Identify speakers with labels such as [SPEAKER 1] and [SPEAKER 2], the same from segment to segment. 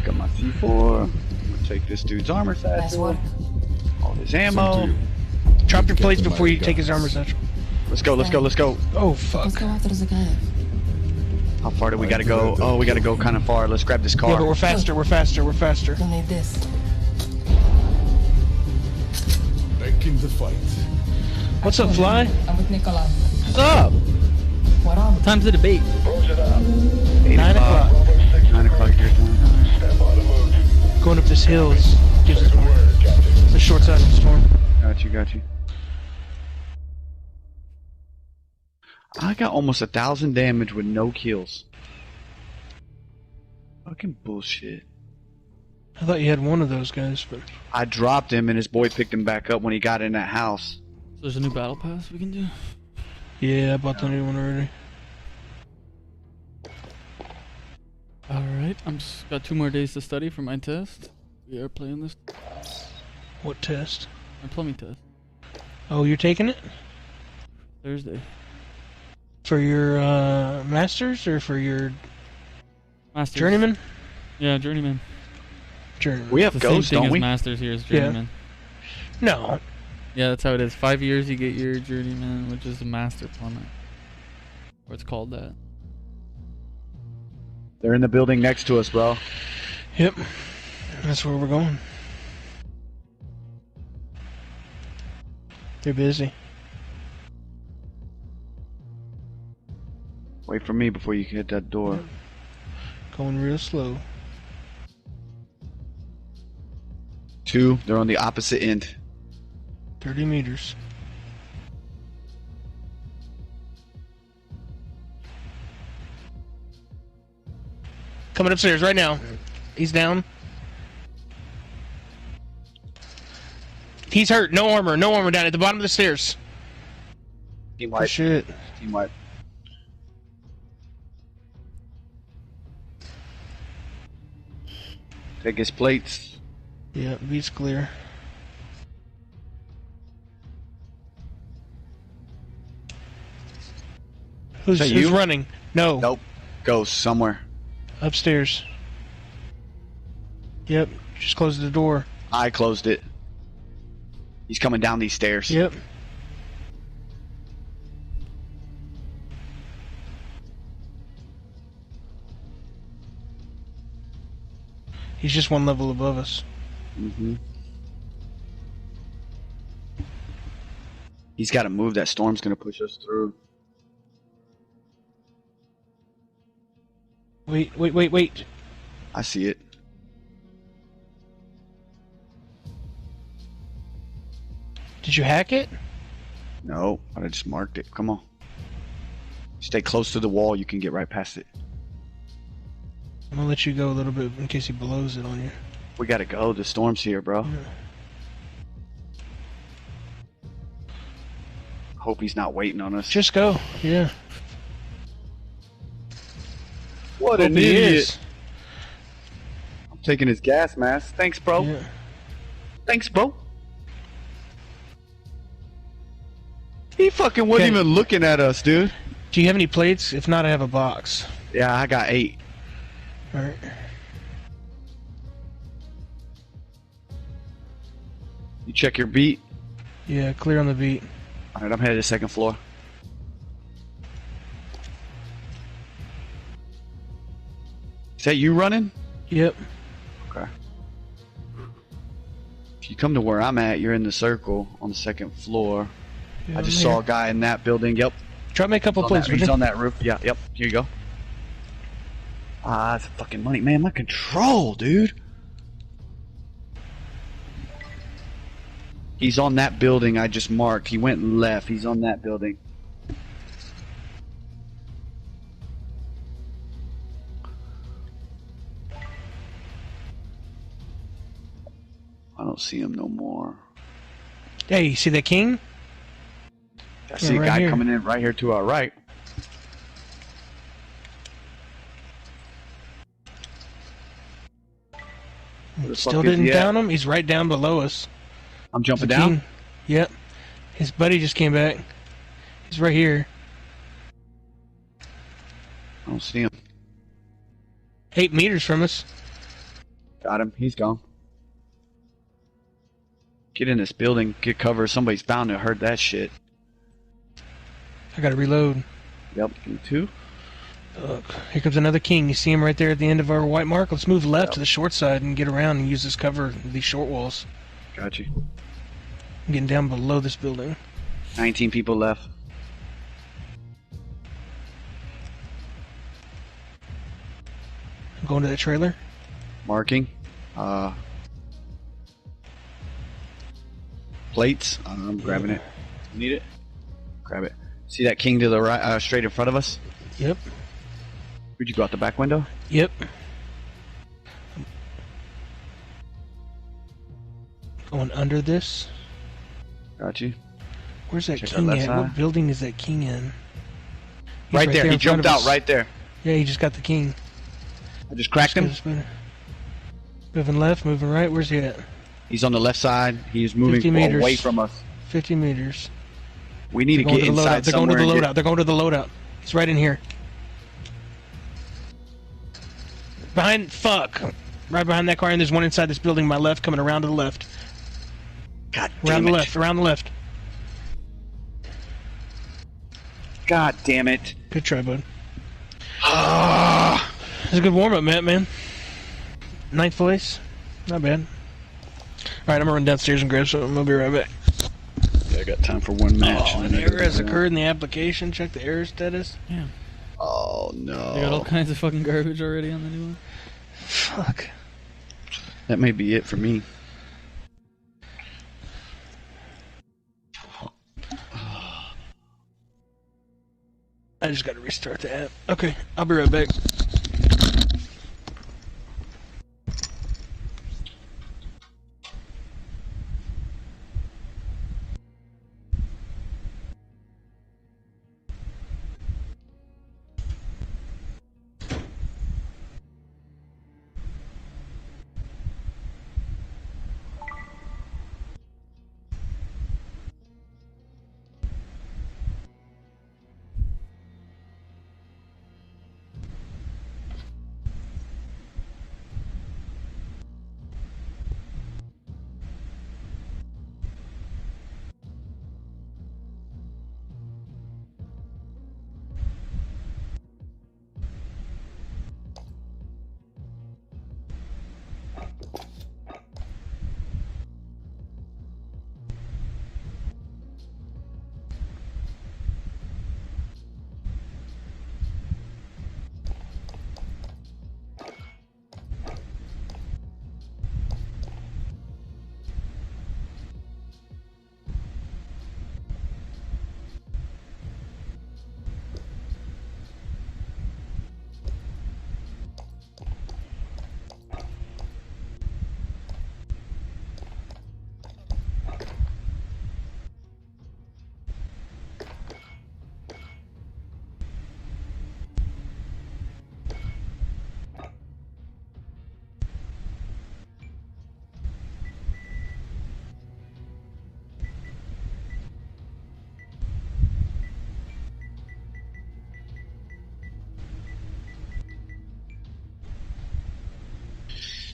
[SPEAKER 1] Pick up my C4. I'm gonna take this dude's armor satchel. All his ammo.
[SPEAKER 2] Drop your plates before you take his armor satchel.
[SPEAKER 1] Let's go, let's go, let's go.
[SPEAKER 2] Oh, fuck.
[SPEAKER 1] How far do we gotta go? Oh, we gotta go kind of far. Let's grab this car.
[SPEAKER 2] Yeah, but we're faster, we're faster, we're faster.
[SPEAKER 3] You'll need this.
[SPEAKER 4] Back in the fight.
[SPEAKER 2] What's up, Fly?
[SPEAKER 3] I'm with Nicola.
[SPEAKER 5] What's up?
[SPEAKER 3] What on?
[SPEAKER 5] Time's the debate.
[SPEAKER 2] 9 o'clock.
[SPEAKER 1] 9 o'clock your time.
[SPEAKER 2] Going up this hill gives us more. The short side of the storm.
[SPEAKER 1] Got you, got you. I got almost 1,000 damage with no kills. Fucking bullshit.
[SPEAKER 2] I thought you had one of those guys, but...
[SPEAKER 1] I dropped him and his boy picked him back up when he got in that house.
[SPEAKER 5] So there's a new battle pass we can do?
[SPEAKER 2] Yeah, I bought the new one already.
[SPEAKER 5] Alright, I'm just got 2 more days to study for my test. We are playing this.
[SPEAKER 2] What test?
[SPEAKER 5] My plumbing test.
[SPEAKER 2] Oh, you're taking it?
[SPEAKER 5] Thursday.
[SPEAKER 2] For your masters or for your
[SPEAKER 5] Masters.
[SPEAKER 2] journeyman?
[SPEAKER 5] Yeah, journeyman.
[SPEAKER 2] Journeyman.
[SPEAKER 1] We have
[SPEAKER 5] It's the same
[SPEAKER 1] ghosts,
[SPEAKER 5] thing
[SPEAKER 1] don't
[SPEAKER 5] as
[SPEAKER 1] we?
[SPEAKER 5] masters here as journeyman.
[SPEAKER 2] No.
[SPEAKER 5] Yeah, that's how it is. 5 years you get your journeyman, which is the master plumber. Or it's called that.
[SPEAKER 1] They're in the building next to us, bro.
[SPEAKER 2] Yep. That's where we're going. They're busy.
[SPEAKER 1] Wait for me before you hit that door.
[SPEAKER 2] Going real slow.
[SPEAKER 1] 2, they're on the opposite end.
[SPEAKER 2] 30 meters. Coming upstairs right now. He's down. He's hurt. No armor. No armor down at the bottom of the stairs.
[SPEAKER 1] Team
[SPEAKER 2] Oh
[SPEAKER 1] wipe.
[SPEAKER 2] shit.
[SPEAKER 1] Team wipe. Take his plates.
[SPEAKER 2] Yeah, beat's clear. Who's
[SPEAKER 1] that you?
[SPEAKER 2] running? No.
[SPEAKER 1] Nope. Ghost somewhere.
[SPEAKER 2] Upstairs. Yep. Just closed the door.
[SPEAKER 1] I closed it. He's coming down these stairs.
[SPEAKER 2] Yep. He's just one level above us.
[SPEAKER 1] Mm-hmm. He's got to move. That storm's going to push us through.
[SPEAKER 2] Wait, wait, wait, wait.
[SPEAKER 1] I see it.
[SPEAKER 2] Did you hack it?
[SPEAKER 1] No, I just marked it. Come on. Stay close to the wall. You can get right past it.
[SPEAKER 2] I'm gonna let you go a little bit in case he blows it on you.
[SPEAKER 1] We got to go. The storm's here, bro.
[SPEAKER 2] Yeah.
[SPEAKER 1] Hope he's not waiting on us.
[SPEAKER 2] Just go. Yeah.
[SPEAKER 1] What
[SPEAKER 2] Hope
[SPEAKER 1] an
[SPEAKER 2] he
[SPEAKER 1] idiot.
[SPEAKER 2] is.
[SPEAKER 1] I'm taking his gas mask. Thanks, bro.
[SPEAKER 2] Yeah.
[SPEAKER 1] Thanks, bro. He fucking wasn't
[SPEAKER 2] Okay.
[SPEAKER 1] even looking at us, dude.
[SPEAKER 2] Do you have any plates? If not, I have a box.
[SPEAKER 1] Yeah, I got 8.
[SPEAKER 2] Alright.
[SPEAKER 1] You check your beat.
[SPEAKER 2] Yeah, clear on the beat.
[SPEAKER 1] Alright, I'm headed to the 2nd floor. Is that you running?
[SPEAKER 2] Yep.
[SPEAKER 1] Okay. If you come to where I'm at, you're in the circle on the 2nd floor.
[SPEAKER 2] Yeah,
[SPEAKER 1] I just
[SPEAKER 2] I'm
[SPEAKER 1] saw
[SPEAKER 2] here.
[SPEAKER 1] a guy in that building. Yep.
[SPEAKER 2] Drop me a couple plates, would
[SPEAKER 1] He's
[SPEAKER 2] you?
[SPEAKER 1] on that roof. Yeah, yep. Here you go. Ah, that's fucking money. Man, my control, dude. He's on that building I just marked. He went left. He's on that building. I don't see him no more.
[SPEAKER 2] Hey, you see that king?
[SPEAKER 1] I see a
[SPEAKER 2] right
[SPEAKER 1] guy
[SPEAKER 2] here.
[SPEAKER 1] coming in right here to our right. Where the
[SPEAKER 2] Still
[SPEAKER 1] fuck is
[SPEAKER 2] didn't
[SPEAKER 1] he at?
[SPEAKER 2] down him. He's right down below us.
[SPEAKER 1] I'm jumping
[SPEAKER 2] The
[SPEAKER 1] down.
[SPEAKER 2] king. Yep. His buddy just came back. He's right here.
[SPEAKER 1] I don't see him.
[SPEAKER 2] 8 meters from us.
[SPEAKER 1] Got him. He's gone. Get in this building. Get cover. Somebody's bound to heard that shit.
[SPEAKER 2] I gotta reload.
[SPEAKER 1] Yep. Me too.
[SPEAKER 2] Look, here comes another king. You see him right there at the end of our white mark? Let's move left to the short side and get around and use this cover of these short walls.
[SPEAKER 1] Got you.
[SPEAKER 2] I'm getting down below this building.
[SPEAKER 1] 19 people left.
[SPEAKER 2] I'm going to that trailer.
[SPEAKER 1] Marking. Plates. I'm grabbing it. You need it? Grab it. See that king to the right, straight in front of us?
[SPEAKER 2] Yep.
[SPEAKER 1] Would you go out the back window?
[SPEAKER 2] Yep. Going under this.
[SPEAKER 1] Got you.
[SPEAKER 2] Where's that
[SPEAKER 1] Check
[SPEAKER 2] king
[SPEAKER 1] that
[SPEAKER 2] at?
[SPEAKER 1] left
[SPEAKER 2] What
[SPEAKER 1] side.
[SPEAKER 2] building is that king in? He's
[SPEAKER 1] Right there. He
[SPEAKER 2] in front
[SPEAKER 1] jumped
[SPEAKER 2] of
[SPEAKER 1] out
[SPEAKER 2] us.
[SPEAKER 1] right there.
[SPEAKER 2] Yeah, he just got the king.
[SPEAKER 1] I just cracked him.
[SPEAKER 2] Moving left, moving right. Where's he at?
[SPEAKER 1] He's on the left side. He's moving
[SPEAKER 2] 50 meters.
[SPEAKER 1] away from us.
[SPEAKER 2] 50 meters.
[SPEAKER 1] We need to get inside
[SPEAKER 2] They're going to
[SPEAKER 1] somewhere.
[SPEAKER 2] the loadout. They're going to the loadout. It's right in here. Behind, fuck. Right behind that car, and there's one inside this building. My left, coming around to the left.
[SPEAKER 1] God
[SPEAKER 2] Around
[SPEAKER 1] damn
[SPEAKER 2] the
[SPEAKER 1] it.
[SPEAKER 2] left. Around the left.
[SPEAKER 1] God damn it.
[SPEAKER 2] Good try, bud.
[SPEAKER 1] Ah.
[SPEAKER 2] It's a good warm up, man. Ninth place. Not bad. Alright, I'm gonna run downstairs and grab something. I'll be right back.
[SPEAKER 1] Yeah, I got time for one match.
[SPEAKER 2] Oh, an error has occurred in the application. Check the error status.
[SPEAKER 5] Yeah.
[SPEAKER 1] Oh no.
[SPEAKER 5] They got all kinds of fucking garbage already on the new one.
[SPEAKER 2] Fuck.
[SPEAKER 1] That may be it for me.
[SPEAKER 2] I just gotta restart the app. Okay, I'll be right back.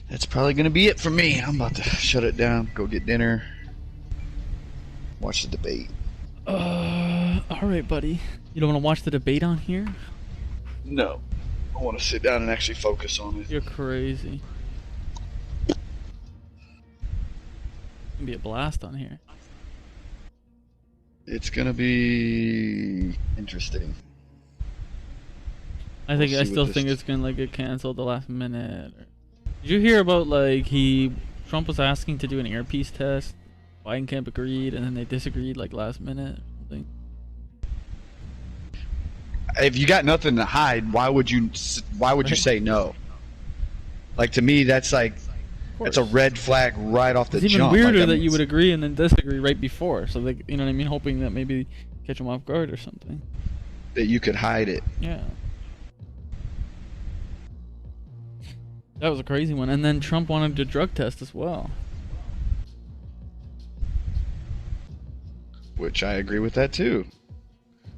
[SPEAKER 1] That's probably gonna be it for me. I'm about to shut it down, go get dinner, watch the debate.
[SPEAKER 5] Alright, buddy. You don't want to watch the debate on here?
[SPEAKER 1] No. I want to sit down and actually focus on it.
[SPEAKER 5] You're crazy. It's gonna be a blast on here.
[SPEAKER 1] It's gonna be interesting.
[SPEAKER 5] I think
[SPEAKER 1] We'll
[SPEAKER 5] I
[SPEAKER 1] see
[SPEAKER 5] still
[SPEAKER 1] what
[SPEAKER 5] think
[SPEAKER 1] this-
[SPEAKER 5] it's gonna get canceled the last minute. Did you hear about Trump was asking to do an earpiece test? Biden camp agreed, and then they disagreed last minute. Or something.
[SPEAKER 1] If you got nothing to hide, why would you
[SPEAKER 5] Right.
[SPEAKER 1] say no? Like, to me, that's a red flag right off the
[SPEAKER 5] It's even
[SPEAKER 1] jump.
[SPEAKER 5] weirder
[SPEAKER 1] Like,
[SPEAKER 5] that you would agree and then disagree right before. So you know what I mean, hoping that maybe catch them off guard or something.
[SPEAKER 1] that you could hide it.
[SPEAKER 5] Yeah. That was a crazy one. And then Trump wanted a drug test as well.
[SPEAKER 1] Which I agree with that too.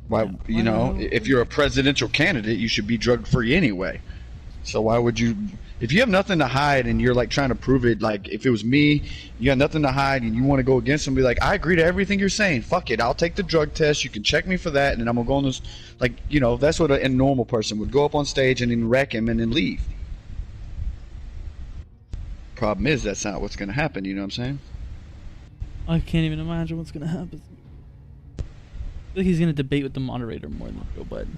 [SPEAKER 1] Why,
[SPEAKER 5] Yeah.
[SPEAKER 1] you know, if you're a presidential candidate, you should be drug free anyway. So why would you, If you have nothing to hide and you're like trying to prove it, like if it was me, you got nothing to hide and you want to go against somebody, like I agree to everything you're saying. Fuck it, I'll take the drug test. You can check me for that, and then I'm gonna go on this. Like that's what a normal person would go up on stage and then wreck him and then leave. Problem is that's not what's gonna happen. You know what I'm saying?
[SPEAKER 5] I can't even imagine what's gonna happen. I think he's gonna debate with the moderator more than Joe Biden.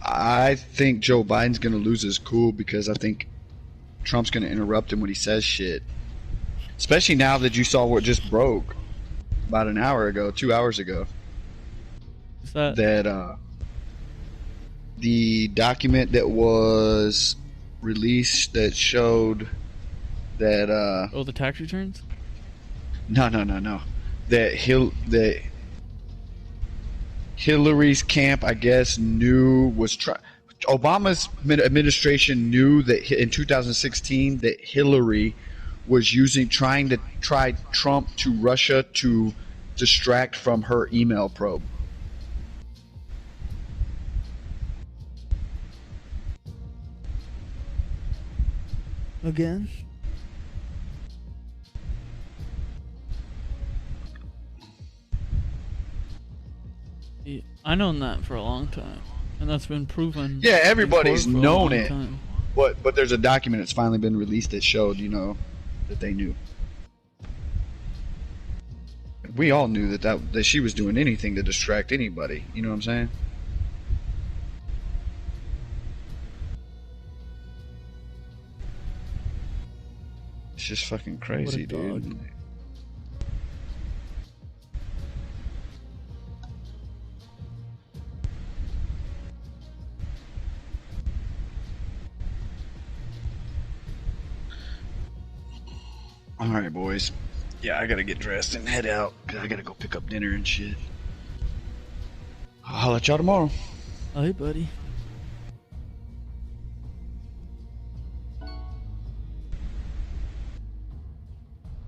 [SPEAKER 1] I think Joe Biden's gonna lose his cool because I think Trump's gonna interrupt him when he says shit. Especially now that you saw what just broke about an hour ago, 2 hours ago.
[SPEAKER 5] What's that?
[SPEAKER 1] That the document that was released that showed that
[SPEAKER 5] Oh, the tax returns?
[SPEAKER 1] no. That Hillary's camp, I guess, Obama's administration knew that in 2016 that Hillary was trying to try Trump to Russia to distract from her email probe.
[SPEAKER 5] Again? I known that for a long time, and that's been proven.
[SPEAKER 1] Yeah, everybody's
[SPEAKER 5] for a
[SPEAKER 1] known
[SPEAKER 5] long
[SPEAKER 1] it,
[SPEAKER 5] time.
[SPEAKER 1] but there's a document that's finally been released that showed, that they knew. We all knew that she was doing anything to distract anybody. You know what I'm saying? It's just fucking crazy,
[SPEAKER 5] dog.
[SPEAKER 1] dude. Alright, boys. Yeah, I gotta get dressed and head out, because I gotta go pick up dinner and shit. I'll holler at y'all tomorrow.
[SPEAKER 5] Hey, buddy.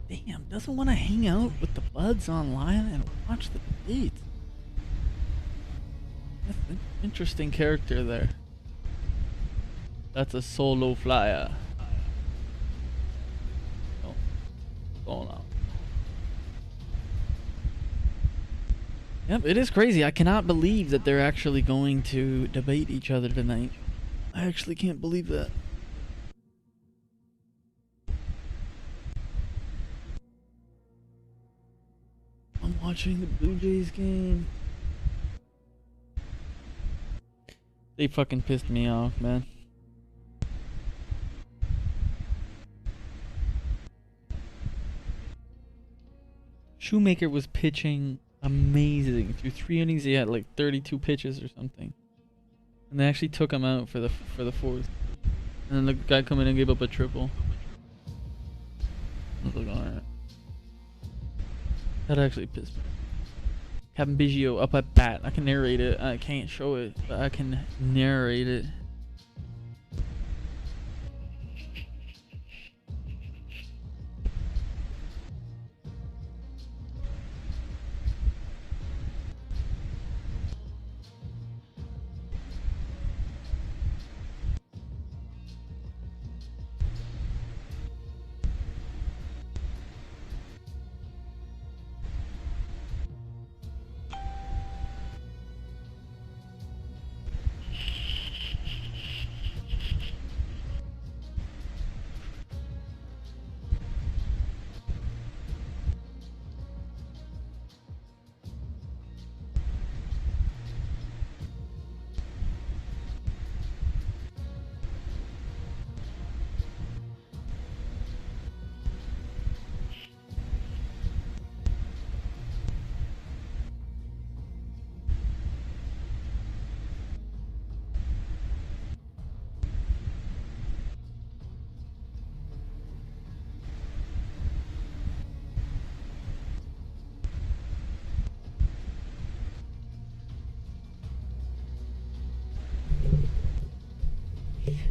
[SPEAKER 5] Damn, doesn't want to hang out with the buds online and watch the debates. That's an interesting character there. That's a solo flyer. Going on. Yep, it is crazy. I cannot believe that they're actually going to debate each other tonight. I actually can't believe that. I'm watching the Blue Jays game. They fucking pissed me off, man. Shoemaker was pitching amazing. Through 3 innings, he had like 32 pitches or something, and they actually took him out for the fourth. And then the guy come in and gave up a triple. I was like, all right. That actually pissed me. Kevin Biggio up at bat. I can narrate it. I can't show it, but I can narrate it.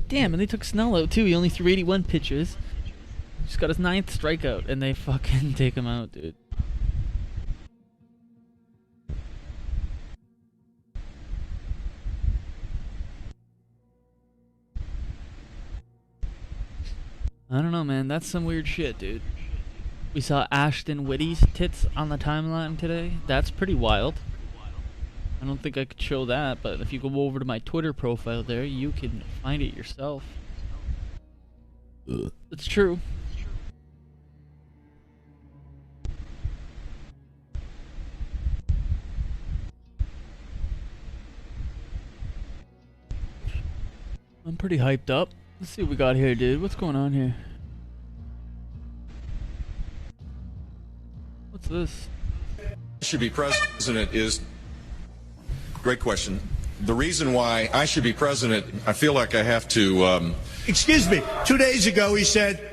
[SPEAKER 5] Damn, and they took Snell out too. He only threw 81 pitches. Just got his 9th strikeout, and they fucking take him out, dude. I don't know, man. That's some weird shit, dude. We saw Ashton Whitty's tits on the timeline today. That's pretty wild. I don't think I could show that, but if you go over to my Twitter profile there, you can find it yourself. It's true. I'm pretty hyped up. Let's see what we got here, dude. What's going on here? What's this?
[SPEAKER 6] Should be president is great question. The reason why I should be president, I feel like I have to.
[SPEAKER 7] Excuse me. 2 days ago, he said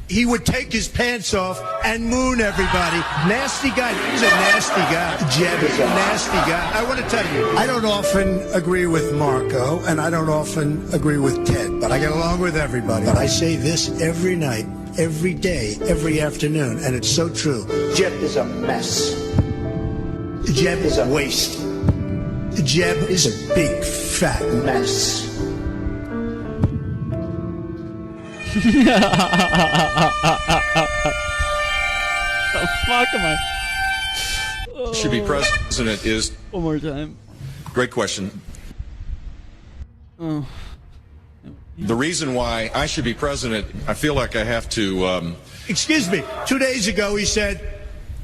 [SPEAKER 7] he would take his pants off and moon everybody. Nasty guy. He's a nasty guy. Jeb is a nasty guy. I want to tell you, I don't often agree with Marco, and I don't often agree with Ted, but I get along with everybody. But I say this every night, every day, every afternoon, and it's so true. Jeb is a mess. Jeb is a waste. Jeb is a big, fat mess.
[SPEAKER 5] The fuck am I?
[SPEAKER 6] Should be president is
[SPEAKER 5] One more time.
[SPEAKER 6] great question.
[SPEAKER 5] Oh.
[SPEAKER 6] The reason why I should be president, I feel like I have to.
[SPEAKER 7] Excuse me. 2 days ago, he said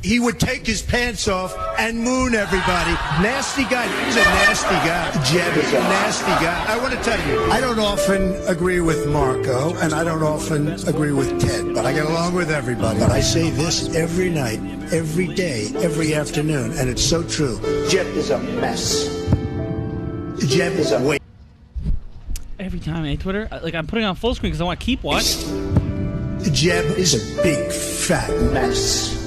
[SPEAKER 7] he would take his pants off and moon everybody. Nasty guy. He's a nasty guy. Jeb is a nasty guy. I want to tell you, I don't often agree with Marco, and I don't often agree with Ted, but I get along with everybody. But I say this every night, every day, every afternoon, and it's so true. Jeb is a mess. Jeb is a waste.
[SPEAKER 5] Every time, Twitter? Like, I'm putting on full screen because I want to keep watching.
[SPEAKER 7] Jeb is a big, fat mess.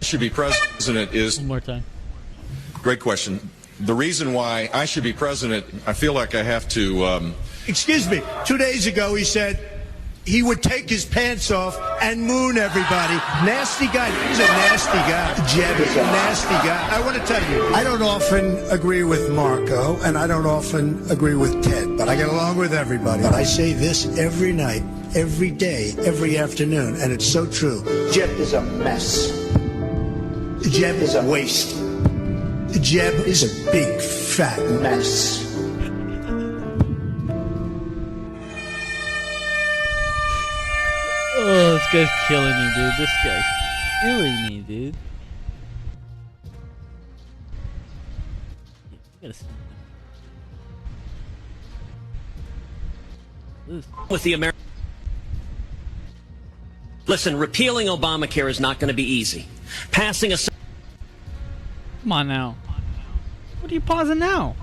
[SPEAKER 6] Should be president is
[SPEAKER 5] One more time.
[SPEAKER 6] great question. The reason why I should be president, I feel like I have to.
[SPEAKER 7] Excuse me. 2 days ago, he said he would take his pants off and moon everybody. Nasty guy. He's a nasty guy. Jeb is a nasty guy. I want to tell you, I don't often agree with Marco, and I don't often agree with Ted, but I get along with everybody. But I say this every night, every day, every afternoon, and it's so true. Jeb is a mess. Jeb is a waste. Jeb is a big, fat mess.
[SPEAKER 5] Oh, this guy's killing me, dude. This guy's killing me, dude. You gotta see this.
[SPEAKER 8] With the American. Listen, repealing Obamacare is not going to be easy. Passing a
[SPEAKER 5] Come on now. What are you pausing now?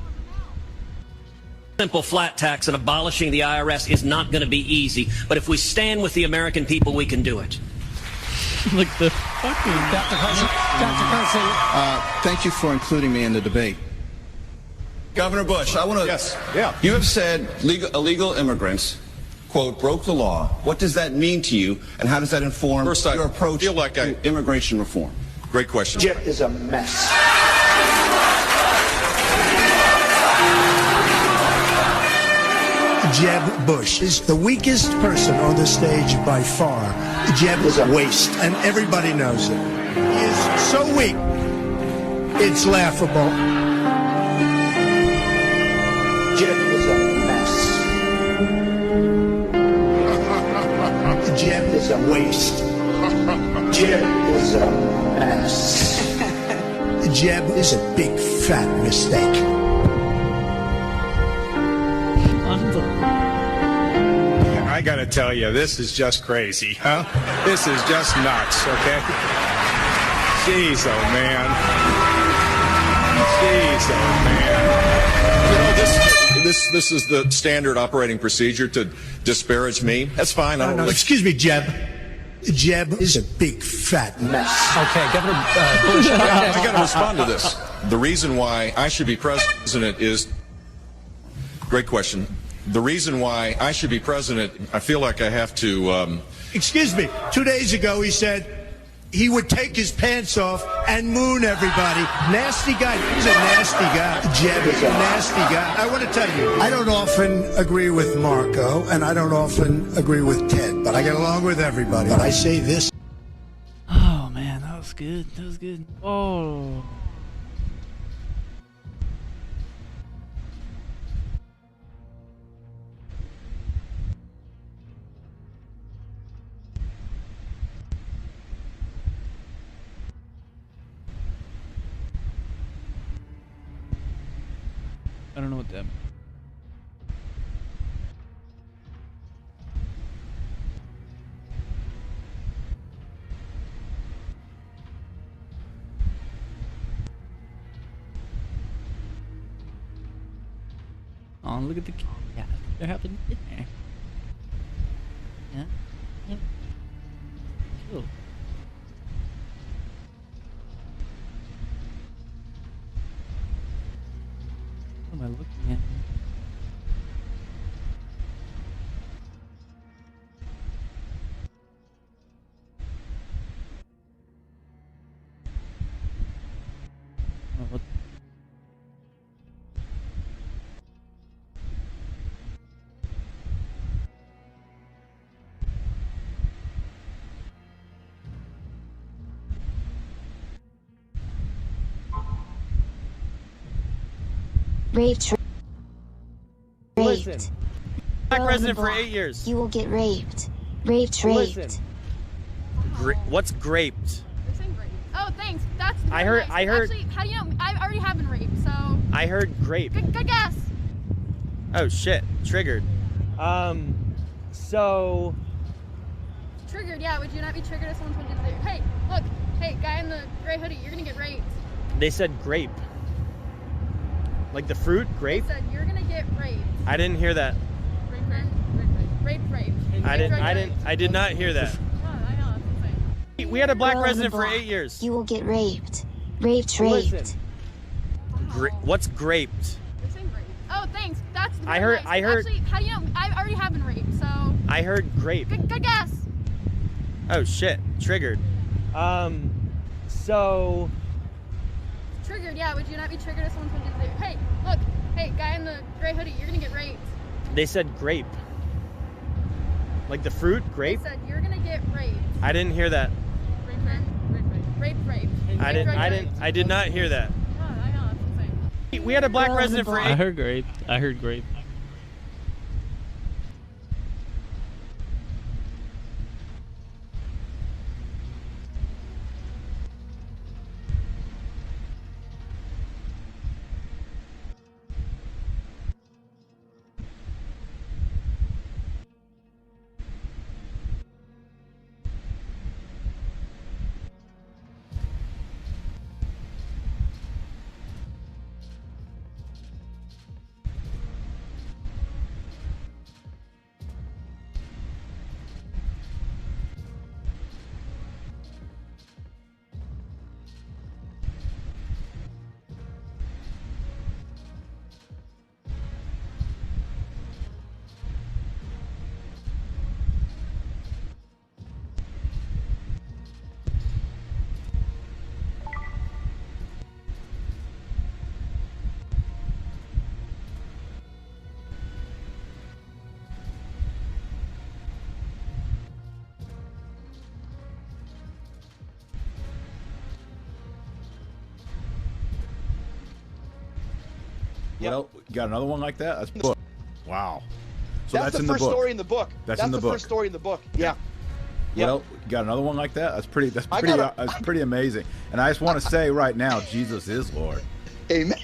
[SPEAKER 8] simple flat tax and abolishing the IRS is not going to be easy. But if we stand with the American people, we can do it.
[SPEAKER 5] Like the fucking...
[SPEAKER 9] Dr. President, thank you for including me in the debate. Governor Bush, I want to...
[SPEAKER 6] Yes, yeah.
[SPEAKER 9] You have said illegal immigrants, quote, broke the law. What does that mean to you, and how does that inform
[SPEAKER 6] First, I
[SPEAKER 9] your approach
[SPEAKER 6] feel like
[SPEAKER 9] to immigration reform?
[SPEAKER 6] Great question.
[SPEAKER 7] Jeb is a mess. Jeb Bush is the weakest person on the stage by far. Jeb is a waste, and everybody knows it. He is so weak, it's laughable. Jeb is a mess. Jeb is a waste. Jeb is a mess. Jeb is a big fat mistake.
[SPEAKER 10] I gotta tell you, this is just crazy, huh? This is just nuts, okay? Jeez, oh man. Jeez, oh man.
[SPEAKER 6] You know, this is the standard operating procedure to disparage me. That's fine. I don't really...
[SPEAKER 7] Excuse me, Jeb. Jeb is a big fat mess.
[SPEAKER 8] Okay, Governor Bush.
[SPEAKER 6] I got to respond to this. The reason why I should be president is... Great question. The reason why I should be president, I feel like I have to...
[SPEAKER 7] Excuse me. 2 days ago, he said he would take his pants off and moon everybody. Nasty guy. He's a nasty guy. Jeb is a nasty guy. I want to tell you, I don't often agree with Marco, and I don't often agree with Ted, but I get along with everybody. But I say this.
[SPEAKER 5] Oh man, that was good. That was good. Oh. I don't know what that means. Oh, look at the cat. They're having dinner. Yeah. Yeah. Cool. What am I looking at? Oh, what?
[SPEAKER 11] Raped.
[SPEAKER 12] Listen. Black president for 8 years.
[SPEAKER 11] You will get raped. Raped.
[SPEAKER 12] Listen. What's graped?
[SPEAKER 13] They're saying grape. Oh, thanks. That's
[SPEAKER 12] I heard.
[SPEAKER 13] nice.
[SPEAKER 12] I heard.
[SPEAKER 13] Actually, how do you know? I already have been raped, so.
[SPEAKER 12] I heard grape.
[SPEAKER 13] Good guess.
[SPEAKER 12] Oh shit! Triggered. So.
[SPEAKER 13] Triggered, yeah. Would you not be triggered if someone told you to? Hey, look. Hey, guy in the gray hoodie. You're gonna get raped.
[SPEAKER 12] They said grape. Like the fruit, grape.
[SPEAKER 13] They said you're gonna get raped.
[SPEAKER 12] I didn't hear that.
[SPEAKER 13] Rape.
[SPEAKER 12] I did not hear that.
[SPEAKER 13] Oh, I know. That's insane.
[SPEAKER 12] We had a black
[SPEAKER 11] Girl in
[SPEAKER 12] president
[SPEAKER 11] the
[SPEAKER 12] for
[SPEAKER 11] block.
[SPEAKER 12] 8 years.
[SPEAKER 11] You will get raped. Raped.
[SPEAKER 12] Listen. What's graped?
[SPEAKER 13] They're saying grape. Oh, thanks. That's
[SPEAKER 12] I heard.
[SPEAKER 13] nice.
[SPEAKER 12] I heard.
[SPEAKER 13] Actually, how do you know? I already have been raped, so.
[SPEAKER 12] I heard grape.
[SPEAKER 13] Good guess.
[SPEAKER 12] Oh shit! Triggered. So.
[SPEAKER 13] Triggered, yeah. Would you not be triggered if someone told you to? Hey, look. Hey, guy in the gray hoodie. You're gonna get raped.
[SPEAKER 12] They said grape. Like the fruit, grape.
[SPEAKER 13] They said you're gonna get raped.
[SPEAKER 12] I didn't hear that.
[SPEAKER 13] Rape.
[SPEAKER 12] I did not hear that.
[SPEAKER 13] Oh, I know. That's insane.
[SPEAKER 12] We had a black president for 8
[SPEAKER 5] I heard grape. I heard grape.
[SPEAKER 14] Well, you got another one like that? That's book. Wow. So that's
[SPEAKER 15] the
[SPEAKER 14] in the
[SPEAKER 15] first
[SPEAKER 14] book.
[SPEAKER 15] story in the book.
[SPEAKER 14] That's in the
[SPEAKER 15] the
[SPEAKER 14] book.
[SPEAKER 15] first story in the book. Yeah. Yep.
[SPEAKER 14] Well, you got another one like that? That's pretty amazing. And I just want to say right now, Jesus is Lord.
[SPEAKER 15] Amen.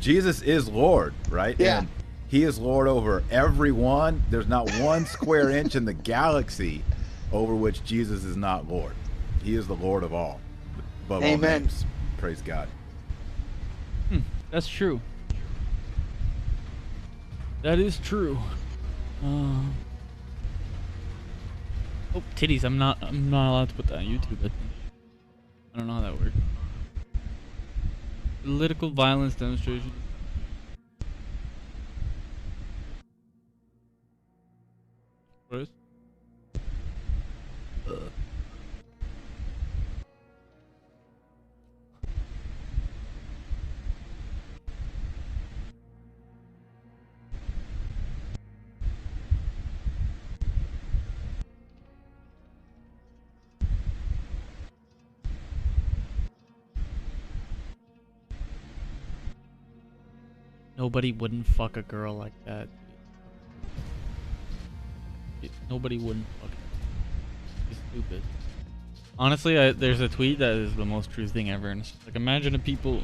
[SPEAKER 14] Jesus is Lord, right?
[SPEAKER 15] Yeah.
[SPEAKER 14] And he is Lord over everyone. There's not one square inch in the galaxy over which Jesus is not Lord. He is the Lord of all. Above all names. Praise God.
[SPEAKER 5] That's true. That is true. Oh, titties! I'm not allowed to put that on YouTube. I think. I don't know how that works. Political violence demonstration. What is? Nobody wouldn't fuck a girl like that. Nobody wouldn't fuck her. She's stupid. Honestly, there's a tweet that is the most true thing ever. And it's just like, imagine if people...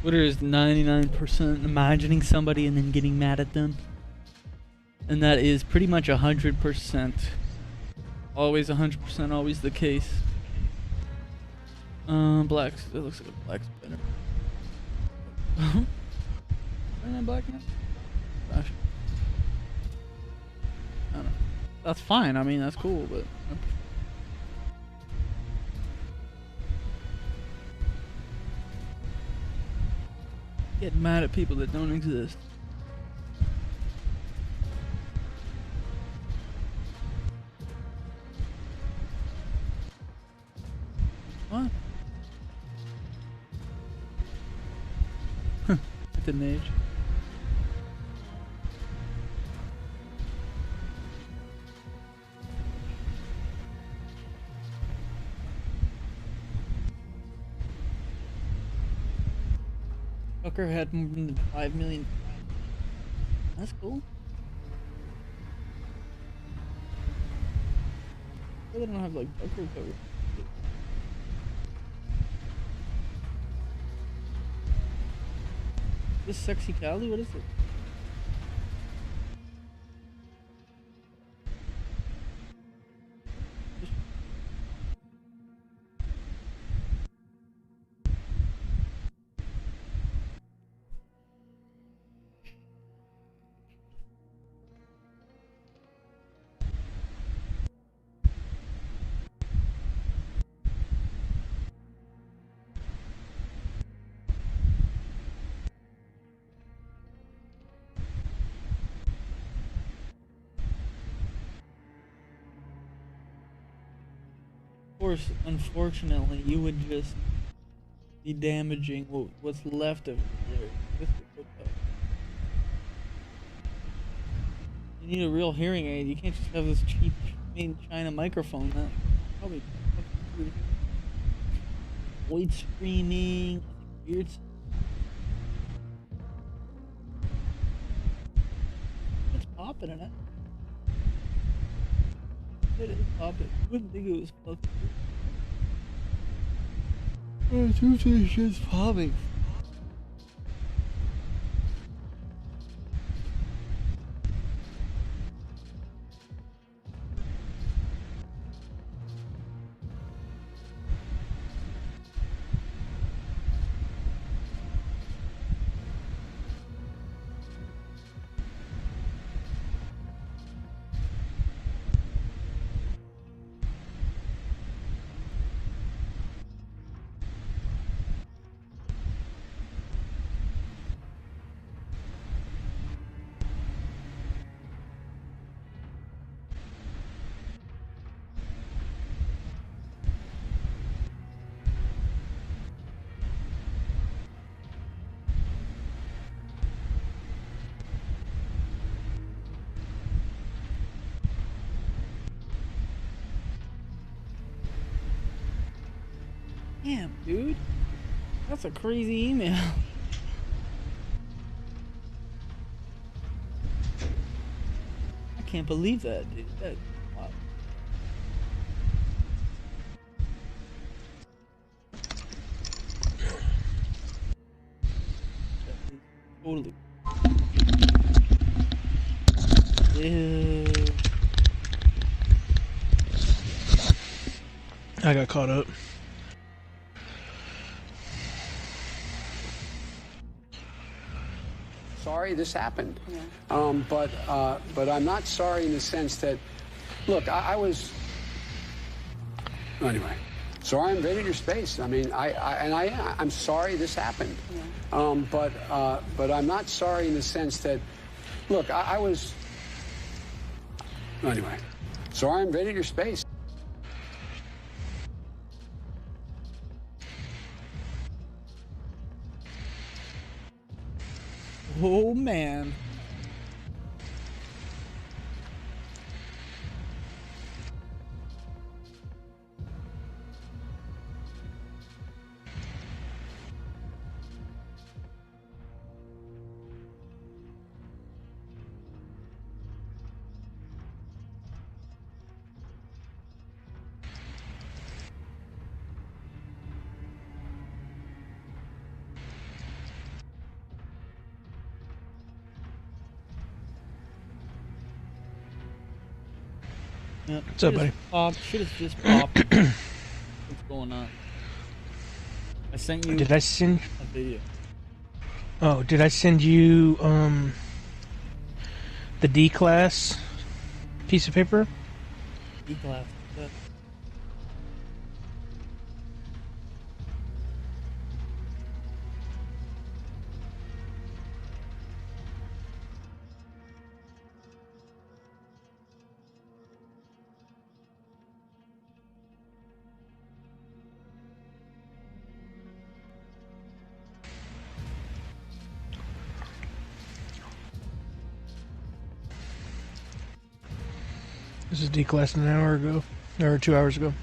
[SPEAKER 5] Twitter is 99% imagining somebody and then getting mad at them. And that is pretty much 100%. Always 100%, always the case. Blacks. It looks like a black spinner. Am I black now? Gosh. I don't know. That's fine. I mean, that's cool, but... Get mad at people that don't exist. What? Huh. Didn't age. Fucker had more than 5 million. That's cool. They don't have like Fucker cover. This sexy Cali, what is it? Of course, unfortunately, you would just be damaging what's left of there. You need a real hearing aid. You can't just have this cheap made in China microphone. That probably void screaming, weird. It's popping in it. It is popping. You wouldn't think it was fucking. It's usually just popping. Damn, dude. That's a crazy email. I can't believe that, dude. Wow. Totally. Ew.
[SPEAKER 2] I got caught up.
[SPEAKER 16] Sorry this happened, but I'm not sorry in the sense that, look, I was anyway. Sorry, I invaded your space. I mean, I'm sorry this happened, but I'm not sorry in the sense that, look, I was anyway. Sorry, I invaded your space.
[SPEAKER 5] Oh man. Yeah,
[SPEAKER 2] What's up, buddy?
[SPEAKER 5] Shit is just popped. What's going on? I sent you.
[SPEAKER 2] Did I send?
[SPEAKER 5] A video.
[SPEAKER 2] Oh, did I send you the D class piece of paper?
[SPEAKER 5] D class.
[SPEAKER 2] This is D class an hour ago, or 2 hours ago.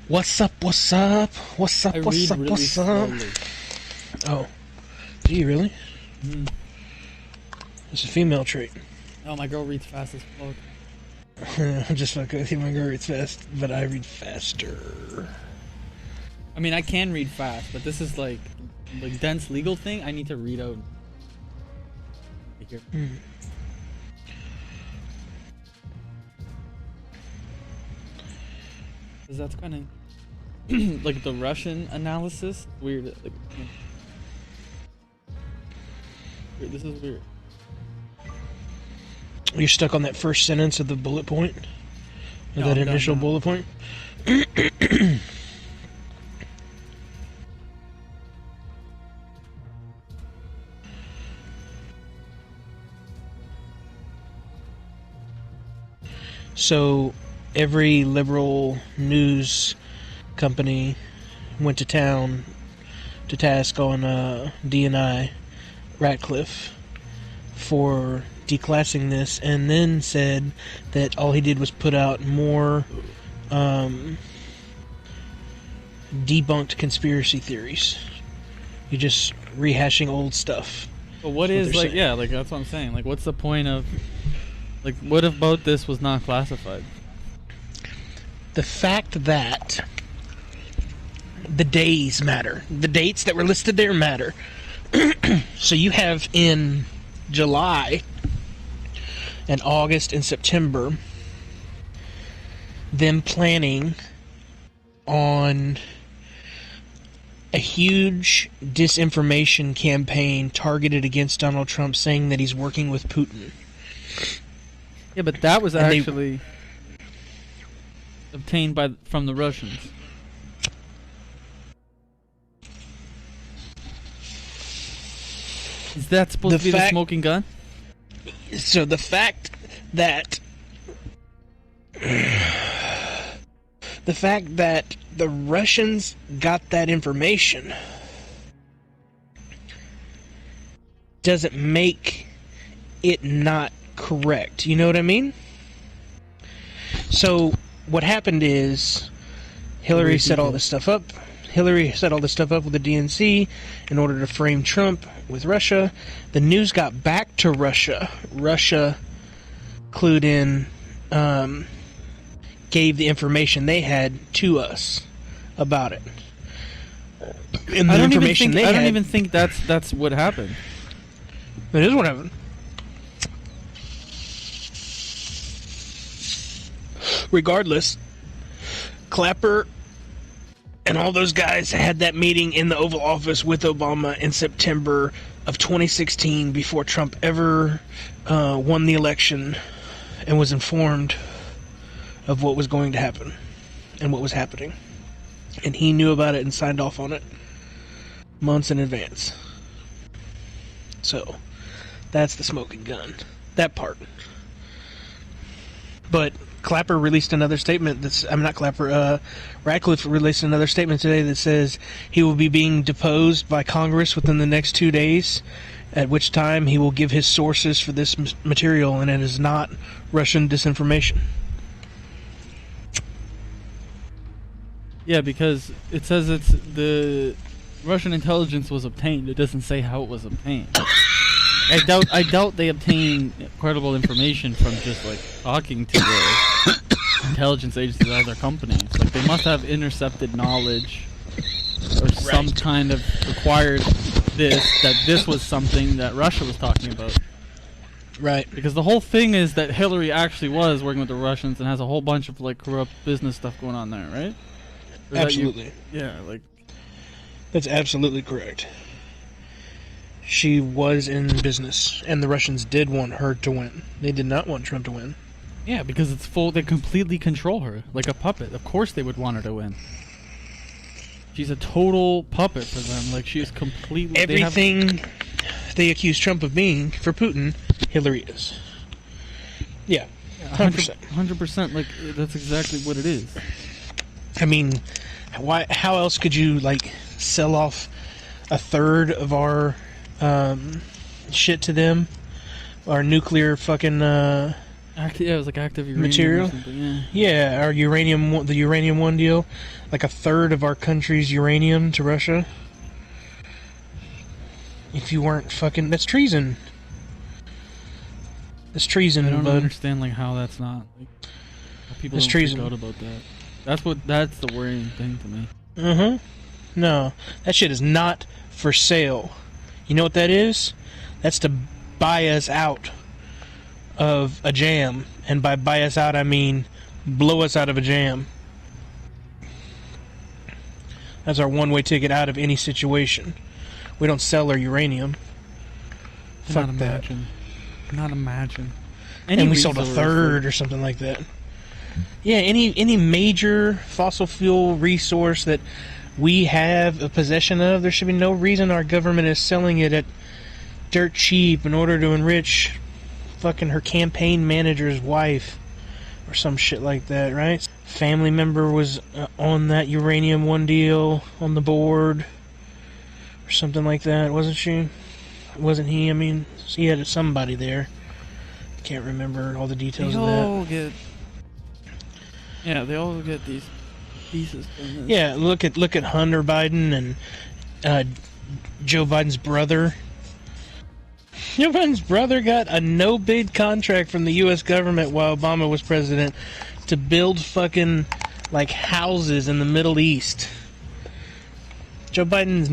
[SPEAKER 2] What's up? What's up? What's up? What's up? What's up? Oh, do you really?
[SPEAKER 5] Mm.
[SPEAKER 2] It's a female trait.
[SPEAKER 5] Oh, my girl reads fast as fuck.
[SPEAKER 2] I'm just fucking with you. My girl reads fast, but I read faster.
[SPEAKER 5] I mean, I can read fast, but this is like dense legal thing. I need to read out. Here.
[SPEAKER 2] Mm.
[SPEAKER 5] Cause that's kind of like the Russian analysis. Weird. Like, weird. This is weird.
[SPEAKER 2] You're stuck on that first sentence of the bullet point? Or
[SPEAKER 5] No,
[SPEAKER 2] that
[SPEAKER 5] I'm done
[SPEAKER 2] initial
[SPEAKER 5] now.
[SPEAKER 2] bullet point? So, every liberal news company went to town to task on D&I Ratcliffe for declassing this, and then said that all he did was put out more debunked conspiracy theories. You're just rehashing old stuff.
[SPEAKER 5] But what
[SPEAKER 2] That's
[SPEAKER 5] is
[SPEAKER 2] they're
[SPEAKER 5] like?
[SPEAKER 2] saying.
[SPEAKER 5] Yeah, like that's what I'm saying. Like, what's the point of? Like, what about this was not classified?
[SPEAKER 2] The fact that the days matter. The dates that were listed there matter. So you have in July and August and September them planning on a huge disinformation campaign targeted against Donald Trump, saying that he's working with Putin.
[SPEAKER 5] Yeah, but that was
[SPEAKER 2] And they-
[SPEAKER 5] actually obtained from the Russians. Is that supposed to be the smoking gun?
[SPEAKER 2] So the fact that the Russians got that information doesn't make it not correct. You know what I mean? So what happened is Hillary set all this stuff up. Hillary set all this stuff up with the DNC in order to frame Trump with Russia. The news got back to Russia. Russia clued in, gave the information they had to us about it. And
[SPEAKER 5] I don't even think that's what happened.
[SPEAKER 2] It is what happened. Regardless, Clapper and all those guys had that meeting in the Oval Office with Obama in September of 2016 before Trump ever won the election and was informed of what was going to happen and what was happening. And he knew about it and signed off on it months in advance. So, that's the smoking gun. That part. But Clapper released another statement Ratcliffe released another statement today that says he will be being deposed by Congress within the next 2 days, at which time he will give his sources for this material, and it is not Russian disinformation.
[SPEAKER 5] Yeah, because it says it's the Russian intelligence was obtained. It doesn't say how it was obtained. I doubt they obtain credible information from just like talking to the intelligence agencies of other companies. Like they must have intercepted knowledge or some kind of acquired this was something that Russia was talking about.
[SPEAKER 2] Right.
[SPEAKER 5] Because the whole thing is that Hillary actually was working with the Russians and has a whole bunch of like corrupt business stuff going on there, right?
[SPEAKER 2] Absolutely. That's absolutely correct. She was in business, and the Russians did want her to win. They did not want Trump to win.
[SPEAKER 5] Yeah, because it's full. They completely control her like a puppet. Of course, they would want her to win. She's a total puppet for them. Like she is completely
[SPEAKER 2] everything they accuse Trump of being for Putin. Hillary is. Yeah, 100%.
[SPEAKER 5] 100%. Like that's exactly what it is.
[SPEAKER 2] I mean, why? How else could you like sell off a third of our shit to them? Our nuclear fucking
[SPEAKER 5] it was like active uranium
[SPEAKER 2] material.
[SPEAKER 5] Or something,
[SPEAKER 2] yeah, our uranium, the uranium one deal, like a third of our country's uranium to Russia. If you weren't fucking, that's treason. That's treason,
[SPEAKER 5] I don't
[SPEAKER 2] bud.
[SPEAKER 5] understand like how that's not. Like, how people
[SPEAKER 2] that's
[SPEAKER 5] don't
[SPEAKER 2] treason.
[SPEAKER 5] freak out about that. That's the worrying thing to me.
[SPEAKER 2] No, that shit is not for sale. You know what that is? That's to buy us out of a jam. And by buy us out, I mean blow us out of a jam. That's our one-way ticket out of any situation. We don't sell our uranium. Fuck that.
[SPEAKER 5] Not imagine.
[SPEAKER 2] And we sold a third or something like that. Yeah, any major fossil fuel resource that we have a possession of, there should be no reason our government is selling it at dirt cheap in order to enrich fucking her campaign manager's wife or some shit like that, right? Family member was on that uranium one deal on the board or something like that, wasn't she? Wasn't he? I mean, he had somebody there. Can't remember all the details of that.
[SPEAKER 5] They all get these pieces.
[SPEAKER 2] Yeah, look at Hunter Biden and Joe Biden's brother. Joe Biden's brother got a no-bid contract from the U.S. government while Obama was president to build fucking like houses in the Middle East. Joe Biden's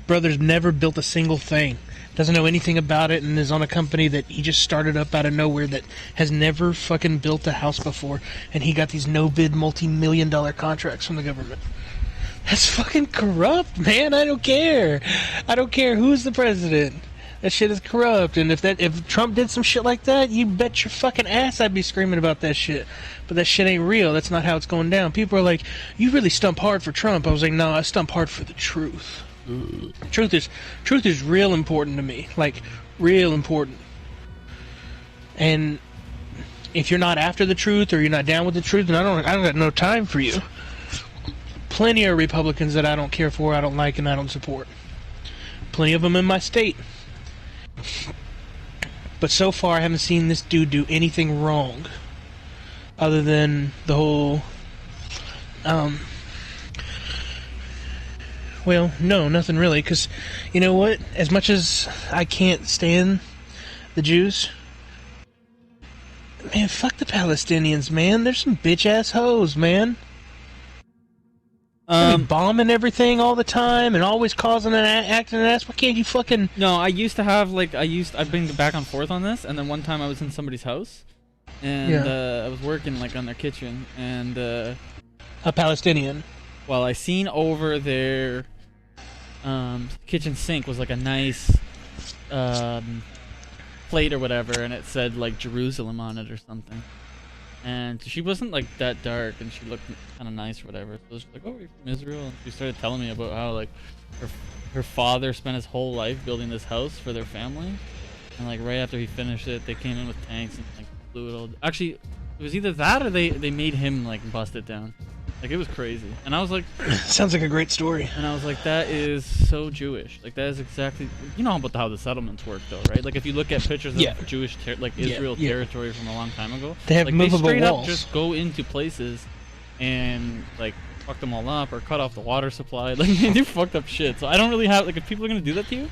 [SPEAKER 2] brother's never built a single thing. Doesn't know anything about it and is on a company that he just started up out of nowhere that has never fucking built a house before, and he got these no-bid multi-million-dollar contracts from the government. That's fucking corrupt, man. I don't care. I don't care who's the president. That shit is corrupt, and if Trump did some shit like that, you bet your fucking ass I'd be screaming about that shit. But that shit ain't real. That's not how it's going down. People are like, you really stump hard for Trump. I was like, no, I stump hard for the truth. Truth is real important to me, like real important. And if you're not after the truth or you're not down with the truth, then I don't got no time for you. Plenty of Republicans that I don't care for, I don't like, and I don't support. Plenty of them in my state. But so far, I haven't seen this dude do anything wrong other than the whole, well, no, nothing really, because, you know what, as much as I can't stand the Jews, man, fuck the Palestinians, man. They're some bitch-ass hoes, man. They be bombing everything all the time and always causing acting an ass. Why can't you fucking...
[SPEAKER 5] No, I used to have, like, I've been back and forth on this, and then one time I was in somebody's house, and I was working, like, on their kitchen, and
[SPEAKER 2] a Palestinian.
[SPEAKER 5] Well, I seen over their kitchen sink was, like, a nice plate or whatever, and it said, like, Jerusalem on it or something. And she wasn't, like, that dark, and she looked kind of nice or whatever. So she's like, oh, you're from Israel? And she started telling me about how, like, her father spent his whole life building this house for their family. And, like, right after he finished it, they came in with tanks and, like, blew it all... Actually, it was either that or they made him, like, bust it down. Like, it was crazy. And I was like...
[SPEAKER 2] Sounds like a great story.
[SPEAKER 5] And I was like, that is so Jewish. Like, that is exactly... You know about how the settlements work, though, right? Like, if you look at pictures of Jewish, Israel territory from a long time ago...
[SPEAKER 2] They have movable
[SPEAKER 5] they straight
[SPEAKER 2] walls.
[SPEAKER 5] up just go into places and, like, fuck them all up or cut off the water supply. Like, they do fucked up shit. So I don't really have... Like, if people are going to do that to you,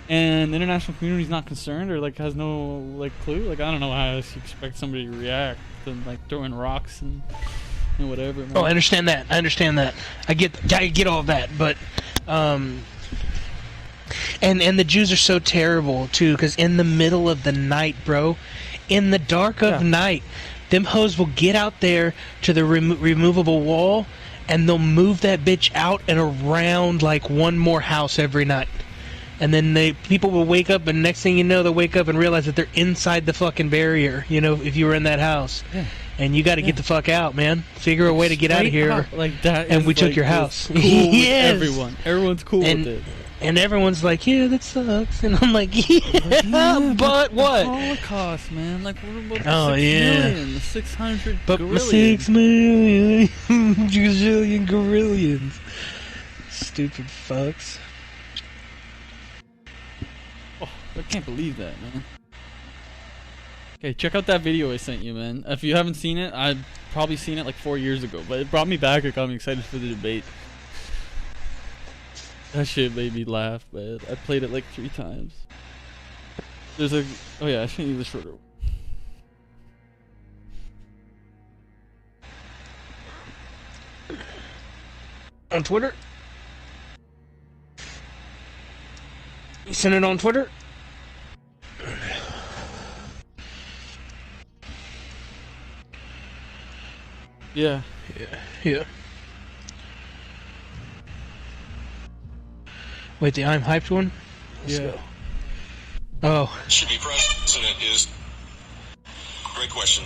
[SPEAKER 5] and the international community's not concerned or, like, has no, like, clue, like, I don't know how you expect somebody to react to, like, throwing rocks and whatever, man.
[SPEAKER 2] Oh, I understand that. I get all of that, but and the Jews are so terrible too, because in the middle of the night, bro, in the dark of night, them hoes will get out there to the removable wall, and they'll move that bitch out and around like one more house every night. And then people will wake up, and next thing you know, they'll wake up and realize that they're inside the fucking barrier, you know, if you were in that house. Yeah. And you got to get the fuck out, man. Figure a way to get out of here.
[SPEAKER 5] Up. Like that.
[SPEAKER 2] And we took
[SPEAKER 5] like
[SPEAKER 2] your house.
[SPEAKER 5] Cool yes. With everyone's cool with it.
[SPEAKER 2] And everyone's like, yeah, that sucks. And I'm like, yeah, but what?
[SPEAKER 5] Holocaust, man. Like, what about the 6 million, the 600
[SPEAKER 2] but
[SPEAKER 5] gorillion?
[SPEAKER 2] 6 million, gazillion gorillions. Stupid fucks.
[SPEAKER 5] Oh, I can't believe that, man. Okay, check out that video I sent you, man. If you haven't seen it, I've probably seen it like 4 years ago, but it brought me back. It got me excited for the debate. That shit made me laugh, man. I played it like 3 times. There's a... Oh yeah, I sent you the shorter one.
[SPEAKER 2] On Twitter? You sent it on Twitter?
[SPEAKER 5] Yeah.
[SPEAKER 2] Yeah. Wait, the I'm hyped one? Let's go. Oh.
[SPEAKER 6] Should be president is... Great question.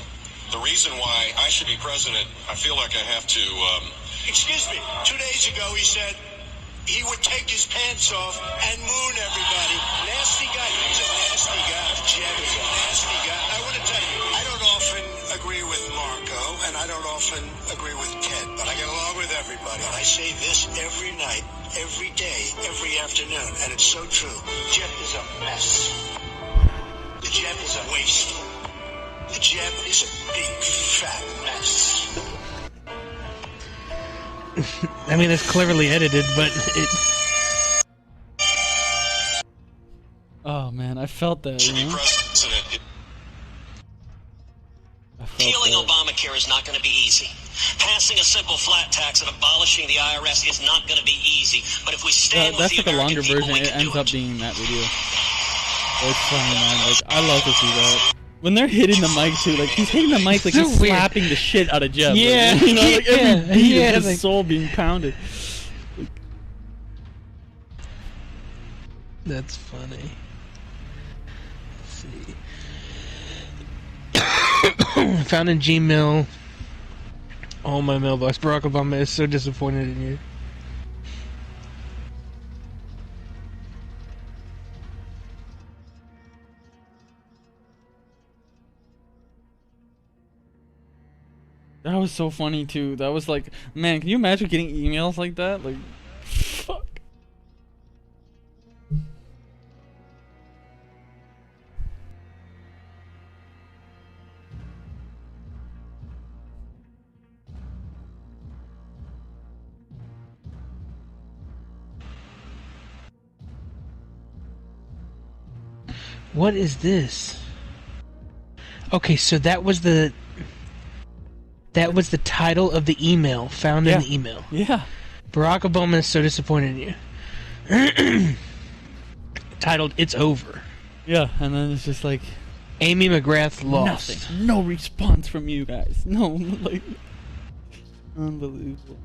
[SPEAKER 6] The reason why I should be president, I feel like I have to...
[SPEAKER 7] Excuse me. 2 days ago he said he would take his pants off and moon everybody. Nasty guy. He's a nasty guy. Jeb is a nasty guy. I want to tell you, I don't often agree with Marco, and I don't often agree with Ted, but I get along with everybody. And I say this every night, every day, every afternoon, and it's so true. Jeb is a mess. The Jeb is a waste. The Jeb is a big, fat mess.
[SPEAKER 2] I mean, it's cleverly edited, but it...
[SPEAKER 5] Oh, man, I felt that, you know?
[SPEAKER 8] Repealing Obamacare is not going to be easy. Passing a simple flat tax and abolishing the IRS is not going to be easy. But if we stand with
[SPEAKER 5] that's
[SPEAKER 8] the
[SPEAKER 5] like a longer
[SPEAKER 8] American people,
[SPEAKER 5] version.
[SPEAKER 8] we
[SPEAKER 5] It
[SPEAKER 8] can
[SPEAKER 5] ends
[SPEAKER 8] do
[SPEAKER 5] up being that video. It's funny, man. Like, I love to see that. When they're hitting the mic too, like he's hitting the mic like
[SPEAKER 2] So
[SPEAKER 5] he's
[SPEAKER 2] weird.
[SPEAKER 5] slapping the shit out of Jeb.
[SPEAKER 2] Yeah,
[SPEAKER 5] like, you know, like every beat
[SPEAKER 2] yeah,
[SPEAKER 5] is his
[SPEAKER 2] like-
[SPEAKER 5] soul being pounded. Like,
[SPEAKER 2] That's funny. Let's see. Found in Gmail. Oh, my mailbox. Barack Obama is so disappointed in you.
[SPEAKER 5] that was so funny too. That was like, man, can you imagine getting emails like that? Like, fuck.
[SPEAKER 2] What is this? Okay, so that was the title of the email found in the email.
[SPEAKER 5] Yeah.
[SPEAKER 2] Barack Obama is so disappointed in you. Titled "It's Over."
[SPEAKER 5] Yeah, and then it's just like
[SPEAKER 2] Amy McGrath lost.
[SPEAKER 5] nothing. No response from you guys. No, like unbelievable.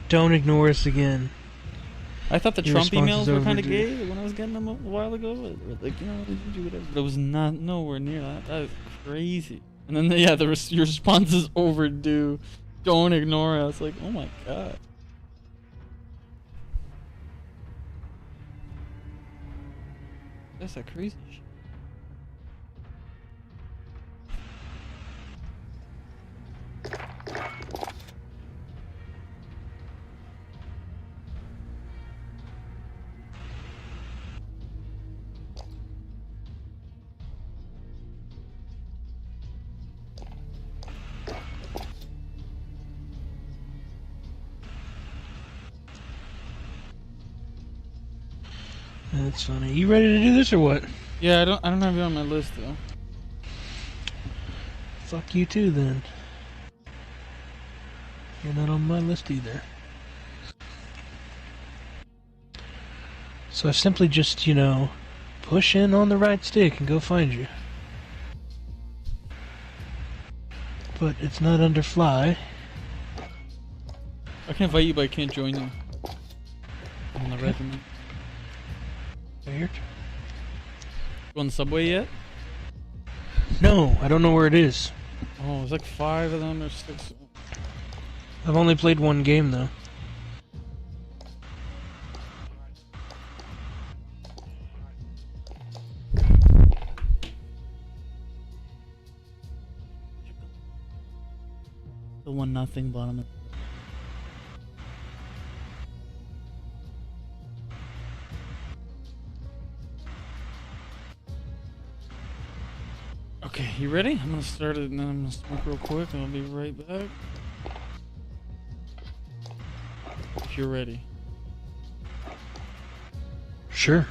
[SPEAKER 2] Don't ignore us again.
[SPEAKER 5] I thought the
[SPEAKER 2] Your
[SPEAKER 5] Trump
[SPEAKER 2] response
[SPEAKER 5] emails
[SPEAKER 2] is
[SPEAKER 5] were
[SPEAKER 2] over,
[SPEAKER 5] kind of
[SPEAKER 2] dude.
[SPEAKER 5] gay when I was getting them a while ago. Like, you know, do whatever. But it was not nowhere near that. That is crazy. And then, yeah, your response is overdue. Don't ignore us. Like, oh my god. That's that crazy shit.
[SPEAKER 2] That's funny. You ready to do this or what?
[SPEAKER 5] Yeah, I don't have you on my list though.
[SPEAKER 2] Fuck you too then. You're not on my list either. So I simply just, you know, push in on the right stick and go find you. But it's not under fly.
[SPEAKER 5] I can invite you, but I can't join you. On the regimen.
[SPEAKER 2] Weird.
[SPEAKER 5] You on the subway yet?
[SPEAKER 2] No, I don't know where it is.
[SPEAKER 5] Oh, there's like 5 of them or 6.
[SPEAKER 2] I've only played one game though.
[SPEAKER 5] The 1-0 bottom. Okay, you ready? I'm gonna start it and then I'm gonna smoke real quick and I'll be right back. If you're ready.
[SPEAKER 2] Sure.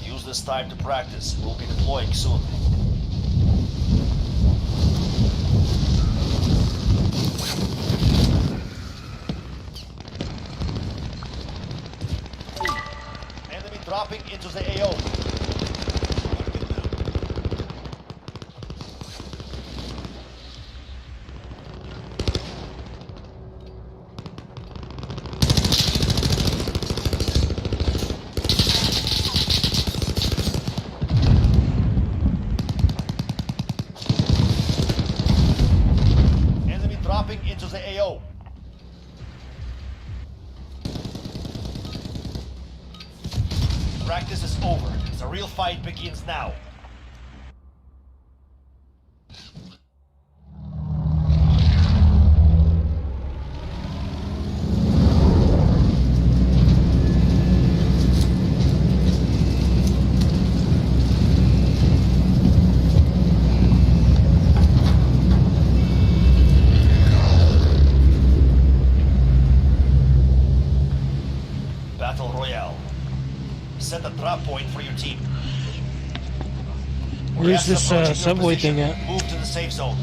[SPEAKER 17] Use this time to practice. We'll be deploying soon. Enemy dropping into the AO. Into the AO. Practice is over. The real fight begins now. set a drop point for your team.
[SPEAKER 2] Where's this subway thing at?
[SPEAKER 17] Move to the safe zone.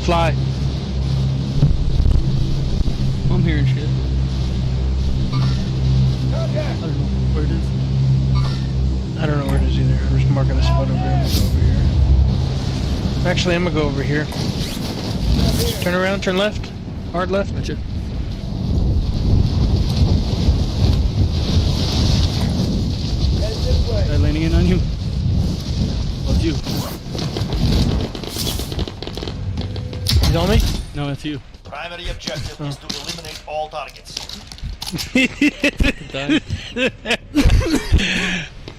[SPEAKER 2] Fly.
[SPEAKER 5] I'm hearing shit. I don't know where it is.
[SPEAKER 2] I don't know where it is either. I'm just marking a spot over here. I'm gonna go over here. Actually, I'm gonna go over here. Turn around, turn left. Hard left.
[SPEAKER 5] Gotcha. Guy landing in on you. Well, it's you.
[SPEAKER 2] He's on me?
[SPEAKER 5] No, it's you.
[SPEAKER 17] Primary objective is to eliminate all targets.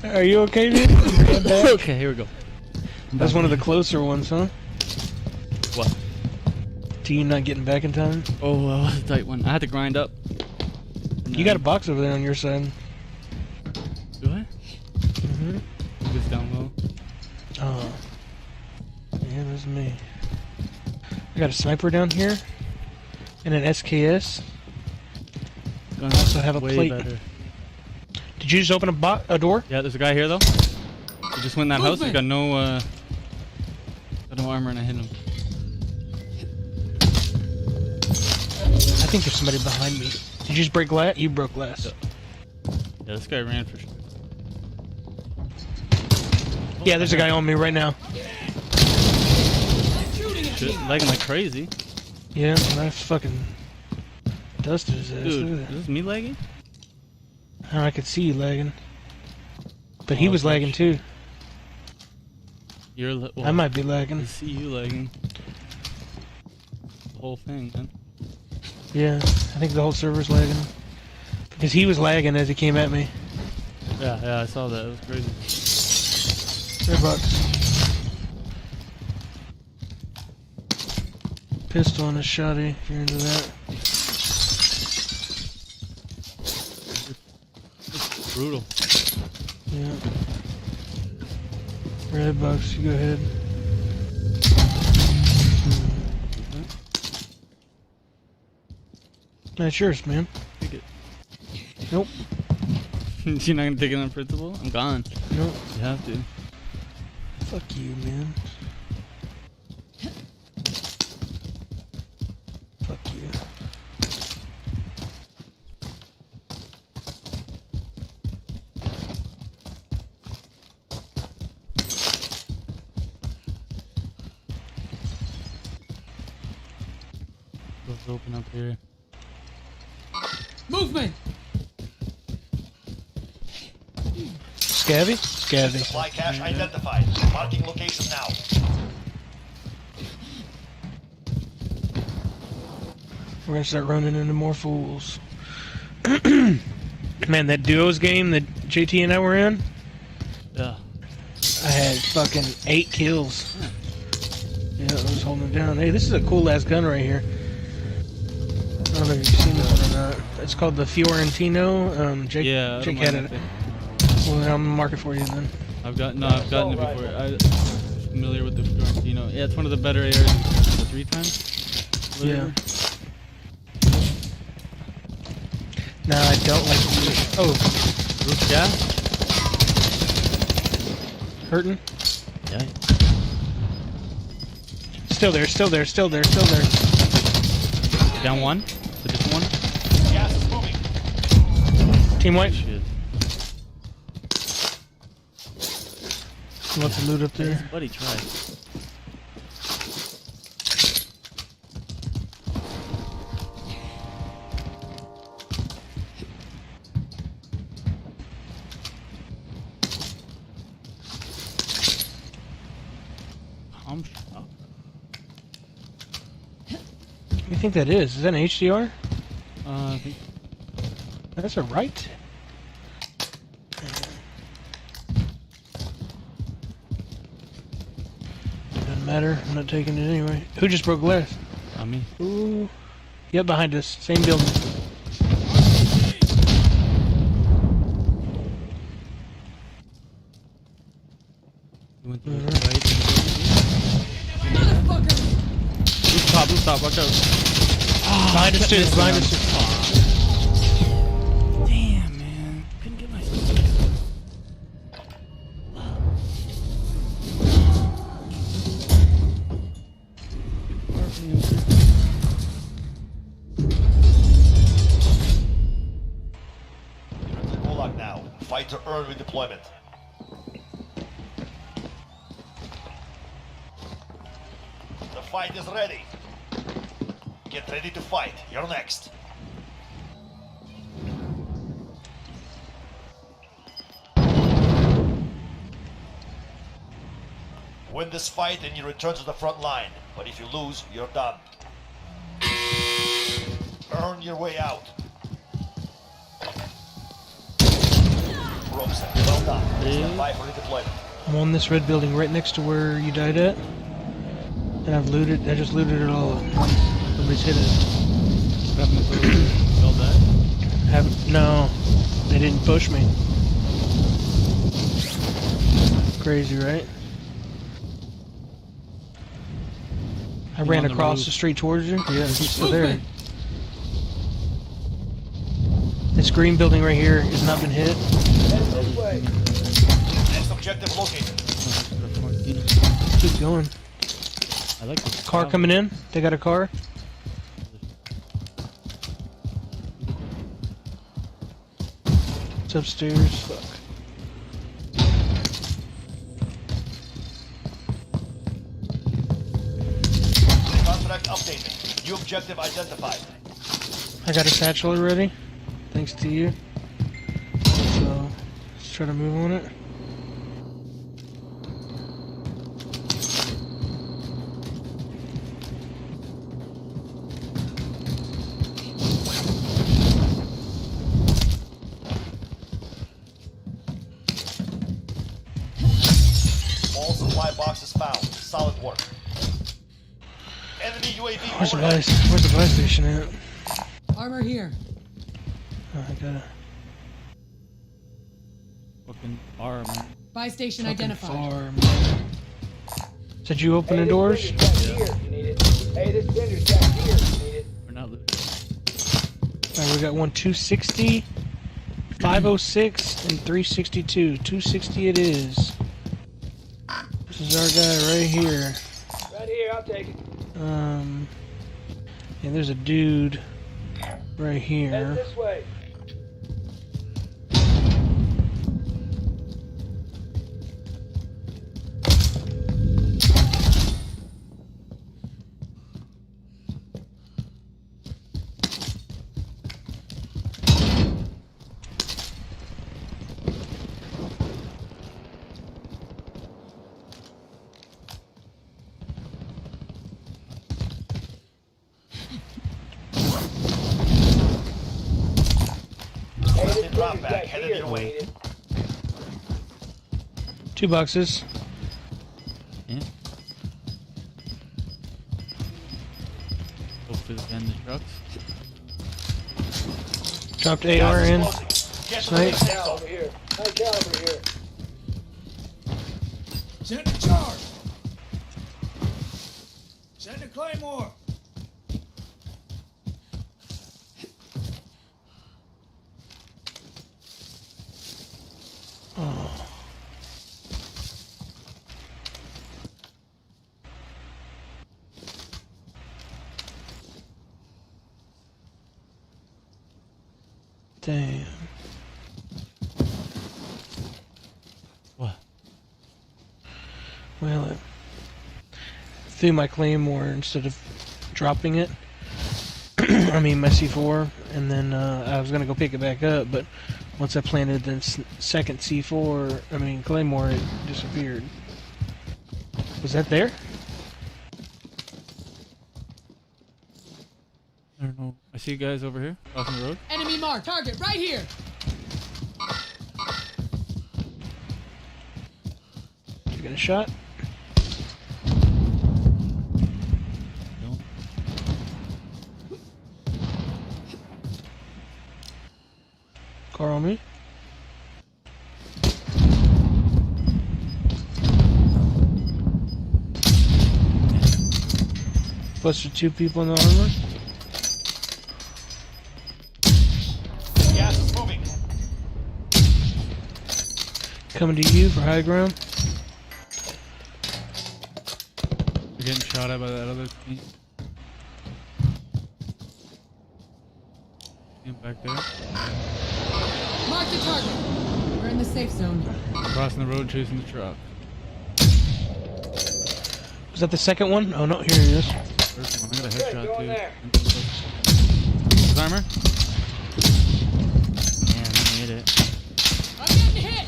[SPEAKER 2] Are you okay, dude?
[SPEAKER 5] Okay, here we go.
[SPEAKER 2] That's one of the closer ones, huh?
[SPEAKER 5] What?
[SPEAKER 2] To you not getting back in time?
[SPEAKER 5] Oh, that was a tight one. I had to grind up.
[SPEAKER 2] You got a box over there on your side.
[SPEAKER 5] Do I?
[SPEAKER 2] Mm-hmm.
[SPEAKER 5] It's down low.
[SPEAKER 2] Oh. Yeah, that's me. I got a sniper down here. And an SKS. I also have a plate.
[SPEAKER 5] Better.
[SPEAKER 2] Did you just open a door?
[SPEAKER 5] Yeah, there's a guy here though. He just went in that house. He got no armor, and I hit him.
[SPEAKER 2] I think there's somebody behind me. Did you just break glass? You broke glass.
[SPEAKER 5] Yeah, this guy ran for sure.
[SPEAKER 2] Yeah, there's a guy on me right now.
[SPEAKER 5] Shit, lagging like crazy.
[SPEAKER 2] Yeah, I fucking dusted his ass.
[SPEAKER 5] Dude,
[SPEAKER 2] Look
[SPEAKER 5] is
[SPEAKER 2] at
[SPEAKER 5] this me lagging?
[SPEAKER 2] that. I could see you lagging. But he was lagging too.
[SPEAKER 5] Well,
[SPEAKER 2] I might be lagging.
[SPEAKER 5] I see you lagging. The whole thing, man.
[SPEAKER 2] Yeah, I think the whole server's lagging. Because he was lagging as he came at me.
[SPEAKER 5] Yeah, I saw that. It was crazy.
[SPEAKER 2] $3. Pistol and a shotty, if you're into that.
[SPEAKER 5] It's brutal.
[SPEAKER 2] Yeah. Red box, you go ahead. That's yours, man.
[SPEAKER 5] Take it.
[SPEAKER 2] Nope.
[SPEAKER 5] You're not gonna take it on principle? I'm gone.
[SPEAKER 2] Nope.
[SPEAKER 5] You have to.
[SPEAKER 2] Fuck you, man. Fuck you.
[SPEAKER 5] Doors open up here.
[SPEAKER 3] Movement!
[SPEAKER 2] Scabby? Scabby.
[SPEAKER 17] Supply cache identified. Marking location now.
[SPEAKER 2] We're gonna start running into more fools. Man, that duos game that JT and I were in?
[SPEAKER 5] Yeah.
[SPEAKER 2] I had fucking 8 kills. Yeah, I was holding it down. Hey, this is a cool ass gun right here. I don't know if you've seen this one or not. It's called the Fiorentino. Jake had it. Well, I'm gonna mark it for you then.
[SPEAKER 5] I've gotten it before. I'm familiar with the Fiorentino. Yeah, it's one of the better ARs. 3 times?
[SPEAKER 2] Yeah. No, I don't like it. Oh.
[SPEAKER 5] Roof gas?
[SPEAKER 2] Hurting?
[SPEAKER 5] Yeah.
[SPEAKER 2] Still there.
[SPEAKER 5] Down one? A different one?
[SPEAKER 17] Gas is moving.
[SPEAKER 2] Team white.
[SPEAKER 5] Shit.
[SPEAKER 2] Lots of loot up there.
[SPEAKER 5] Buddy, try. I'm shocked.
[SPEAKER 2] What do you think that is? Is that an HDR?
[SPEAKER 5] I think
[SPEAKER 2] That's a right. Doesn't matter. I'm not taking it anyway. Who just broke glass?
[SPEAKER 5] not me.
[SPEAKER 2] Ooh. Yep, behind us. Same building.
[SPEAKER 5] Went to the right. Rooftop, watch out.
[SPEAKER 2] Blind us too, blind us too.
[SPEAKER 5] Damn, man. Couldn't get my
[SPEAKER 17] Gulag now. Fight to earn redeployment. The fight is ready. Get ready to fight. You're next. Win this fight and you return to the front line. But if you lose, you're done. Earn your way out. Ropes, well done. Stand by for redeployment.
[SPEAKER 2] I'm on this red building right next to where you died at. And I just looted it all. Nobody's hit it.
[SPEAKER 5] Y'all died?
[SPEAKER 2] No, they didn't push me. Crazy, right? I ran across the street towards you. Yeah, he's still there. This green building right here has not been hit.
[SPEAKER 17] Next objective located.
[SPEAKER 2] Keep going.
[SPEAKER 5] I like this.
[SPEAKER 2] Car coming in. They got a car. It's upstairs. Fuck.
[SPEAKER 17] Contract updated. New objective identified.
[SPEAKER 2] I got a satchel already. Thanks to you. So, let's try to move on it.
[SPEAKER 17] All supply boxes found. Solid work. Enemy UAV
[SPEAKER 2] Where's the
[SPEAKER 17] overhead.
[SPEAKER 2] buy station at?
[SPEAKER 3] Armor here.
[SPEAKER 2] Oh, I got a
[SPEAKER 5] Fucking farm.
[SPEAKER 3] Buy station
[SPEAKER 2] fucking
[SPEAKER 3] identified.
[SPEAKER 2] farm. Did you open the doors?
[SPEAKER 18] Hey, this vendor's got gear. Need it.
[SPEAKER 5] We're not looting.
[SPEAKER 2] Alright, we got one 260, 506, and 362. 260 it is. This is our guy right here.
[SPEAKER 18] Right here, I'll take it.
[SPEAKER 2] Yeah, there's a dude right
[SPEAKER 18] Head
[SPEAKER 2] here.
[SPEAKER 18] this way.
[SPEAKER 17] Drop back. Headed your way.
[SPEAKER 2] 2 boxes.
[SPEAKER 5] Yeah. Hopefully the vendor trucks.
[SPEAKER 2] Dropped AR in.
[SPEAKER 17] Snipe.
[SPEAKER 18] Over here. High caliber here.
[SPEAKER 10] Send a charge. Send a claymore.
[SPEAKER 2] Oh. Damn.
[SPEAKER 5] What?
[SPEAKER 2] Well, I threw my claymore instead of dropping it. I mean, my C4, and then I was gonna go pick it back up, but once I planted the second C4, I mean claymore, it disappeared. Was that there?
[SPEAKER 5] I don't know. I see you guys over here, off on the road.
[SPEAKER 3] Enemy mark. Target right here.
[SPEAKER 2] You got a shot?
[SPEAKER 5] No.
[SPEAKER 2] Car on me. Busted 2 people in the armor.
[SPEAKER 17] Gas is moving.
[SPEAKER 2] Coming to you for high ground.
[SPEAKER 5] We're getting shot at by that other team. Back there.
[SPEAKER 3] Mark the target. We're in the safe zone.
[SPEAKER 5] Crossing the road, chasing the truck.
[SPEAKER 2] Was that the second one? Oh no, here he is.
[SPEAKER 5] First one, I got a headshot too. His armor? Man, I hit it.
[SPEAKER 3] I'm getting hit.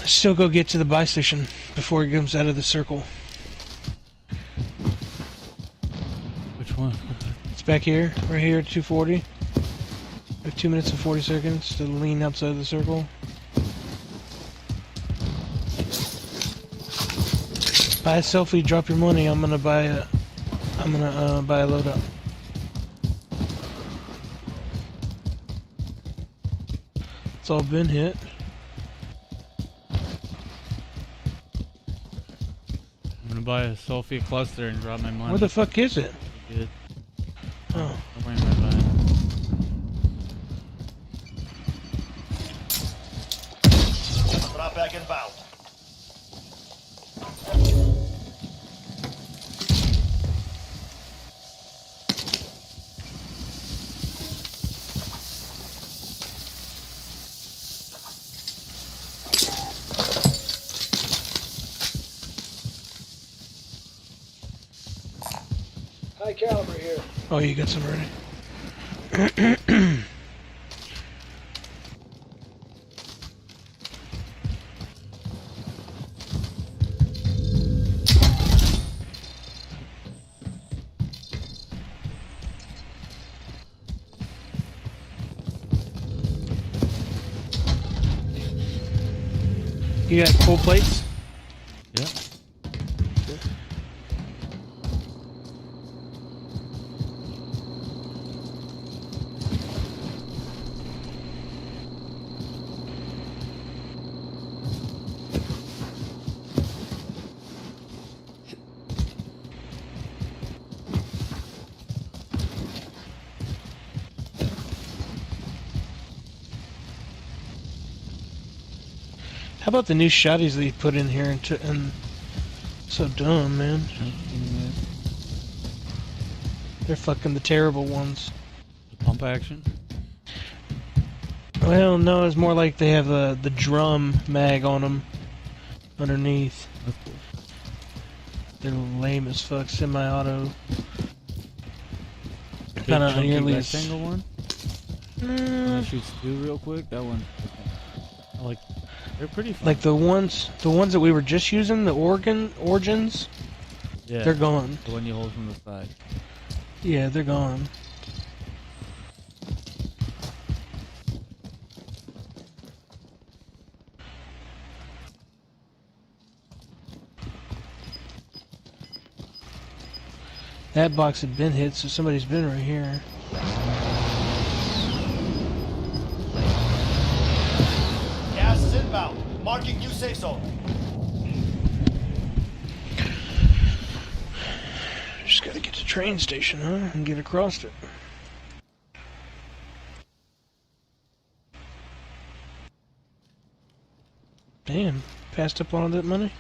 [SPEAKER 2] Still go get to the buy station before he comes out of the circle.
[SPEAKER 5] Which one?
[SPEAKER 2] It's back here, right here at 240. We have 2 minutes and 40 seconds to lean outside the circle. Buy a selfie, drop your money. I'm gonna buy a loadout. It's all been hit.
[SPEAKER 5] I'm gonna buy a sulfate cluster and drop my money.
[SPEAKER 2] Where the fuck is it?
[SPEAKER 5] Good.
[SPEAKER 2] Oh.
[SPEAKER 5] I'm wearing right by it.
[SPEAKER 17] Drop back inbound.
[SPEAKER 18] High caliber here.
[SPEAKER 2] Oh, you got some ready. You got full plates?
[SPEAKER 5] Yeah.
[SPEAKER 2] How about the new shotties that you put in here? And so dumb, man. They're fucking the terrible ones.
[SPEAKER 5] The pump action?
[SPEAKER 2] Well, no, it's more like they have the drum mag on them underneath.
[SPEAKER 5] That's cool.
[SPEAKER 2] They're lame as fuck. Semi-auto.
[SPEAKER 5] Big
[SPEAKER 2] Kind of
[SPEAKER 5] chunky
[SPEAKER 2] nearly
[SPEAKER 5] rectangle one? That shoots two real quick. That one. I like. They're pretty fun.
[SPEAKER 2] Like the ones that we were just using, the origins.
[SPEAKER 5] Yeah.
[SPEAKER 2] They're gone.
[SPEAKER 5] The one you hold from the side.
[SPEAKER 2] Yeah, they're gone. That box had been hit, so somebody's been right here.
[SPEAKER 17] Gas is inbound. Marking new safe zone.
[SPEAKER 2] Just gotta get to the train station, huh? And get across it. Damn, passed up on all that money?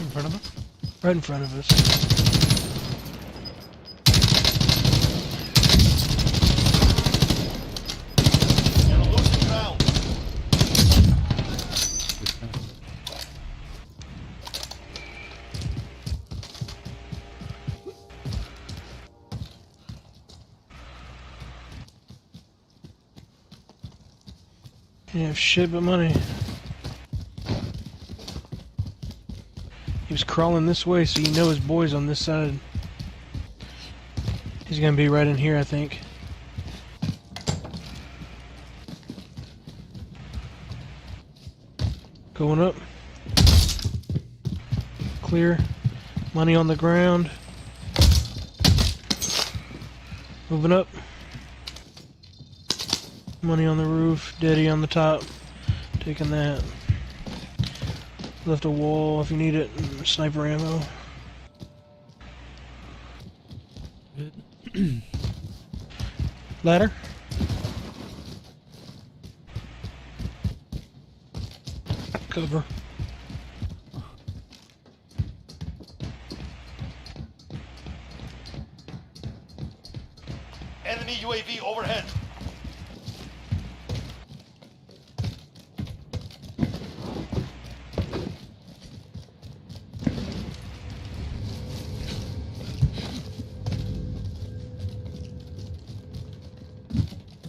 [SPEAKER 5] In front of us?
[SPEAKER 2] Right in front of us. Yeah, shit but money. He was crawling this way, so you know his boy's on this side. He's gonna be right in here, I think. Going up. Clear. Money on the ground. Moving up. Money on the roof. Daddy on the top. Taking that. Left a wall if you need it. Sniper ammo.
[SPEAKER 5] Good.
[SPEAKER 2] Ladder. Cover.
[SPEAKER 17] Enemy UAV overhead.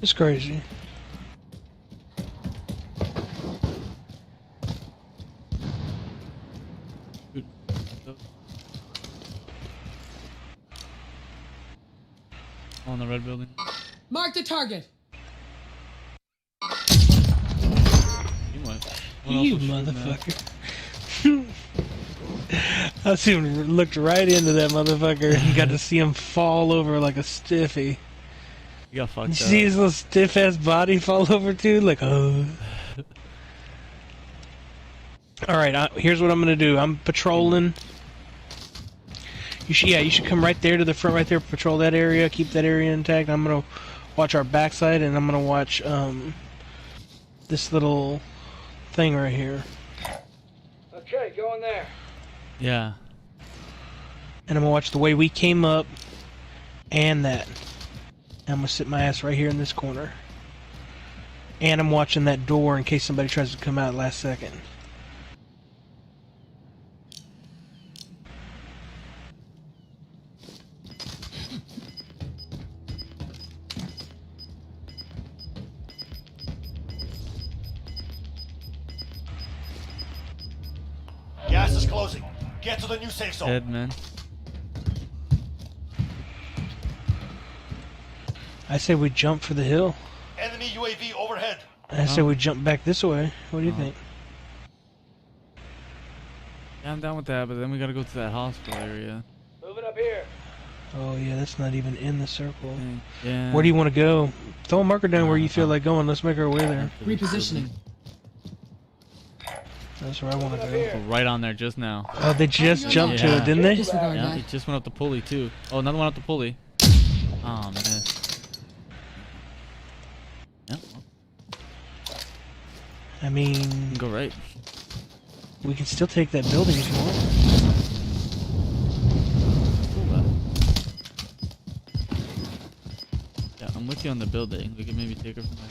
[SPEAKER 2] It's crazy.
[SPEAKER 5] On the red building.
[SPEAKER 3] Mark the target.
[SPEAKER 2] You motherfucker. I see him looked right into that motherfucker. You got to see him fall over like a stiffy.
[SPEAKER 5] You got fucked
[SPEAKER 2] You
[SPEAKER 5] up.
[SPEAKER 2] see his little stiff ass body fall over too? Like, oh. Alright, here's what I'm gonna do. I'm patrolling. You should come right there to the front right there, patrol that area, keep that area intact. I'm gonna watch our backside and I'm gonna watch this little thing right here.
[SPEAKER 18] Okay, go in there.
[SPEAKER 5] Yeah.
[SPEAKER 2] And I'm gonna watch the way we came up and that. I'm gonna sit my ass right here in this corner. And I'm watching that door in case somebody tries to come out last second.
[SPEAKER 17] Gas is closing. Get to the new safe zone.
[SPEAKER 5] Dead, man.
[SPEAKER 2] I say we jump for the hill.
[SPEAKER 17] Enemy UAV overhead.
[SPEAKER 2] I say we jump back this way. What do you think?
[SPEAKER 5] Yeah, I'm down with that, but then we gotta go to that hospital area.
[SPEAKER 18] Moving up here.
[SPEAKER 2] Oh yeah, that's not even in the circle.
[SPEAKER 5] Yeah.
[SPEAKER 2] Where do you want to go? Throw a marker down where you feel like going. Let's make our way there.
[SPEAKER 3] Repositioning.
[SPEAKER 2] That's where I want to go.
[SPEAKER 5] Right on there just now.
[SPEAKER 2] Oh, they just jumped to it, didn't they?
[SPEAKER 5] Yeah, it just went up the pulley too. Oh, another one up the pulley. Oh man. Yeah.
[SPEAKER 2] I mean,
[SPEAKER 5] go right.
[SPEAKER 2] We can still take that building if you want.
[SPEAKER 5] Yeah, I'm with you on the building. We can maybe take her from there.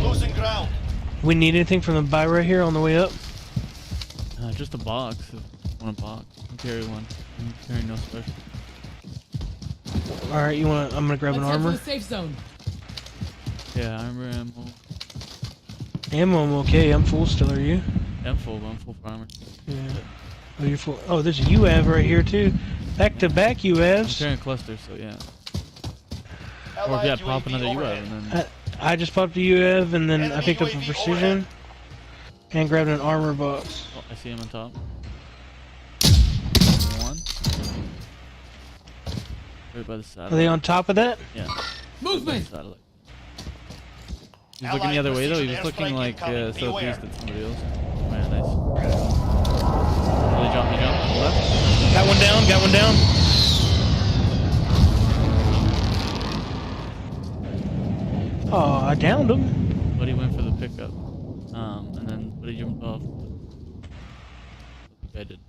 [SPEAKER 17] Losing ground.
[SPEAKER 2] We need anything from the buy right here on the way up?
[SPEAKER 5] Just a box. Want a box? I'll carry one. I'm carrying no special.
[SPEAKER 2] All right, you want? I'm gonna grab an armor.
[SPEAKER 3] Let's head for the safe zone.
[SPEAKER 5] Yeah, armor, ammo.
[SPEAKER 2] Ammo, I'm okay. I'm full still. Are you?
[SPEAKER 5] Yeah, I'm full. But I'm full for armor.
[SPEAKER 2] Yeah. Oh, you're full. Oh, there's a UAV right here too. Back to back UAVs.
[SPEAKER 5] I'm carrying a cluster, so yeah. Or if you pop another UAV and then.
[SPEAKER 2] I just popped a UAV and then I picked up a precision and grabbed an armor box.
[SPEAKER 5] Oh, I see him on top. One. Right by the satellite.
[SPEAKER 2] Are they on top of that?
[SPEAKER 5] Yeah.
[SPEAKER 3] Movement.
[SPEAKER 5] Right he's looking the other way though. He's just looking like southeast at somebody else. Oh, man, nice. Oh, he jumped. Left.
[SPEAKER 2] Got one down. Got one down. Oh, I downed him.
[SPEAKER 5] But he went for the pickup. And then but he jumped off. I did.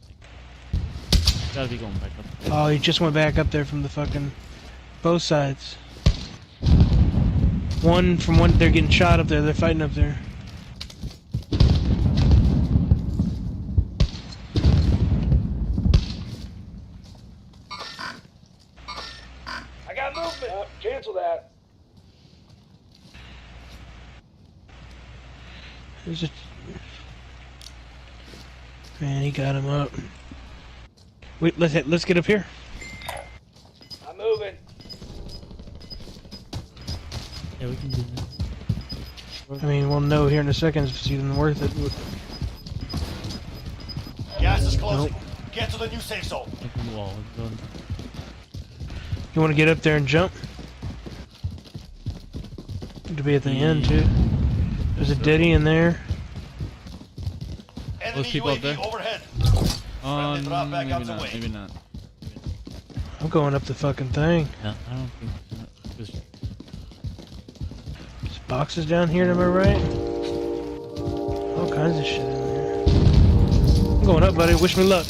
[SPEAKER 5] Gotta be going back up.
[SPEAKER 2] Oh, he just went back up there from the fucking both sides. One from one, they're getting shot up there. They're fighting up there.
[SPEAKER 18] I got movement. Cancel that.
[SPEAKER 2] There's just... Man, he got him up. Wait, let's get up here.
[SPEAKER 18] I'm moving.
[SPEAKER 5] Yeah, we can do that.
[SPEAKER 2] I mean, we'll know here in a second if it's even worth it.
[SPEAKER 17] Gas is closing. Get to the new safe zone.
[SPEAKER 5] Open the wall.
[SPEAKER 2] You want to get up there and jump? To be at the end too. There's a deadie in there.
[SPEAKER 5] Those people up there?
[SPEAKER 17] Overhead.
[SPEAKER 5] Maybe not.
[SPEAKER 2] I'm going up the fucking thing.
[SPEAKER 5] No, I don't think so.
[SPEAKER 2] There's boxes down here to my right. All kinds of shit in there. I'm going up, buddy. Wish me luck.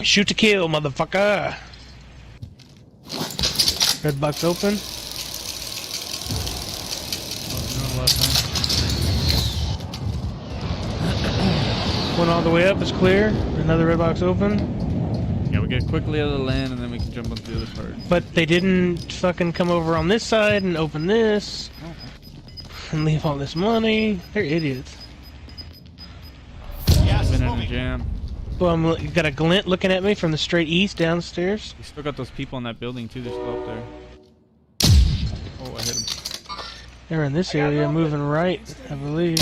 [SPEAKER 2] Shoot to kill, motherfucker. Red box open. One all the way up is clear. Another red box open.
[SPEAKER 5] Yeah, we get quickly out of the land and then we can jump onto the other part.
[SPEAKER 2] But they didn't fucking come over on this side and open this. And leave all this money. They're idiots.
[SPEAKER 5] Been in a jam.
[SPEAKER 2] Well, you got a glint looking at me from the straight east downstairs.
[SPEAKER 5] We still got those people in that building too. They're still up there. Oh, I hit them.
[SPEAKER 2] They're in this area, moving right, I believe.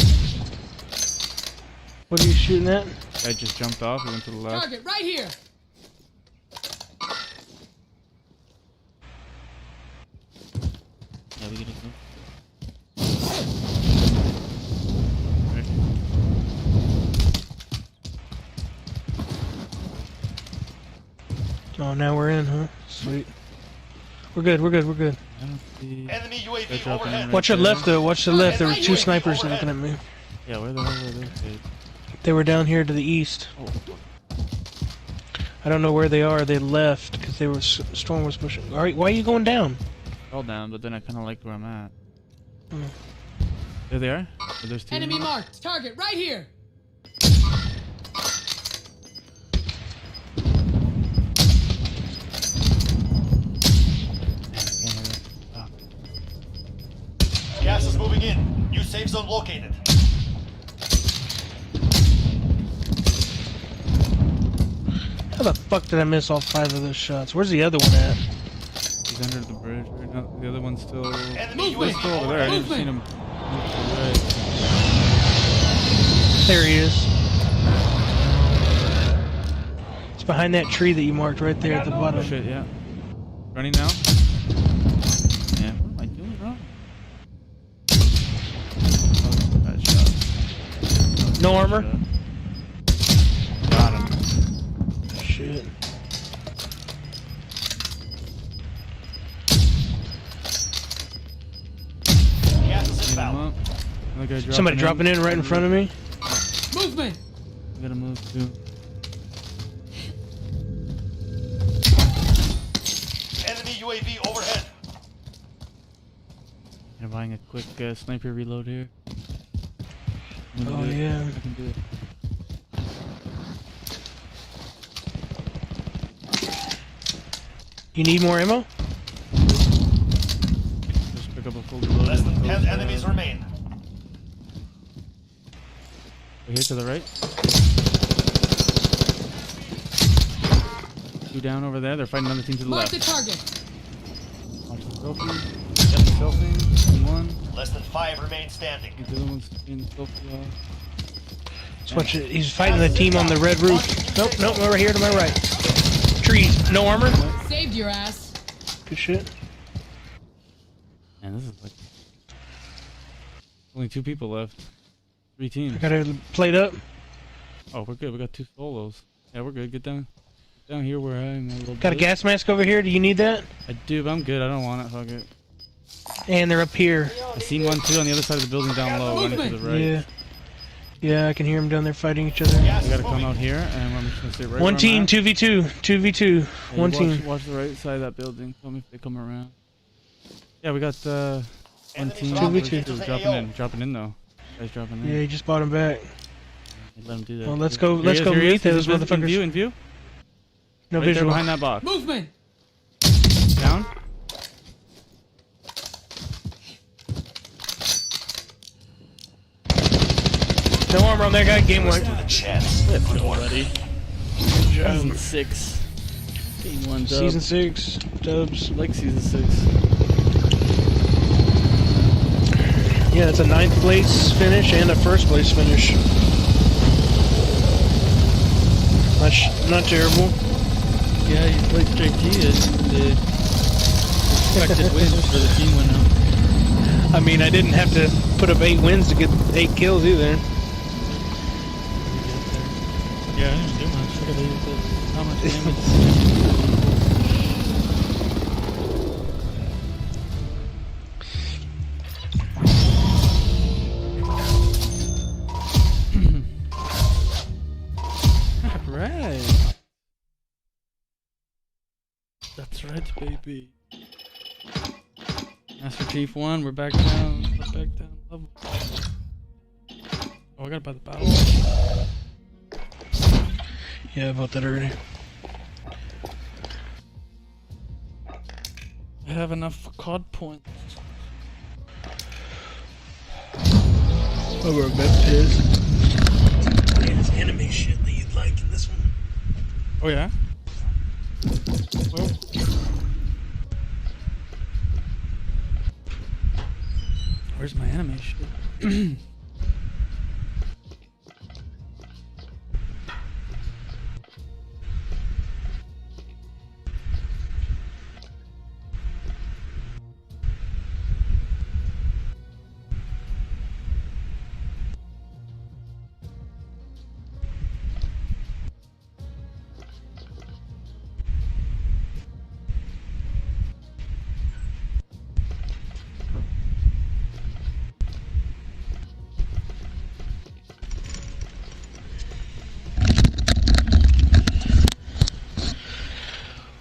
[SPEAKER 2] What are you shooting at?
[SPEAKER 5] I just jumped off. He went to the left.
[SPEAKER 3] Target right here.
[SPEAKER 5] Yeah, we get it.
[SPEAKER 2] Oh, now we're in, huh? Sweet. We're good, we're good, we're good.
[SPEAKER 17] Enemy UAV overhead.
[SPEAKER 2] Watch your left, though. Watch the left. There were two snipers looking at me.
[SPEAKER 5] Yeah, where the hell were they?
[SPEAKER 2] They were down here to the east.
[SPEAKER 5] Oh.
[SPEAKER 2] I don't know where they are. They left because they were storm was pushing. All right, why are you going down?
[SPEAKER 5] All down, but then I kind of like where I'm at. There they are. Oh, there's two.
[SPEAKER 3] Enemy marked. Target right here.
[SPEAKER 17] Gas is moving in. New safe zone located.
[SPEAKER 2] How the fuck did I miss all 5 of those shots? Where's the other one at?
[SPEAKER 5] He's under the bridge. Right now. The other one's still.
[SPEAKER 17] Enemy
[SPEAKER 5] He's still over there. I didn't see him. Right.
[SPEAKER 2] There he is. It's behind that tree that you marked right there at the bottom.
[SPEAKER 5] Oh shit! Yeah. Running now. Yeah. What am I doing wrong? Oh, bad shot.
[SPEAKER 2] No armor?
[SPEAKER 5] Got him.
[SPEAKER 2] Shit.
[SPEAKER 17] Gas is inbound.
[SPEAKER 2] Somebody dropping in right in front of me.
[SPEAKER 3] Movement.
[SPEAKER 5] I gotta move too.
[SPEAKER 17] Enemy UAV overhead.
[SPEAKER 5] I'm buying a quick sniper reload here.
[SPEAKER 2] Oh yeah.
[SPEAKER 5] I can do it.
[SPEAKER 2] You need more ammo?
[SPEAKER 5] Just pick up a full reload.
[SPEAKER 17] Less than 10 enemies remain.
[SPEAKER 5] We're here to the right. 2 down over there. They're fighting another team to the
[SPEAKER 3] Mark
[SPEAKER 5] left.
[SPEAKER 3] the target.
[SPEAKER 5] Watch the selfie. Got the selfie. One.
[SPEAKER 17] Less than 5 remain standing.
[SPEAKER 5] The other one's in the selfie.
[SPEAKER 2] Just watch it. He's fighting the team on the red roof. Nope, nope, over here to my right. Trees. No armor?
[SPEAKER 3] Saved your ass.
[SPEAKER 2] Good shit.
[SPEAKER 5] Man, this is like only 2 people left. 3 teams.
[SPEAKER 2] I got it played up.
[SPEAKER 5] Oh, we're good. We got 2 solos. Yeah, we're good. Get down. Get down here where I'm a little
[SPEAKER 2] Got a
[SPEAKER 5] bit.
[SPEAKER 2] gas mask over here. Do you need that?
[SPEAKER 5] I do, but I'm good. I don't want it. Fuck it.
[SPEAKER 2] And they're up here.
[SPEAKER 5] I seen one too on the other side of the building down low, running to the right.
[SPEAKER 2] Yeah. Yeah, I can hear them down there fighting each other.
[SPEAKER 5] We gotta come out here, and I'm just gonna stay right.
[SPEAKER 2] One team, 2v2. 2v2.
[SPEAKER 5] Yeah,
[SPEAKER 2] One
[SPEAKER 5] watch,
[SPEAKER 2] team.
[SPEAKER 5] Watch the right side of that building. Tell me if they come around. Yeah, we got one team.
[SPEAKER 2] 2v2.
[SPEAKER 5] Dropping in though. Guys dropping in.
[SPEAKER 2] Yeah, he just bought him back.
[SPEAKER 5] Let him do that.
[SPEAKER 2] Well, let's go.
[SPEAKER 5] Here
[SPEAKER 2] Let's
[SPEAKER 5] he
[SPEAKER 2] go
[SPEAKER 5] is, here he
[SPEAKER 2] meet
[SPEAKER 5] is.
[SPEAKER 2] those
[SPEAKER 5] He's
[SPEAKER 2] motherfuckers.
[SPEAKER 5] In view.
[SPEAKER 2] No
[SPEAKER 5] Right there
[SPEAKER 2] visual.
[SPEAKER 5] behind that box.
[SPEAKER 3] Movement.
[SPEAKER 5] Down.
[SPEAKER 2] on that guy. Game one.
[SPEAKER 5] Flip already. Season 6. Game 1 dub.
[SPEAKER 2] Season 6 dubs.
[SPEAKER 5] I like Season 6.
[SPEAKER 2] Yeah, it's a 9th place finish and a 1st place finish. Not terrible.
[SPEAKER 5] Yeah, you played straight G. The expected wins for the team went out.
[SPEAKER 2] I mean, I didn't have to put up 8 wins to get 8 kills either.
[SPEAKER 5] Yeah, I didn't do much. Look at how much damage. Alright. That's right, baby. Master Chief 1, we're back down. We're back down level. Oh, I gotta buy the battle.
[SPEAKER 2] Yeah, I bought that already.
[SPEAKER 5] I have enough COD points.
[SPEAKER 2] Oh, we're a bit pissed. There's anime shit that you'd like in this one.
[SPEAKER 5] Oh, yeah? Where? Where's my anime shit?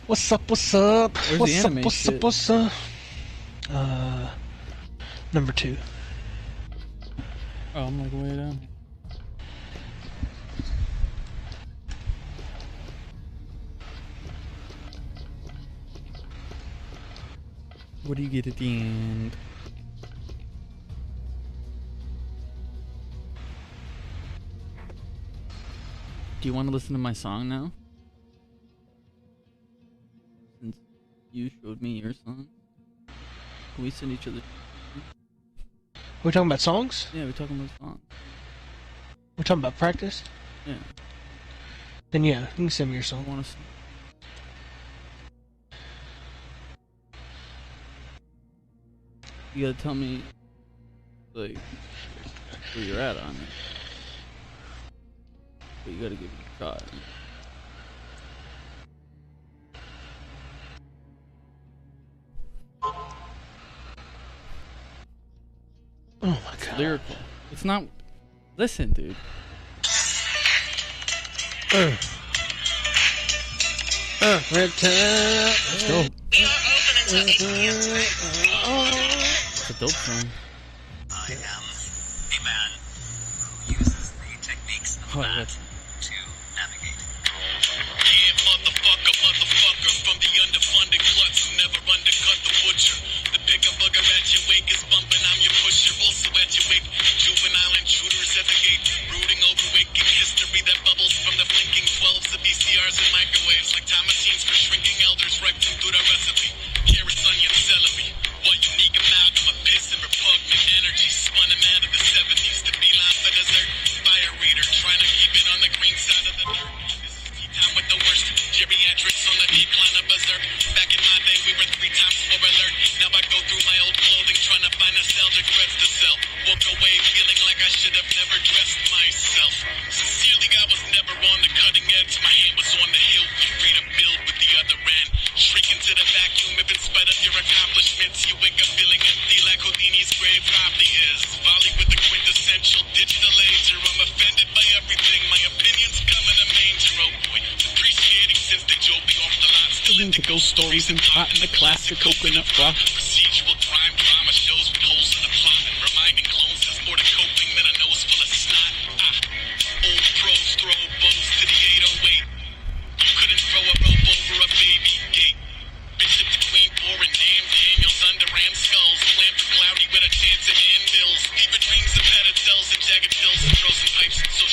[SPEAKER 2] What's up? What's up?
[SPEAKER 5] Where's
[SPEAKER 2] What's
[SPEAKER 5] the
[SPEAKER 2] up?
[SPEAKER 5] anime
[SPEAKER 2] What's
[SPEAKER 5] shit?
[SPEAKER 2] up? What's up? Number 2.
[SPEAKER 5] Oh, I'm like way down. What do you get at the end? Do you want to listen to my song now? Since you showed me your song. Can we send each other?
[SPEAKER 2] We're talking about songs?
[SPEAKER 5] Yeah, we're talking about songs.
[SPEAKER 2] We're talking about practice?
[SPEAKER 5] Yeah.
[SPEAKER 2] Then yeah, you can send me your song.
[SPEAKER 5] I want to sing. You gotta tell me, like, where you're at on it. But you gotta give it a shot.
[SPEAKER 2] Oh my god.
[SPEAKER 5] It's lyrical. It's not. Listen, dude.
[SPEAKER 2] Let's go.
[SPEAKER 5] It's a dope song.
[SPEAKER 8] I am a man who uses the techniques of that to navigate. Yeah, motherfucker, from the underfunded klutz who never undercut the butcher. The pick a booger at your wake is bumping, I'm your pusher. Also at your wake, juvenile intruders at the gate. Brooding over waking history that bubbles from the blinking 12s of VCRs and microwaves. Like time machines for shrinking elders, rifling through the recipe. Carrots, onion, celery. What unique amalgam of piss and repugnant energy spun him out of the 70s to be line for dessert. Fire reader, trying to keep it on the green side of the dirt. This is tea time with the worst. Geriatrics on the decline of berserk. Back in my day, we were 3 times more alert. Now I go through my old clothing, trying to find nostalgic threads to sell. Walk away feeling like I should have never dressed myself. Sincerely, I was never on the cutting edge. My hand was on the hill, free to build with the other end. Shrink into the vacuum if in spite of your accomplishments, you wake up feeling empty like Houdini's grave probably is. Volley with the quintessential digital laser. I'm offended by everything. My opinions come in a manger, oh boy. Appreciating since they drove me off the lot. Still into ghost stories and pot in the classic coconut rock. Procedural crime drama shows with holes in the plot and reminding clones there's more to coping than a nose full of snot. Old pros throw bows to the 808. You couldn't throw a rope over a baby gate. Bishop to Queen pouring damn Daniels under ram skulls. Clamped cloudy with a chance of anvils. Fever dreams of pedestals and jagged pills and frozen pipes. So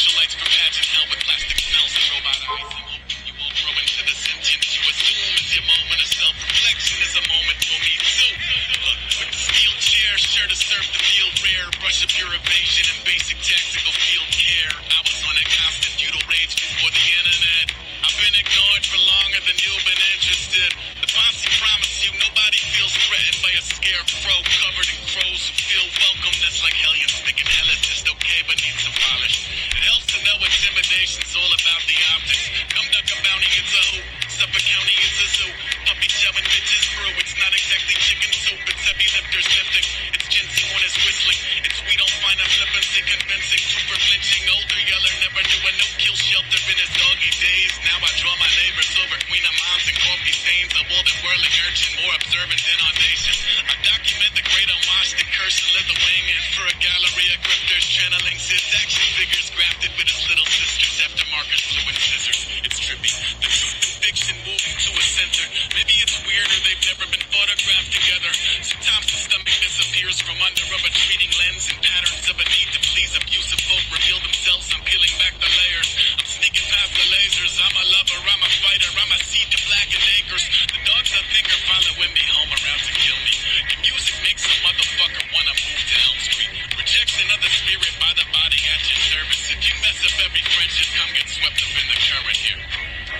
[SPEAKER 8] scarecrow covered in crows who feel welcome. That's like hellions thinking hell is just okay but needs some polish. It helps to know intimidation's all about the optics. Come duck a bounty, it's a hoop. Suffolk County, it's a zoo. Puppy shoving bitches through. It's not exactly chicken soup. It's heavy lifters lifting. It's ginseng when it's whistling. It's we don't find a flippancy convincing. Super flinching. Older yeller never knew a no-kill shelter in his doggy days. Now I draw my neighbors over queen of moms and coffee stains. A wolden whirling urchin, more observant than audacious. I document the great unwashed and cursed Lithuanian for a gallery of grifters channeling sis action figures grafted with his little sisters. Aftermarket fluid scissors. It's trippy. The truth and fiction moving to a center. Maybe it's weird or they've never been photographed together. Sometimes the stomach disappears from under a retreating lens and patterns of a need to please abusive folk reveal themselves. I'm peeling back the layers. I'm sneaking past the lasers. I'm a lover, I'm a fighter, I'm a seed to blacken acres. The dogs I think are following me home around to kill me. Your music makes a motherfucker wanna move to Elm Street. Rejection of the spirit by the body at your service. If you mess up every friendship, come get swept up in the current here.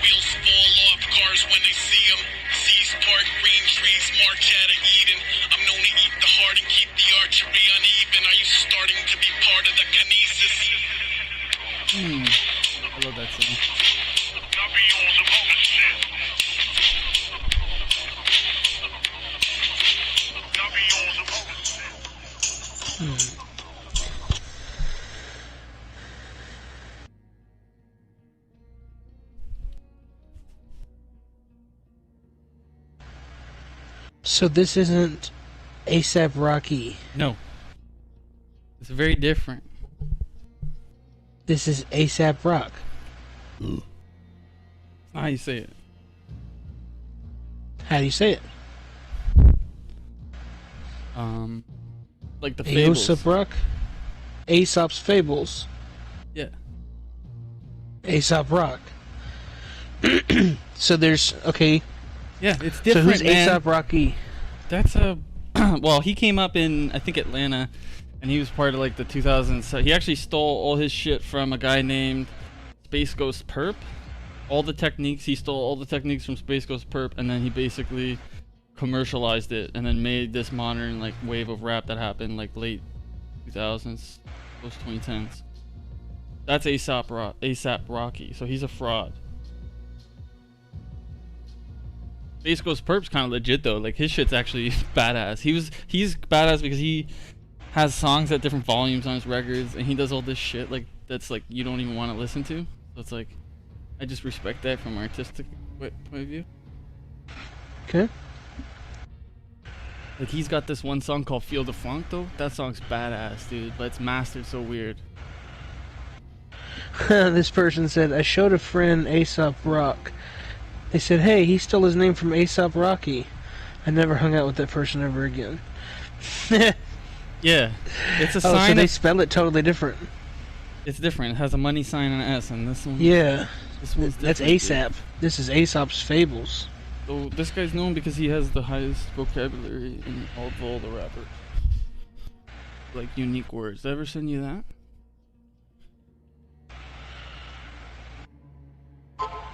[SPEAKER 8] Wheels fall off cars when they see them. Seas part, green trees march out of Eden. I'm known to eat the heart and keep the archery uneven. Are you starting to be part of the kinesis?
[SPEAKER 5] I love that song.
[SPEAKER 2] So this isn't ASAP Rocky.
[SPEAKER 5] No. It's very different.
[SPEAKER 2] This is ASAP Rock.
[SPEAKER 5] That's not how you say it.
[SPEAKER 2] How do you say it?
[SPEAKER 5] Like the Fables.
[SPEAKER 2] ASAP Rock? Aesop's Fables.
[SPEAKER 5] Yeah.
[SPEAKER 2] ASAP Rock. So there's, okay.
[SPEAKER 5] Yeah, it's different.
[SPEAKER 2] So who's
[SPEAKER 5] man.
[SPEAKER 2] ASAP Rocky?
[SPEAKER 5] That's a well, he came up in I think Atlanta, and he was part of like the 2000s. So he actually stole all his shit from a guy named Space Ghost Perp. He stole all the techniques from Space Ghost Perp, and then he basically commercialized it, and then made this modern like wave of rap that happened like late 2000s, post 2010s. That's ASAP Rocky. So he's a fraud. Space Ghost Perp's kind of legit though. Like his shit's actually badass. He's badass because he has songs at different volumes on his records, and he does all this shit like that's like you don't even want to listen to. So it's like I just respect that from an artistic point of view.
[SPEAKER 2] Okay.
[SPEAKER 5] Like he's got this one song called Feel the Funk though. That song's badass, dude. But it's mastered so weird.
[SPEAKER 2] This person said, I showed a friend ASAP Rock. They said, hey, he stole his name from ASAP Rocky. I never hung out with that person ever again.
[SPEAKER 5] Yeah. It's a sign.
[SPEAKER 2] Oh, so they spell it totally different.
[SPEAKER 5] It's different. It has a money sign and an S, and this one.
[SPEAKER 2] Yeah.
[SPEAKER 5] This one's
[SPEAKER 2] That's
[SPEAKER 5] different,
[SPEAKER 2] ASAP.
[SPEAKER 5] dude.
[SPEAKER 2] This is Aesop's Fables.
[SPEAKER 5] So this guy's known because he has the highest vocabulary in all the rappers. Like unique words. Did I ever send you that?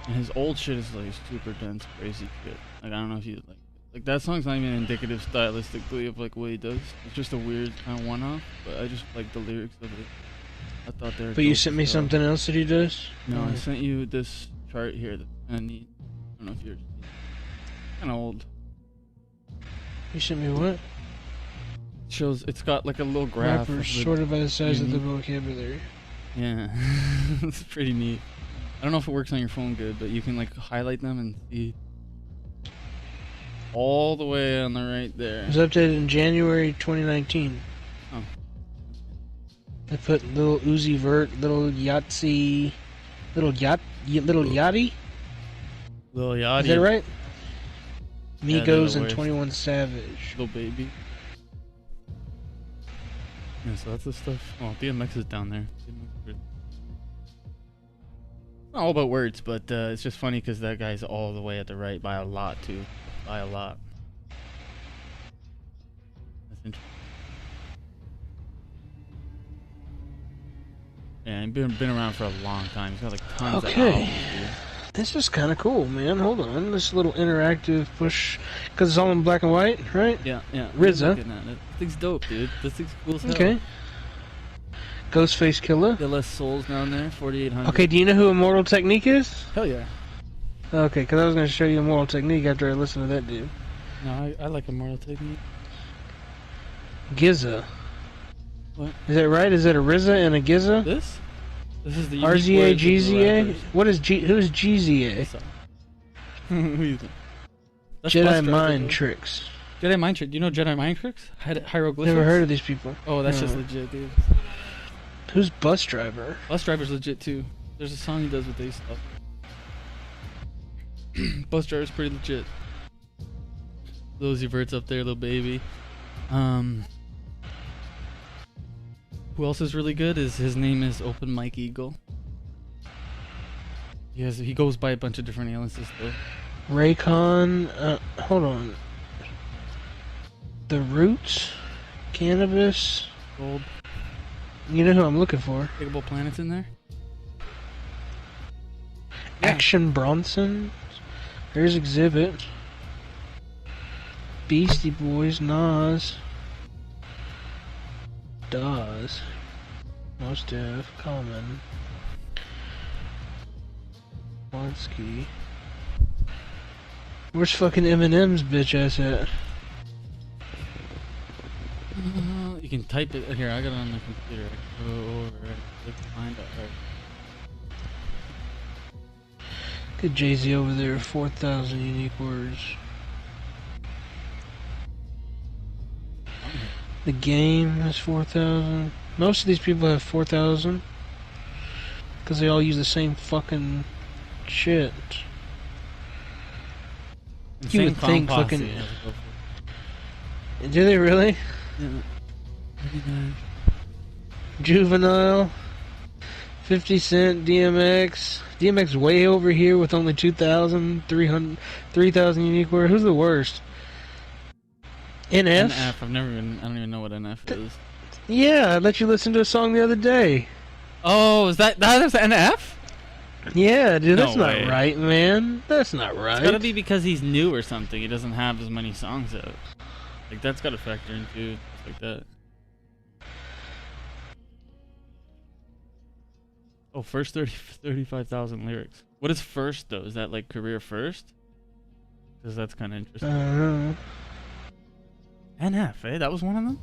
[SPEAKER 5] And his old shit is like super dense, crazy shit. Like I don't know if you like that song's not even indicative stylistically of like what he does. It's just a weird kind of one-off. But I just like the lyrics of it. I thought they were.
[SPEAKER 2] But you sent me something else that he does?
[SPEAKER 5] No, I sent you this chart here that's kind of neat. I don't know if you're kind of old.
[SPEAKER 2] You sent me what?
[SPEAKER 5] Shows it's got like a little graph.
[SPEAKER 2] Rappers sorted by the size of the vocabulary.
[SPEAKER 5] Yeah, it's pretty neat. I don't know if it works on your phone good, but you can like highlight them and see all the way on the right there.
[SPEAKER 2] It was updated in January 2019.
[SPEAKER 5] Oh.
[SPEAKER 2] They put little Uzi Vert, little Yahtzee, little Yachty?
[SPEAKER 5] Lil Yachty.
[SPEAKER 2] Is that right?
[SPEAKER 5] Yeah,
[SPEAKER 2] Migos
[SPEAKER 5] they're the
[SPEAKER 2] and
[SPEAKER 5] worst.
[SPEAKER 2] 21 Savage.
[SPEAKER 5] Lil Baby. Yeah, so that's the stuff. Oh, DMX is down there. Not all about words, but it's just funny because that guy's all the way at the right by a lot too. By a lot. That's interesting. Yeah, he's been around for a long time. He's got like tons of albums, dude.
[SPEAKER 2] This is kind of cool, man. Hold on. This little interactive push. Because it's all in black and white, right?
[SPEAKER 5] Yeah, yeah.
[SPEAKER 2] RZA.
[SPEAKER 5] Looking at it. This thing's dope, dude. This thing's cool as hell.
[SPEAKER 2] Okay. Ghostface Killer.
[SPEAKER 5] The less souls down there, 4,800.
[SPEAKER 2] Okay, do you know who Immortal Technique is?
[SPEAKER 5] Hell yeah.
[SPEAKER 2] Okay, because I was going to show you Immortal Technique after I listened to that dude.
[SPEAKER 5] No, I like Immortal Technique.
[SPEAKER 2] Giza.
[SPEAKER 5] What?
[SPEAKER 2] Is that right? Is it a RZA and a Giza?
[SPEAKER 5] This is the
[SPEAKER 2] RZA, GZA? What is who's GZA?
[SPEAKER 5] Who is it? That's
[SPEAKER 2] Jedi
[SPEAKER 5] Bus Driver,
[SPEAKER 2] Mind
[SPEAKER 5] though.
[SPEAKER 2] Tricks.
[SPEAKER 5] Jedi Mind Tricks. Do you know Jedi Mind Tricks? Hieroglyphics?
[SPEAKER 2] Never heard of these people.
[SPEAKER 5] Oh, that's
[SPEAKER 2] No.
[SPEAKER 5] just legit, dude.
[SPEAKER 2] Who's Bus Driver?
[SPEAKER 5] Bus Driver's legit, too. There's a song he does with these stuff. Bus Driver's pretty legit. Those verts up there, little baby. Who else is really good? His name is Open Mike Eagle. He goes by a bunch of different aliases though.
[SPEAKER 2] Raycon, hold on. The Roots, Cannabis,
[SPEAKER 5] Gold.
[SPEAKER 2] You know who I'm looking for?
[SPEAKER 5] Pickable Planets in there.
[SPEAKER 2] Action Bronson. There's Exhibit. Beastie Boys, Nas. Dawes. Most Def, Common. Monsky. Where's fucking Eminem's bitch ass at?
[SPEAKER 5] You can type it here. I got it on the computer. I can go over it. Click find it.
[SPEAKER 2] Good Jay-Z over there, 4,000 unique words. The Game has 4,000. Most of these people have 4,000. Because they all use the same fucking shit. You would think fucking... Do they really?
[SPEAKER 5] Yeah.
[SPEAKER 2] Juvenile. 50 Cent, DMX. DMX way over here with only 2,000, 3,000 unique words. Who's the worst? NF?
[SPEAKER 5] NF. I don't even know what NF is.
[SPEAKER 2] Yeah, I let you listen to a song the other day.
[SPEAKER 5] Oh, is that is NF?
[SPEAKER 2] Yeah, dude, that's
[SPEAKER 5] No
[SPEAKER 2] not
[SPEAKER 5] way.
[SPEAKER 2] right, man. That's not right.
[SPEAKER 5] It's gotta be because he's new or something. He doesn't have as many songs out. Like that's gotta factor into stuff like that. Oh, first 35,000 lyrics. What is first though? Is that like career first? Because that's kind of interesting. NF, eh? That was one of them?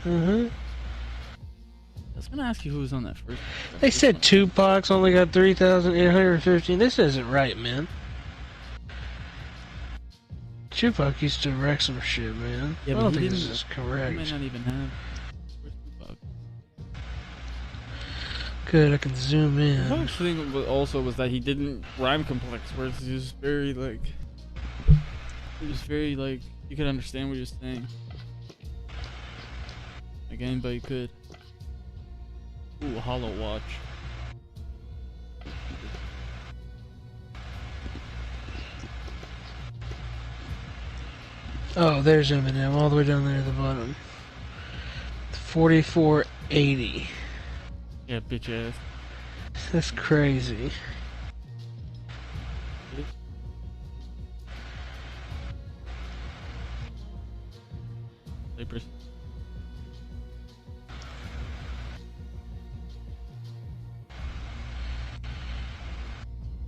[SPEAKER 2] Mm-hmm.
[SPEAKER 5] I was gonna ask you who was on that first.
[SPEAKER 2] They said Tupac's only got 3,815. This isn't right, man. Tupac used to wreck some shit, man.
[SPEAKER 5] Yeah,
[SPEAKER 2] I
[SPEAKER 5] but
[SPEAKER 2] don't
[SPEAKER 5] he
[SPEAKER 2] think this
[SPEAKER 5] didn't-
[SPEAKER 2] is
[SPEAKER 5] He
[SPEAKER 2] correct.
[SPEAKER 5] might not even have. Where's Tupac?
[SPEAKER 2] Good, I can zoom
[SPEAKER 5] The
[SPEAKER 2] in.
[SPEAKER 5] funny thing also was that he didn't rhyme complex words. He was very like. He was very like. You could understand what he was saying. Like anybody could. Ooh, Hollow Watch.
[SPEAKER 2] Oh, there's Eminem, all the way down there at the bottom. 4480.
[SPEAKER 5] Yeah, bitch ass.
[SPEAKER 2] That's crazy.
[SPEAKER 5] Papers.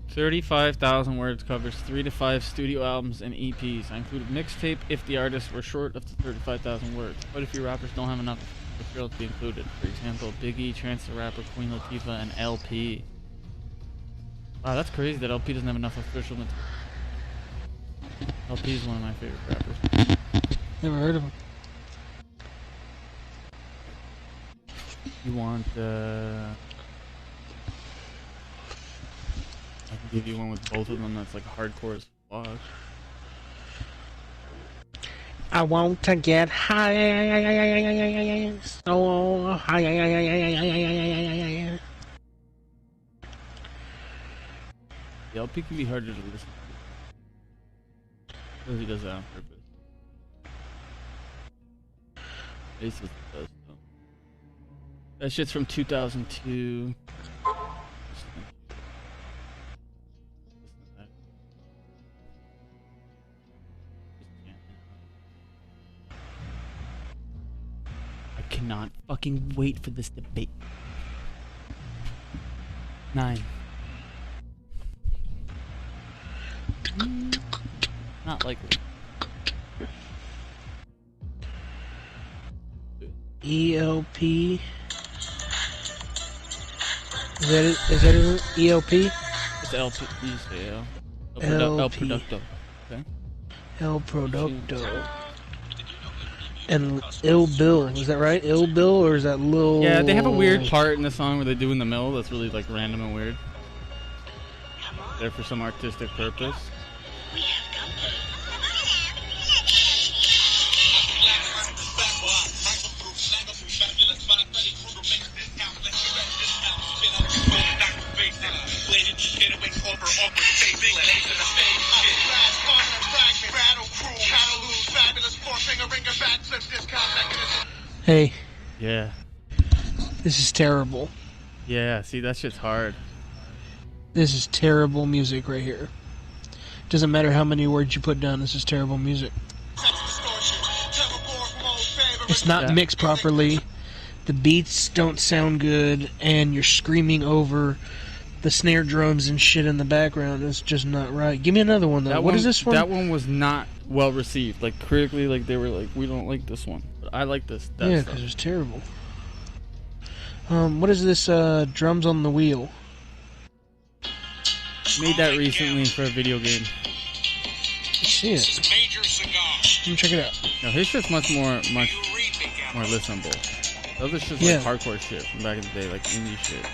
[SPEAKER 5] $35,000 words covers 3 to 5 studio albums and EPs. I included mixtape if the artists were short of the 35,000 words. Quite a few rappers don't have enough material to be included. For example, Biggie, Chance the Rapper, Queen Latifah, and LP. Wow, that's crazy that LP doesn't have enough official material. LP is one of my favorite rappers.
[SPEAKER 2] Never heard of him.
[SPEAKER 5] You want, I can give you one with both of them that's like hardcore as fuck.
[SPEAKER 2] I want to get high. So high.
[SPEAKER 5] The LP can be harder to listen to. Because he does that on purpose. Basis does though. That shit's from 2002. cannot fucking wait for this debate. 9. Not likely.
[SPEAKER 2] ELP. Is that it? Is that it? ELP?
[SPEAKER 5] It's LP. You say L.
[SPEAKER 2] LP.
[SPEAKER 5] El Producto. Okay.
[SPEAKER 2] El Producto. And Ill Bill. Is that right? Ill Bill, or is that Lil?
[SPEAKER 5] Yeah, they have a weird part in the song where they do in the middle that's really like random and weird. There for some artistic purpose.
[SPEAKER 2] Hey.
[SPEAKER 5] Yeah.
[SPEAKER 2] This is terrible.
[SPEAKER 5] Yeah, see, that shit's hard.
[SPEAKER 2] This is terrible music right here. Doesn't matter how many words you put down, this is terrible music. It's not mixed properly. The beats don't sound good, and you're screaming over the snare drums and shit in the background. It's just not right. Give me another one, though. What is this one?
[SPEAKER 5] That one was not well received. Like, critically, like, they were like, we don't like this one. But I like this.
[SPEAKER 2] Yeah, because it's terrible. What is this, drums on the wheel?
[SPEAKER 5] Made that recently for a video game.
[SPEAKER 2] Let's see it. Let me check it out.
[SPEAKER 5] No, his shit's much more listenable. Those are just like hardcore shit from back in the day, like indie shit.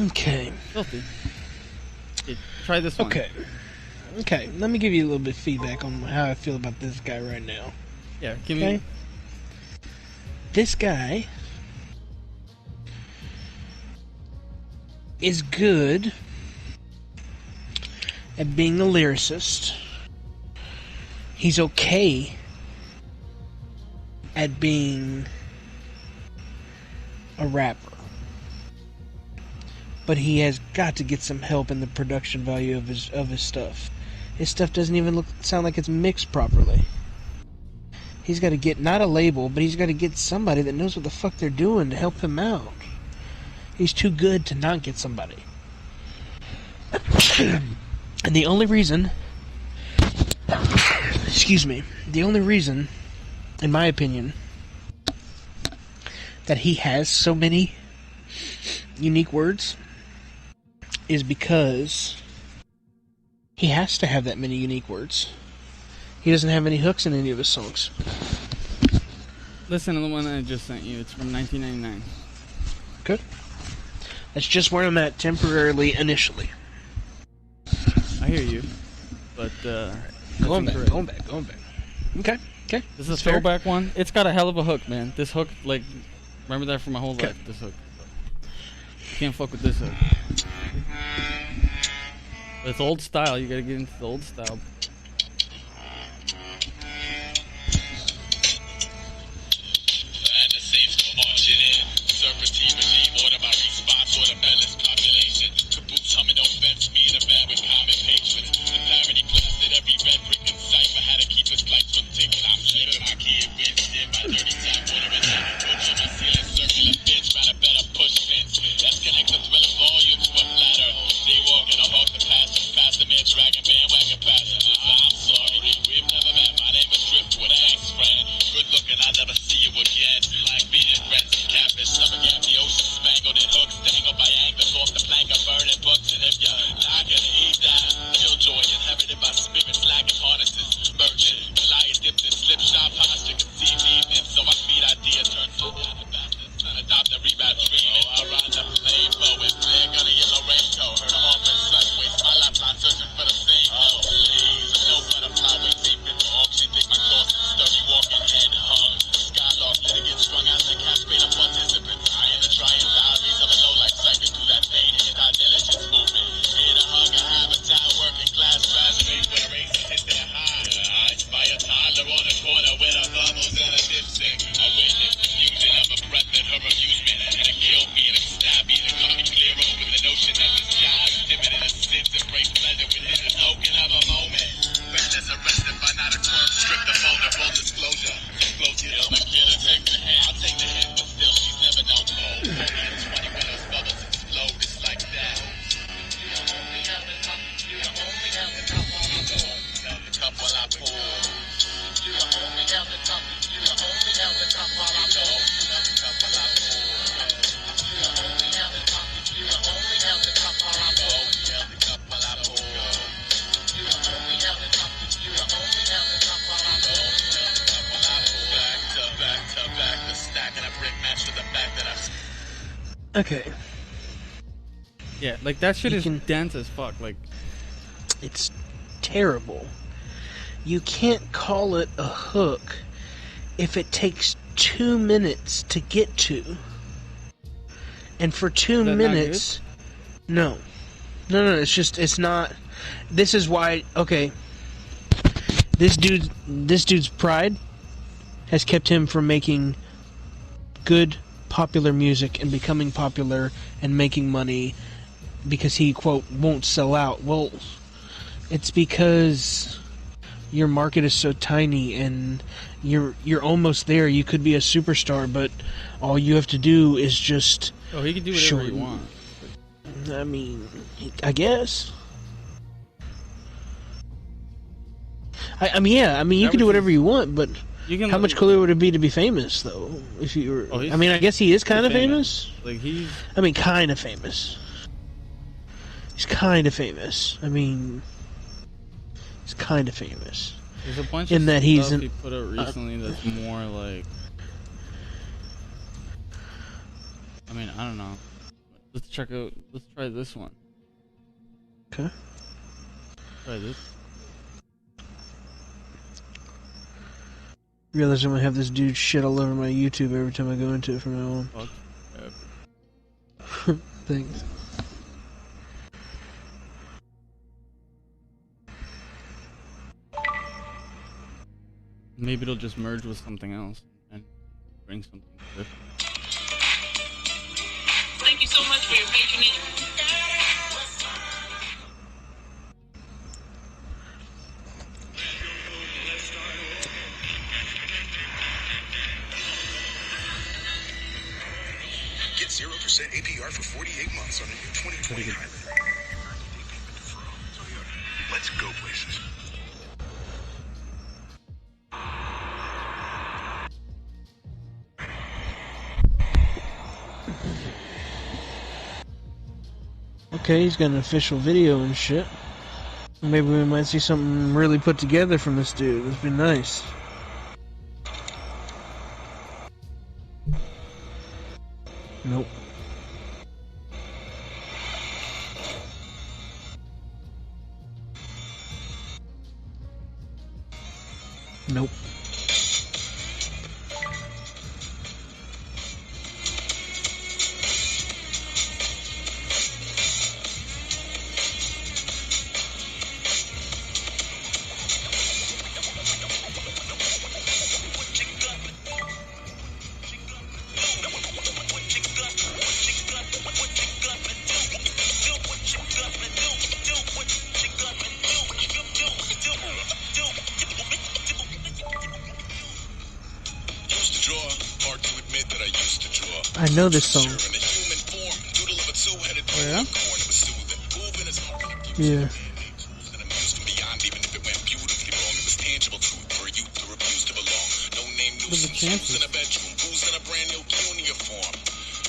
[SPEAKER 2] Okay.
[SPEAKER 5] Filthy. Okay, try this one.
[SPEAKER 2] Okay. Okay, let me give you a little bit of feedback on how I feel about this guy right now.
[SPEAKER 5] Yeah, give me...
[SPEAKER 2] This guy is good at being a lyricist. He's okay at being a rapper. But he has got to get some help in the production value of his stuff. His stuff doesn't even sound like it's mixed properly. He's got to get not a label, but he's got to get somebody that knows what the fuck they're doing to help him out. He's too good to not get somebody. And the only reason, in my opinion, that he has so many unique words is because he has to have that many unique words. He doesn't have any hooks in any of his songs.
[SPEAKER 5] Listen to the one I just sent you. It's from 1999.
[SPEAKER 2] Good. That's just where I'm at temporarily, initially.
[SPEAKER 5] I hear you, but
[SPEAKER 2] going back. Okay.
[SPEAKER 5] This is a throwback one. It's got a hell of a hook, man. This hook, like, remember that for my whole life. This hook. You can't fuck with this hook. But it's old style. You gotta get into the old style.
[SPEAKER 2] Okay.
[SPEAKER 5] Yeah, like that shit is dense as fuck. Like,
[SPEAKER 2] it's terrible. You can't call it a hook if it takes 2 minutes to get to. And for 2 minutes, no, it's not. This is why. Okay, this dude's pride has kept him from making good, popular music and becoming popular and making money because he, quote, won't sell out. Well, it's because your market is so tiny and you're almost there. You could be a superstar, but all you have to do is just
[SPEAKER 5] he can do whatever he wants.
[SPEAKER 2] I mean, I guess. I mean, you can do whatever you want, but how much cooler would it be to be famous, though? If you were, I mean, I guess he is kind of famous.
[SPEAKER 5] Like
[SPEAKER 2] kind of famous. He's kind of famous. I mean, he's kind of famous.
[SPEAKER 5] There's a bunch
[SPEAKER 2] in
[SPEAKER 5] of
[SPEAKER 2] that
[SPEAKER 5] stuff he put out recently that's more like. I mean, I don't know. Let's try this one.
[SPEAKER 2] Okay.
[SPEAKER 5] Try this.
[SPEAKER 2] Realize I'm gonna have this dude shit all over my YouTube every time I go into it from now on. Thanks.
[SPEAKER 5] Maybe it'll just merge with something else and bring something different.
[SPEAKER 8] Thank you so much for your patronage.
[SPEAKER 19] Get 0% APR for 48 months on a new 2020 Highlander.
[SPEAKER 8] Let's go places.
[SPEAKER 2] Okay, he's got an official video and shit. Maybe we might see something really put together from this dude. That'd be nice. Nope. Nope. I know this song.
[SPEAKER 5] Oh yeah?
[SPEAKER 2] Yeah.
[SPEAKER 5] What are the chances?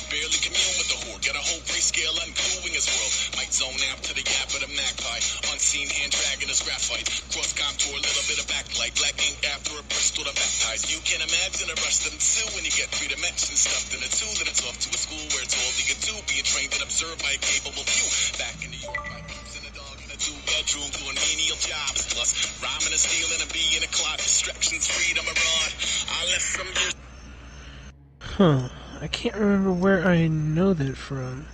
[SPEAKER 19] Barely commune with the whore. Got a whole grayscale ungluing his world. Might zone out to the yap of the magpie. Unseen hand dragging his graphite. Cross contour, little bit of backlight. Black ink after a Bristol to baptize. You can imagine the rush that ensue when you get three dimensions stuffed in a two. Then it's off to a school where it's all you can do. Being trained and observed by a capable few. Back in New York, my boots and a dog in a two-bedroom doing menial jobs. Plus, rhyming and stealing and being a clock. Distractions, freedom abroad. I left some years.
[SPEAKER 2] Huh. I can't remember where I know that from.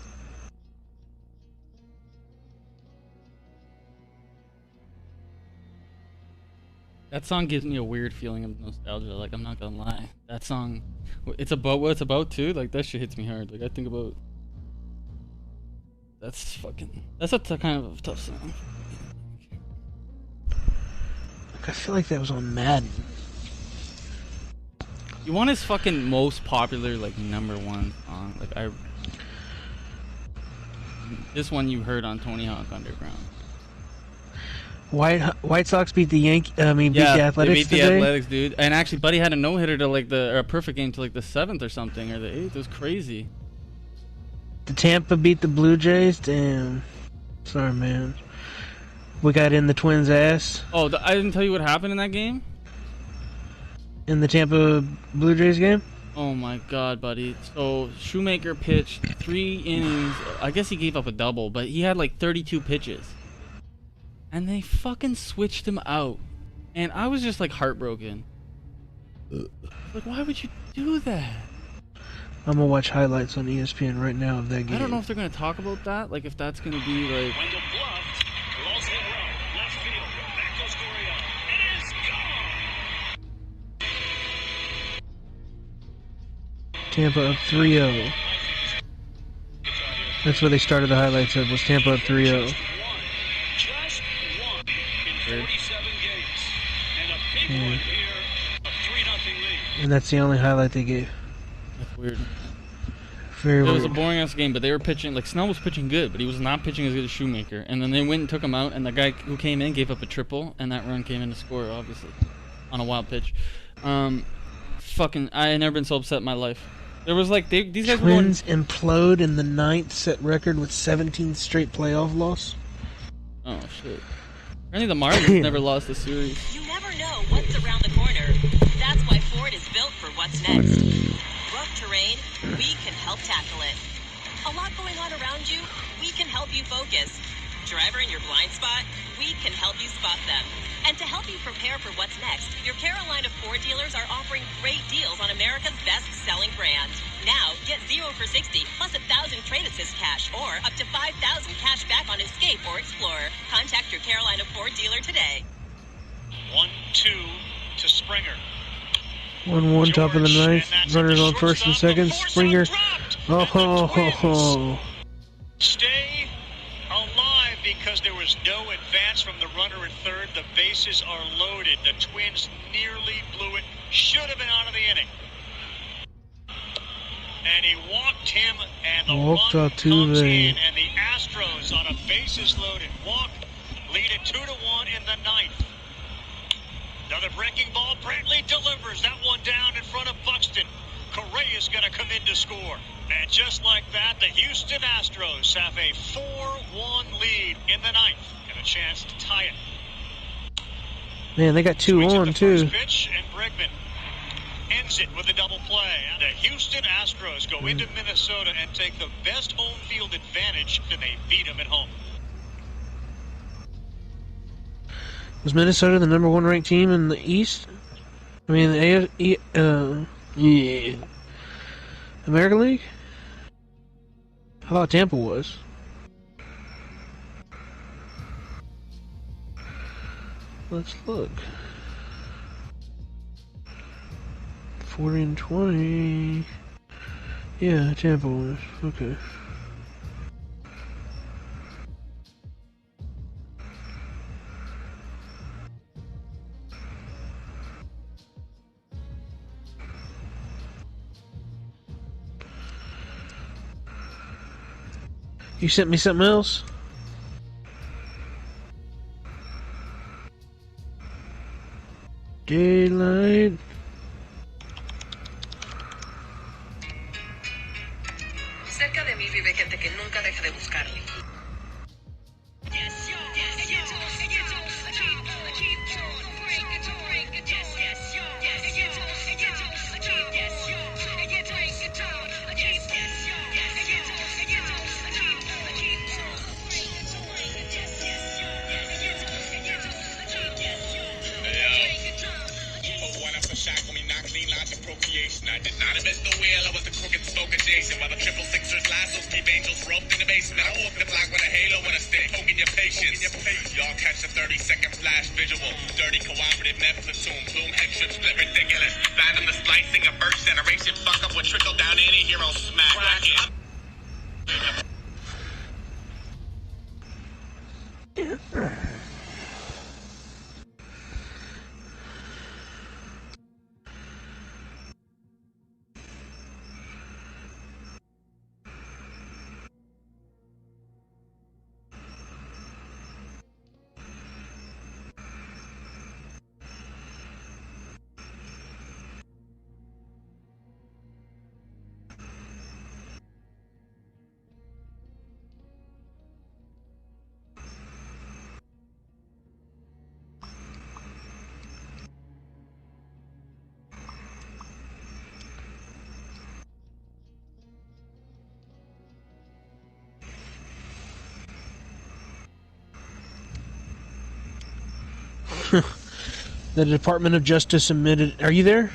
[SPEAKER 5] That song gives me a weird feeling of nostalgia, like, I'm not gonna lie. That song, it's about what it's about too, like, that shit hits me hard. Like, I think about... That's a kind of a tough song.
[SPEAKER 2] Like, I feel like that was on Madden.
[SPEAKER 5] You want his fucking most popular, like, #1 song. Like, this one you heard on Tony Hawk Underground.
[SPEAKER 2] White Sox beat the beat the Athletics
[SPEAKER 5] they beat the
[SPEAKER 2] today?
[SPEAKER 5] Athletics, dude. And actually, Buddy had a no-hitter to, like, or a perfect game to, like, the 7th or something, or the 8th. It was crazy.
[SPEAKER 2] The Tampa beat the Blue Jays? Damn. Sorry, man. We got in the Twins' ass.
[SPEAKER 5] Oh, I didn't tell you what happened in that game?
[SPEAKER 2] In the Tampa Blue Jays game?
[SPEAKER 5] Oh my god, buddy. So, Shoemaker pitched 3 innings. I guess he gave up a double, but he had like 32 pitches. And they fucking switched him out. And I was just like heartbroken. Like, why would you do that?
[SPEAKER 2] I'm gonna watch highlights on ESPN right now of that game.
[SPEAKER 5] I don't know if they're gonna talk about that. Like, if that's gonna be like...
[SPEAKER 2] Tampa up 3-0. That's where they started the highlights of, was Tampa up 3-0. Yeah. And that's the only highlight they gave.
[SPEAKER 5] That's weird.
[SPEAKER 2] Very weird.
[SPEAKER 5] It was a boring ass game, but they were pitching, like, Snell was pitching good, but he was not pitching as good as Shoemaker. And then they went and took him out, and the guy who came in gave up a triple, and that run came in to score, obviously, on a wild pitch. Fucking, I had never been so upset in my life. There was like, these guys
[SPEAKER 2] Twins implode in the 9th, set record with 17 straight playoff loss.
[SPEAKER 5] Oh shit. Apparently the Marlins never lost a series.
[SPEAKER 20] You never know what's around the corner. That's why Ford is built for what's next. Rough terrain, we can help tackle it. A lot going on around you, we can help you focus. Driver in your blind spot, we can help you spot them. And to help you prepare for what's next, your Carolina Ford dealers are offering great deals on America's best-selling brand. Now, get 0 for 60, plus 1,000 trade assist cash, or up to 5,000 cash back on Escape or Explorer. Contact your Carolina Ford dealer today.
[SPEAKER 8] 1-2 to Springer.
[SPEAKER 2] 1-1, top of the 9th. Runners on first and second. Springer. Oh, ho, ho, ho.
[SPEAKER 8] Stay alive because there was no advance from the runner at third. The bases are loaded. The Twins nearly blew it. Should have been out of the inning. And he walked him, and the
[SPEAKER 2] Walked
[SPEAKER 8] run
[SPEAKER 2] out to
[SPEAKER 8] comes
[SPEAKER 2] the...
[SPEAKER 8] in, and the Astros on a bases loaded walk Lead it 2-1 in the ninth. Another breaking ball. Brantley delivers that one down in front of Buxton. Correa's going to come in to score. And just like that, the Houston Astros have a 4-1 lead in the ninth and a chance to tie it.
[SPEAKER 2] Man, they got 2 on too.
[SPEAKER 8] Pitch, and Bregman ends it with a double play. The Houston Astros go into Minnesota and take the best home field advantage, and they beat them at home.
[SPEAKER 2] Was Minnesota the number 1 ranked team in the East? I mean, the American League? I thought Tampa was. Let's look. 40-20. Yeah, Tampa was. Okay. You sent me something else? Daylight.
[SPEAKER 20] Cerca de mí vive gente que nunca deja de buscarme.
[SPEAKER 19] I did not invest the wheel, I was the crooked spoke adjacent. While the triple sixers, lassos, keep angels roped in the basement. I walk the block with a halo and a stick, poking your patience. Y'all catch a 30-second flash visual. Dirty cooperative, never platoon. Bloom head strip split ridiculous. Fathom the splicing of first generation. Fuck up with trickle down anti-hero smack.
[SPEAKER 2] The Department of Justice admitted. Are you there?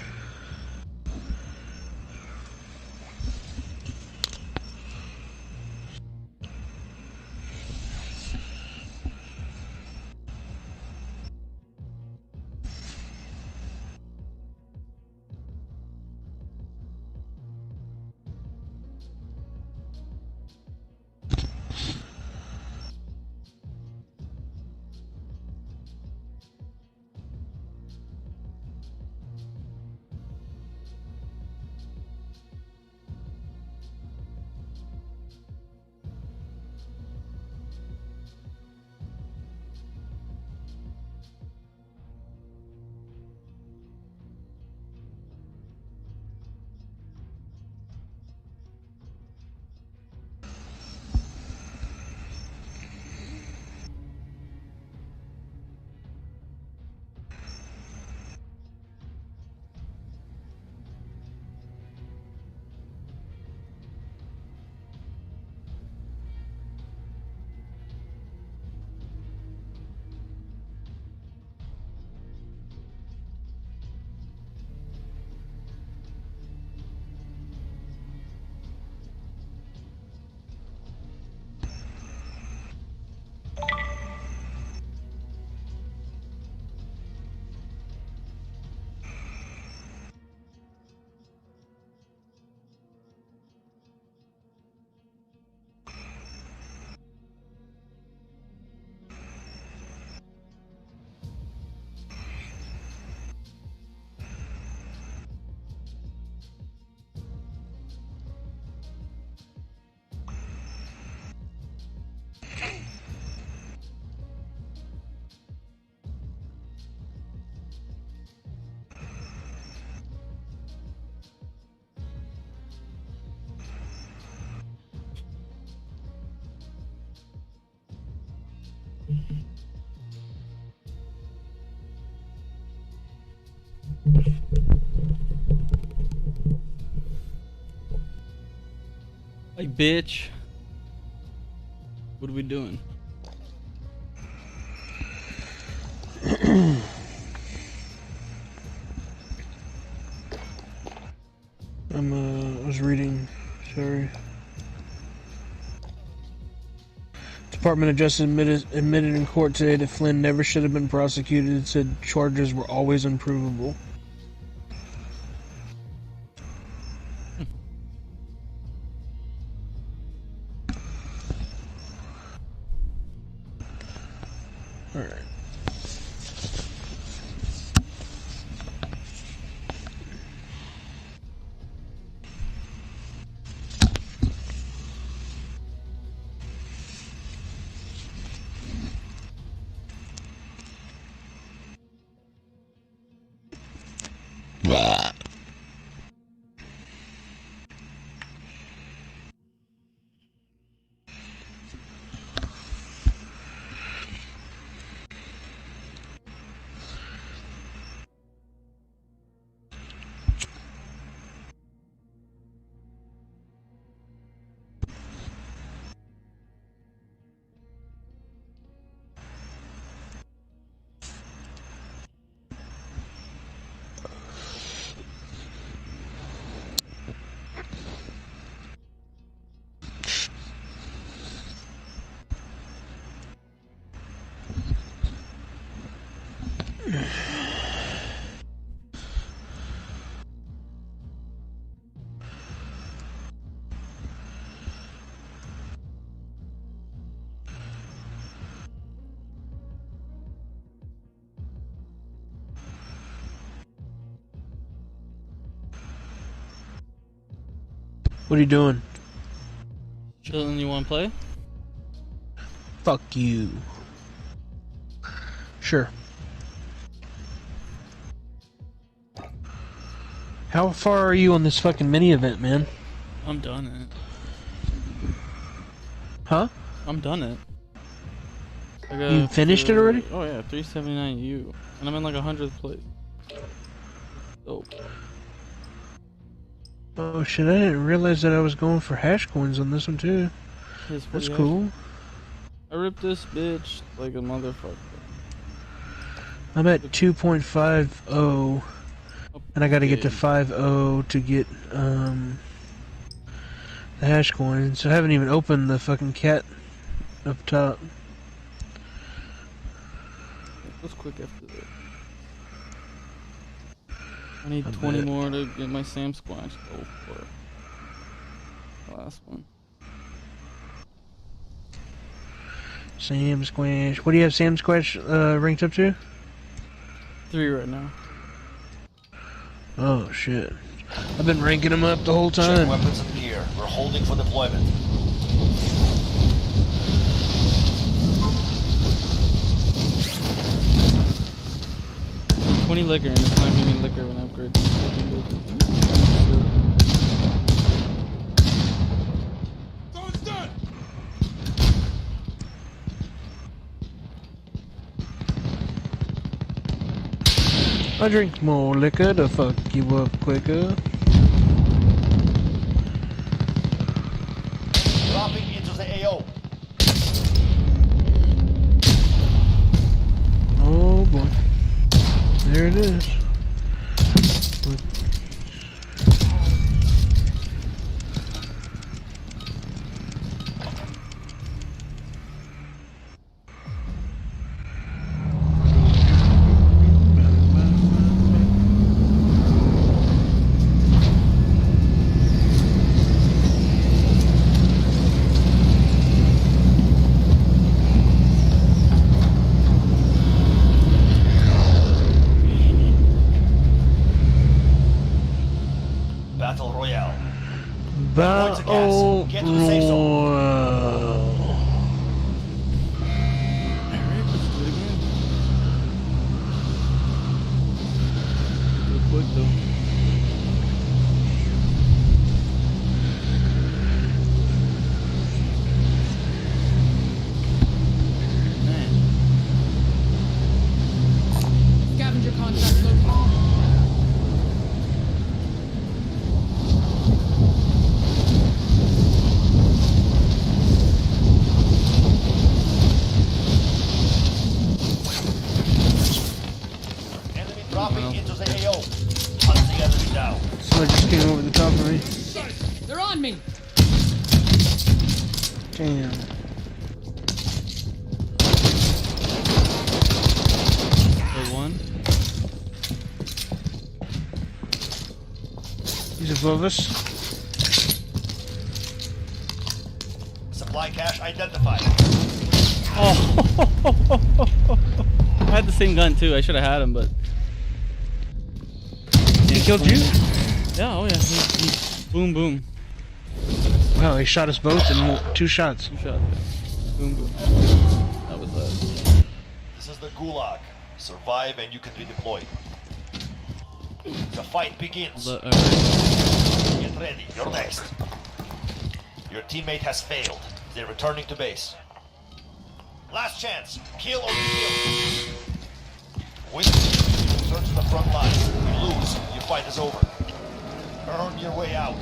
[SPEAKER 5] Hey, bitch. What are we doing?
[SPEAKER 2] I was reading, sorry. Department of Justice admitted in court today that Flynn never should have been prosecuted and said charges were always unprovable. Alright. What are you doing?
[SPEAKER 5] Chillin', you wanna play?
[SPEAKER 2] Fuck you. Sure. How far are you on this fucking mini event, man?
[SPEAKER 5] I'm done it.
[SPEAKER 2] Huh?
[SPEAKER 5] I'm done it.
[SPEAKER 2] You finished it already?
[SPEAKER 5] Oh yeah, 379U. And I'm in like 100th place. Dope.
[SPEAKER 2] Oh shit, I didn't realize that I was going for hash coins on this one too. That's cool.
[SPEAKER 5] I ripped this bitch like a motherfucker.
[SPEAKER 2] I'm at 2.50 and I gotta get to 5.0 to get the hash coins. I haven't even opened the fucking cat up top.
[SPEAKER 5] What's quick after that? I need 20 more to get my Sam Squatch. Go for it. Last one.
[SPEAKER 2] Sam Squash. What do you have Sam Squash ranked up to?
[SPEAKER 5] 3 right now.
[SPEAKER 2] Oh shit. I've been ranking them up the whole time.
[SPEAKER 17] Check weapons and gear. We're holding for deployment.
[SPEAKER 5] $20 liquor, and it's not giving me liquor when I upgrade this fucking building.
[SPEAKER 2] I drink more liquor to fuck you up quicker.
[SPEAKER 17] Dropping into the AO.
[SPEAKER 2] Oh boy. There it is.
[SPEAKER 17] Battle Royale.
[SPEAKER 2] Battle
[SPEAKER 17] Get to the safe zone.
[SPEAKER 5] Alright, let's do it again. Real quick though. Man.
[SPEAKER 2] above us.
[SPEAKER 17] Supply cache identified.
[SPEAKER 5] Oh, I had the same gun too. I should have had him, but
[SPEAKER 2] he killed you.
[SPEAKER 5] Yeah, oh yeah. He boom, boom.
[SPEAKER 2] Wow, he shot us both in 2 shots.
[SPEAKER 5] 2 shots. Boom, boom. That was
[SPEAKER 17] This is the Gulag. Survive and you can redeploy. The fight begins. Get ready. You're next. Your teammate has failed. They're returning to base. Last chance. Kill or be killed. Win. Return to the front line. You lose. Your fight is over. Earn your way out.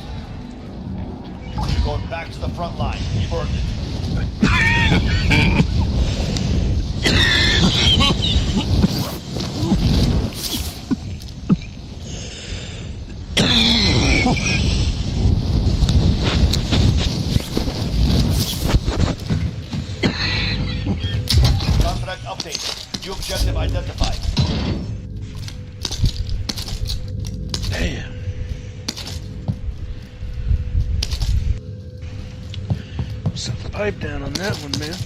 [SPEAKER 17] You're going back to the front line. You've earned it. Contract updated. New objective identified.
[SPEAKER 2] Damn. Set the pipe down on that one, man.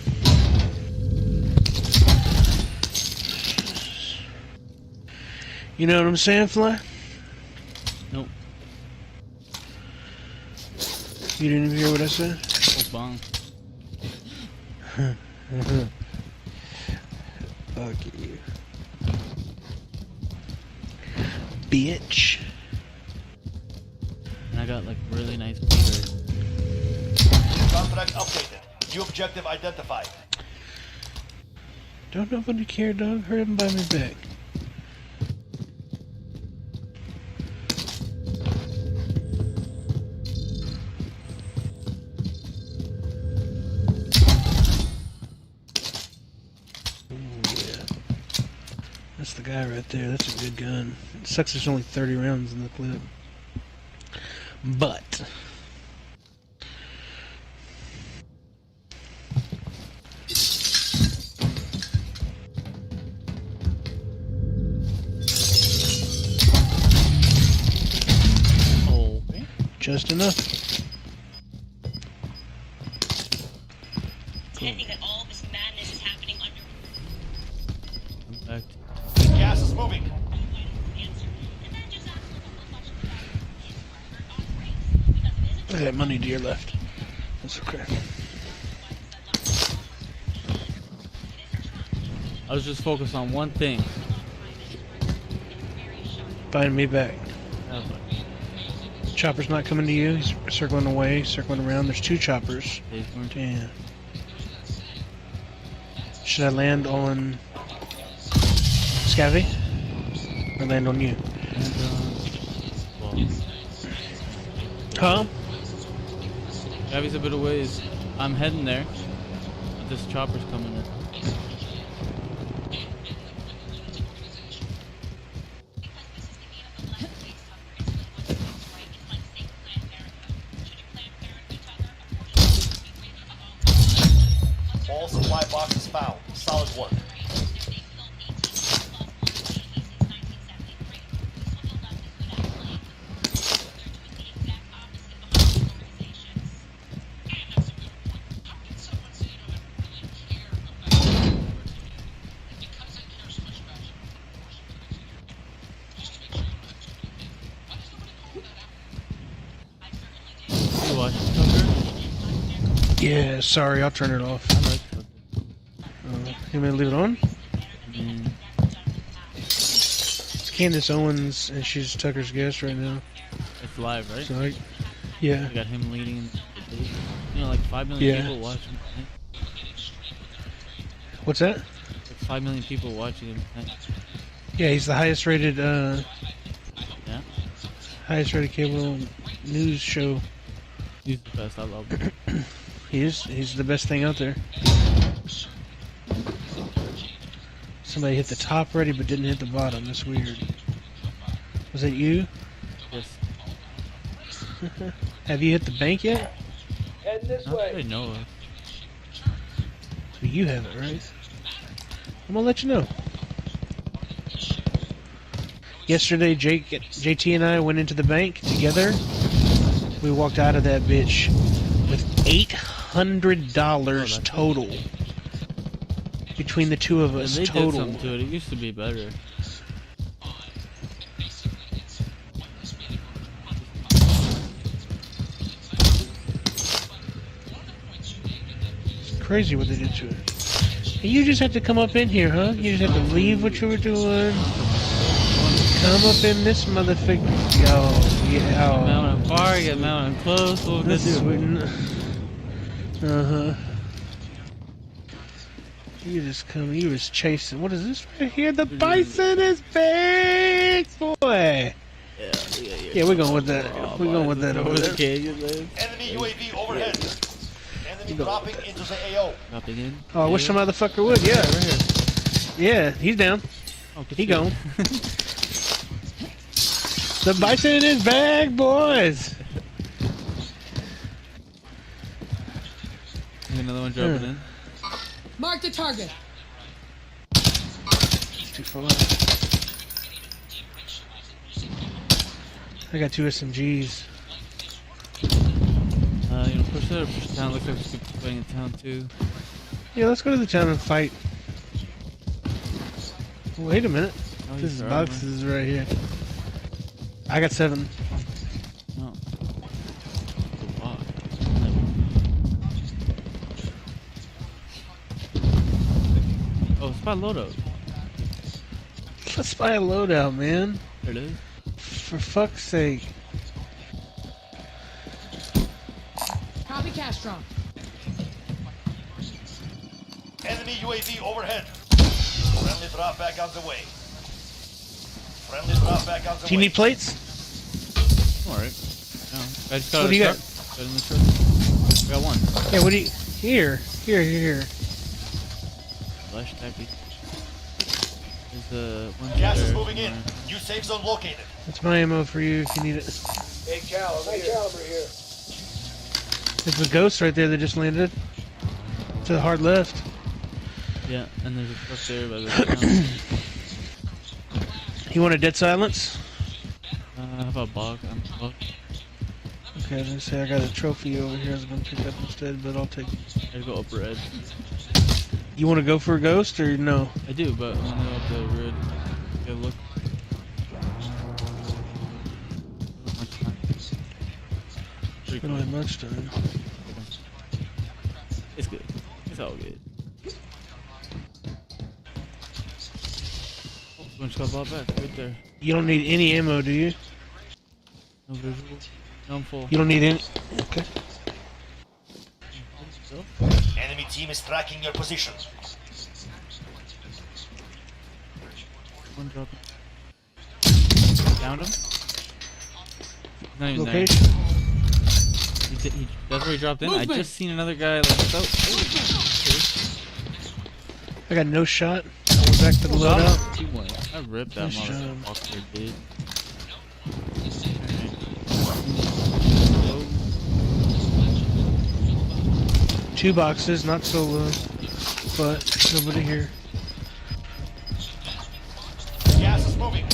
[SPEAKER 2] You know what I'm saying, Fly?
[SPEAKER 5] Nope.
[SPEAKER 2] You didn't even hear what I said?
[SPEAKER 5] Oh, bong.
[SPEAKER 2] Fuck you. Bitch.
[SPEAKER 5] And I got like really nice fingers.
[SPEAKER 17] Contract updated. New objective identified.
[SPEAKER 2] Don't nobody care, dog. Hurry up and buy me back. That's the guy right there. That's a good gun. It sucks there's only 30 rounds in the clip. But
[SPEAKER 5] okay.
[SPEAKER 2] Just enough.
[SPEAKER 20] Pretending that all this madness is happening under.
[SPEAKER 5] Back.
[SPEAKER 17] Gas is moving.
[SPEAKER 2] I got money to your left. That's okay.
[SPEAKER 5] I was just focused on one thing.
[SPEAKER 2] Buying me back. Chopper's not coming to you. He's circling away, circling around. There's 2 choppers. Damn. Should I land on Scavvy? Or land on you? Huh?
[SPEAKER 5] Gabby's a bit of ways. I'm heading there. But this chopper's coming in.
[SPEAKER 17] All supply boxes found. Solid work.
[SPEAKER 5] You watching Tucker?
[SPEAKER 2] Yeah, sorry, I'll turn it off. You want me to leave it on? It's Candace Owens, and she's Tucker's guest right now.
[SPEAKER 5] It's live, right?
[SPEAKER 2] So yeah.
[SPEAKER 5] We got him leading. You know, like 5 million people watching.
[SPEAKER 2] What's that?
[SPEAKER 5] Like 5 million people watching him.
[SPEAKER 2] Yeah, he's the highest rated,
[SPEAKER 5] Yeah.
[SPEAKER 2] highest rated cable news show.
[SPEAKER 5] He's the best. I love him.
[SPEAKER 2] He's the best thing out there. Somebody hit the top already but didn't hit the bottom. That's weird. Was that you?
[SPEAKER 5] Yes.
[SPEAKER 2] Have you hit the bank yet?
[SPEAKER 18] Head this
[SPEAKER 5] Not that I
[SPEAKER 18] way.
[SPEAKER 5] know of.
[SPEAKER 2] So you have it, right? I'm gonna let you know. Yesterday, JT and I went into the bank together, We walked out of that bitch with $800 total between the two of us.
[SPEAKER 5] They
[SPEAKER 2] Total.
[SPEAKER 5] did something to it. It used to be better.
[SPEAKER 2] Crazy what they did to it. And you just had to come up in here, huh? You just had to leave what you were doing. Come up in this motherfucker. Yo, yeah.
[SPEAKER 5] Mount on far, get mount on close. What would this do?
[SPEAKER 2] Uh-huh. You just come, you was chasing. What is this right here? The bison is big, boy. Yeah, we're going with that. We're going with that over there.
[SPEAKER 17] Enemy UAV overhead. Enemy dropping into the AO.
[SPEAKER 5] Dropping in.
[SPEAKER 2] Oh, I wish some motherfucker would. Yeah, right here. Yeah, he's down.
[SPEAKER 5] Oh,
[SPEAKER 2] he gone. The bison in his bag, boys.
[SPEAKER 5] Another one dropping in.
[SPEAKER 3] Mark the target.
[SPEAKER 2] Too far. I got 2 SMGs.
[SPEAKER 5] Push that or push town. Looks like we could be fighting in town too.
[SPEAKER 2] Yeah, let's go to the town and fight. Wait a minute. This is boxes right here. I got 7.
[SPEAKER 5] Oh. Oh, spy loadout.
[SPEAKER 2] Let's buy a loadout, man.
[SPEAKER 5] There it is.
[SPEAKER 2] For fuck's sake.
[SPEAKER 3] Copy Castro.
[SPEAKER 17] Enemy UAV overhead. Friendly drop back on the way. Friendly drop back on the way.
[SPEAKER 2] Do you need plates?
[SPEAKER 5] Alright. No. I just got
[SPEAKER 2] What do you got?
[SPEAKER 5] Got in the truck. I got 1.
[SPEAKER 2] Yeah, what do you... Here.
[SPEAKER 5] Flash tappy. There's one
[SPEAKER 17] Gas is
[SPEAKER 5] there.
[SPEAKER 17] moving in. New safe zone located.
[SPEAKER 2] That's my ammo for you if you need it.
[SPEAKER 18] Big caliber here.
[SPEAKER 2] There's a ghost right there that just landed. To the hard left.
[SPEAKER 5] Yeah, and there's a truck there by the
[SPEAKER 2] You want a dead silence?
[SPEAKER 5] how about bog? I'm bog.
[SPEAKER 2] Okay, I was gonna say I got a trophy over here I was gonna pick up instead, but I'll take it.
[SPEAKER 5] I go up red.
[SPEAKER 2] You wanna go for a ghost or no?
[SPEAKER 5] I do, but I'm gonna go up the red. Okay, look.
[SPEAKER 2] We don't have much time.
[SPEAKER 5] It's good. It's all good. Oh, someone just got bought back right there.
[SPEAKER 2] You don't need any ammo, do you?
[SPEAKER 5] No visual. No, I'm full.
[SPEAKER 2] You don't need any? Okay.
[SPEAKER 17] Enemy team is tracking your position.
[SPEAKER 5] One drop. Downed him. Not even
[SPEAKER 2] Location.
[SPEAKER 5] there. That's where he dropped in.
[SPEAKER 3] Movement.
[SPEAKER 5] I just seen another guy like so.
[SPEAKER 2] I got no shot. I went back to the loadout.
[SPEAKER 5] I ripped that
[SPEAKER 2] Nice job.
[SPEAKER 5] motherfucker, dude.
[SPEAKER 2] Two boxes, not solo, but nobody here.
[SPEAKER 17] Gas is moving.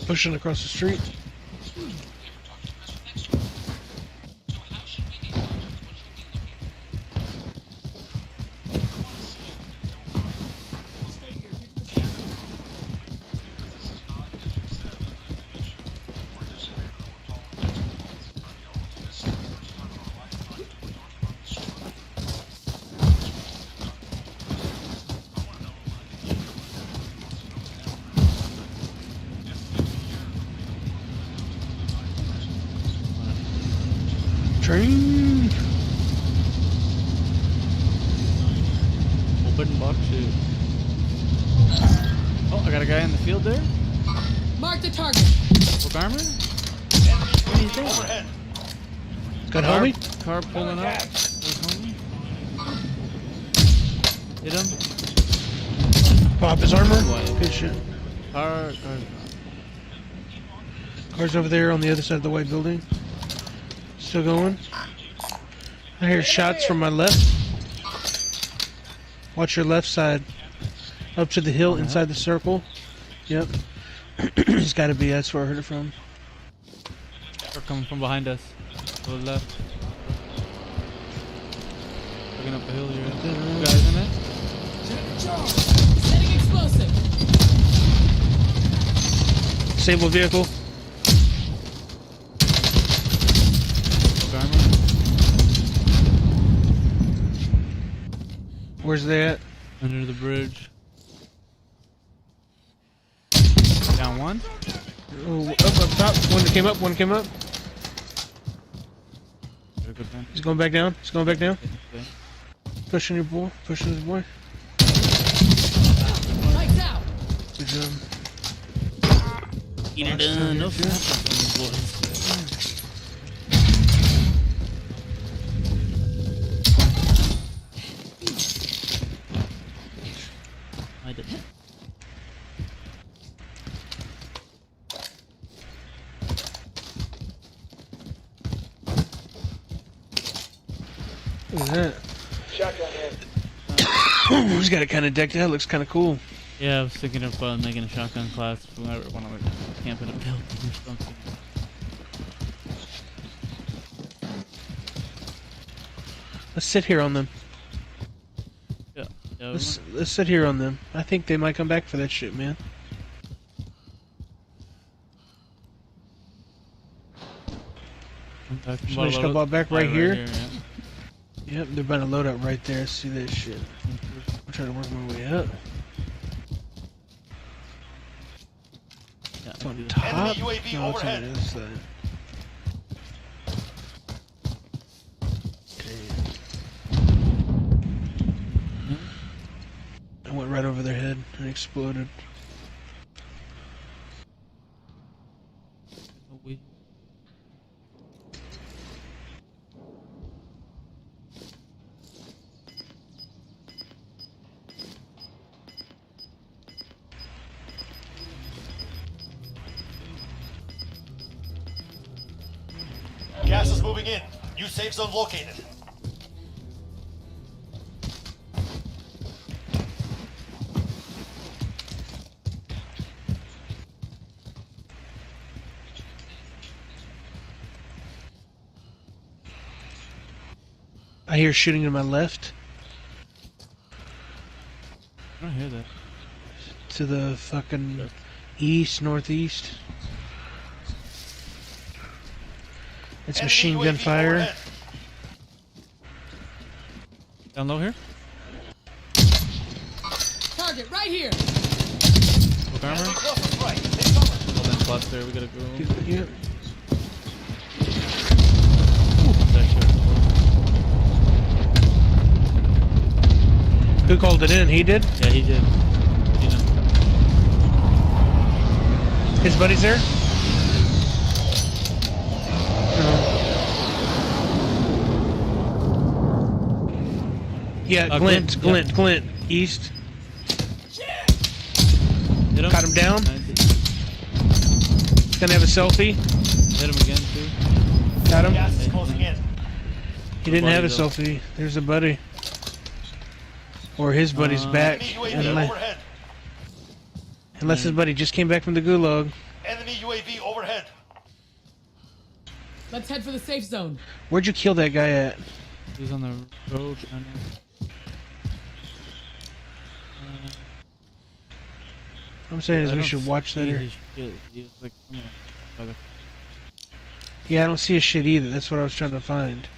[SPEAKER 2] Pushing across the street. Train.
[SPEAKER 5] Open box shoot. Oh, I got a guy in the field there.
[SPEAKER 3] Mark the target.
[SPEAKER 5] Book armor? What do you think?
[SPEAKER 17] Overhead.
[SPEAKER 2] Got homie?
[SPEAKER 5] Car pulling up. There's homie. Hit him.
[SPEAKER 2] Pop his armor. Good shit.
[SPEAKER 5] Car.
[SPEAKER 2] Car's over there on the other side of the white building. Still going. I hear shots from my left. Watch your left side. Up to the hill inside the circle. Yep. It's gotta be, that's where I heard it from.
[SPEAKER 5] They're coming from behind us. To the left. Looking up the hill here. You guys in it?
[SPEAKER 3] Setting explosive.
[SPEAKER 2] Disable vehicle. Where's they at?
[SPEAKER 5] Under the bridge. Down one.
[SPEAKER 2] Oh, up top. One came up. One came up. He's going back down. He's going back down.
[SPEAKER 5] Okay.
[SPEAKER 2] Pushing your boy. Pushing his boy.
[SPEAKER 3] Lights out.
[SPEAKER 2] Good job.
[SPEAKER 5] Get it done. No snapping from these boys. I did.
[SPEAKER 2] Look at that.
[SPEAKER 18] Shotgun here.
[SPEAKER 2] He's got it kind of decked out. Looks kind of cool.
[SPEAKER 5] Yeah, I was thinking of making a shotgun class when I want to camp in a building or something.
[SPEAKER 2] Let's sit here on them.
[SPEAKER 5] Yeah.
[SPEAKER 2] Let's sit here on them. I think they might come back for that shit, man. Somebody just got back right here.
[SPEAKER 5] Yeah.
[SPEAKER 2] Yep, they're about to load up right there. See that shit. I'm trying to work my way up.
[SPEAKER 5] Yeah,
[SPEAKER 2] it's on top.
[SPEAKER 17] Enemy UAV
[SPEAKER 2] No, it's on
[SPEAKER 17] overhead.
[SPEAKER 2] the other side. I went right over their head and exploded.
[SPEAKER 17] Gas is moving in. New safe zone located.
[SPEAKER 2] I hear shooting to my left.
[SPEAKER 5] I don't hear that.
[SPEAKER 2] To the fucking east, northeast. It's machine gun fire.
[SPEAKER 5] Down low here?
[SPEAKER 3] Target right here.
[SPEAKER 5] Look armor. Hold that cluster, we gotta go.
[SPEAKER 2] Yep. Who called it in? He did?
[SPEAKER 5] Yeah, he did. You know.
[SPEAKER 2] His buddy's there? Yeah, Glint, east.
[SPEAKER 5] Hit him.
[SPEAKER 2] Got him down. He's gonna have a selfie.
[SPEAKER 5] Hit him again, too.
[SPEAKER 2] Got him.
[SPEAKER 17] Gas is closing in.
[SPEAKER 2] He didn't have a selfie. There's a buddy. Or his buddy's back. Unless his buddy just came back from the gulag.
[SPEAKER 17] Enemy UAV overhead.
[SPEAKER 3] Let's head for the safe zone.
[SPEAKER 2] Where'd you kill that guy at?
[SPEAKER 5] He was on the road.
[SPEAKER 2] I'm saying is we should watch that here.
[SPEAKER 5] Like,
[SPEAKER 2] yeah, I don't see his shit either. That's what I was trying to find.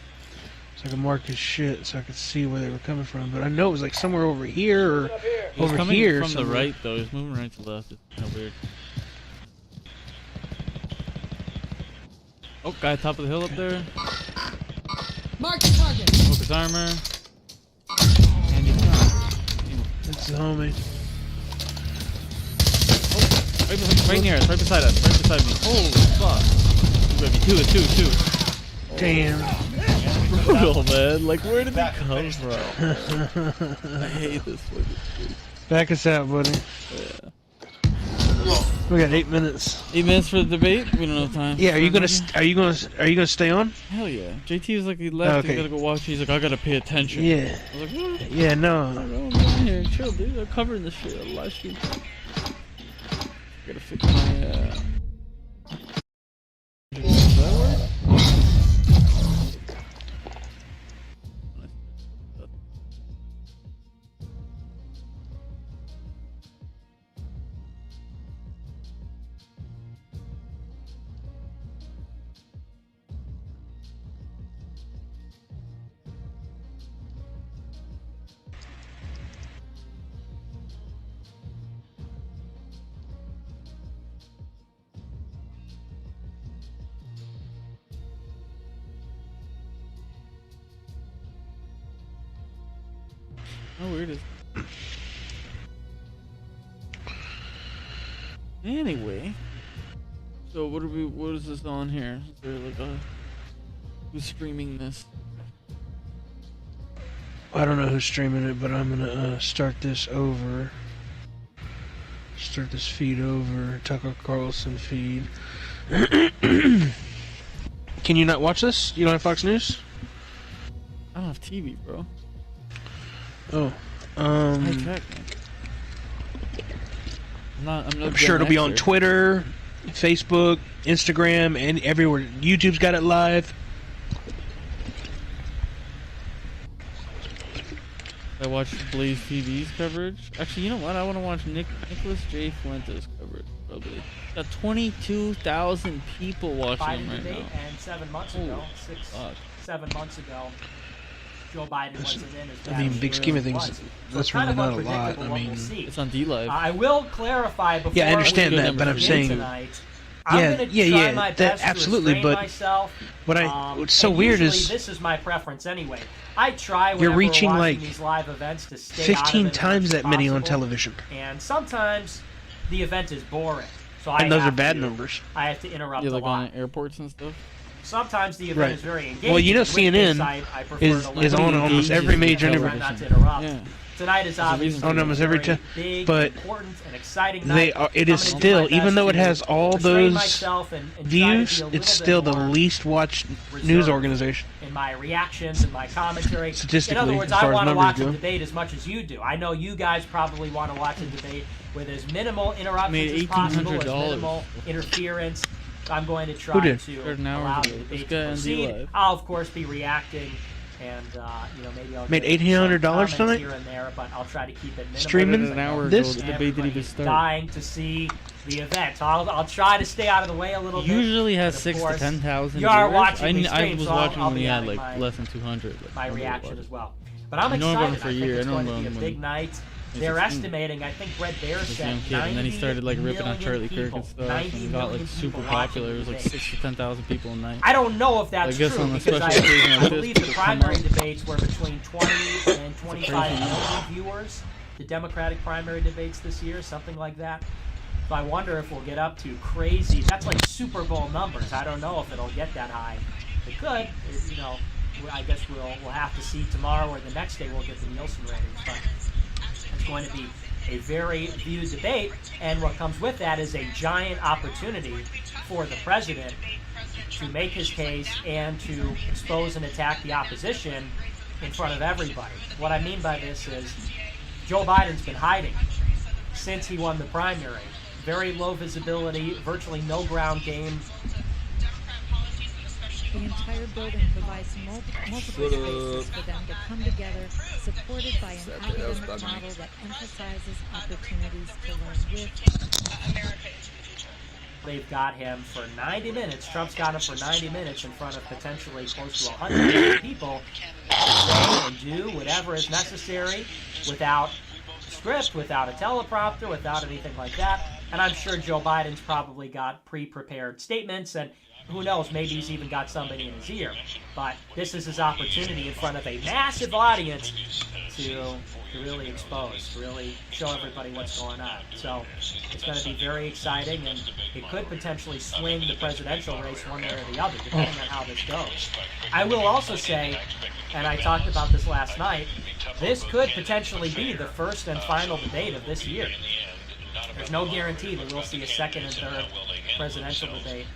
[SPEAKER 2] So I could mark his shit so I could see where they were coming from. But I know it was like somewhere over here or over
[SPEAKER 5] coming
[SPEAKER 2] here.
[SPEAKER 5] From the right though, he's moving right to left. It's kind of weird. Oh, guy top of the hill up there.
[SPEAKER 3] Mark the target.
[SPEAKER 5] Focus armor. And he's not.
[SPEAKER 2] That's the homie.
[SPEAKER 5] Oh, right near us, right beside us, right beside me. Holy fuck. Two.
[SPEAKER 2] Damn.
[SPEAKER 5] Brutal, man. Like, where did they come from? I hate this fucking shit.
[SPEAKER 2] Back us out, buddy.
[SPEAKER 5] Yeah.
[SPEAKER 2] We got 8 minutes.
[SPEAKER 5] 8 minutes for the debate. We don't have time.
[SPEAKER 2] Yeah, are you gonna stay on?
[SPEAKER 5] Hell yeah. JT was like, he left.
[SPEAKER 2] Okay.
[SPEAKER 5] He's gotta go watch. He's like, I gotta pay attention.
[SPEAKER 2] Yeah.
[SPEAKER 5] I was like, what?
[SPEAKER 2] Yeah, no.
[SPEAKER 5] I'm here. Chill, dude. I'm covering this shit. I'll live stream. Gotta fix my. Does that work? How weird is it? Anyway, so what is this on here? Is there like who's streaming this?
[SPEAKER 2] I don't know who's streaming it, but I'm gonna start this over. Start this feed over. Tucker Carlson feed. Can you not watch this? You don't have Fox News?
[SPEAKER 5] I don't have TV, bro.
[SPEAKER 2] Oh,
[SPEAKER 5] High tech, man.
[SPEAKER 2] I'm sure it'll be on Twitter, Facebook, Instagram, and everywhere. YouTube's got it live.
[SPEAKER 5] I watched Blaze TV's coverage. Actually, you know what? I want to watch Nicholas J. Fuentes' coverage. Probably got 22,000 people watching him right now.
[SPEAKER 21] And 7 months ago, 7 months ago, Joe Biden wasn't in as bad.
[SPEAKER 2] I mean, big scheme of things, that's really not a lot. I mean,
[SPEAKER 5] it's on D-Live.
[SPEAKER 21] I will clarify before.
[SPEAKER 2] Yeah, I understand that, but I'm saying.
[SPEAKER 21] Tonight,
[SPEAKER 2] Yeah, that absolutely. But what's so weird is
[SPEAKER 21] this is my preference anyway. I try.
[SPEAKER 2] You're reaching like
[SPEAKER 21] these live events to stay
[SPEAKER 2] 15 times that many on television,
[SPEAKER 21] and sometimes the event is boring. So
[SPEAKER 2] and those are bad numbers.
[SPEAKER 21] I have to interrupt
[SPEAKER 5] like
[SPEAKER 21] a lot.
[SPEAKER 5] on airports and stuff.
[SPEAKER 21] Sometimes the event is very engaging.
[SPEAKER 2] Well, you know, CNN is on almost every major interview.
[SPEAKER 21] Yeah. Tonight is obviously
[SPEAKER 2] on almost every time, but
[SPEAKER 21] important and exciting
[SPEAKER 2] they are. It is still, even though it has all those views, it's still the least watched news organization.
[SPEAKER 21] In my reactions and my commentary,
[SPEAKER 2] statistically,
[SPEAKER 21] in other words,
[SPEAKER 2] as far
[SPEAKER 21] I want to
[SPEAKER 2] as
[SPEAKER 21] watch
[SPEAKER 2] numbers
[SPEAKER 21] a debate as much as you do. I know you guys probably want to watch a debate with as minimal interruptions as possible, as minimal interference. I'm going to try to allow the debate to proceed. I'll of course be reacting, and you know, maybe I'll
[SPEAKER 2] made
[SPEAKER 21] get
[SPEAKER 2] $1,800 tonight
[SPEAKER 21] here and there, but I'll try to keep it minimal.
[SPEAKER 2] Streaming
[SPEAKER 5] an hour ago, the debate didn't even start.
[SPEAKER 21] Dying to see the event. So I'll try to stay out of the way a little bit.
[SPEAKER 5] Usually has 6,000 to 10,000.
[SPEAKER 21] You are watching these
[SPEAKER 5] I was
[SPEAKER 21] streams,
[SPEAKER 5] watching when he had
[SPEAKER 21] my,
[SPEAKER 5] like less than 200.
[SPEAKER 21] My reaction as well. But I'm excited. I think it's going to be a big night. They're estimating, I think Brett Baer said,
[SPEAKER 5] and then he started like ripping on Charlie Kirk and stuff, and he got like super popular. It was like 6,000 to 10,000 people a night.
[SPEAKER 21] I don't know if that's true, because I believe the primary debates were between 20 and 25 million viewers. The Democratic primary debates this year, something like that. So I wonder if we'll get up to crazy. That's like Super Bowl numbers. I don't know if it'll get that high. It could. You know, I guess we'll have to see tomorrow or the next day. We'll get the Nielsen ratings, but. It's going to be a very viewed debate, and what comes with that is a giant opportunity for the president to make his case and to expose and attack the opposition in front of everybody. What I mean by this is Joe Biden's been hiding since he won the primary. Very low visibility, virtually no ground game.
[SPEAKER 22] The entire building provides multiple spaces for them to come together, supported by an academic model that emphasizes opportunities to learn with.
[SPEAKER 21] They've got him for 90 minutes. Trump's got him for 90 minutes in front of potentially close to 100 people to say and do whatever is necessary without a script, without a teleprompter, without anything like that. And I'm sure Joe Biden's probably got pre-prepared statements, and who knows, maybe he's even got somebody in his ear. But this is his opportunity in front of a massive audience to really expose, to really show everybody what's going on. So it's going to be very exciting, and it could potentially swing the presidential race one way or the other, depending on how this goes. I will also say, and I talked about this last night, this could potentially be the first and final debate of this year. There's no guarantee that we'll see a second and third presidential debate.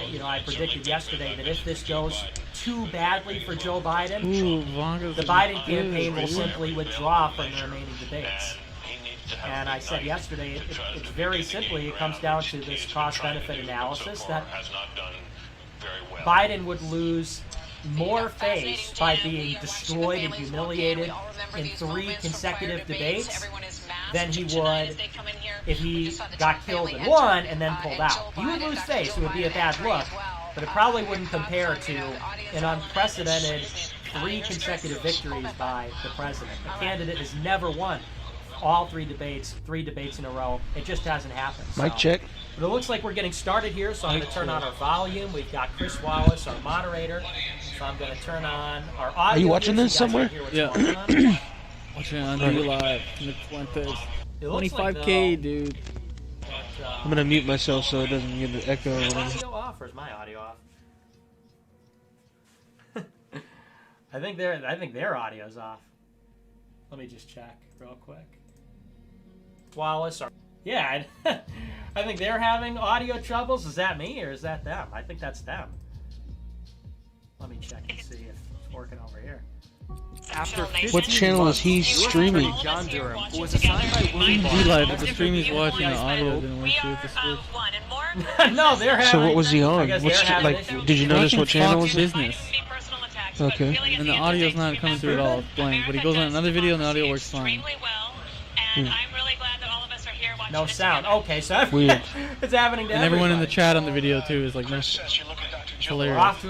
[SPEAKER 21] You know, I predicted yesterday that if this goes too badly for Joe Biden, the Biden campaign will simply withdraw from the remaining debates. And I said yesterday, it's very simply, it comes down to this cost-benefit analysis that Biden would lose more face by being destroyed and humiliated in 3 consecutive debates than he would if he got killed in 1 and then pulled out. He would lose face. It would be a bad look, but it probably wouldn't compare to an unprecedented 3 consecutive victories by the president. A candidate has never won all 3 debates in a row. It just hasn't happened.
[SPEAKER 2] Mic check.
[SPEAKER 21] But it looks like we're getting started here, so I'm going to turn on our volume. We've got Chris Wallace, our moderator. So I'm going to turn on our audio.
[SPEAKER 2] Are you watching this somewhere?
[SPEAKER 5] Yeah. Watching it on TV Live. Nick Fuentes. 25K, dude.
[SPEAKER 2] I'm going to mute myself so it doesn't get the echo.
[SPEAKER 21] Is my audio off or is my audio off? I think their audio's off. Let me just check real quick. Wallace, yeah, I think they're having audio troubles. Is that me or is that them? I think that's them. Let me check and see if it's working over here.
[SPEAKER 5] After
[SPEAKER 2] what channel is he streaming?
[SPEAKER 5] John Durham, who was assigned by William Barr. But the stream he's watching, the audio didn't work through the switch.
[SPEAKER 21] No, they're having.
[SPEAKER 2] So what was he on? Did you notice what channel was it?
[SPEAKER 5] Business.
[SPEAKER 2] Okay.
[SPEAKER 5] And the audio's not coming through at all. It's blank. But he goes on another video and the audio works fine.
[SPEAKER 21] No sound. Okay, so
[SPEAKER 2] weird.
[SPEAKER 21] It's happening to
[SPEAKER 5] and everyone in the chat on the video too is like, no. Hilarious.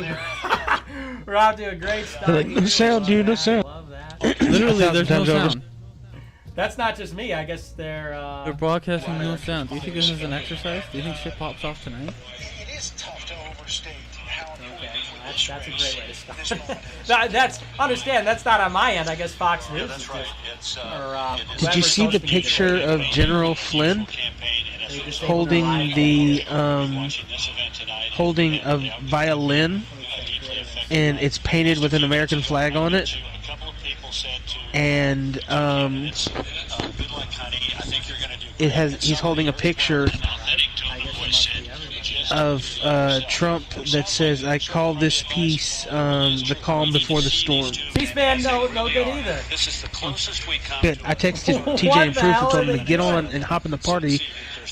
[SPEAKER 21] We're off to a great start.
[SPEAKER 2] Like, no sound, dude. No sound.
[SPEAKER 5] Literally, there's no sound.
[SPEAKER 21] That's not just me. I guess they're
[SPEAKER 5] broadcasting no sound. Do you think this is an exercise? Do you think shit pops off tonight?
[SPEAKER 19] It is tough to overstate how
[SPEAKER 21] that's a great way to start. Understand, that's not on my end. I guess Fox News is just...
[SPEAKER 2] Did you see the picture of General Flynn holding holding a violin, and it's painted with an American flag on it, and he's holding a picture of Trump that says, "I call this peace the calm before the storm."
[SPEAKER 21] C-SPAN, no good either.
[SPEAKER 19] This is the closest we come.
[SPEAKER 2] Good. I texted TJ and Proof and told him to get on and hop in the party.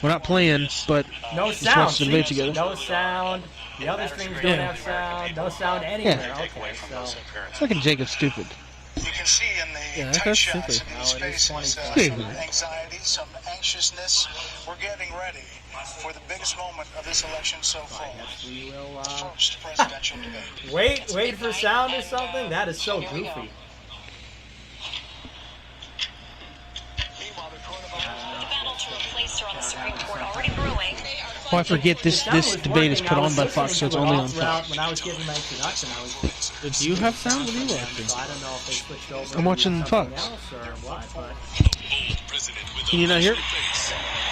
[SPEAKER 2] We're not playing, but
[SPEAKER 21] no sound.
[SPEAKER 2] Let's watch the debate together.
[SPEAKER 21] No sound. The other streams don't have sound. No sound anywhere.
[SPEAKER 2] Yeah.
[SPEAKER 21] Okay, so
[SPEAKER 2] fucking Jacob's stupid.
[SPEAKER 19] You can see in the tight shots in these spaces some anxiety, some anxiousness. We're getting ready for the biggest moment of this election so far.
[SPEAKER 21] We will,
[SPEAKER 19] the first presidential debate.
[SPEAKER 21] Wait for sound or something? That is so goofy.
[SPEAKER 2] Oh, I forget this debate is put on by Fox, so it's only on Fox.
[SPEAKER 21] When I was giving my introduction, I was...
[SPEAKER 5] Do you have sound? What are you watching?
[SPEAKER 21] So I don't know if they switched over.
[SPEAKER 2] I'm watching Fox. Can you not hear it?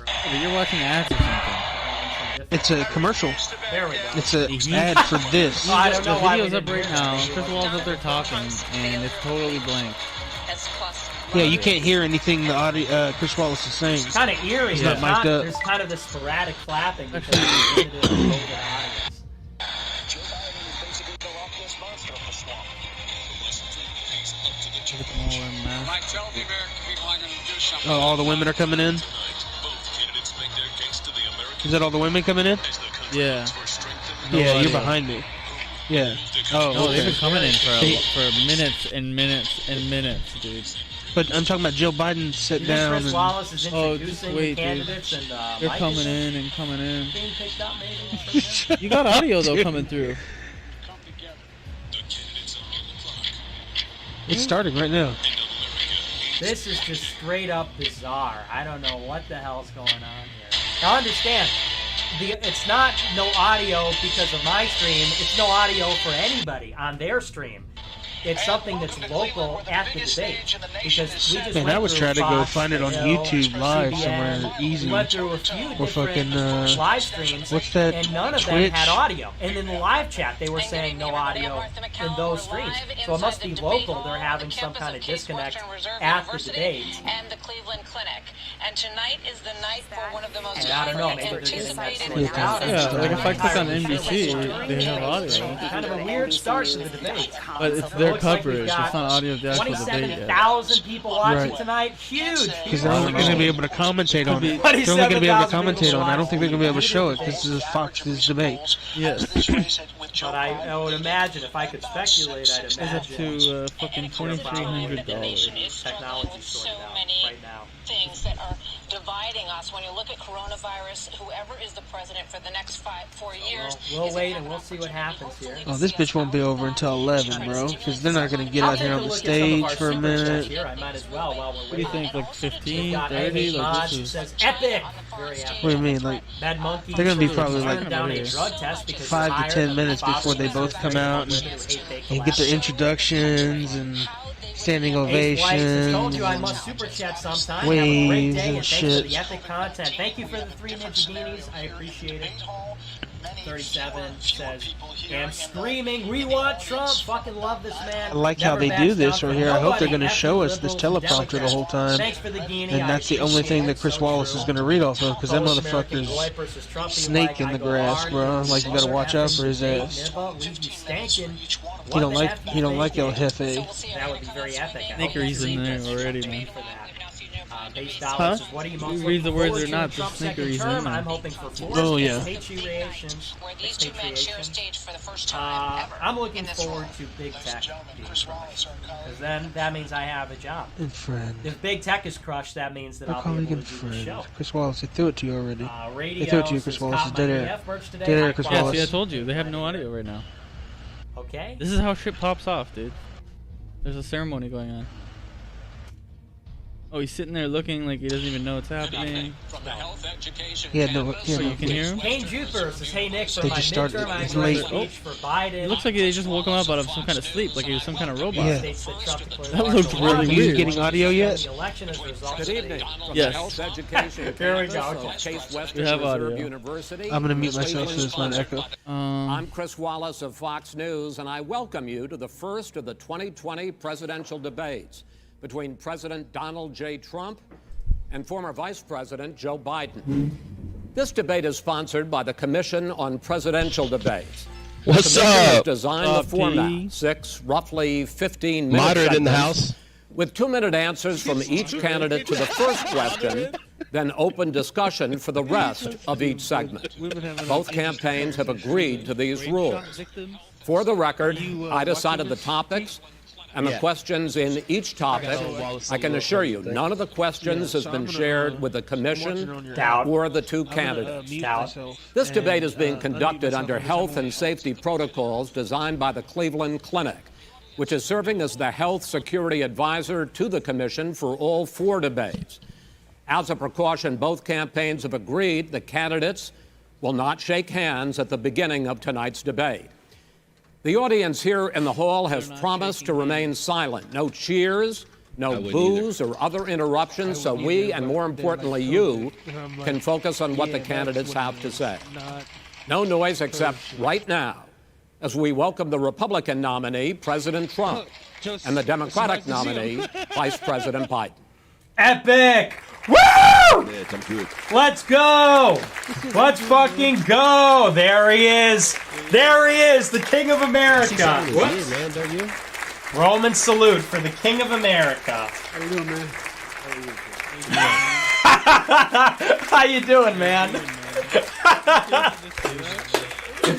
[SPEAKER 5] But you're watching ads or something.
[SPEAKER 2] It's a commercial.
[SPEAKER 21] There we go.
[SPEAKER 2] It's an ad for this.
[SPEAKER 21] I don't know
[SPEAKER 5] the video's up right now. Chris Wall's up there talking, and it's totally blank.
[SPEAKER 2] Yeah, you can't hear anything the audio Chris Wallace is saying.
[SPEAKER 21] It's kind of eerie.
[SPEAKER 2] He's not mic'd up.
[SPEAKER 21] There's kind of this sporadic clapping because of the limited audience.
[SPEAKER 2] Oh, all the women are coming in? Is that all the women coming in?
[SPEAKER 5] Yeah.
[SPEAKER 2] Yeah, you're behind me. Yeah. Oh,
[SPEAKER 5] no,
[SPEAKER 2] okay.
[SPEAKER 5] They've been coming in for minutes and minutes and minutes, dude.
[SPEAKER 2] But I'm talking about Joe Biden sit down
[SPEAKER 21] Chris
[SPEAKER 2] and...
[SPEAKER 21] Wallace is introducing
[SPEAKER 5] just wait,
[SPEAKER 21] the candidates
[SPEAKER 5] dude.
[SPEAKER 21] and
[SPEAKER 5] they're
[SPEAKER 21] Mike
[SPEAKER 5] coming
[SPEAKER 21] is
[SPEAKER 5] in and coming in.
[SPEAKER 21] being picked up maybe.
[SPEAKER 5] You got audio though coming through.
[SPEAKER 2] It's starting right now.
[SPEAKER 21] This is just straight up bizarre. I don't know what the hell's going on here. Now understand, it's not no audio because of my stream. It's no audio for anybody on their stream. It's something that's local at the debate. Because we just
[SPEAKER 2] Man, I was trying to go find it on YouTube live
[SPEAKER 21] CBN,
[SPEAKER 2] somewhere easy.
[SPEAKER 21] We went through a few
[SPEAKER 2] or
[SPEAKER 21] different
[SPEAKER 2] fucking,
[SPEAKER 21] live streams,
[SPEAKER 2] what's that,
[SPEAKER 21] and none of
[SPEAKER 2] Twitch?
[SPEAKER 21] them had audio. And in the live chat, they were saying no audio in those streams. So it must be local. They're having some kind of disconnect at the debate.
[SPEAKER 1] And the Cleveland Clinic.
[SPEAKER 20] And tonight is the night for one of the most
[SPEAKER 21] And I don't know, maybe
[SPEAKER 20] anticipated.
[SPEAKER 5] Yeah, like if I click on NBC, they have audio.
[SPEAKER 21] Kind of a weird start to the debate.
[SPEAKER 5] But it's their coverage. It's not audio of the actual debate yet.
[SPEAKER 21] 27,000 people watching tonight. Huge.
[SPEAKER 2] Because they're only going to be able to commentate on it. They're only going to be able to commentate on it. I don't think they're going to be able to show it because this is Fox's debate.
[SPEAKER 5] Yes.
[SPEAKER 21] But I would imagine, if I could speculate, I'd imagine.
[SPEAKER 5] It's up to fucking $2,300.
[SPEAKER 21] Technology sorted out right now.
[SPEAKER 20] Things that are dividing us. When you look at coronavirus, whoever is the president for the next 4 years.
[SPEAKER 21] We'll wait and we'll see what happens here.
[SPEAKER 2] Oh, this bitch won't be over until 11, bro. Because they're not going to get out here on the stage for a minute.
[SPEAKER 21] I might as well while we're
[SPEAKER 5] What do you think, like 15, 30? Like this is...
[SPEAKER 21] says epic. Very epic.
[SPEAKER 2] What do you mean? Like,
[SPEAKER 21] Mad Monkey
[SPEAKER 2] they're going to be probably like
[SPEAKER 21] down a drug test because
[SPEAKER 2] 5 to 10 minutes before they both come out and get their introductions and standing ovations,
[SPEAKER 21] told you I must super chat sometime. Have a great
[SPEAKER 2] waves
[SPEAKER 21] day
[SPEAKER 2] and
[SPEAKER 21] and
[SPEAKER 2] shit.
[SPEAKER 21] thanks for the epic content. Thank you for the 3 ninja beanies. I appreciate it. 37 says, I'm screaming, we want Trump. Fucking love this man.
[SPEAKER 2] I like how they do this right here. I hope they're going to show us this teleprompter the whole time.
[SPEAKER 21] Thanks for the guinea.
[SPEAKER 2] And that's the only thing that Chris Wallace is going to read off of, because that motherfucker's snake in the grass, bro. Like, you got to watch out for his ass. He don't like El Jefe.
[SPEAKER 21] That would be very epic.
[SPEAKER 5] Snickery's in there already, man.
[SPEAKER 21] Huh? What are you most
[SPEAKER 5] read the words or not, the
[SPEAKER 21] Trump's second
[SPEAKER 5] Snickery's
[SPEAKER 21] term?
[SPEAKER 5] in there.
[SPEAKER 21] I'm hoping for
[SPEAKER 2] Oh, yeah.
[SPEAKER 21] expatriation. I'm looking forward to big tech because then that means I have a job.
[SPEAKER 2] And friend.
[SPEAKER 21] If big tech is crushed, that means that
[SPEAKER 2] They're
[SPEAKER 21] I'll
[SPEAKER 2] calling
[SPEAKER 21] be able
[SPEAKER 2] him
[SPEAKER 21] to do the
[SPEAKER 2] friend.
[SPEAKER 21] show.
[SPEAKER 2] Chris Wallace, they threw it to you already.
[SPEAKER 21] Radio
[SPEAKER 2] They threw it to you, Chris
[SPEAKER 21] says,
[SPEAKER 2] Wallace.
[SPEAKER 21] "Caught
[SPEAKER 2] It's
[SPEAKER 21] my
[SPEAKER 2] dead air.
[SPEAKER 21] DF merch today."
[SPEAKER 2] Dead air,
[SPEAKER 21] High
[SPEAKER 2] Chris
[SPEAKER 21] quality.
[SPEAKER 2] Wallace.
[SPEAKER 5] Yeah, see, I told you. They have no audio right now.
[SPEAKER 21] Okay.
[SPEAKER 5] This is how shit pops off, dude. There's a ceremony going on. Oh, he's sitting there looking like he doesn't even know what's happening.
[SPEAKER 2] He had no.
[SPEAKER 5] So you can hear him?
[SPEAKER 21] Kane Jupiter says, hey Nick, for
[SPEAKER 2] They
[SPEAKER 21] my
[SPEAKER 2] just started-
[SPEAKER 21] midterm, I
[SPEAKER 2] it's
[SPEAKER 21] agree
[SPEAKER 2] late.
[SPEAKER 21] speech for Biden.
[SPEAKER 5] It looks like they just woke him up out of some kind of sleep, like he was some kind of robot.
[SPEAKER 2] Yeah.
[SPEAKER 5] That looked really
[SPEAKER 2] Are you
[SPEAKER 5] weird.
[SPEAKER 2] getting audio yet?
[SPEAKER 16] Good evening. From
[SPEAKER 5] Yes.
[SPEAKER 16] the Health Education
[SPEAKER 21] Here we go.
[SPEAKER 16] Campus of Case Western
[SPEAKER 5] We have
[SPEAKER 16] Reserve
[SPEAKER 5] audio.
[SPEAKER 16] University.
[SPEAKER 2] I'm going to mute
[SPEAKER 16] in
[SPEAKER 2] myself so
[SPEAKER 16] Cleveland,
[SPEAKER 2] it's not an
[SPEAKER 16] Clinic.
[SPEAKER 2] echo.
[SPEAKER 16] I'm Chris Wallace of Fox News, and I welcome you to the first of the 2020 presidential debates between President Donald J. Trump and former Vice President Joe Biden. This debate is sponsored by the Commission on Presidential Debates.
[SPEAKER 1] What's
[SPEAKER 16] the commission has
[SPEAKER 1] up?
[SPEAKER 16] designed the format, 6 roughly 15-minute
[SPEAKER 1] Moderate in the
[SPEAKER 16] segments
[SPEAKER 1] House.
[SPEAKER 16] with 2-minute answers from each candidate to the first question, then open discussion for the rest of each segment. Both campaigns have agreed to these rules. For the record, I decided the topics and the questions in each topic. I can assure you, none of the questions has been shared with the commission or the 2 candidates. This debate is being conducted under health and safety protocols designed by the Cleveland Clinic, which is serving as the health security advisor to the commission for all 4 debates. As a precaution, both campaigns have agreed the candidates will not shake hands at the beginning of tonight's debate. The audience here in the hall has promised to remain silent. No cheers, no boos or other interruptions, so we, and more importantly you, can focus on what the candidates have to say. No noise except right now, as we welcome the Republican nominee, President Trump, and the Democratic nominee, Vice President Biden.
[SPEAKER 21] Epic! Woo! Let's go! Let's fucking go! There he is! There he is, the King of America! Whoops. Roman salute for the King of America.
[SPEAKER 16] How you doing, man?
[SPEAKER 21] How you doing, man?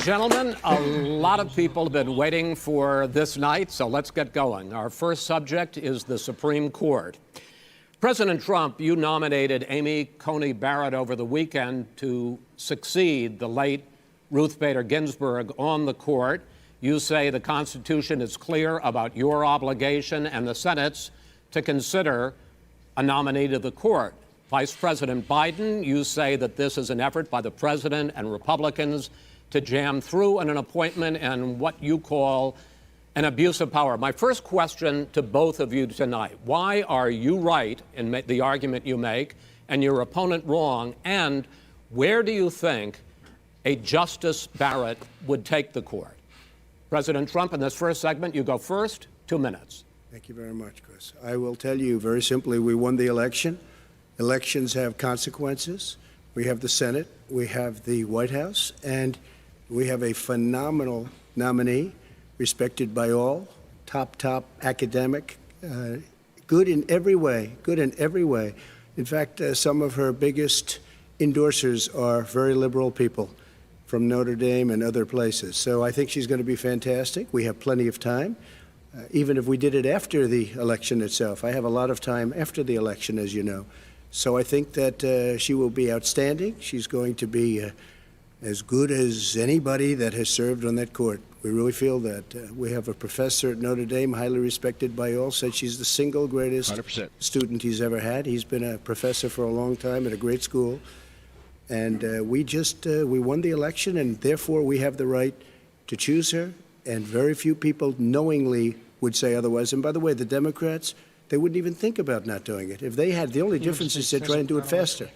[SPEAKER 16] Gentlemen, a lot of people have been waiting for this night, so let's get going. Our first subject is the Supreme Court. President Trump, you nominated Amy Coney Barrett over the weekend to succeed the late Ruth Bader Ginsburg on the court. You say the Constitution is clear about your obligation and the Senate's to consider a nominee to the court. Vice President Biden, you say that this is an effort by the president and Republicans to jam through an appointment and what you call an abuse of power. My first question to both of you tonight, why are you right in the argument you make and your opponent wrong? And where do you think a Justice Barrett would take the court? President Trump, in this first segment, you go first, 2 minutes.
[SPEAKER 7] Thank you very much, Chris. I will tell you very simply, we won the election. Elections have consequences. We have the Senate, we have the White House, and we have a phenomenal nominee, respected by all, top academic, good in every way, In fact, some of her biggest endorsers are very liberal people from Notre Dame and other places. So I think she's going to be fantastic. We have plenty of time, even if we did it after the election itself. I have a lot of time after the election, as you know. So I think that she will be outstanding. She's going to be as good as anybody that has served on that court. We really feel that. We have a professor at Notre Dame, highly respected by all, said she's the single greatest
[SPEAKER 15] 100%.
[SPEAKER 7] student he's ever had. He's been a professor for a long time at a great school. And we won the election, and therefore we have the right to choose her. And very few people knowingly would say otherwise. And by the way, the Democrats, they wouldn't even think about not doing it. If they had, the only difference is they try and do it faster.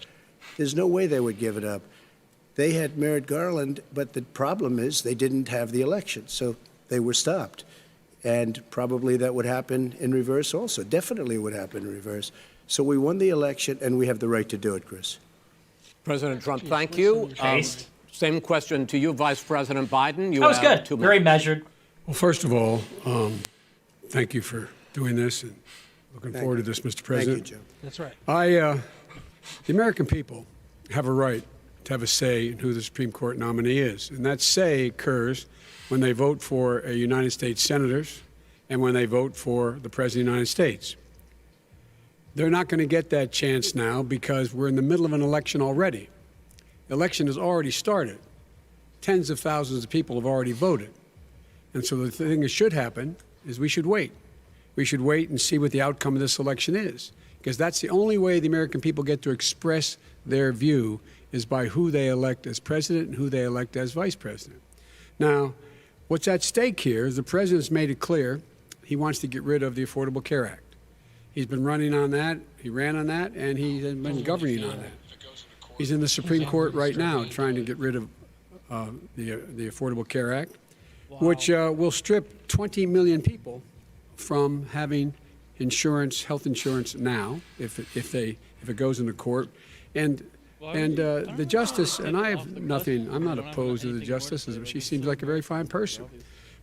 [SPEAKER 7] There's no way they would give it up. They had Merrick Garland, but the problem is they didn't have the election, so they were stopped. And probably that would happen in reverse also. Definitely would happen in reverse. So we won the election, and we have the right to do it, Chris.
[SPEAKER 16] President Trump, thank you. Same question to you, Vice President Biden.
[SPEAKER 21] That was good. Very measured.
[SPEAKER 1] Well, first of all, thank you for doing this, and looking forward to this, Mr. President.
[SPEAKER 7] Thank you, Joe.
[SPEAKER 2] That's right.
[SPEAKER 1] The American people have a right to have a say in who the Supreme Court nominee is. And that say occurs when they vote for a United States senators and when they vote for the President of the United States. They're not going to get that chance now because we're in the middle of an election already. The election has already started. Tens of thousands of people have already voted. And so the thing that should happen is we should wait. We should wait and see what the outcome of this election is, because that's the only way the American people get to express their view is by who they elect as president and who they elect as vice president. Now, what's at stake here is the president's made it clear he wants to get rid of the Affordable Care Act. He's been running on that, he ran on that, and he's been governing on that. He's in the Supreme Court right now trying to get rid of the Affordable Care Act, which will strip 20 million people from having insurance, health insurance now, if it goes into court. And the justice, and I have nothing, I'm not opposed to the justice, she seems like a very fine person.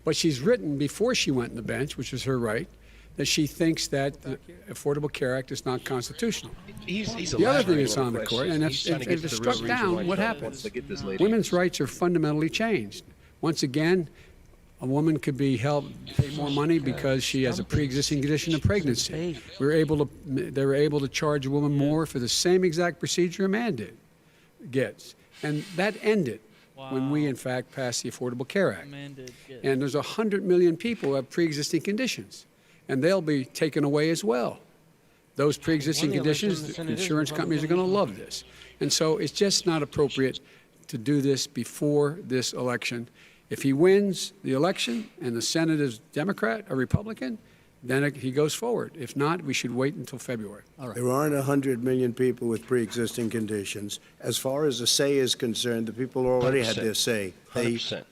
[SPEAKER 1] But she's written before she went on the bench, which is her right, that she thinks that the Affordable Care Act is not constitutional. The other thing that's on the court, and if it's struck down, what happens? Women's rights are fundamentally changed. Once again, a woman could be pay more money because she has a pre-existing condition of pregnancy. They were able to charge a woman more for the same exact procedure a man gets. And that ended when we, in fact, passed the Affordable Care Act. And there's 100 million people who have pre-existing conditions, and they'll be taken away as well. Those pre-existing conditions, the insurance companies are going to love this. And so it's just not appropriate to do this before this election. If he wins the election and the Senate is Democrat or Republican, then he goes forward. If not, we should wait until February.
[SPEAKER 7] All right. There aren't 100 million people with pre-existing conditions. As far as the say is concerned, the people already had their say.
[SPEAKER 15] 100%.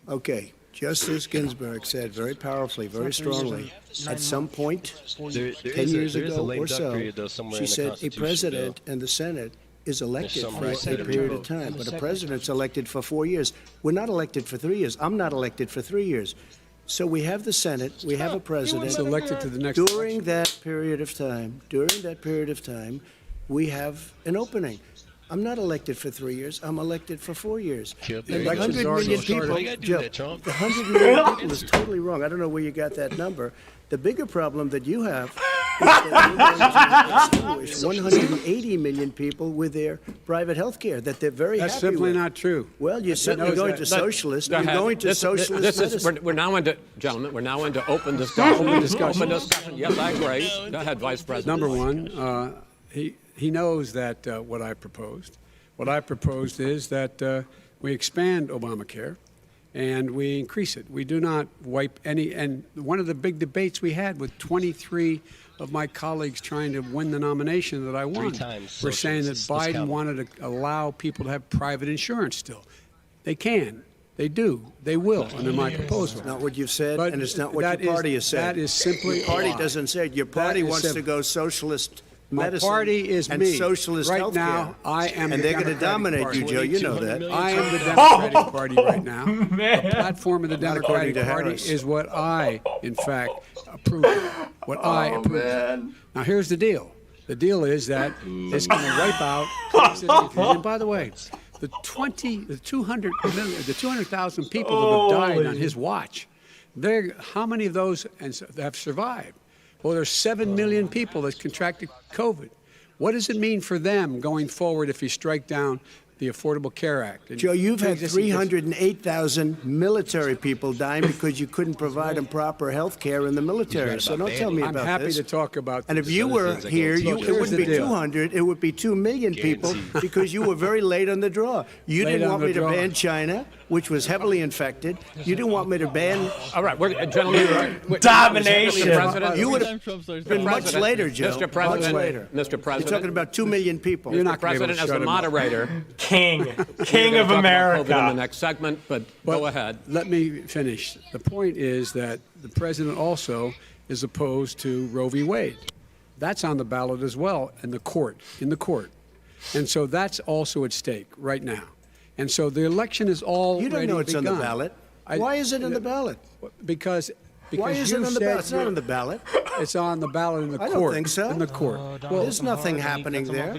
[SPEAKER 7] Okay. Justice Ginsburg said very powerfully, very strongly, at some point, 10 years ago or so, she said a president and the Senate is elected for a period of time, but a president's elected for 4 years. We're not elected for 3 years. I'm not elected for 3 years. So we have the Senate, we have a president
[SPEAKER 1] elected to the next
[SPEAKER 7] during that period of time. During that period of time, we have an opening. I'm not elected for 3 years. I'm elected for 4 years. And the 100 million people, Joe, the 100 million people is totally wrong. I don't know where you got that number. The bigger problem that you have is that you're going to extinguish 180 million people with their private health care that they're very
[SPEAKER 1] That's
[SPEAKER 7] happy
[SPEAKER 1] simply
[SPEAKER 7] with.
[SPEAKER 1] not true.
[SPEAKER 7] Well, you're going to socialist. You're going to socialist medicine.
[SPEAKER 16] We're now into, gentlemen, we're now into open discussion. Open discussion. Yes, I agree. Go ahead, Vice President.
[SPEAKER 1] Number one, he knows that what I proposed. What I proposed is that we expand Obamacare and we increase it. We do not wipe any. And one of the big debates we had with 23 of my colleagues trying to win the nomination that I won were saying that Biden wanted to allow people to have private insurance still. They can. They do. They will under my proposal.
[SPEAKER 7] It's not what you've said,
[SPEAKER 1] But
[SPEAKER 7] and it's not what your party has said.
[SPEAKER 1] That is simply
[SPEAKER 7] your party
[SPEAKER 1] a lie.
[SPEAKER 7] doesn't say it. Your party
[SPEAKER 1] That is
[SPEAKER 7] wants to
[SPEAKER 1] simple.
[SPEAKER 7] go socialist
[SPEAKER 1] My
[SPEAKER 7] medicine
[SPEAKER 1] party is
[SPEAKER 7] and
[SPEAKER 1] me.
[SPEAKER 7] socialist
[SPEAKER 1] right
[SPEAKER 7] healthcare.
[SPEAKER 1] now, I am
[SPEAKER 7] and
[SPEAKER 1] the
[SPEAKER 7] they're going to
[SPEAKER 1] Democratic
[SPEAKER 7] dominate
[SPEAKER 1] Party.
[SPEAKER 7] you, Joe. You know that.
[SPEAKER 1] I am the Democratic Party right now.
[SPEAKER 7] Man.
[SPEAKER 1] The platform of the
[SPEAKER 7] Not according
[SPEAKER 1] Democratic
[SPEAKER 7] to
[SPEAKER 1] Party
[SPEAKER 7] Harris.
[SPEAKER 1] is what I, in fact, approve of. What I approve of. Now, here's the deal. The deal is that it's going to wipe out. And by the way, the 200,000 people that have died on his watch, how many of those have survived? Well, there's 7 million people that contracted COVID. What does it mean for them going forward if you strike down the Affordable Care Act?
[SPEAKER 7] Joe, you've had 308,000 military people dying because you couldn't provide them proper health care in the military. So don't tell me about this.
[SPEAKER 1] I'm happy to talk about this.
[SPEAKER 7] And if you were here, it wouldn't be 200, it would be 2 million people because you were very late on the draw. You didn't want me to ban China, which was heavily infected. You didn't want me to ban...
[SPEAKER 16] All right, gentlemen.
[SPEAKER 7] Domination.
[SPEAKER 16] Mr. President,
[SPEAKER 7] You would have been much later, Joe.
[SPEAKER 16] Mr. President,
[SPEAKER 7] much later.
[SPEAKER 16] Mr. President.
[SPEAKER 7] You're talking about 2 million people.
[SPEAKER 16] You're not President, as the moderator.
[SPEAKER 12] King
[SPEAKER 16] We're
[SPEAKER 12] of
[SPEAKER 16] gonna talk about
[SPEAKER 12] America.
[SPEAKER 16] COVID in the next segment, but go ahead.
[SPEAKER 1] Let me finish. The point is that the president also is opposed to Roe v. Wade. That's on the ballot as well in the court. And so that's also at stake right now. And so the election is already
[SPEAKER 7] You don't know it's
[SPEAKER 1] begun.
[SPEAKER 7] on the ballot. Why is it on the ballot?
[SPEAKER 1] Because
[SPEAKER 7] Why is it on the ballot? It's not on the ballot.
[SPEAKER 1] It's on the ballot in the court.
[SPEAKER 7] I don't think so.
[SPEAKER 1] In the court.
[SPEAKER 7] Well, there's nothing happening there.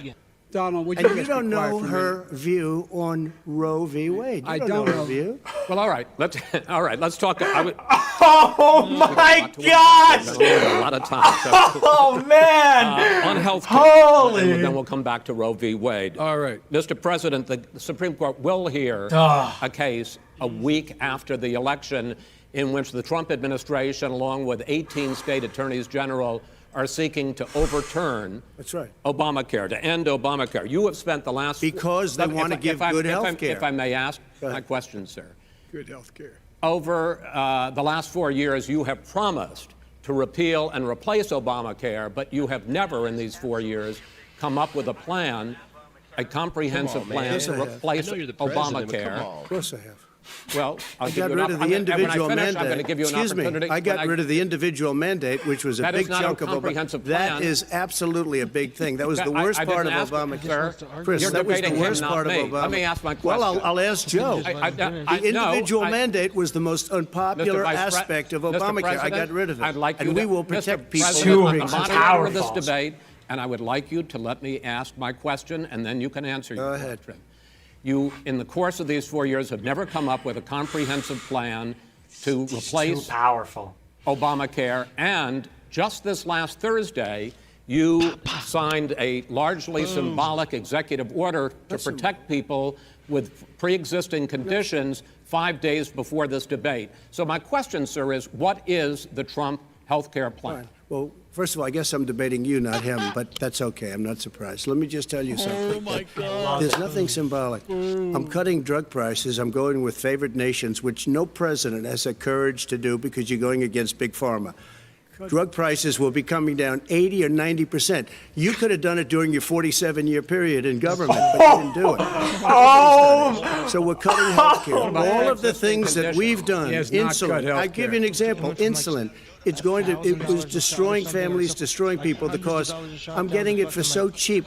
[SPEAKER 1] Donald, would
[SPEAKER 7] And you
[SPEAKER 1] just be
[SPEAKER 7] don't
[SPEAKER 1] quiet
[SPEAKER 7] know
[SPEAKER 1] for a
[SPEAKER 7] her
[SPEAKER 1] minute?
[SPEAKER 7] view on Roe v. Wade. You
[SPEAKER 1] I
[SPEAKER 7] don't
[SPEAKER 1] don't
[SPEAKER 7] know
[SPEAKER 1] know.
[SPEAKER 7] her view.
[SPEAKER 16] Well, all right. Let's talk.
[SPEAKER 12] Oh my God!
[SPEAKER 16] A lot of time. So,
[SPEAKER 12] Oh man!
[SPEAKER 16] on health care,
[SPEAKER 12] Holy!
[SPEAKER 16] and then we'll come back to Roe v. Wade.
[SPEAKER 1] All right.
[SPEAKER 16] Mr. President, the Supreme Court will hear a case a week after the election in which the Trump administration, along with 18 state attorneys general, are seeking to overturn Obamacare, to end Obamacare. You have spent the last...
[SPEAKER 7] Because they want to give good health care.
[SPEAKER 16] If I may ask my question, sir.
[SPEAKER 1] Good health care.
[SPEAKER 16] Over the last 4 years, you have promised to repeal and replace Obamacare, but you have never in these 4 years come up with a plan, a comprehensive plan to replace Obamacare.
[SPEAKER 7] Of course I have.
[SPEAKER 16] Well,
[SPEAKER 7] I got rid of the individual mandate.
[SPEAKER 16] I'm going to give you an opportunity.
[SPEAKER 7] I got rid of the individual mandate, which was a big chunk of Obamacare. That is absolutely a big thing. That was the worst part of Obamacare. Chris, that was the worst part of Obamacare.
[SPEAKER 16] Let me ask my question.
[SPEAKER 7] Well, I'll ask Joe. The individual mandate was the most unpopular aspect of Obamacare. I got rid of it. And we will protect people.
[SPEAKER 16] I'm the moderator of this debate, and I would like you to let me ask my question, and then you can answer your question. You, in the course of these 4 years, have never come up with a comprehensive plan to replace Obamacare. And just this last Thursday, you signed a largely symbolic executive order to protect people with pre-existing conditions 5 days before this debate. So my question, sir, is what is the Trump health care plan?
[SPEAKER 7] Well, first of all, I guess I'm debating you, not him, but that's okay. I'm not surprised. Let me just tell you something.
[SPEAKER 12] Oh, my God.
[SPEAKER 7] There's nothing symbolic. I'm cutting drug prices. I'm going with favored nations, which no president has the courage to do because you're going against Big Pharma. Drug prices will be coming down 80 or 90%. You could have done it during your 47-year period in government, but you didn't do it. So we're cutting health care. All of the things that we've done, insulin. I give you an example, insulin. It was destroying families, destroying people because I'm getting it for so cheap.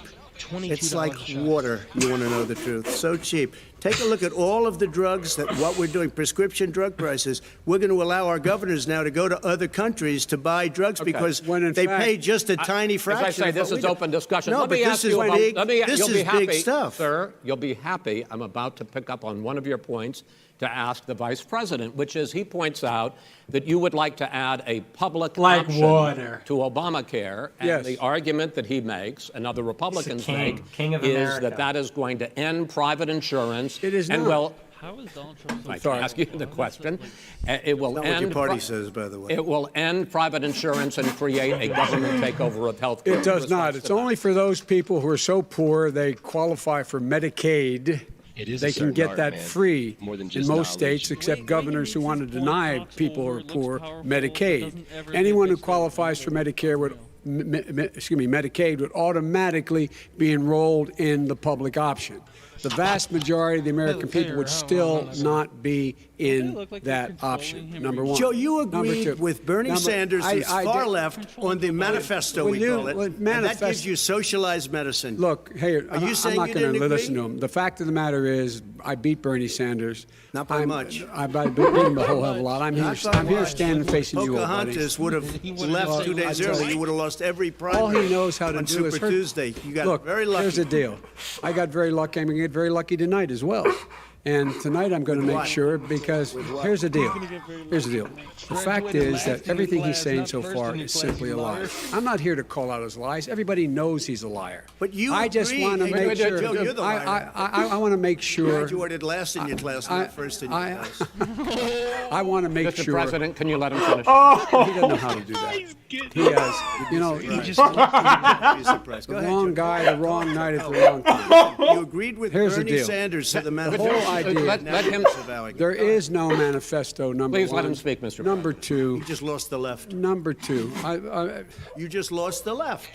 [SPEAKER 7] It's like water, you want to know the truth. So cheap. Take a look at all of the drugs what we're doing, prescription drug prices. We're going to allow our governors now to go to other countries to buy drugs because they pay just a tiny fraction.
[SPEAKER 16] As I say, this is open discussion.
[SPEAKER 7] No,
[SPEAKER 16] let me
[SPEAKER 7] but
[SPEAKER 16] ask
[SPEAKER 7] this
[SPEAKER 16] you
[SPEAKER 7] is
[SPEAKER 16] about,
[SPEAKER 7] big. This is big stuff.
[SPEAKER 16] Sir, you'll be happy. I'm about to pick up on one of your points to ask the vice president, which is he points out that you would like to add a public option to Obamacare. And the argument that he makes and other Republicans make is that is going to end private insurance.
[SPEAKER 1] It is
[SPEAKER 16] and
[SPEAKER 1] not.
[SPEAKER 16] Well,
[SPEAKER 5] how is Donald Trump?
[SPEAKER 16] I can ask you the question. It will
[SPEAKER 7] Not
[SPEAKER 16] end.
[SPEAKER 7] what your party says, by the way.
[SPEAKER 16] It will end private insurance and create a government takeover of health care.
[SPEAKER 1] It does not. It's only for those people who are so poor they qualify for Medicaid. They can get that free in most states, except governors who want to deny people who are poor Medicaid. Anyone who qualifies for Medicare Medicaid would automatically be enrolled in the public option. the vast majority of the American people would still not be in that option. Number one.
[SPEAKER 7] Joe, you agreed
[SPEAKER 1] Number two.
[SPEAKER 7] with Bernie Sanders, who's far left, on the manifesto, we call it. And that gives you socialized medicine.
[SPEAKER 1] Look, hey,
[SPEAKER 7] Are you saying
[SPEAKER 1] I'm not
[SPEAKER 7] you
[SPEAKER 1] going to
[SPEAKER 7] didn't
[SPEAKER 1] listen
[SPEAKER 7] agree?
[SPEAKER 1] to him. The fact of the matter is, I beat Bernie Sanders.
[SPEAKER 7] Not by much.
[SPEAKER 1] I beat him a whole hell of a lot. I'm here standing facing you, old buddy.
[SPEAKER 7] Pocahontas would have left 2 days early. You would have lost every primary.
[SPEAKER 1] All he knows how to
[SPEAKER 7] on
[SPEAKER 1] do
[SPEAKER 7] Super
[SPEAKER 1] is hurt.
[SPEAKER 7] Tuesday. You got
[SPEAKER 1] Look,
[SPEAKER 7] very lucky.
[SPEAKER 1] here's the deal. I got very lucky. I'm going to get very lucky tonight as well. And tonight I'm going to make sure, because here's the deal. Here's the deal. The fact is that everything he's saying so far is simply a lie. I'm not here to call out his lies. Everybody knows he's a liar.
[SPEAKER 7] But you
[SPEAKER 1] I just
[SPEAKER 7] agreed.
[SPEAKER 1] want to
[SPEAKER 7] Hey,
[SPEAKER 1] make sure.
[SPEAKER 7] Joe, you're the liar.
[SPEAKER 1] I want to make
[SPEAKER 7] You
[SPEAKER 1] sure.
[SPEAKER 7] graduated last in your class, not first in your class.
[SPEAKER 1] I want to make
[SPEAKER 16] Mr.
[SPEAKER 1] sure.
[SPEAKER 16] President, can you let him finish?
[SPEAKER 1] He doesn't know how to do that. He has, you know, the wrong guy, the wrong night at the wrong time.
[SPEAKER 7] You agreed with
[SPEAKER 1] Here's the
[SPEAKER 7] Bernie
[SPEAKER 1] deal.
[SPEAKER 7] Sanders to the
[SPEAKER 1] The
[SPEAKER 7] manifesto.
[SPEAKER 1] whole idea.
[SPEAKER 16] Let him.
[SPEAKER 1] There is no manifesto. Number
[SPEAKER 16] Please
[SPEAKER 1] one.
[SPEAKER 16] let him speak, Mr. President.
[SPEAKER 1] Number two.
[SPEAKER 7] You just lost the left.
[SPEAKER 1] Number two.
[SPEAKER 7] You just lost the left.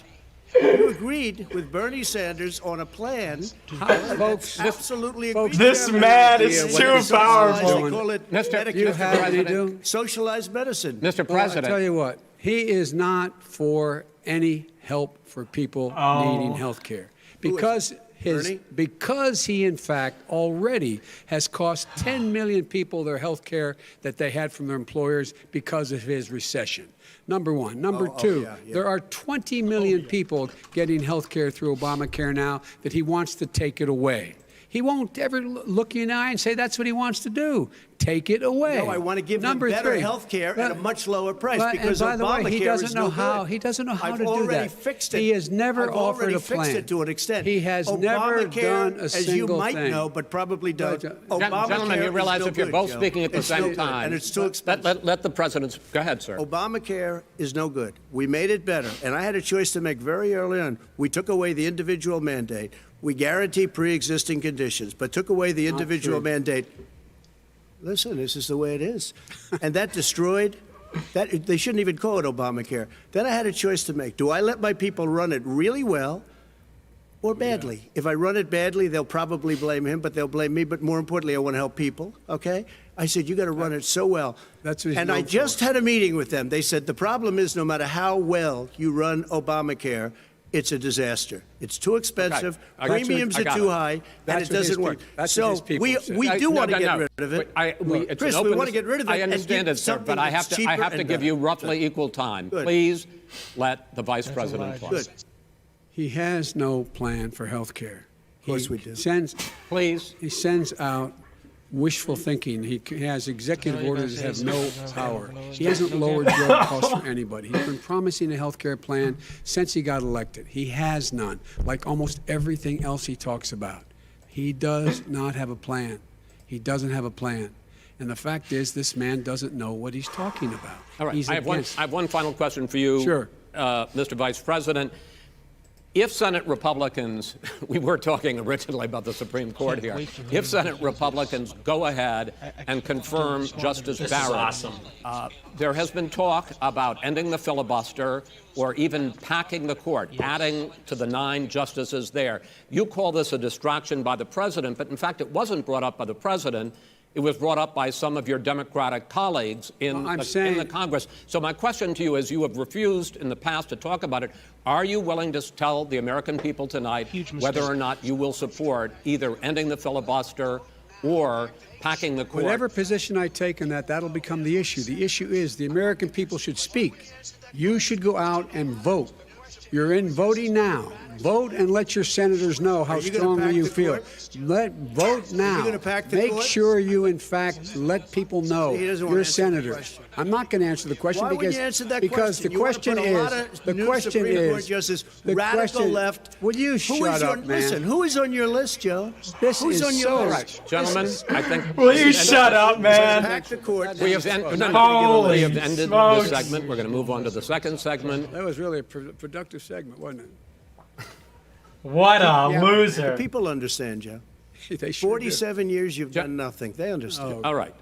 [SPEAKER 7] You agreed with Bernie Sanders on a plan.
[SPEAKER 1] Folks,
[SPEAKER 7] absolutely
[SPEAKER 1] folks,
[SPEAKER 7] agreed.
[SPEAKER 1] this man is too powerful.
[SPEAKER 7] They call it
[SPEAKER 16] Mr.
[SPEAKER 1] You have any do?
[SPEAKER 7] socialized medicine.
[SPEAKER 16] Mr.
[SPEAKER 1] Well,
[SPEAKER 16] President.
[SPEAKER 1] I tell you what, he is not for any help for people needing health care. Because he, in fact, already has cost 10 million people their health care that they had from their employers because of his recession. Number one. Number two, there are 20 million people getting health care through Obamacare now that he wants to take it away. He won't ever look you in the eye and say that's what he wants to do. Take it away.
[SPEAKER 7] No, I want to give them better health care at a much lower price because
[SPEAKER 1] and by
[SPEAKER 7] Obamacare
[SPEAKER 1] the way, he doesn't
[SPEAKER 7] is
[SPEAKER 1] know
[SPEAKER 7] no
[SPEAKER 1] how.
[SPEAKER 7] good.
[SPEAKER 1] He doesn't know how
[SPEAKER 7] I've
[SPEAKER 1] to do
[SPEAKER 7] already
[SPEAKER 1] that.
[SPEAKER 7] fixed it.
[SPEAKER 1] He has never
[SPEAKER 7] I've
[SPEAKER 1] offered
[SPEAKER 7] already
[SPEAKER 1] a plan.
[SPEAKER 7] fixed it to an extent.
[SPEAKER 1] He has never
[SPEAKER 7] Obamacare,
[SPEAKER 1] done a
[SPEAKER 7] as you
[SPEAKER 1] single
[SPEAKER 7] might
[SPEAKER 1] thing.
[SPEAKER 7] know, but probably don't. Obamacare
[SPEAKER 16] Gentlemen, you realize
[SPEAKER 7] is no
[SPEAKER 16] if you're
[SPEAKER 7] good,
[SPEAKER 16] both
[SPEAKER 7] Joe.
[SPEAKER 16] speaking at the
[SPEAKER 7] It's no
[SPEAKER 16] same
[SPEAKER 7] good,
[SPEAKER 16] time,
[SPEAKER 7] and it's too expensive.
[SPEAKER 16] let the president go ahead, sir.
[SPEAKER 7] Obamacare is no good. We made it better, and I had a choice to make very early on. We took away the individual mandate. We guarantee pre-existing conditions, but took away the individual mandate. Listen, this is the way it is. And that destroyed, they shouldn't even call it Obamacare. Then I had a choice to make. Do I let my people run it really well or badly? Yeah. If I run it badly, they'll probably blame him, but they'll blame me. But more importantly, I want to help people, okay? I said, you got to run it so well.
[SPEAKER 1] That's what he's
[SPEAKER 7] and
[SPEAKER 1] known
[SPEAKER 7] I just
[SPEAKER 1] for.
[SPEAKER 7] had a meeting with them. They said, the problem is no matter how well you run Obamacare, it's a disaster. It's too expensive.
[SPEAKER 16] Okay.
[SPEAKER 7] Premiums are too high, and it doesn't work. So we do want to get rid of it. Chris, we want to get rid of it.
[SPEAKER 16] I understand it, sir, but I have to give you roughly equal time.
[SPEAKER 7] Good.
[SPEAKER 16] Please let the vice president talk.
[SPEAKER 7] Good.
[SPEAKER 1] He has no plan for health care.
[SPEAKER 7] Of course we do.
[SPEAKER 1] He sends out wishful thinking. He has executive orders that have no power. He hasn't lowered drug costs for anybody. He's been promising a health care plan since he got elected. He has none, like almost everything else he talks about. He does not have a plan. He doesn't have a plan. And the fact is, this man doesn't know what he's talking about.
[SPEAKER 16] All right.
[SPEAKER 1] He's
[SPEAKER 16] I have one final question for you,
[SPEAKER 1] Sure.
[SPEAKER 16] Mr. Vice President. If Senate Republicans, we were talking originally about the Supreme Court here, if Senate Republicans go ahead and confirm Justice Barrett, there has been talk about ending the filibuster or even packing the court, adding to the 9 justices there. You call this a distraction by the president, but in fact it wasn't brought up by the president. It was brought up by some of your Democratic colleagues in the Congress. So my question to you is, you have refused in the past to talk about it. Are you willing to tell the American people tonight whether or not you will support either ending the filibuster or packing the court?
[SPEAKER 1] Whatever position I take on that, that'll become the issue. The issue is the American people should speak. You should go out and vote. You're in voting now. Vote and let your senators know how strongly you feel. Vote now. Make sure you, in fact, let people know you're a senator. I'm not going to answer the question
[SPEAKER 7] Why
[SPEAKER 1] because
[SPEAKER 7] you answer that
[SPEAKER 1] because
[SPEAKER 7] question?
[SPEAKER 1] the question is
[SPEAKER 7] radical left.
[SPEAKER 1] Will you shut up, man?
[SPEAKER 7] Listen, who is on your list, Joe? Who's on your list?
[SPEAKER 16] Right. Gentlemen, I think.
[SPEAKER 5] Will you shut up, man?
[SPEAKER 7] Pack the court.
[SPEAKER 16] We have ended this segment. We're going to move on to the second segment.
[SPEAKER 1] That was really a productive segment, wasn't it?
[SPEAKER 21] What a loser.
[SPEAKER 7] The people understand, Joe.
[SPEAKER 1] They sure
[SPEAKER 7] 47 years you've done nothing. They understand.
[SPEAKER 16] All right.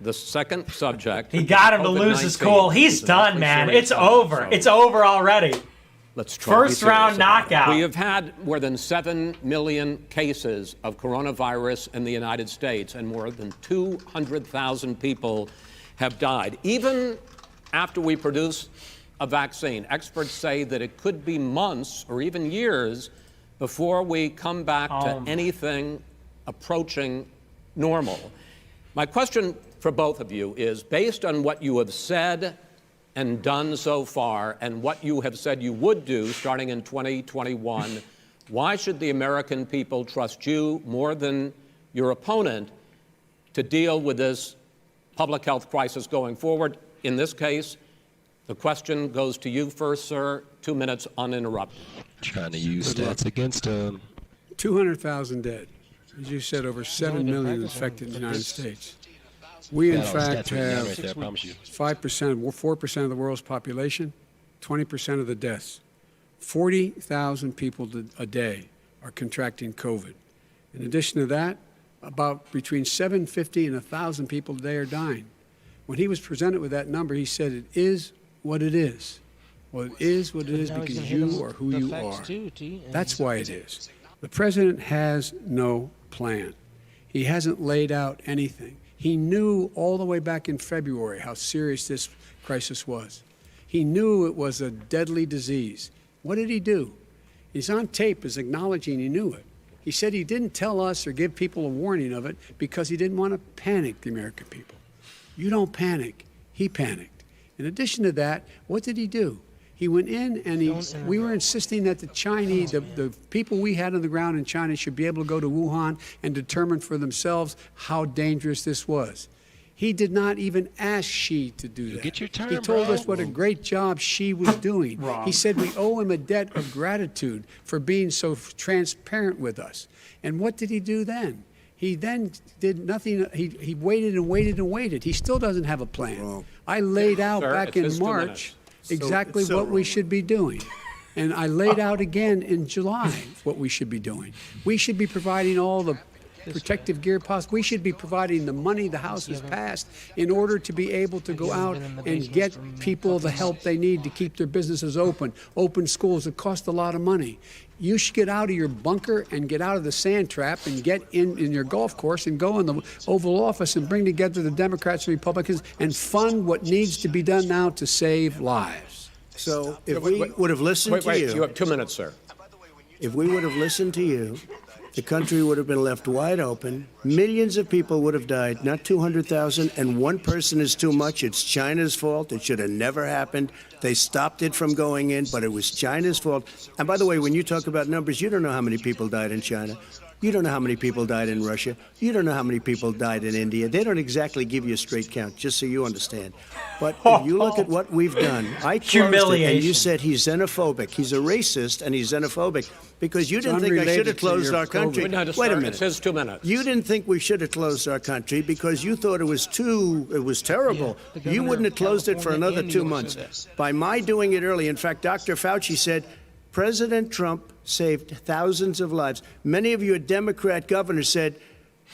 [SPEAKER 16] The second subject.
[SPEAKER 21] He got him to lose his cool. He's done, man. It's over. It's over already.
[SPEAKER 16] Let's try to be
[SPEAKER 21] First round
[SPEAKER 16] serious about it.
[SPEAKER 21] knockout.
[SPEAKER 16] We have had more than 7 million cases of coronavirus in the United States, and more than 200,000 people have died. Even after we produce a vaccine, experts say that it could be months or even years before we come back to anything approaching normal. My question for both of you is, based on what you have said and done so far, and what you have said you would do starting in 2021, why should the American people trust you more than your opponent to deal with this public health crisis going forward? In this case, the question goes to you first, sir. 2 minutes uninterrupted.
[SPEAKER 4] Trying to use stats against him.
[SPEAKER 1] 200,000 dead. As you said, over 7 million infected in the United States. We, in fact, have 5%, 4% of the world's population, 20% of the deaths. 40,000 people a day are contracting COVID. In addition to that, about between 750 and 1,000 people a day are dying. When he was presented with that number, he said, it is what it is. Well, it is what it is because you are who you are. That's why it is. The president has no plan. He hasn't laid out anything. He knew all the way back in February how serious this crisis was. He knew it was a deadly disease. What did he do? He's on tape as acknowledging he knew it. He said he didn't tell us or give people a warning of it because he didn't want to panic the American people. You don't panic. He panicked. In addition to that, what did he do? He went in and we were insisting that the Chinese, the people we had on the ground in China should be able to go to Wuhan and determine for themselves how dangerous this was. He did not even ask Xi to do that.
[SPEAKER 4] Get your turn,
[SPEAKER 1] he told
[SPEAKER 4] bro.
[SPEAKER 1] us what a great job Xi was doing. He said we owe him a debt of gratitude for being so transparent with us. And what did he do then? He then did nothing. He waited and waited and waited. He still doesn't have a plan. I laid out back in March exactly what we should be doing. And I laid out again in July what we should be doing. We should be providing all the protective gear possible. We should be providing the money the House has passed in order to be able to go out and get people the help they need to keep their businesses open schools. It costs a lot of money. You should get out of your bunker and get out of the sand trap and get in your golf course and go in the Oval Office and bring together the Democrats and Republicans and fund what needs to be done now to save lives.
[SPEAKER 7] So if we would have listened to you...
[SPEAKER 16] You have 2 minutes, sir.
[SPEAKER 7] If we would have listened to you, the country would have been left wide open. Millions of people would have died, not 200,000, and one person is too much. It's China's fault. It should have never happened. They stopped it from going in, but it was China's fault. And by the way, when you talk about numbers, you don't know how many people died in China. You don't know how many people died in Russia. You don't know how many people died in India. They don't exactly give you a straight count, just so you understand. But if you look at what we've done, I closed it, and you said he's xenophobic. He's a racist, and he's xenophobic because you didn't think I should have closed our country. Wait a minute.
[SPEAKER 16] It says 2 minutes.
[SPEAKER 7] You didn't think we should have closed our country because you thought it was terrible. You wouldn't have closed it for another 2 months. By my doing it early, in fact, Dr. Fauci said, President Trump saved thousands of lives. Many of your Democrat governors said,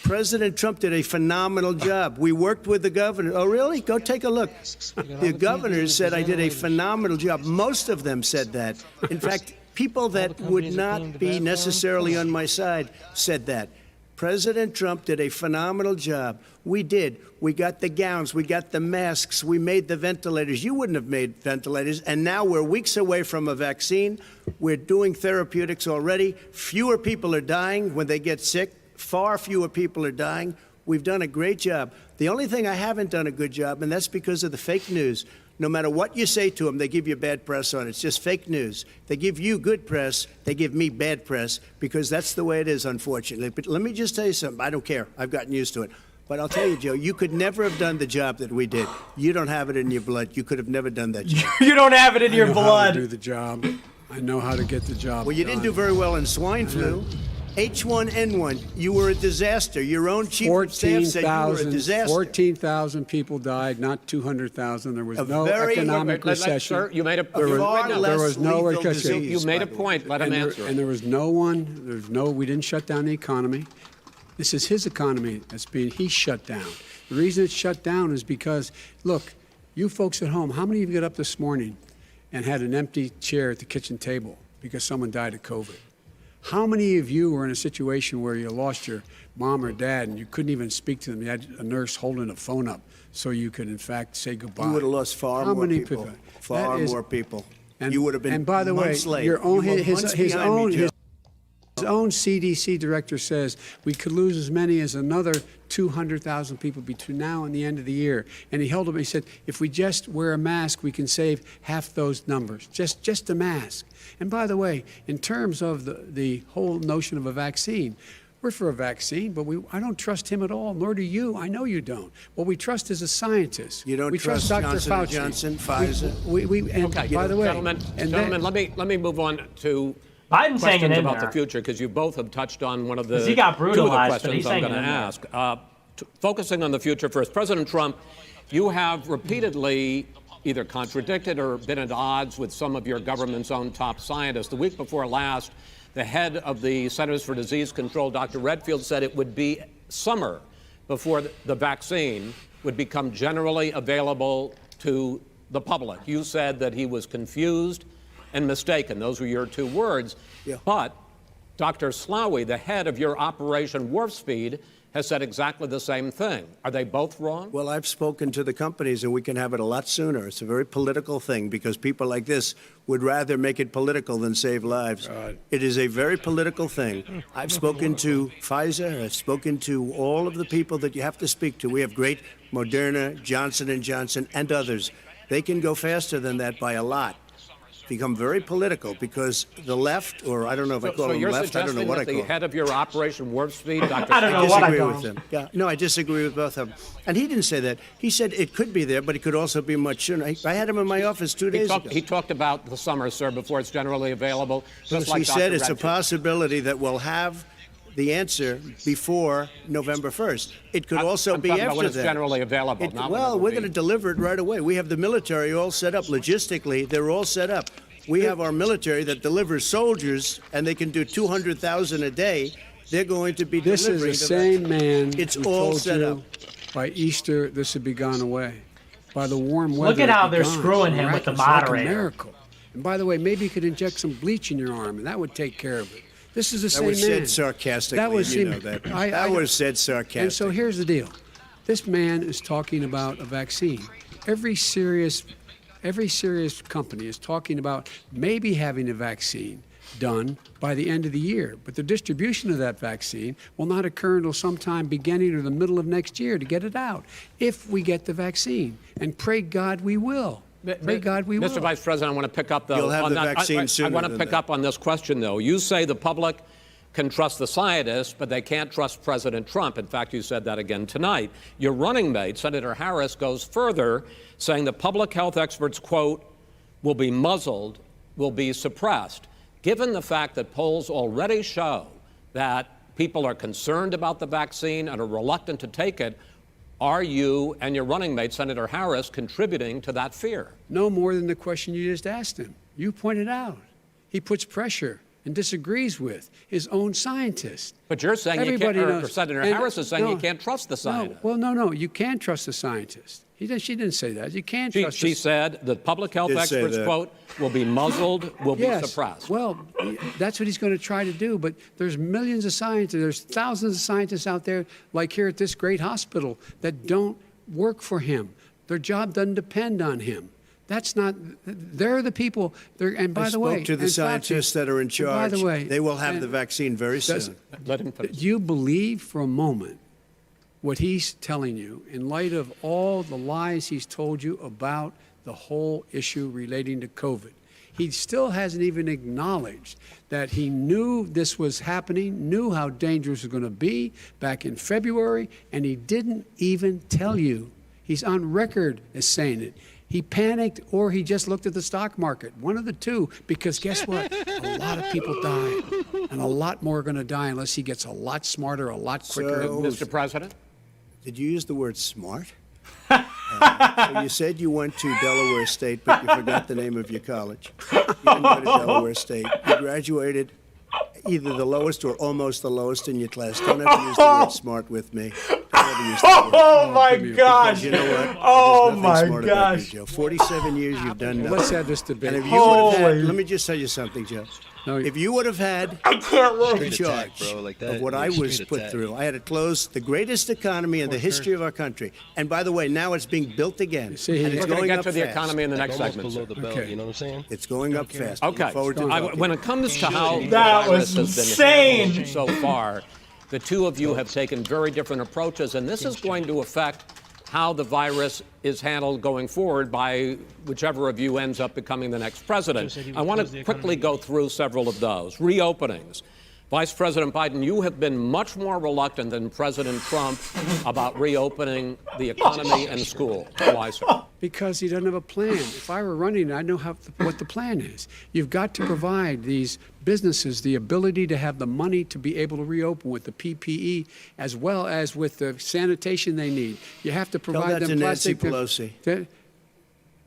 [SPEAKER 7] President Trump did a phenomenal job. We worked with the governor. Oh, really? Go take a look. The governors said I did a phenomenal job. Most of them said that. In fact, people that would not be necessarily on my side said that. President Trump did a phenomenal job. We did. We got the gowns. We got the masks. We made the ventilators. You wouldn't have made ventilators. And now we're weeks away from a vaccine. We're doing therapeutics already. Fewer people are dying when they get sick. Far fewer people are dying. We've done a great job. The only thing I haven't done a good job, and that's because of the fake news. No matter what you say to them, they give you bad press on it. It's just fake news. They give you good press. They give me bad press because that's the way it is, unfortunately. But let me just tell you something. I don't care. I've gotten used to it. But I'll tell you, Joe, you could never have done the job that we did. You don't have it in your blood. You could have never done that job.
[SPEAKER 21] You don't have it in your blood.
[SPEAKER 1] I know how to do the job. I know how to get the job
[SPEAKER 7] Well, you didn't do very well in swine flu. H1N1, you were a disaster. Your own chief of staff said you were a disaster.
[SPEAKER 1] 14,000 people died, not 200,000. There was no economic recession.
[SPEAKER 16] Sir, you made a
[SPEAKER 1] there was no recession.
[SPEAKER 16] You made a point. Let him answer.
[SPEAKER 1] And there was no one. We didn't shut down the economy. This is his economy he shut down. The reason it's shut down is because, look, you folks at home, how many of you got up this morning and had an empty chair at the kitchen table because someone died of COVID? How many of you were in a situation where you lost your mom or dad and you couldn't even speak to them? You had a nurse holding a phone up so you could, in fact, say goodbye.
[SPEAKER 7] You would have lost far more people. Far more people. You would have been
[SPEAKER 1] And by the way,
[SPEAKER 7] months late.
[SPEAKER 1] your own,
[SPEAKER 7] You were
[SPEAKER 1] his
[SPEAKER 7] months behind me, Joe.
[SPEAKER 1] his own CDC director says we could lose as many as another 200,000 people between now and the end of the year. And he held up, he said, if we just wear a mask, we can save half those numbers. Just a mask. And by the way, in terms of the whole notion of a vaccine, we're for a vaccine, but I don't trust him at all, nor do you. I know you don't. What we trust is a scientist.
[SPEAKER 7] You don't
[SPEAKER 1] we
[SPEAKER 7] trust
[SPEAKER 1] Dr.
[SPEAKER 7] Johnson
[SPEAKER 1] Fauci.
[SPEAKER 7] & Johnson, Pfizer?
[SPEAKER 1] And
[SPEAKER 16] Okay,
[SPEAKER 1] by the way,
[SPEAKER 16] gentlemen, let me move on to
[SPEAKER 21] Biden's hanging
[SPEAKER 16] questions
[SPEAKER 21] in
[SPEAKER 16] about
[SPEAKER 21] there.
[SPEAKER 16] the future, because you both have touched on one of the
[SPEAKER 21] He got
[SPEAKER 16] two of the
[SPEAKER 21] brutalized, but
[SPEAKER 16] questions
[SPEAKER 21] he's
[SPEAKER 16] I'm going to
[SPEAKER 21] hanging in there.
[SPEAKER 16] ask. Focusing on the future first, President Trump, you have repeatedly either contradicted or been at odds with some of your government's own top scientists. The week before last, the head of the Centers for Disease Control, Dr. Redfield, said it would be summer before the vaccine would become generally available to the public. You said that he was confused and mistaken. Those were your two words.
[SPEAKER 7] Yeah.
[SPEAKER 16] But Dr. Slaoui, the head of your Operation Warp Speed, has said exactly the same thing. Are they both wrong?
[SPEAKER 7] Well, I've spoken to the companies, and we can have it a lot sooner. It's a very political thing because people like this would rather make it political than save lives. It is a very political thing. I've spoken to Pfizer. I've spoken to all of the people that you have to speak to. We have great Moderna, Johnson & Johnson, and others. They can go faster than that by a lot. Become very political because the left, or I don't know if I call them left, I don't know what I call
[SPEAKER 16] the
[SPEAKER 7] them.
[SPEAKER 16] head of your Operation Warp Speed, Dr.
[SPEAKER 21] I don't know what I
[SPEAKER 7] disagree
[SPEAKER 21] call
[SPEAKER 7] with him. Yeah, no, I disagree with both of them. And he didn't say that. He said it could be there, but it could also be much sooner. I had him in my office 2 days ago.
[SPEAKER 16] He talked about the summer, sir, before it's generally available. Just like
[SPEAKER 7] He said
[SPEAKER 16] Dr.
[SPEAKER 7] it's a
[SPEAKER 16] Redfield.
[SPEAKER 7] possibility that we'll have the answer before November 1st. It could also
[SPEAKER 16] I'm
[SPEAKER 7] be
[SPEAKER 16] talking
[SPEAKER 7] after
[SPEAKER 16] about when it's
[SPEAKER 7] that.
[SPEAKER 16] generally available. Not when
[SPEAKER 7] Well,
[SPEAKER 16] it will
[SPEAKER 7] we're
[SPEAKER 16] be.
[SPEAKER 7] going to deliver it right away. We have the military all set up. Logistically, they're all set up. We have our military that delivers soldiers, and they can do 200,000 a day. They're going to be
[SPEAKER 1] this
[SPEAKER 7] delivering.
[SPEAKER 1] is the same man
[SPEAKER 7] It's
[SPEAKER 1] who
[SPEAKER 7] all
[SPEAKER 1] told
[SPEAKER 7] set
[SPEAKER 1] you
[SPEAKER 7] up.
[SPEAKER 1] by Easter this would be gone away. By the warm weather.
[SPEAKER 21] Look at how
[SPEAKER 1] it'd be
[SPEAKER 21] they're
[SPEAKER 1] gone.
[SPEAKER 21] screwing him with the
[SPEAKER 1] Miraculous, like a
[SPEAKER 21] moderator.
[SPEAKER 1] miracle. And by the way, maybe you could inject some bleach in your arm, and that would take care of it. This is the
[SPEAKER 7] That
[SPEAKER 1] same
[SPEAKER 7] was
[SPEAKER 1] man.
[SPEAKER 7] said sarcastically,
[SPEAKER 1] That was
[SPEAKER 7] and you
[SPEAKER 1] him.
[SPEAKER 7] know that.
[SPEAKER 1] I
[SPEAKER 7] That was said sarcastically.
[SPEAKER 1] And so here's the deal. This man is talking about a vaccine. Every serious company is talking about maybe having a vaccine done by the end of the year. But the distribution of that vaccine will not occur until sometime beginning or the middle of next year to get it out, if we get the vaccine. And pray God we will. Pray God we will.
[SPEAKER 16] Mr. Vice President, I want to pick up
[SPEAKER 7] You'll have
[SPEAKER 16] on
[SPEAKER 7] the
[SPEAKER 16] that.
[SPEAKER 7] vaccine
[SPEAKER 16] I
[SPEAKER 7] sooner
[SPEAKER 16] want to
[SPEAKER 7] than
[SPEAKER 16] pick
[SPEAKER 7] that.
[SPEAKER 16] up on this question, though. You say the public can trust the scientists, but they can't trust President Trump. In fact, you said that again tonight. Your running mate, Senator Harris, goes further, saying the public health experts, quote, will be muzzled, will be suppressed. Given the fact that polls already show that people are concerned about the vaccine and are reluctant to take it, are you and your running mate, Senator Harris, contributing to that fear?
[SPEAKER 1] No more than the question you just asked him. You pointed out. He puts pressure and disagrees with his own scientists.
[SPEAKER 16] But you're saying
[SPEAKER 1] Everybody
[SPEAKER 16] you can't,
[SPEAKER 1] knows.
[SPEAKER 16] or Senator
[SPEAKER 1] And-
[SPEAKER 16] Harris is saying
[SPEAKER 1] no,
[SPEAKER 16] you can't trust the scientists.
[SPEAKER 1] No, you can trust the scientists. She didn't say that. You can't trust
[SPEAKER 16] She said the public health
[SPEAKER 7] Did say
[SPEAKER 16] experts,
[SPEAKER 7] that.
[SPEAKER 16] quote, will be muzzled, will be suppressed.
[SPEAKER 1] Well, that's what he's going to try to do. But there's millions of scientists, there's thousands of scientists out there, like here at this great hospital, that don't work for him. Their job doesn't depend on him. That's not. They're the people. And by the way,
[SPEAKER 7] I spoke to the
[SPEAKER 1] and Fauci,
[SPEAKER 7] scientists that are in charge.
[SPEAKER 1] By the way,
[SPEAKER 7] they will have
[SPEAKER 1] and
[SPEAKER 7] the vaccine very
[SPEAKER 1] does-
[SPEAKER 7] soon.
[SPEAKER 16] Let him finish.
[SPEAKER 1] Do you believe for a moment what he's telling you in light of all the lies he's told you about the whole issue relating to COVID? He still hasn't even acknowledged that he knew this was happening, knew how dangerous it was going to be back in February, and he didn't even tell you. He's on record as saying it. He panicked or he just looked at the stock market. One of the two, because guess what? A lot of people died, and a lot more are going to die unless he gets a lot smarter, a lot quicker.
[SPEAKER 7] So-
[SPEAKER 16] Mr. President?
[SPEAKER 7] Did you use the word smart? So you said you went to Delaware State, but you forgot the name of your college. You didn't go to Delaware State. You graduated either the lowest or almost the lowest in your class. Don't have to use the word smart with me. Don't years.
[SPEAKER 12] Oh my gosh!
[SPEAKER 7] You know what?
[SPEAKER 12] Oh
[SPEAKER 7] There's nothing
[SPEAKER 12] my
[SPEAKER 7] smart about you,
[SPEAKER 12] gosh!
[SPEAKER 7] Joe. 47 years you've done nothing.
[SPEAKER 1] Let's have this debate.
[SPEAKER 7] And if you would have had, let me just tell you something, Joe.
[SPEAKER 1] No,
[SPEAKER 7] if you would have had
[SPEAKER 12] I can't wait.
[SPEAKER 7] the charge of what I was put through, I had to close the greatest economy in the history of our country. And by the way, now it's being built again.
[SPEAKER 1] See,
[SPEAKER 7] and
[SPEAKER 1] we're
[SPEAKER 7] it's
[SPEAKER 16] going to
[SPEAKER 7] going
[SPEAKER 16] get
[SPEAKER 7] up
[SPEAKER 16] to the
[SPEAKER 7] fast.
[SPEAKER 16] economy in the next
[SPEAKER 4] Almost
[SPEAKER 16] segment.
[SPEAKER 4] below the belt,
[SPEAKER 1] Okay.
[SPEAKER 4] you know what I'm saying?
[SPEAKER 7] It's going up fast.
[SPEAKER 16] Okay.
[SPEAKER 7] Look forward to
[SPEAKER 16] When it comes to how the
[SPEAKER 12] That
[SPEAKER 16] virus
[SPEAKER 12] was
[SPEAKER 16] has been handled
[SPEAKER 12] insane.
[SPEAKER 16] so far, the two of you have taken very different approaches, and this is going to affect how the virus is handled going forward by whichever of you ends up becoming the next president. I want to quickly go through several of those. Reopenings. Vice President Biden, you have been much more reluctant than President Trump about reopening the economy and school. Why, sir?
[SPEAKER 1] Because he doesn't have a plan. If I were running, I'd know what the plan is. You've got to provide these businesses the ability to have the money to be able to reopen with the PPE as well as with the sanitation they need. You have to provide
[SPEAKER 7] Tell that
[SPEAKER 1] them
[SPEAKER 7] to Nancy
[SPEAKER 1] plastic.
[SPEAKER 7] Pelosi.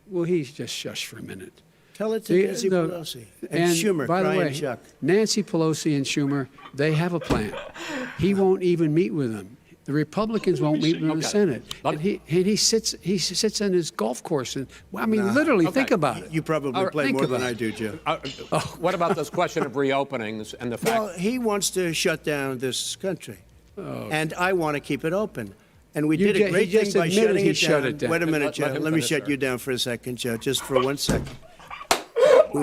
[SPEAKER 1] Well, he's just shush for a minute.
[SPEAKER 7] Tell it to Nancy Pelosi. And Schumer,
[SPEAKER 1] by the
[SPEAKER 7] Brian
[SPEAKER 1] way,
[SPEAKER 7] Chuck.
[SPEAKER 1] Nancy Pelosi and Schumer, they have a plan. He won't even meet with them. The Republicans won't meet with him in the Senate. And he sits on his golf course. And I mean, literally, think about it.
[SPEAKER 7] You probably play more than I do, Joe.
[SPEAKER 16] What about this question of reopenings and the fact?
[SPEAKER 7] Well, he wants to shut down this country, and I want to keep it open. And we
[SPEAKER 1] You
[SPEAKER 7] did a great
[SPEAKER 1] he just
[SPEAKER 7] thing by
[SPEAKER 1] admitted
[SPEAKER 7] shutting
[SPEAKER 1] he
[SPEAKER 7] it down.
[SPEAKER 1] shut it down.
[SPEAKER 7] Wait a minute,
[SPEAKER 16] Let
[SPEAKER 7] Joe.
[SPEAKER 16] him
[SPEAKER 7] Let me
[SPEAKER 16] finish,
[SPEAKER 7] shut
[SPEAKER 16] sir.
[SPEAKER 7] you down for a second, Joe, just for 1 second. He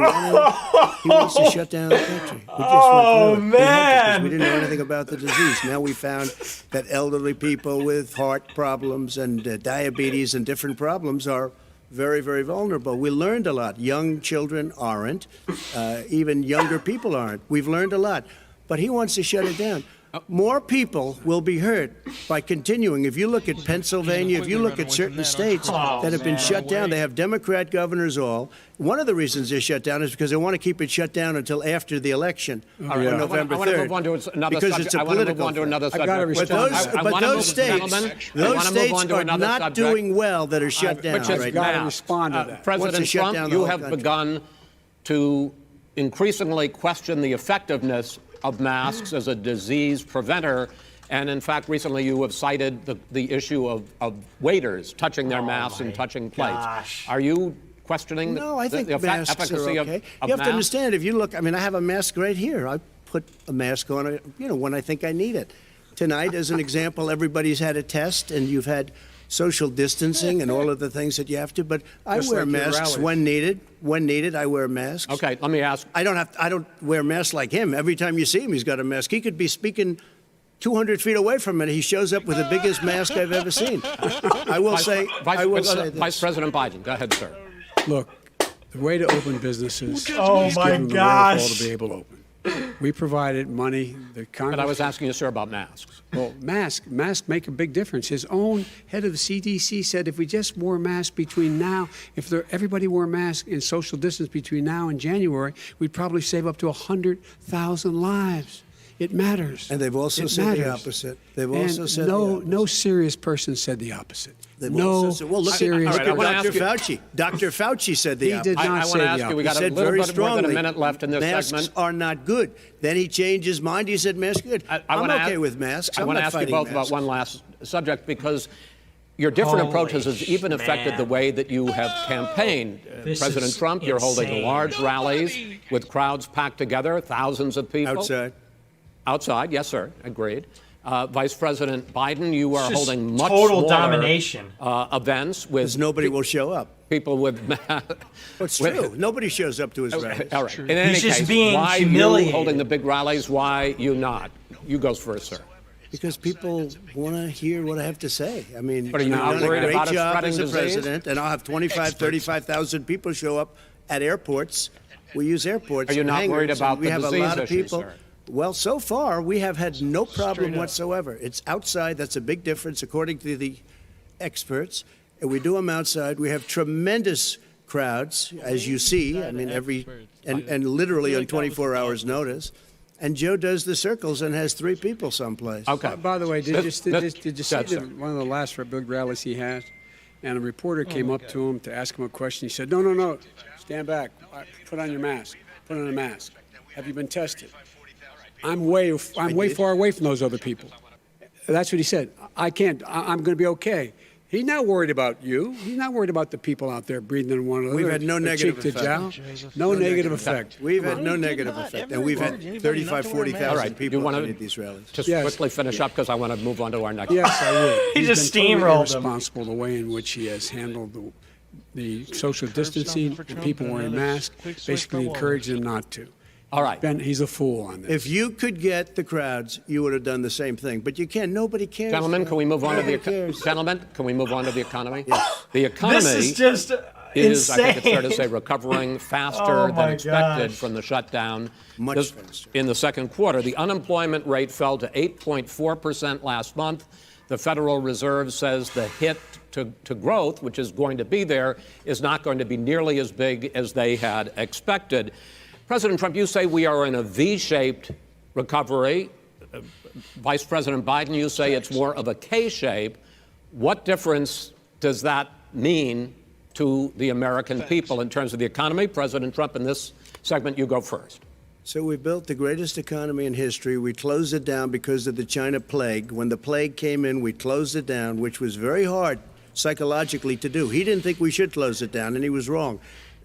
[SPEAKER 7] wants to shut down the country. We just
[SPEAKER 12] Oh,
[SPEAKER 7] went through it. We had to, 'cause
[SPEAKER 12] man.
[SPEAKER 7] we didn't know anything about the disease. Now we found that elderly people with heart problems and diabetes and different problems are very, very vulnerable. We learned a lot. Young children aren't. Even younger people aren't. We've learned a lot. But he wants to shut it down. More people will be hurt by continuing. If you look at Pennsylvania, if you look at certain states that have been shut down, they have Democrat governors all. One of the reasons they're shut down is because they want to keep it shut down until after the election on November 3rd.
[SPEAKER 16] I want to move on to another
[SPEAKER 7] because
[SPEAKER 16] subject.
[SPEAKER 7] it's a
[SPEAKER 16] I want to move
[SPEAKER 7] political
[SPEAKER 16] on to another
[SPEAKER 1] I've got to
[SPEAKER 16] subject.
[SPEAKER 1] respond.
[SPEAKER 7] But those states are not
[SPEAKER 16] subject,
[SPEAKER 7] doing well that are shut down
[SPEAKER 16] which is
[SPEAKER 7] right
[SPEAKER 1] gotta
[SPEAKER 7] now.
[SPEAKER 1] respond to that.
[SPEAKER 16] President
[SPEAKER 7] shut
[SPEAKER 16] Trump,
[SPEAKER 7] down the
[SPEAKER 16] you
[SPEAKER 7] whole
[SPEAKER 16] have
[SPEAKER 7] country.
[SPEAKER 16] begun to increasingly question the effectiveness of masks as a disease preventer. And in fact, recently you have cited the issue of waiters touching their masks and touching plates.
[SPEAKER 12] gosh.
[SPEAKER 16] Are you questioning
[SPEAKER 7] No, I think
[SPEAKER 16] the
[SPEAKER 7] masks
[SPEAKER 16] efficacy
[SPEAKER 7] are
[SPEAKER 16] of
[SPEAKER 7] okay.
[SPEAKER 16] of
[SPEAKER 7] You have
[SPEAKER 16] masks?
[SPEAKER 7] to understand, if you look, I mean, I have a mask right here. I put a mask on, when I think I need it. Tonight, as an example, everybody's had a test, and you've had social distancing and all of the things that you have to. But I
[SPEAKER 1] Just
[SPEAKER 7] wear
[SPEAKER 1] like your
[SPEAKER 7] masks
[SPEAKER 1] rallies.
[SPEAKER 7] when needed. When needed, I wear masks.
[SPEAKER 16] Okay, let me ask.
[SPEAKER 7] I don't wear masks like him. Every time you see him, he's got a mask. He could be speaking 200 feet away from it. He shows up with the biggest mask I've ever seen. I will say this.
[SPEAKER 16] Vice President Biden, go ahead, sir.
[SPEAKER 1] Look, the way to open businesses
[SPEAKER 12] Oh,
[SPEAKER 1] is
[SPEAKER 12] my
[SPEAKER 1] give them the
[SPEAKER 12] gosh.
[SPEAKER 1] wherewithal to be able to open. We provided money. The Congress.
[SPEAKER 16] But I was asking you, sir, about masks.
[SPEAKER 1] Well, masks make a big difference. His own head of the CDC said if we just wore masks between now, everybody wore masks in social distance between now and January, we'd probably save up to 100,000 lives. It matters.
[SPEAKER 7] And they've also said the opposite. They've also said
[SPEAKER 1] no serious person said the opposite.
[SPEAKER 7] They've
[SPEAKER 1] No
[SPEAKER 7] also said, well, look
[SPEAKER 1] serious
[SPEAKER 7] at Dr. Fauci. Dr. Fauci said the
[SPEAKER 1] He
[SPEAKER 7] opposite.
[SPEAKER 1] did not
[SPEAKER 16] I
[SPEAKER 1] say
[SPEAKER 16] want to
[SPEAKER 1] the
[SPEAKER 16] ask you, we
[SPEAKER 1] opposite.
[SPEAKER 16] got a
[SPEAKER 7] said
[SPEAKER 16] little
[SPEAKER 7] very
[SPEAKER 16] bit more than a
[SPEAKER 7] strongly,
[SPEAKER 16] minute left in this
[SPEAKER 7] masks
[SPEAKER 16] segment.
[SPEAKER 7] are not good. Then he changed his mind. He said masks are good. I'm
[SPEAKER 16] wanna
[SPEAKER 7] okay
[SPEAKER 16] ask-
[SPEAKER 7] with masks.
[SPEAKER 16] I
[SPEAKER 7] I'm
[SPEAKER 16] want to
[SPEAKER 7] not
[SPEAKER 16] ask you
[SPEAKER 7] fighting
[SPEAKER 16] both about
[SPEAKER 7] masks.
[SPEAKER 16] one last subject because your different
[SPEAKER 12] Holy
[SPEAKER 16] approaches has even affected the way that you have campaigned.
[SPEAKER 12] This
[SPEAKER 16] President
[SPEAKER 12] is
[SPEAKER 16] Trump, you're holding
[SPEAKER 12] insane.
[SPEAKER 16] large rallies with crowds packed together, thousands of people.
[SPEAKER 7] Outside.
[SPEAKER 16] Outside, yes, sir, agreed. Vice President Biden, you are
[SPEAKER 12] It's just
[SPEAKER 16] holding much
[SPEAKER 12] total
[SPEAKER 16] smaller,
[SPEAKER 12] domination.
[SPEAKER 16] Events with
[SPEAKER 7] Because nobody will show up.
[SPEAKER 16] people with.
[SPEAKER 7] It's true. Nobody shows up to his rallies.
[SPEAKER 16] All right. In any
[SPEAKER 12] He's just
[SPEAKER 16] case,
[SPEAKER 12] being
[SPEAKER 16] why you
[SPEAKER 12] humiliated.
[SPEAKER 16] holding the big rallies? Why you not? You go first, sir.
[SPEAKER 7] Because people want to hear what I have to say. I mean,
[SPEAKER 16] But are you
[SPEAKER 7] I've
[SPEAKER 16] not
[SPEAKER 7] done a
[SPEAKER 16] worried
[SPEAKER 7] great
[SPEAKER 16] about it
[SPEAKER 7] job
[SPEAKER 16] spreading
[SPEAKER 7] as a
[SPEAKER 16] disease?
[SPEAKER 7] president, and I'll have 35,000 people show up at airports. We use airports.
[SPEAKER 16] Are you
[SPEAKER 7] and
[SPEAKER 16] not worried
[SPEAKER 7] hangars,
[SPEAKER 16] about
[SPEAKER 7] and we
[SPEAKER 16] the
[SPEAKER 7] have a
[SPEAKER 16] disease
[SPEAKER 7] lot of
[SPEAKER 16] issue,
[SPEAKER 7] people.
[SPEAKER 16] sir?
[SPEAKER 7] Well, so far we have had no problem whatsoever. It's outside. That's a big difference, according to the experts. And we do them outside. We have tremendous crowds, as you see. I mean, and literally on 24 hours' notice. And Joe does the circles and has 3 people someplace.
[SPEAKER 16] Okay.
[SPEAKER 1] By the way, did you see
[SPEAKER 16] sir.
[SPEAKER 1] one of the last big rallies he had? And a reporter came up to him to ask him a question. He said, no, stand back. Put on your mask. Put on a mask. Have you been tested? I'm way far away from those other people. That's what he said. I'm going to be okay. He's not worried about you. He's not worried about the people out there breathing in one another.
[SPEAKER 7] We've had no negative
[SPEAKER 1] cheek to
[SPEAKER 7] effect.
[SPEAKER 1] jowl. No negative effect.
[SPEAKER 7] We've had no negative effect. And we've had 35, 40,000 people at these rallies.
[SPEAKER 16] Just quickly finish up because I want to move on to our next.
[SPEAKER 1] Yes, I would.
[SPEAKER 21] He just
[SPEAKER 1] been totally
[SPEAKER 21] steamrolled him.
[SPEAKER 1] irresponsible the way in which he has handled the social distancing, the people wearing masks, basically encouraged them not to.
[SPEAKER 16] All right.
[SPEAKER 1] He's a fool on this.
[SPEAKER 7] If you could get the crowds, you would have done the same thing. But you can't. Nobody cares.
[SPEAKER 16] Gentlemen, can we move on to the economy? Yes. The economy
[SPEAKER 21] This is just
[SPEAKER 16] is,
[SPEAKER 21] insane.
[SPEAKER 16] I think it's fair to say, recovering faster than expected from the shutdown.
[SPEAKER 7] Much faster.
[SPEAKER 16] In the second quarter, the unemployment rate fell to 8.4% last month. The Federal Reserve says the hit to growth, which is going to be there, is not going to be nearly as big as they had expected. President Trump, you say we are in a V-shaped recovery. Vice President Biden, you say it's more of a K-shape. What difference does that mean to the American people in terms of the economy? President Trump, in this segment, you go first.
[SPEAKER 7] So we built the greatest economy in history. We closed it down because of the China plague. When the plague came in, we closed it down, which was very hard psychologically to do. He didn't think we should close it down, and he was wrong.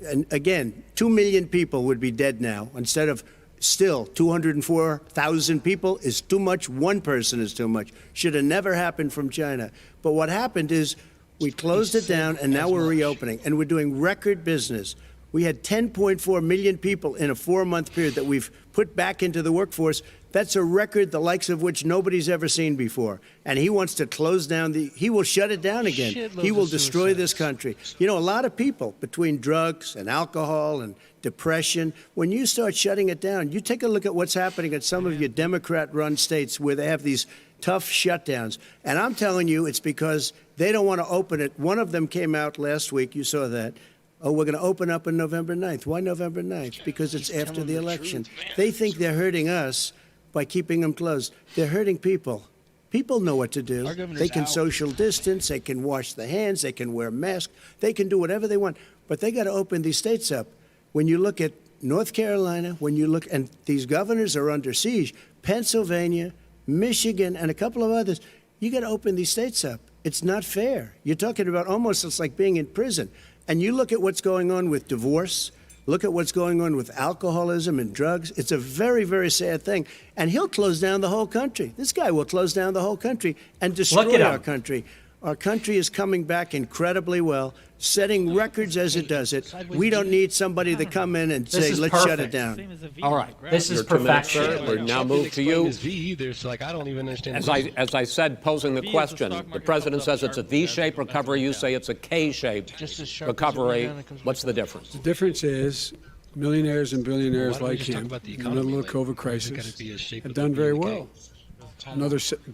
[SPEAKER 7] And again, 2 million people would be dead now instead of still 204,000 people is too much. One person is too much. Should have never happened from China. But what happened is we closed it down, and now we're reopening, and we're doing record business. We had 10.4 million people in a 4-month period that we've put back into the workforce. That's a record the likes of which nobody's ever seen before. And he wants to close down he will shut it down again. He will destroy this country. You know, a lot of people, between drugs and alcohol and depression, when you start shutting it down, you take a look at what's happening at some of your Democrat-run states where they have these tough shutdowns. And I'm telling you, it's because they don't want to open it. One of them came out last week. You saw that. Oh, we're going to open up on November 9th. Why November 9th? Because it's after the election. They think they're hurting us by keeping them closed. They're hurting people. People know what to do. They can social distance. They can wash their hands. They can wear masks. They can do whatever they want. But they got to open these states up. When you look at North Carolina, and these governors are under siege, Pennsylvania, Michigan, and a couple of others, you got to open these states up. It's not fair. You're talking about almost it's like being in prison. And you look at what's going on with divorce, look at what's going on with alcoholism and drugs. It's a very, very sad thing. And he'll close down the whole country. This guy will close down the whole country and destroy our country. Our country is coming back incredibly well, setting records as it does it. We don't need somebody to come in and say, let's shut it down.
[SPEAKER 16] All right.
[SPEAKER 21] This is perfection.
[SPEAKER 16] We're now moved to you.
[SPEAKER 4] I don't even understand.
[SPEAKER 16] As I said, posing the question, the president says it's a V-shaped recovery. You say it's a K-shaped recovery. What's the difference?
[SPEAKER 1] The difference is millionaires and billionaires like him in the middle of the COVID crisis have done very well.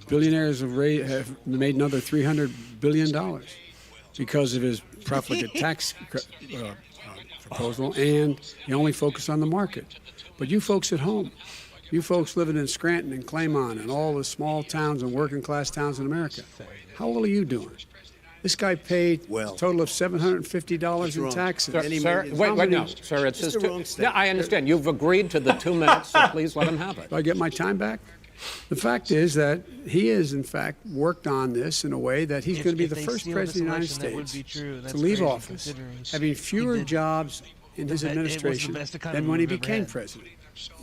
[SPEAKER 1] Billionaires have made another $300 billion because of his profligate tax proposal, and he only focused on the market. But you folks at home, you folks living in Scranton and Claymont and all the small towns and working class towns in America, how well are you doing? This guy paid a total of $750 in taxes.
[SPEAKER 16] Sir, wait, no, sir, it's his Yeah, I understand. You've agreed to the 2 minutes, so please let him have it.
[SPEAKER 1] Do I get my time back? The fact is that he has, in fact, worked on this in a way that he's going to be the first president of the United States to leave office having fewer jobs in his administration than when he became president.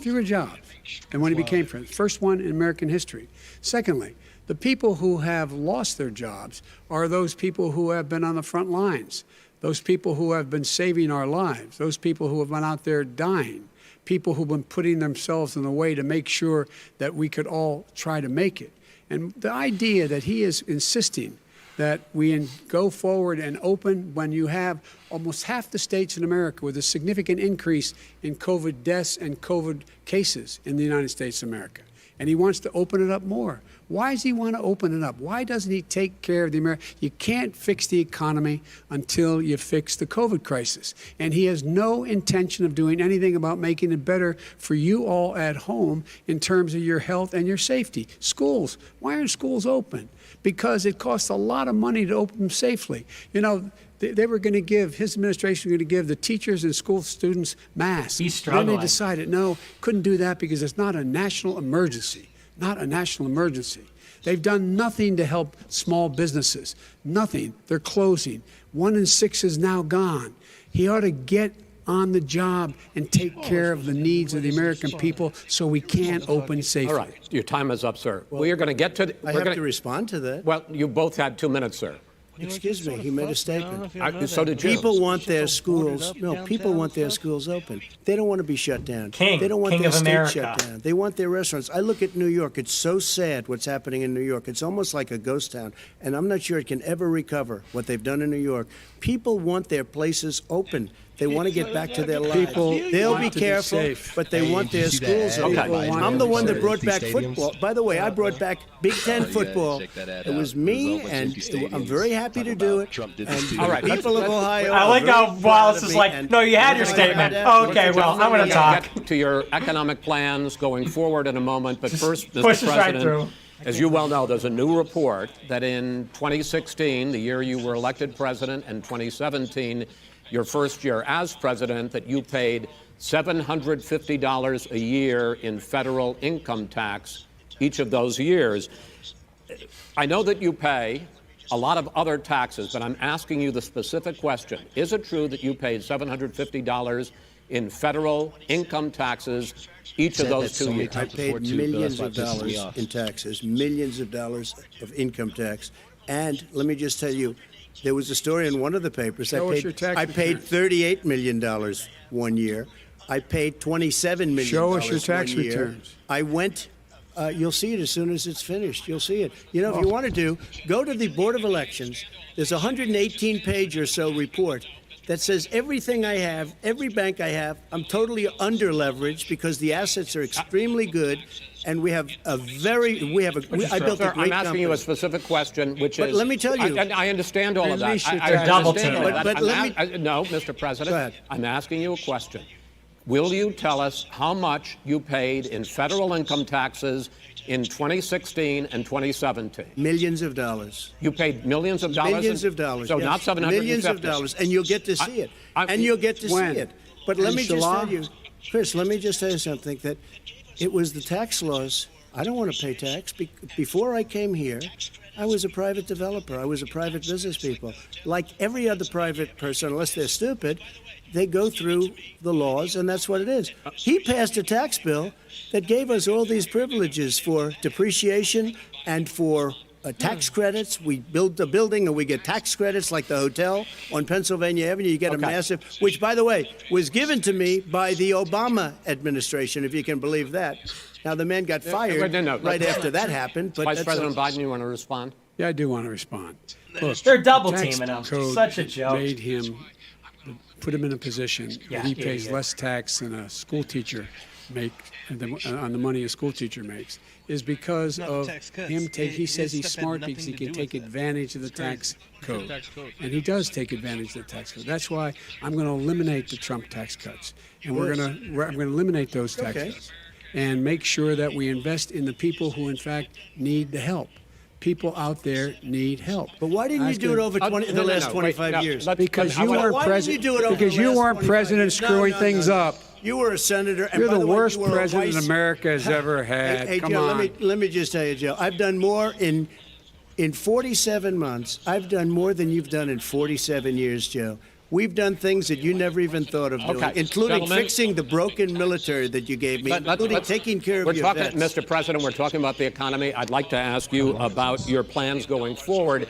[SPEAKER 1] Fewer jobs than when he became president. First one in American history. Secondly, the people who have lost their jobs are those people who have been on the front lines, those people who have been saving our lives, those people who have been out there dying, people who've been putting themselves in the way to make sure that we could all try to make it. And the idea that he is insisting that we go forward and open when you have almost half the states in America with a significant increase in COVID deaths and COVID cases in the United States of America. And he wants to open it up more. Why does he want to open it up? Why doesn't he take care of the American? You can't fix the economy until you fix the COVID crisis. And he has no intention of doing anything about making it better for you all at home in terms of your health and your safety. Schools. Why aren't schools open? Because it costs a lot of money to open them safely. You know, they were going to give, his administration was going to give the teachers and school students masks.
[SPEAKER 21] He's struggling.
[SPEAKER 1] Then they decided, no, couldn't do that because it's not a national emergency. Not a national emergency. They've done nothing to help small businesses. Nothing. They're closing. 1 in 6 is now gone. He ought to get on the job and take care of the needs of the American people so we can open safely.
[SPEAKER 16] All right. Your time is up, sir. We are going to get to...
[SPEAKER 7] I have to respond to that.
[SPEAKER 16] Well, you both had 2 minutes, sir.
[SPEAKER 7] Excuse me, he made a statement.
[SPEAKER 16] So did you.
[SPEAKER 7] People want their schools. No, people want their schools open. They don't want to be shut down. They don't want their state shut down. They want their restaurants. I look at New York. It's so sad what's happening in New York. It's almost like a ghost town, and I'm not sure it can ever recover what they've done in New York. People want their places open. They want to get back to their lives. They'll be careful, but they want their schools open. I'm the one that brought back football. By the way, I brought back Big Ten football. It was me, and I'm very happy to do it. And
[SPEAKER 16] All right,
[SPEAKER 7] people of Ohio.
[SPEAKER 21] I like how Wallace is like, no, you had your statement. Okay, well, I'm going to talk.
[SPEAKER 16] Get to your economic plans going forward in a moment, but first, Mr.
[SPEAKER 21] push us right
[SPEAKER 16] President,
[SPEAKER 21] through.
[SPEAKER 16] as you well know, there's a new report that in 2016, the year you were elected president, and 2017, your first year as president, that you paid $750 a year in federal income tax each of those years. I know that you pay a lot of other taxes, but I'm asking you the specific question. Is it true that you paid $750 in federal income taxes each of those 2 years?
[SPEAKER 7] I paid millions of dollars in taxes, millions of dollars of income tax. And let me just tell you, there was a story in one of the papers. I paid $38 million 1 year. I paid $27 million.
[SPEAKER 1] Show us your tax
[SPEAKER 7] 1 year.
[SPEAKER 1] returns.
[SPEAKER 7] I went. You'll see it as soon as it's finished. You'll see it. You know, if you want to go to the Board of Elections. There's a 118-page or so report that says everything I have, every bank I have, I'm totally under-leveraged because the assets are extremely good, and I built a great
[SPEAKER 16] I'm asking you a
[SPEAKER 7] company.
[SPEAKER 16] specific question, which is...
[SPEAKER 7] But let me tell you...
[SPEAKER 16] I understand all of that.
[SPEAKER 21] They're double teaming.
[SPEAKER 16] No, Mr. President, I'm asking you a question. Will you tell us how much you paid in federal income taxes in 2016 and 2017?
[SPEAKER 7] Millions of dollars.
[SPEAKER 16] You paid millions of dollars?
[SPEAKER 7] Millions of dollars.
[SPEAKER 16] So
[SPEAKER 7] yes.
[SPEAKER 16] not 750?
[SPEAKER 7] Millions of dollars, and you'll get to see it. And you'll get to see it. But let me just tell you, Chris, let me just tell you something, that it was the tax laws. I don't want to pay tax. Before I came here, I was a private developer. I was a private business people. Like every other private person, unless they're stupid, they go through the laws, and that's what it is. He passed a tax bill that gave us all these privileges for depreciation and for tax credits. We build the building and we get tax credits, like the hotel on Pennsylvania Avenue. You get a massive, which, by the way, was given to me by the Obama administration, if you can believe that. Now, the man got fired right after that happened. But
[SPEAKER 16] Vice President Biden, you want to respond?
[SPEAKER 1] Yeah, I do want to respond. Look,
[SPEAKER 21] They're double
[SPEAKER 1] the tax
[SPEAKER 21] teaming him.
[SPEAKER 1] code
[SPEAKER 21] Such a joke.
[SPEAKER 1] Put him in a position where he pays less tax than a school teacher makes on the money a school teacher makes, is because of him. He says he's smart because he can take advantage of the tax code, and he does take advantage of the tax code. That's why I'm going to eliminate the Trump tax cuts, and I'm going to eliminate those tax cuts, and make sure that we invest in the people who, in fact, need the help. People out there need help.
[SPEAKER 7] But why didn't you do it over the last 25 years?
[SPEAKER 1] Because you weren't president. Because you weren't president screwing things up.
[SPEAKER 7] You were a senator. And
[SPEAKER 1] You're
[SPEAKER 7] by
[SPEAKER 1] the
[SPEAKER 7] way,
[SPEAKER 1] worst
[SPEAKER 7] you were
[SPEAKER 1] president America has ever had.
[SPEAKER 7] Hey,
[SPEAKER 1] Come
[SPEAKER 7] Joe,
[SPEAKER 1] on.
[SPEAKER 7] let me just tell you, Joe. I've done more in 47 months. I've done more than you've done in 47 years, Joe. We've done things that you never even thought of doing, including fixing the broken military that you gave me, including taking care of your vets.
[SPEAKER 16] Mr. President, we're talking about the economy. I'd like to ask you about your plans going forward,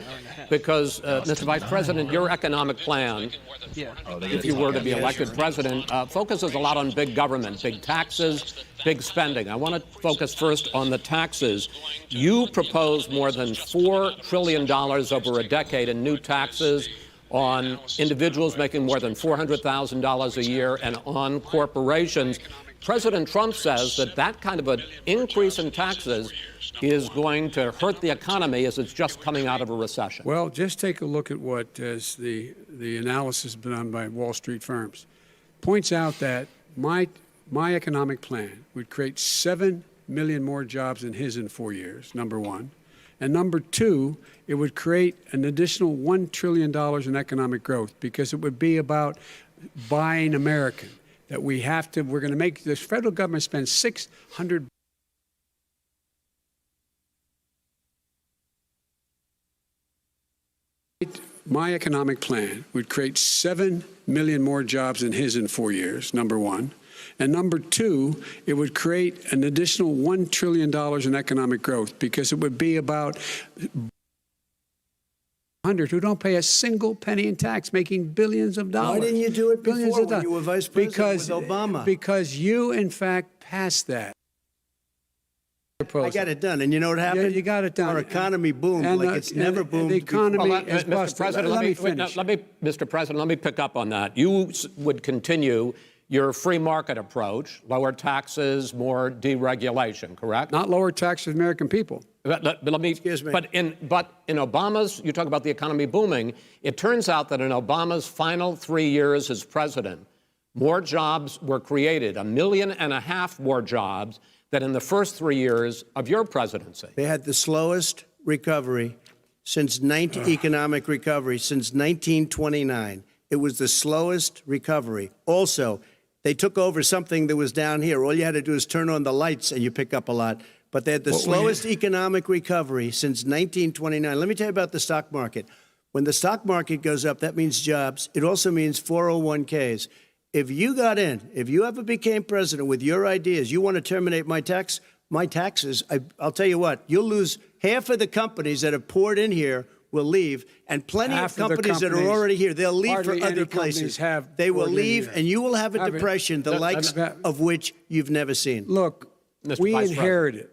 [SPEAKER 16] because, Mr. Vice President, your economic plan, if you were to be elected president, focuses a lot on big government, big taxes, big spending. I want to focus first on the taxes. You propose more than $4 trillion over a decade in new taxes on individuals making more than $400,000 a year and on corporations. President Trump says that kind of an increase in taxes is going to hurt the economy as it's just coming out of a recession.
[SPEAKER 1] Well, just take a look at what the analysis done by Wall Street firms. Points out that my economic plan would create 7 million more jobs than his in 4 years, number one. And number two, it would create an additional $1 trillion in economic growth, because it would be about buying American. That we're going to make this federal government spend $600 My economic plan would create 7 million more jobs than his in 4 years, number one. And number two, it would create an additional $1 trillion in economic growth, because it would be about 100 who don't pay a single penny in tax, making billions of dollars.
[SPEAKER 7] Why didn't you do it
[SPEAKER 1] Billions
[SPEAKER 7] before
[SPEAKER 1] of
[SPEAKER 7] when you were vice president with Obama?
[SPEAKER 1] Because you, in fact, passed that.
[SPEAKER 7] I got it done, and you know what happened?
[SPEAKER 1] Yeah, you got it done.
[SPEAKER 7] Our economy boomed like it's never boomed.
[SPEAKER 1] The economy is
[SPEAKER 16] Mr.
[SPEAKER 1] busted.
[SPEAKER 16] President, Mr. President, let me pick up on that. You would continue your free market approach, lower taxes, more deregulation, correct?
[SPEAKER 1] Not lower taxes for the American people.
[SPEAKER 16] But let me.
[SPEAKER 7] Excuse me.
[SPEAKER 16] But in Obama's, you talk about the economy booming. It turns out that in Obama's final 3 years as president, more jobs were created, 1.5 million more jobs than in the first 3 years of your presidency.
[SPEAKER 7] They had the slowest recovery since economic recovery since 1929. It was the slowest recovery. Also, they took over something that was down here. All you had to do is turn on the lights and you pick up a lot. But they had the slowest economic recovery since 1929. Let me tell you about the stock market. When the stock market goes up, that means jobs. It also means 401ks. If you got in, if you ever became president with your ideas, you want to terminate my taxes, I'll tell you what, you'll lose half of the companies that have poured in here will leave, and plenty of companies that are already here, they'll leave for other places. They will leave, and you will have a depression, the likes of which you've never seen.
[SPEAKER 1] Look, we inherited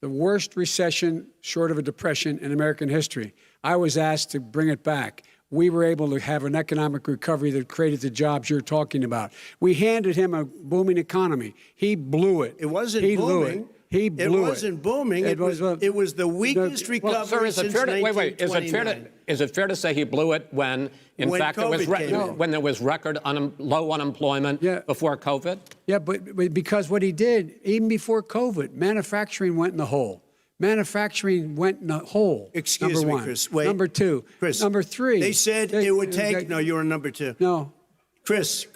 [SPEAKER 1] the worst recession short of a depression in American history. I was asked to bring it back. We were able to have an economic recovery that created the jobs you're talking about. We handed him a booming economy. He blew it.
[SPEAKER 7] It wasn't
[SPEAKER 1] booming.
[SPEAKER 7] Blew it.
[SPEAKER 1] He blew it.
[SPEAKER 7] It wasn't booming. It was the weakest recovery since 1929.
[SPEAKER 16] Is it fair to say he blew it when fact, when there was record low unemployment before COVID?
[SPEAKER 1] Yeah, but because what he did, even before COVID, manufacturing went in the hole. Manufacturing went in the hole.
[SPEAKER 7] Excuse me, Chris. Wait.
[SPEAKER 1] Number two.
[SPEAKER 7] Chris.
[SPEAKER 1] Number three.
[SPEAKER 7] They said it would take. No, you were number two.
[SPEAKER 1] No.
[SPEAKER 7] Chris.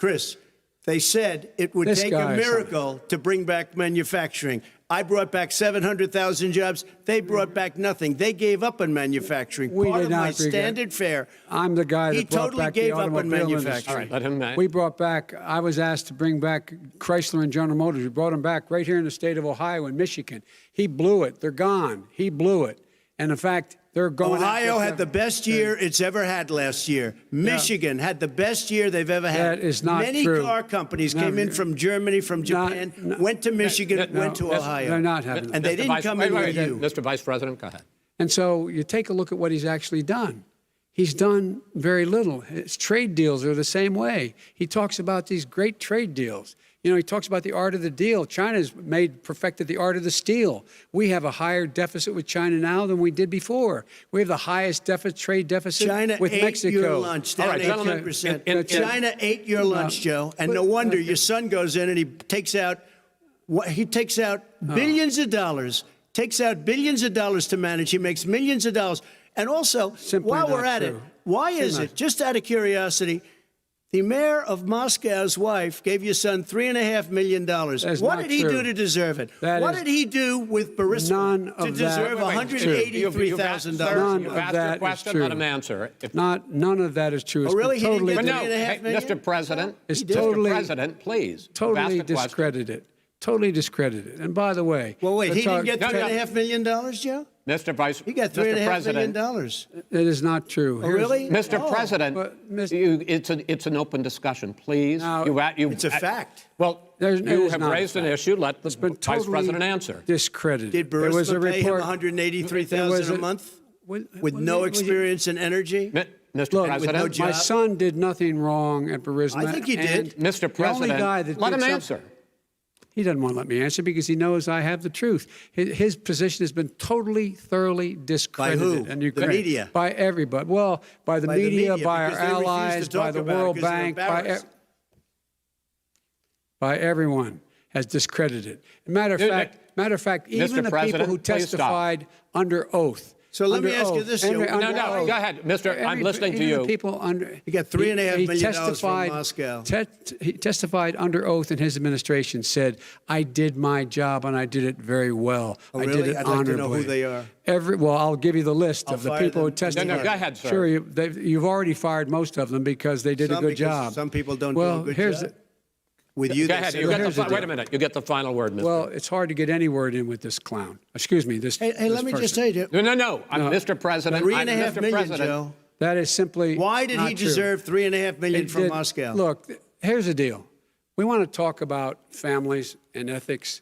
[SPEAKER 7] They said it would take a miracle to bring back manufacturing. I brought back 700,000 jobs. They brought back nothing. They gave up on manufacturing. Part of my standard fare.
[SPEAKER 1] I'm the guy that brought back the automobile industry.
[SPEAKER 16] All right, let him know.
[SPEAKER 1] We brought back, I was asked to bring back Chrysler and General Motors. We brought them back right here in the state of Ohio and Michigan. He blew it. They're gone. He blew it. And in fact, they're going.
[SPEAKER 7] Ohio had the best year it's ever had last year. Michigan had the best year they've ever had.
[SPEAKER 1] That is not
[SPEAKER 7] Many
[SPEAKER 1] true.
[SPEAKER 7] car companies came in from Germany, from Japan, went to Michigan, went to Ohio.
[SPEAKER 1] They're not having that.
[SPEAKER 7] And they didn't come in with you.
[SPEAKER 16] Mr. Vice President, go ahead.
[SPEAKER 1] And so you take a look at what he's actually done. He's done very little. His trade deals are the same way. He talks about these great trade deals. You know, he talks about the art of the deal. China's perfected the art of the steal. We have a higher deficit with China now than we did before. We have the highest trade deficit with Mexico.
[SPEAKER 7] China ate your lunch, down 18%. China ate your lunch, Joe. And no wonder your son goes in and he takes out billions of dollars, to manage. He makes millions of dollars. And also, while we're at it, why is it, just out of curiosity, the mayor of Moscow's wife gave your son $3.5 million. What did he do to deserve it? What did he do with Burisma to deserve $183,000?
[SPEAKER 16] You've asked your question, let him answer.
[SPEAKER 1] None of that is true.
[SPEAKER 7] Oh, really? He didn't get $3.5 million?
[SPEAKER 16] Mr. President,
[SPEAKER 1] Mr.
[SPEAKER 16] President, please.
[SPEAKER 1] Totally discredited. Totally discredited. And by the way,
[SPEAKER 7] well, wait, he didn't get $3.5 million, Joe?
[SPEAKER 16] Mr. Vice,
[SPEAKER 7] he got $3.5 million.
[SPEAKER 1] It is not true.
[SPEAKER 7] Oh, really?
[SPEAKER 16] Mr. President, it's an open discussion, please.
[SPEAKER 7] It's a fact.
[SPEAKER 16] Well, you have raised an issue. Let the Vice President answer.
[SPEAKER 1] Discredited.
[SPEAKER 7] Did Burisma pay him $183,000 a month with no experience in energy?
[SPEAKER 16] Mr. President,
[SPEAKER 1] my son did nothing wrong at Burisma.
[SPEAKER 7] I think he did.
[SPEAKER 16] Mr. President, let him answer.
[SPEAKER 1] He doesn't want to let me answer because he knows I have the truth. His position has been totally, thoroughly discredited.
[SPEAKER 7] By who?
[SPEAKER 1] And you
[SPEAKER 7] The media?
[SPEAKER 1] By everybody. Well, by the media, by our allies, by the World Bank, by everyone has discredited. Matter of fact, even the people who testified under oath
[SPEAKER 7] So let me ask you this, Joe.
[SPEAKER 16] No, go ahead, Mr. I'm listening to you.
[SPEAKER 1] People under
[SPEAKER 7] You got $3.5 million
[SPEAKER 1] testified,
[SPEAKER 7] from Moscow.
[SPEAKER 1] He testified under oath in his administration, said, I did my job and I did it very well.
[SPEAKER 7] Oh,
[SPEAKER 1] I
[SPEAKER 7] really?
[SPEAKER 1] did it
[SPEAKER 7] I'd like
[SPEAKER 1] honorably.
[SPEAKER 7] to know who they are.
[SPEAKER 1] Well, I'll give you the list of the
[SPEAKER 7] fire
[SPEAKER 1] people who
[SPEAKER 7] them.
[SPEAKER 1] testified.
[SPEAKER 16] No, go ahead, sir.
[SPEAKER 1] Sure, you've already fired most of them because they did a good job.
[SPEAKER 7] Some people don't do
[SPEAKER 1] Well,
[SPEAKER 7] a good
[SPEAKER 1] here's
[SPEAKER 7] job. With you,
[SPEAKER 16] Go
[SPEAKER 7] they
[SPEAKER 16] ahead.
[SPEAKER 7] say-
[SPEAKER 16] Wait a minute. You get the final word, Mr.
[SPEAKER 1] Well, it's hard to get any word in with this clown. Excuse me, this.
[SPEAKER 7] Hey,
[SPEAKER 1] this
[SPEAKER 7] let me just
[SPEAKER 1] person.
[SPEAKER 7] say,
[SPEAKER 16] No. I'm Mr. President. I'm
[SPEAKER 7] $3.5
[SPEAKER 16] Mr.
[SPEAKER 7] million,
[SPEAKER 16] President.
[SPEAKER 7] Joe.
[SPEAKER 1] That is simply.
[SPEAKER 7] Why did
[SPEAKER 1] not
[SPEAKER 7] he
[SPEAKER 1] true.
[SPEAKER 7] deserve $3.5 million from Moscow?
[SPEAKER 1] Look, here's the deal. We want to talk about families and ethics.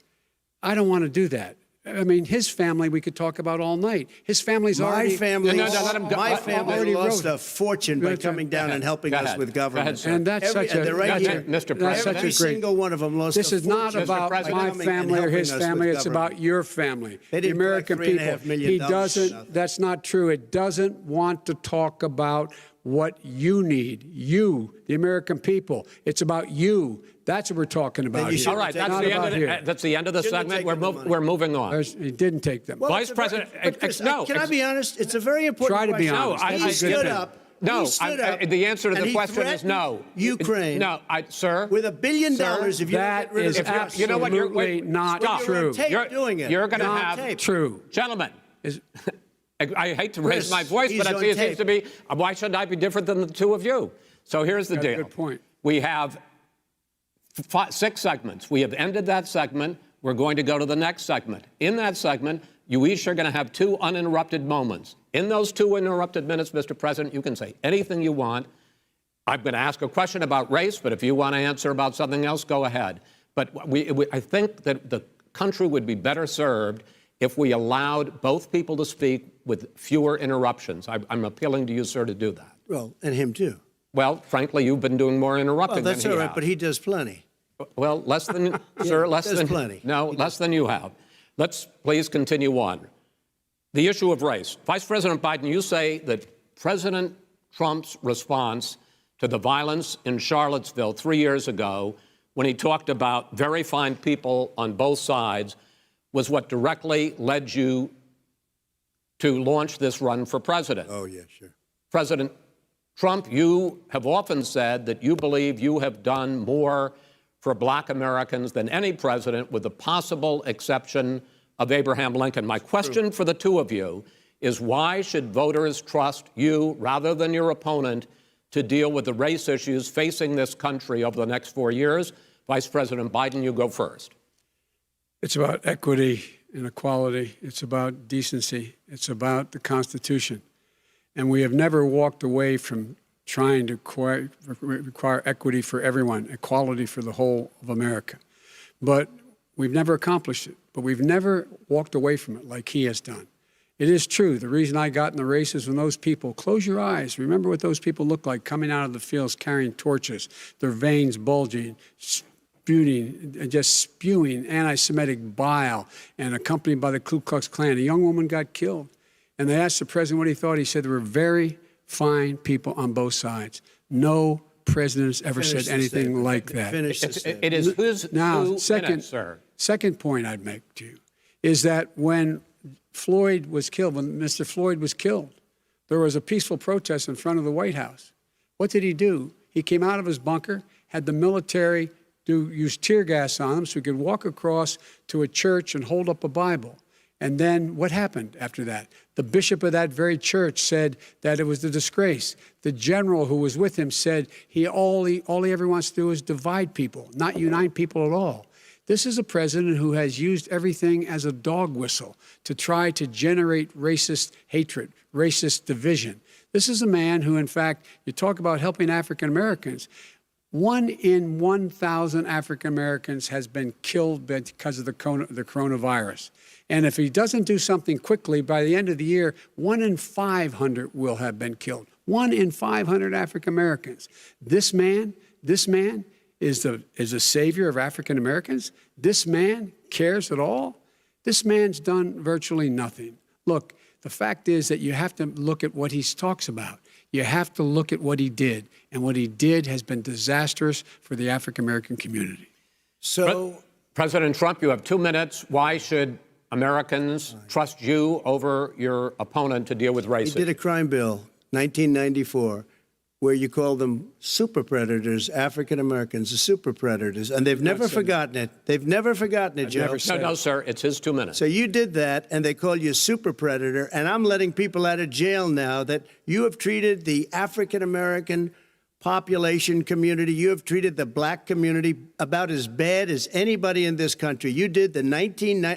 [SPEAKER 1] I don't want to do that. I mean, his family we could talk about all night. His family's already.
[SPEAKER 7] My family
[SPEAKER 1] already
[SPEAKER 7] lost
[SPEAKER 1] wrote
[SPEAKER 7] a fortune by coming down and helping us with government.
[SPEAKER 1] And that's such a,
[SPEAKER 7] they're right here.
[SPEAKER 16] Mr.
[SPEAKER 1] That's such
[SPEAKER 7] Every
[SPEAKER 1] a great.
[SPEAKER 7] single one of them lost
[SPEAKER 1] This
[SPEAKER 7] a
[SPEAKER 1] is not
[SPEAKER 7] fortune
[SPEAKER 1] about
[SPEAKER 7] by
[SPEAKER 1] my
[SPEAKER 7] coming and
[SPEAKER 1] family or his
[SPEAKER 7] helping us
[SPEAKER 1] family.
[SPEAKER 7] with
[SPEAKER 1] It's
[SPEAKER 7] government.
[SPEAKER 1] about your family,
[SPEAKER 7] They
[SPEAKER 1] the
[SPEAKER 7] didn't
[SPEAKER 1] American
[SPEAKER 7] collect $3.5
[SPEAKER 1] people.
[SPEAKER 7] million
[SPEAKER 1] He
[SPEAKER 7] for
[SPEAKER 1] doesn't.
[SPEAKER 7] nothing.
[SPEAKER 1] That's not true. It doesn't want to talk about what you need. You, the American people. It's about you. That's what we're talking about. Here.
[SPEAKER 16] All right, that's the end of the segment. We're moving on.
[SPEAKER 1] He didn't take them.
[SPEAKER 7] Well,
[SPEAKER 16] Vice President,
[SPEAKER 7] no. Can I be honest? It's a very important
[SPEAKER 1] Try to be
[SPEAKER 7] question.
[SPEAKER 1] honest.
[SPEAKER 7] He stood up.
[SPEAKER 16] No,
[SPEAKER 7] He stood up
[SPEAKER 16] the answer to
[SPEAKER 7] and
[SPEAKER 16] the
[SPEAKER 7] he
[SPEAKER 16] question is no.
[SPEAKER 7] threatened Ukraine.
[SPEAKER 16] No, sir.
[SPEAKER 7] With $1 billion, if you
[SPEAKER 1] that
[SPEAKER 7] don't get rid
[SPEAKER 1] is
[SPEAKER 7] of the
[SPEAKER 1] absolutely
[SPEAKER 16] you know what, you're
[SPEAKER 1] not
[SPEAKER 16] stop.
[SPEAKER 1] true.
[SPEAKER 7] You're on tape
[SPEAKER 16] You're
[SPEAKER 7] doing it.
[SPEAKER 16] You're going to
[SPEAKER 1] Not
[SPEAKER 16] have
[SPEAKER 1] true.
[SPEAKER 16] Gentlemen. I hate to raise
[SPEAKER 7] Chris,
[SPEAKER 16] my voice,
[SPEAKER 7] he's
[SPEAKER 16] but
[SPEAKER 7] on
[SPEAKER 16] it seems
[SPEAKER 7] tape.
[SPEAKER 16] to be, why should I be different than the two of you? So here's the
[SPEAKER 1] Got a
[SPEAKER 16] deal.
[SPEAKER 1] good point.
[SPEAKER 16] We have 6 segments. We have ended that segment. We're going to go to the next segment. In that segment, you each are going to have 2 uninterrupted moments. In those 2 uninterrupted minutes, Mr. President, you can say anything you want. I'm going to ask a question about race, but if you want to answer about something else, go ahead. But I think that the country would be better served if we allowed both people to speak with fewer interruptions. I'm appealing to you, sir, to do that.
[SPEAKER 7] Well, and him too.
[SPEAKER 16] Well, frankly, you've been doing more interrupting
[SPEAKER 7] Well, that's
[SPEAKER 16] than he
[SPEAKER 7] all right,
[SPEAKER 16] has.
[SPEAKER 7] but he does plenty.
[SPEAKER 16] Well, less than, sir, less
[SPEAKER 7] does
[SPEAKER 16] than.
[SPEAKER 7] plenty.
[SPEAKER 16] No, less than you have. Let's please continue on. The issue of race. Vice President Biden, you say that President Trump's response to the violence in Charlottesville 3 years ago, when he talked about very fine people on both sides, was what directly led you to launch this run for president.
[SPEAKER 7] Oh, yeah, sure.
[SPEAKER 16] President Trump, you have often said that you believe you have done more for black Americans than any president, with the possible exception of Abraham Lincoln. My question for the two of you is, why should voters trust you rather than your opponent to deal with the race issues facing this country over the next 4 years? Vice President Biden, you go first.
[SPEAKER 1] It's about equity and equality. It's about decency. It's about the Constitution. And we have never walked away from trying to require equity for everyone, equality for the whole of America. But we've never accomplished it. But we've never walked away from it like he has done. It is true. The reason I got in the race is when those people, close your eyes, remember what those people look like coming out of the fields carrying torches, their veins bulging, spewing anti-Semitic bile, and accompanied by the Ku Klux Klan. A young woman got killed. And they asked the president what he thought. He said there were very fine people on both sides. No president has ever said anything like that.
[SPEAKER 16] It is who's
[SPEAKER 1] now,
[SPEAKER 16] who
[SPEAKER 1] second,
[SPEAKER 16] in it, sir.
[SPEAKER 1] Second point I'd make to you is that when Floyd was killed, when Mr. Floyd was killed, there was a peaceful protest in front of the White House. What did he do? He came out of his bunker, had the military use tear gas on him so he could walk across to a church and hold up a Bible. And then what happened after that? The bishop of that very church said that it was a disgrace. The general who was with him said all he ever wants to do is divide people, not unite people at all. This is a president who has used everything as a dog whistle to try to generate racist hatred, racist division. This is a man who, in fact, you talk about helping African Americans. 1 in 1,000 African Americans has been killed because of the coronavirus. And if he doesn't do something quickly, by the end of the year, 1 in 500 will have been killed. 1 in 500 African Americans. This man is a savior of African Americans. This man cares at all. This man's done virtually nothing. Look, the fact is that you have to look at what he talks about. You have to look at what he did. And what he did has been disastrous for the African American community.
[SPEAKER 7] So,
[SPEAKER 16] President Trump, you have 2 minutes. Why should Americans trust you over your opponent to deal with racism?
[SPEAKER 7] You did a crime bill, 1994, where you called them super predators, African Americans, the super predators, and they've never forgotten it. They've never forgotten it, Joe.
[SPEAKER 16] No, sir, it's his 2 minutes.
[SPEAKER 7] So you did that, and they call you a super predator, and I'm letting people out of jail now that you have treated the African American population community, you have treated the black community about as bad as anybody in this country. You did the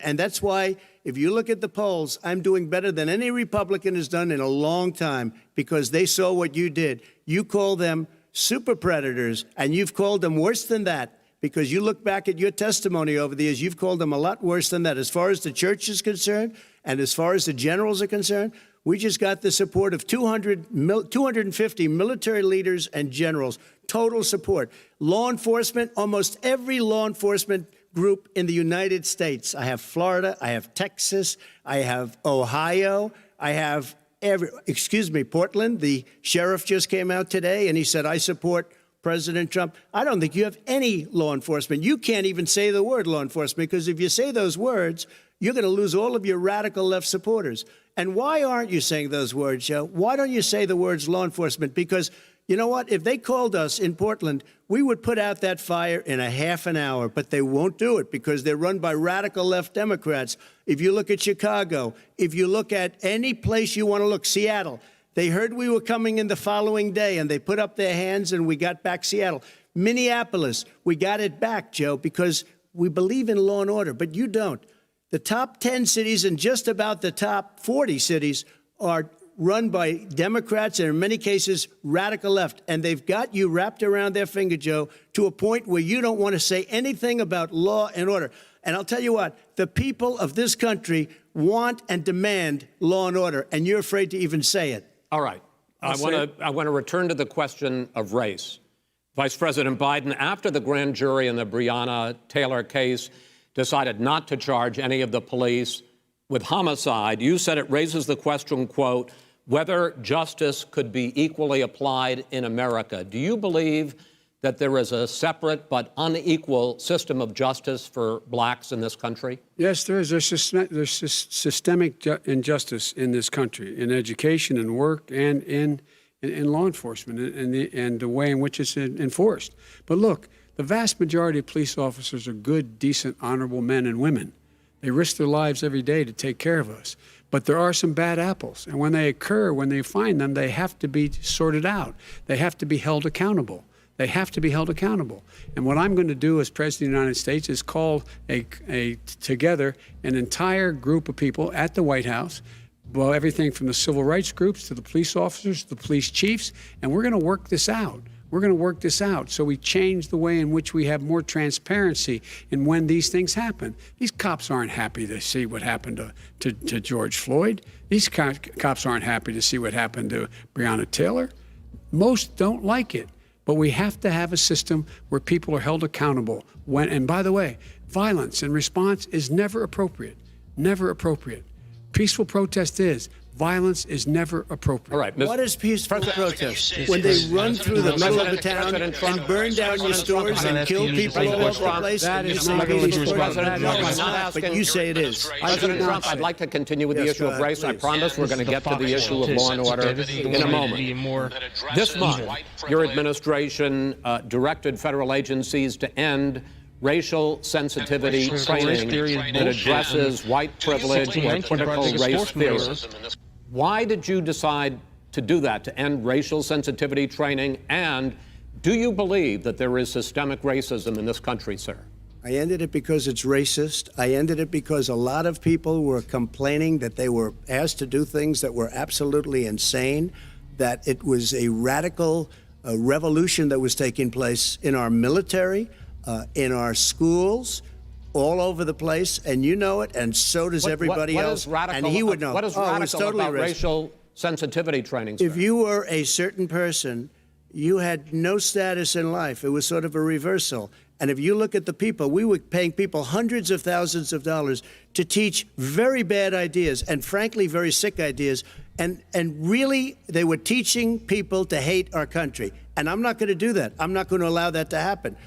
[SPEAKER 7] and that's why, if you look at the polls, I'm doing better than any Republican has done in a long time, because they saw what you did. You call them super predators, and you've called them worse than that, because you look back at your testimony over the years, you've called them a lot worse than that. As far as the church is concerned, and as far as the generals are concerned, we just got the support of 250 military leaders and generals, total support. Law enforcement, almost every law enforcement group in the United States. I have Florida, I have Texas, I have Ohio, I have Portland. The sheriff just came out today and he said, I support President Trump. I don't think you have any law enforcement. You can't even say the word law enforcement, because if you say those words, you're going to lose all of your radical left supporters. And why aren't you saying those words, Joe? Why don't you say the words law enforcement? Because you know what? If they called us in Portland, we would put out that fire in a half an hour, but they won't do it because they're run by radical left Democrats. If you look at Chicago, if you look at any place you want to look, Seattle, they heard we were coming in the following day and they put up their hands and we got back Seattle. Minneapolis, we got it back, Joe, because we believe in law and order, but you don't. The top 10 cities and just about the top 40 cities are run by Democrats and in many cases radical left. And they've got you wrapped around their finger, Joe, to a point where you don't want to say anything about law and order. And I'll tell you what, the people of this country want and demand law and order, and you're afraid to even say it.
[SPEAKER 16] All right. I want to return to the question of race. Vice President Biden, after the grand jury in the Breonna Taylor case decided not to charge any of the police with homicide, you said it raises the question, quote, whether justice could be equally applied in America. Do you believe that there is a separate but unequal system of justice for blacks in this country?
[SPEAKER 1] Yes, there is. There's systemic injustice in this country, in education and work and in law enforcement and the way in which it's enforced. But look, the vast majority of police officers are good, decent, honorable men and women. They risk their lives every day to take care of us. But there are some bad apples. And when they occur, when they find them, they have to be sorted out. They have to be held accountable. They have to be held accountable. And what I'm going to do as President of the United States is call together an entire group of people at the White House, well, everything from the civil rights groups to the police officers, to the police chiefs, and we're going to work this out. We're going to work this out so we change the way in which we have more transparency in when these things happen. These cops aren't happy to see what happened to George Floyd. These cops aren't happy to see what happened to Breonna Taylor. Most don't like it. But we have to have a system where people are held accountable. And by the way, violence in response is never appropriate. Never appropriate. Peaceful protest is. Violence is never appropriate.
[SPEAKER 16] All right.
[SPEAKER 7] What is peaceful protest? When they run through the middle of the town and burn down your stores and kill people all over the place?
[SPEAKER 1] That is not peaceful
[SPEAKER 7] protest. But you say it is.
[SPEAKER 16] President Trump, I'd like to continue with the issue of race. I promise we're going to get to the issue of law and order in a moment. This month, your administration directed federal agencies to end racial sensitivity training that addresses white privilege or critical race theory. Why did you decide to do that, to end racial sensitivity training? And do you believe that there is systemic racism in this country, sir?
[SPEAKER 7] I ended it because it's racist. I ended it because a lot of people were complaining that they were asked to do things that were absolutely insane, that it was a radical revolution that was taking place in our military, in our schools, all over the place, and you know it, and so does everybody else. And he would know.
[SPEAKER 16] What is radical about racial sensitivity training, sir?
[SPEAKER 7] If you were a certain person, you had no status in life. It was sort of a reversal. And if you look at the people, we were paying people hundreds of thousands of dollars to teach very bad ideas and, frankly, very sick ideas. And really, they were teaching people to hate our country. And I'm not going to do that. I'm not going to allow that to happen.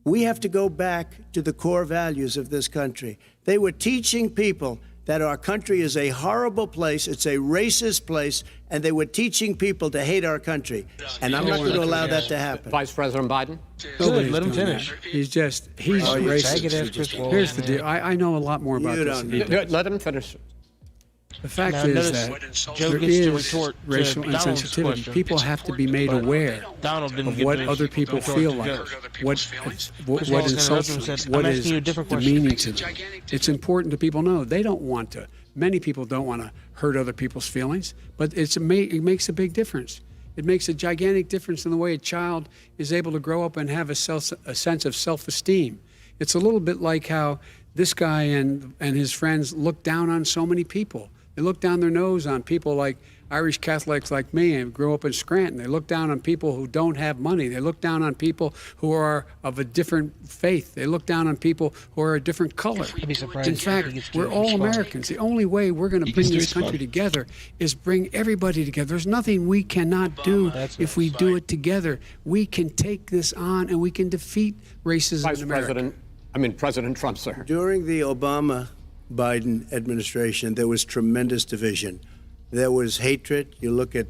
[SPEAKER 7] We have to go back to the core values of this country. They were teaching people that our country is a horrible place, it's a racist place, and they were teaching people to hate our country. And I'm not going to allow that to happen.
[SPEAKER 16] Vice President Biden?
[SPEAKER 1] Nobody's
[SPEAKER 4] let him
[SPEAKER 1] doing
[SPEAKER 4] finish.
[SPEAKER 1] that. He's
[SPEAKER 7] Oh,
[SPEAKER 1] racist. Here's the deal. I know a lot more about
[SPEAKER 7] You
[SPEAKER 1] this.
[SPEAKER 7] don't
[SPEAKER 1] than he
[SPEAKER 7] know.
[SPEAKER 1] does.
[SPEAKER 16] Let him finish.
[SPEAKER 1] The fact
[SPEAKER 4] Now,
[SPEAKER 1] is
[SPEAKER 4] notice
[SPEAKER 1] that
[SPEAKER 4] Joe
[SPEAKER 1] there
[SPEAKER 4] gets to
[SPEAKER 1] is
[SPEAKER 4] retort to
[SPEAKER 1] racial
[SPEAKER 4] Donald's
[SPEAKER 1] insensitivity.
[SPEAKER 4] question.
[SPEAKER 1] People have to be made aware
[SPEAKER 4] Donald didn't
[SPEAKER 1] of
[SPEAKER 4] get
[SPEAKER 1] what
[SPEAKER 4] to
[SPEAKER 1] other people
[SPEAKER 4] retort
[SPEAKER 1] feel
[SPEAKER 4] to
[SPEAKER 1] like,
[SPEAKER 4] Joe.
[SPEAKER 1] what
[SPEAKER 4] Wallace
[SPEAKER 1] insults
[SPEAKER 4] interrupted him
[SPEAKER 1] them,
[SPEAKER 4] and said,
[SPEAKER 1] what
[SPEAKER 4] "I'm
[SPEAKER 1] is
[SPEAKER 4] asking you a different question."
[SPEAKER 1] demeaning to them. It's important that people know they don't want to. Many people don't want to hurt other people's feelings, but it makes a big difference. It makes a gigantic difference in the way a child is able to grow up and have a sense of self-esteem. It's a little bit like how this guy and his friends look down on so many people. They look down their nose on people like Irish Catholics like me and grew up in Scranton. They look down on people who don't have money. They look down on people who are of a different faith. They look down on people who are a different color. In fact, we're all Americans. The only way we're going to bring this country together is bring everybody together. There's nothing we cannot do if we do it together. We can take this on and we can defeat racism in America.
[SPEAKER 16] President Trump, sir.
[SPEAKER 7] During the Obama-Biden administration, there was tremendous division. There was hatred. You look at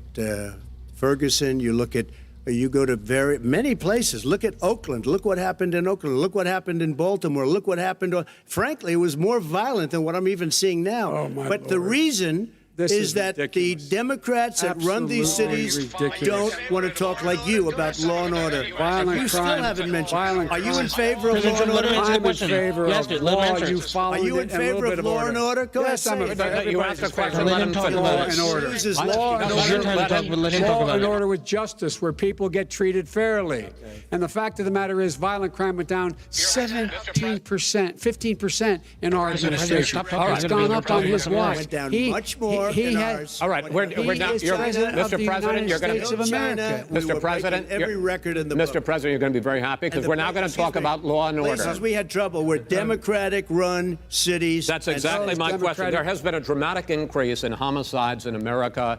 [SPEAKER 7] Ferguson. You go to many places. Look at Oakland. Look what happened in Oakland. Look what happened in Baltimore. Look what happened. Frankly, it was more violent than what I'm even seeing now.
[SPEAKER 1] Oh, my
[SPEAKER 7] but
[SPEAKER 1] Lord.
[SPEAKER 7] the reason
[SPEAKER 1] This
[SPEAKER 7] is that
[SPEAKER 1] ridiculous.
[SPEAKER 7] the Democrats that run these
[SPEAKER 1] Absolutely
[SPEAKER 7] cities
[SPEAKER 1] ridiculous.
[SPEAKER 7] don't want to talk like you about law and order.
[SPEAKER 1] Violent
[SPEAKER 7] You still
[SPEAKER 1] crime.
[SPEAKER 7] haven't mentioned.
[SPEAKER 1] Violent
[SPEAKER 7] Are you in
[SPEAKER 1] crime.
[SPEAKER 7] favor of law and
[SPEAKER 4] Let him
[SPEAKER 7] order?
[SPEAKER 4] answer the
[SPEAKER 1] I'm in
[SPEAKER 4] question.
[SPEAKER 1] favor
[SPEAKER 4] You
[SPEAKER 1] of
[SPEAKER 4] asked it. Let him
[SPEAKER 1] law.
[SPEAKER 4] answer it.
[SPEAKER 1] You followed
[SPEAKER 7] Are you in
[SPEAKER 1] it, and a little
[SPEAKER 7] favor
[SPEAKER 1] bit
[SPEAKER 7] of law and order? Go
[SPEAKER 1] Yes,
[SPEAKER 7] ahead,
[SPEAKER 1] I'm
[SPEAKER 7] say
[SPEAKER 1] in
[SPEAKER 7] it.
[SPEAKER 1] favor.
[SPEAKER 16] You asked a question.
[SPEAKER 4] Let him talk
[SPEAKER 1] Law
[SPEAKER 4] about
[SPEAKER 1] and
[SPEAKER 4] it.
[SPEAKER 1] order.
[SPEAKER 7] Uses
[SPEAKER 1] Law
[SPEAKER 7] law
[SPEAKER 1] and
[SPEAKER 7] and
[SPEAKER 4] Let him
[SPEAKER 1] order.
[SPEAKER 4] talk, but let him talk
[SPEAKER 1] Law
[SPEAKER 4] about
[SPEAKER 1] and
[SPEAKER 4] it.
[SPEAKER 1] order with justice, where people get treated fairly. And the fact of the matter is, violent crime went down 17%, 15% in our administration.
[SPEAKER 4] Stop talking.
[SPEAKER 1] It's gone up on his watch.
[SPEAKER 7] Went down much more
[SPEAKER 1] he
[SPEAKER 7] in
[SPEAKER 1] had-
[SPEAKER 7] ours.
[SPEAKER 16] All right, we're now.
[SPEAKER 1] is president of
[SPEAKER 16] Mr.
[SPEAKER 1] the
[SPEAKER 16] President, you're going
[SPEAKER 1] United
[SPEAKER 16] to
[SPEAKER 1] States of
[SPEAKER 7] China,
[SPEAKER 1] America.
[SPEAKER 7] we
[SPEAKER 16] Mr.
[SPEAKER 7] were
[SPEAKER 16] President,
[SPEAKER 7] breaking every record in the
[SPEAKER 16] Mr.
[SPEAKER 7] book.
[SPEAKER 16] President, you're going to be very happy because we're now going to talk about law and order.
[SPEAKER 7] Places we had trouble were Democratic-run cities.
[SPEAKER 16] That's
[SPEAKER 7] and
[SPEAKER 16] exactly my question.
[SPEAKER 1] Democratic-
[SPEAKER 16] There has been a dramatic increase in homicides in America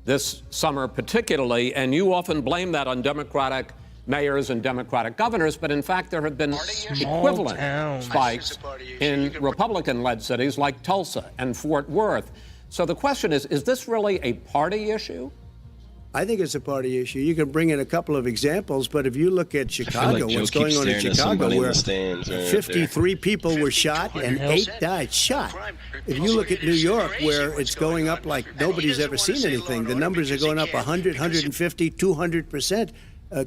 [SPEAKER 16] this summer, particularly, and you often blame that on Democratic mayors and Democratic governors, but in fact, there have been equivalent spikes in Republican-led cities like Tulsa and Fort Worth. So the question is this really a party issue?
[SPEAKER 7] I think it's a party issue. You can bring in a couple of examples, but if you look at Chicago, what's going on in Chicago, where 53 people were shot and 8 died shot. If you look at New York, where it's going up like nobody's ever seen anything, the numbers are going up 100, 150, 200%.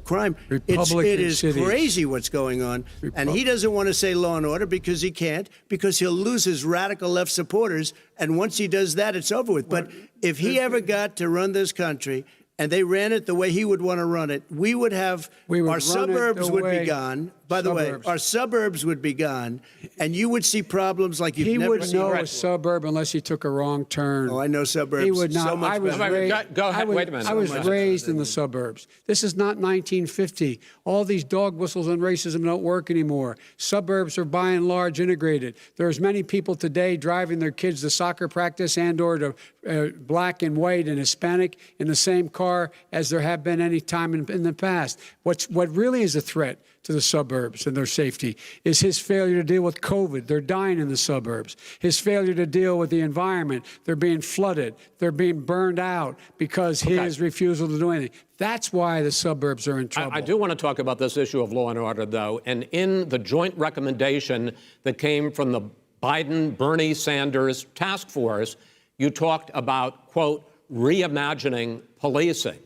[SPEAKER 7] Crime. It is
[SPEAKER 1] cities.
[SPEAKER 7] crazy what's going on. And he doesn't want to say law and order because he can't, because he'll lose his radical left supporters. And once he does that, it's over with. But if he ever got to run this country and they ran it the way he would want to run it, we would have our suburbs would be gone. By the way, our suburbs would be gone, and you would see problems like you've never seen.
[SPEAKER 1] He wouldn't know a suburb unless he took a wrong turn.
[SPEAKER 7] Oh, I know suburbs.
[SPEAKER 1] He would not.
[SPEAKER 7] So much
[SPEAKER 1] I was
[SPEAKER 7] better.
[SPEAKER 1] raised,
[SPEAKER 16] Go ahead. Wait a minute.
[SPEAKER 1] I was raised in the suburbs. This is not 1950. All these dog whistles and racism don't work anymore. Suburbs are by and large integrated. There's many people today driving their kids to soccer practice and/or to black and white and Hispanic in the same car as there have been any time in the past. What really is a threat to the suburbs and their safety is his failure to deal with COVID. They're dying in the suburbs. His failure to deal with the environment. They're being flooded. They're being burned out because his refusal to do anything. That's why the suburbs are in trouble.
[SPEAKER 16] I do want to talk about this issue of law and order, though. And in the joint recommendation that came from the Biden-Bernie Sanders task force, you talked about, quote, reimagining policing.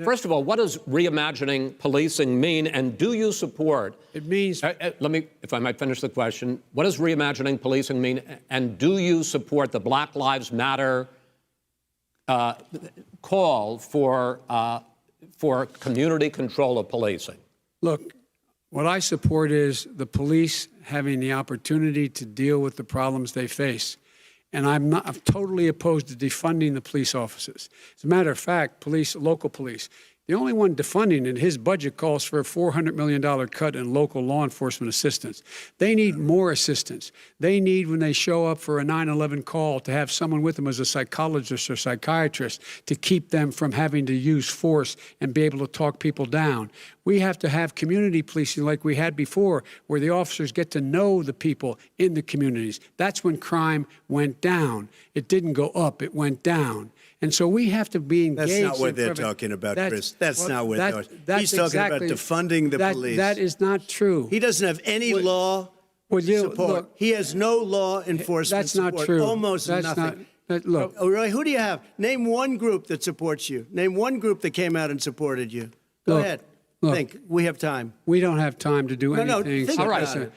[SPEAKER 16] First of all, what does reimagining policing mean, and do you support?
[SPEAKER 1] It means.
[SPEAKER 16] Let me, if I might finish the question. What does reimagining policing mean, and do you support the Black Lives Matter call for community control of policing?
[SPEAKER 1] Look, what I support is the police having the opportunity to deal with the problems they face. And I'm totally opposed to defunding the police offices. As a matter of fact, local police, The only one defunding it, his budget calls for a $400 million cut in local law enforcement assistance. They need more assistance. They need, when they show up for a 9/11 call, to have someone with them as a psychologist or psychiatrist to keep them from having to use force and be able to talk people down. We have to have community policing like we had before, where the officers get to know the people in the communities. That's when crime went down. It didn't go up, it went down. And so we have to be engaged.
[SPEAKER 7] That's not what
[SPEAKER 1] in
[SPEAKER 7] they're talking about, Chris. That's not what they're talking about. He's talking about defunding the police.
[SPEAKER 1] That is not true.
[SPEAKER 7] He doesn't have any law support.
[SPEAKER 1] Look,
[SPEAKER 7] he has no law enforcement
[SPEAKER 1] that's not
[SPEAKER 7] support.
[SPEAKER 1] true.
[SPEAKER 7] Almost
[SPEAKER 1] that's
[SPEAKER 7] nothing.
[SPEAKER 1] Look.
[SPEAKER 7] Oh, really? Who do you have? Name one group that supports you. Name one group that came out and supported you. Go ahead. Think. We have time.
[SPEAKER 1] We don't have time to do anything.
[SPEAKER 7] No, think about it.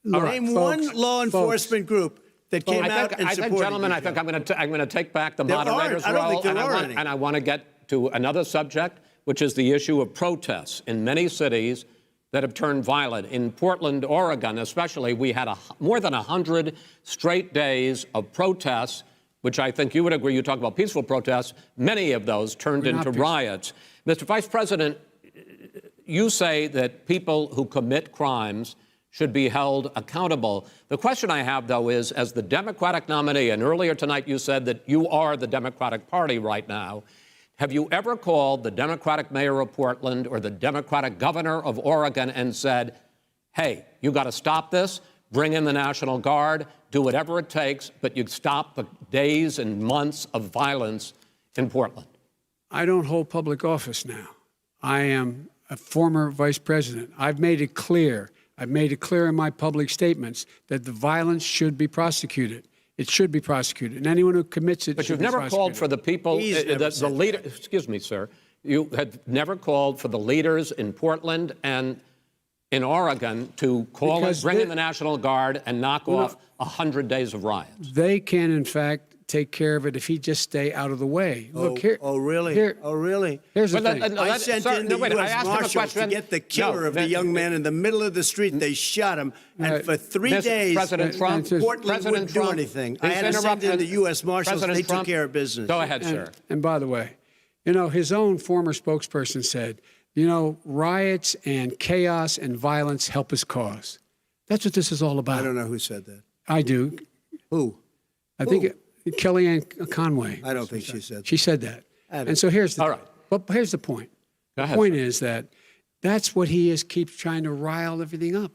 [SPEAKER 7] Name one law enforcement group that came out and supported
[SPEAKER 16] gentlemen,
[SPEAKER 7] you.
[SPEAKER 16] I think I'm going to take back the moderator's role, and I want to get to another subject, which is the issue of protests in many cities that have turned violent. In Portland, Oregon, especially, we had more than 100 straight days of protests, which I think you would agree. You talk about peaceful protests. Many of those turned into riots. Mr. Vice President, you say that people who commit crimes should be held accountable. The question I have, though, is, as the Democratic nominee, and earlier tonight you said that you are the Democratic Party right now, have you ever called the Democratic mayor of Portland or the Democratic governor of Oregon and said, hey, you got to stop this, bring in the National Guard, do whatever it takes, but you stop the days and months of violence in Portland?
[SPEAKER 1] I don't hold public office now. I am a former vice president. I've made it clear in my public statements that the violence should be prosecuted. It should be prosecuted, and anyone who commits it.
[SPEAKER 16] But you've never called for the people, the leader. Excuse me, sir. You had never called for the leaders in Portland and in Oregon to bring in the National Guard and knock off 100 days of riots.
[SPEAKER 1] They can, in fact, take care of it if he just stay out of the way. Look here.
[SPEAKER 7] Oh, really?
[SPEAKER 1] Really? Here's the thing.
[SPEAKER 7] I sent in the U.S. Marshals to get the killer of the young man in the middle of the street. They shot him, and for 3 days,
[SPEAKER 16] President Trump,
[SPEAKER 7] Portland wouldn't do anything. I had to send in the U.S. Marshals. They took care of business.
[SPEAKER 16] Go ahead, sir.
[SPEAKER 1] And by the way, his own former spokesperson said, riots and chaos and violence help his cause. That's what this is all about.
[SPEAKER 7] I don't know who said that.
[SPEAKER 1] I do.
[SPEAKER 7] Who?
[SPEAKER 1] I think Kellyanne Conway.
[SPEAKER 7] I don't think she said that.
[SPEAKER 1] She said that. And so here's the here's the point. The point is that that's what he keeps trying to rile everything up.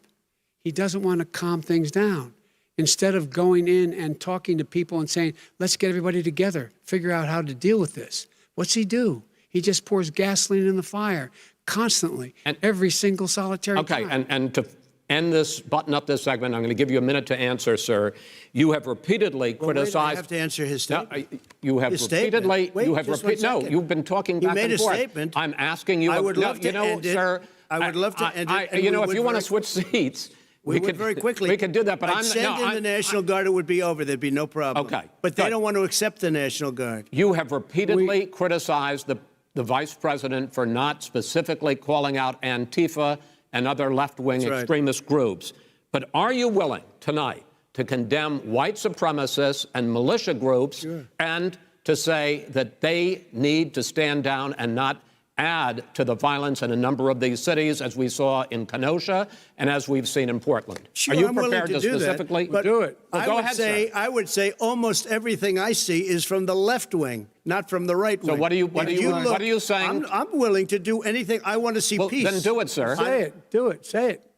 [SPEAKER 1] He doesn't want to calm things down. Instead of going in and talking to people and saying, let's get everybody together, figure out how to deal with this. What's he do? He just pours gasoline in the fire constantly, and every single solitary time.
[SPEAKER 16] And to end this, button up this segment, I'm going to give you a minute to answer, sir. You have repeatedly criticized.
[SPEAKER 7] Wait, I have to answer his statement.
[SPEAKER 16] No, you have repeatedly.
[SPEAKER 7] Wait,
[SPEAKER 16] you have no. You've been talking back and forth.
[SPEAKER 7] You made a statement.
[SPEAKER 16] I'm asking you.
[SPEAKER 7] I would love to end it.
[SPEAKER 16] Sir.
[SPEAKER 7] I would love to end it.
[SPEAKER 16] If you want to switch seats,
[SPEAKER 7] we could very quickly.
[SPEAKER 16] We could do that. But
[SPEAKER 7] I'd send in the National Guard. It would be over. There'd be no problem.
[SPEAKER 16] Okay.
[SPEAKER 7] But they don't want to accept the National Guard.
[SPEAKER 16] You have repeatedly criticized the vice president for not specifically calling out Antifa and other left-wing extremist groups. But are you willing tonight to condemn white supremacists and militia groups and to say that they need to stand down and not add to the violence in a number of these cities, as we saw in Kenosha and as we've seen in Portland?
[SPEAKER 7] Sure,
[SPEAKER 16] are you
[SPEAKER 7] I'm
[SPEAKER 16] prepared
[SPEAKER 7] willing
[SPEAKER 16] to
[SPEAKER 7] do
[SPEAKER 16] specifically
[SPEAKER 7] that, but
[SPEAKER 1] do it?
[SPEAKER 16] Well, go ahead, sir.
[SPEAKER 7] I would say almost everything I see is from the left wing, not from the right wing.
[SPEAKER 16] So what are you saying?
[SPEAKER 7] I'm willing to do anything. I want to see peace.
[SPEAKER 16] Then do it, sir.
[SPEAKER 1] Say it. Do it. Say it.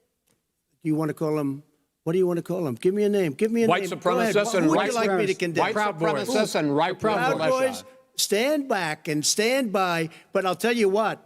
[SPEAKER 7] You want to call him? What do you want to call him? Give me a name. Give me a
[SPEAKER 16] white
[SPEAKER 7] name.
[SPEAKER 16] Supremacists and
[SPEAKER 7] Who would
[SPEAKER 16] white
[SPEAKER 7] you like me to condemn?
[SPEAKER 16] White supremacists and right
[SPEAKER 7] Proud Boys. Stand back and stand by. But I'll tell you what.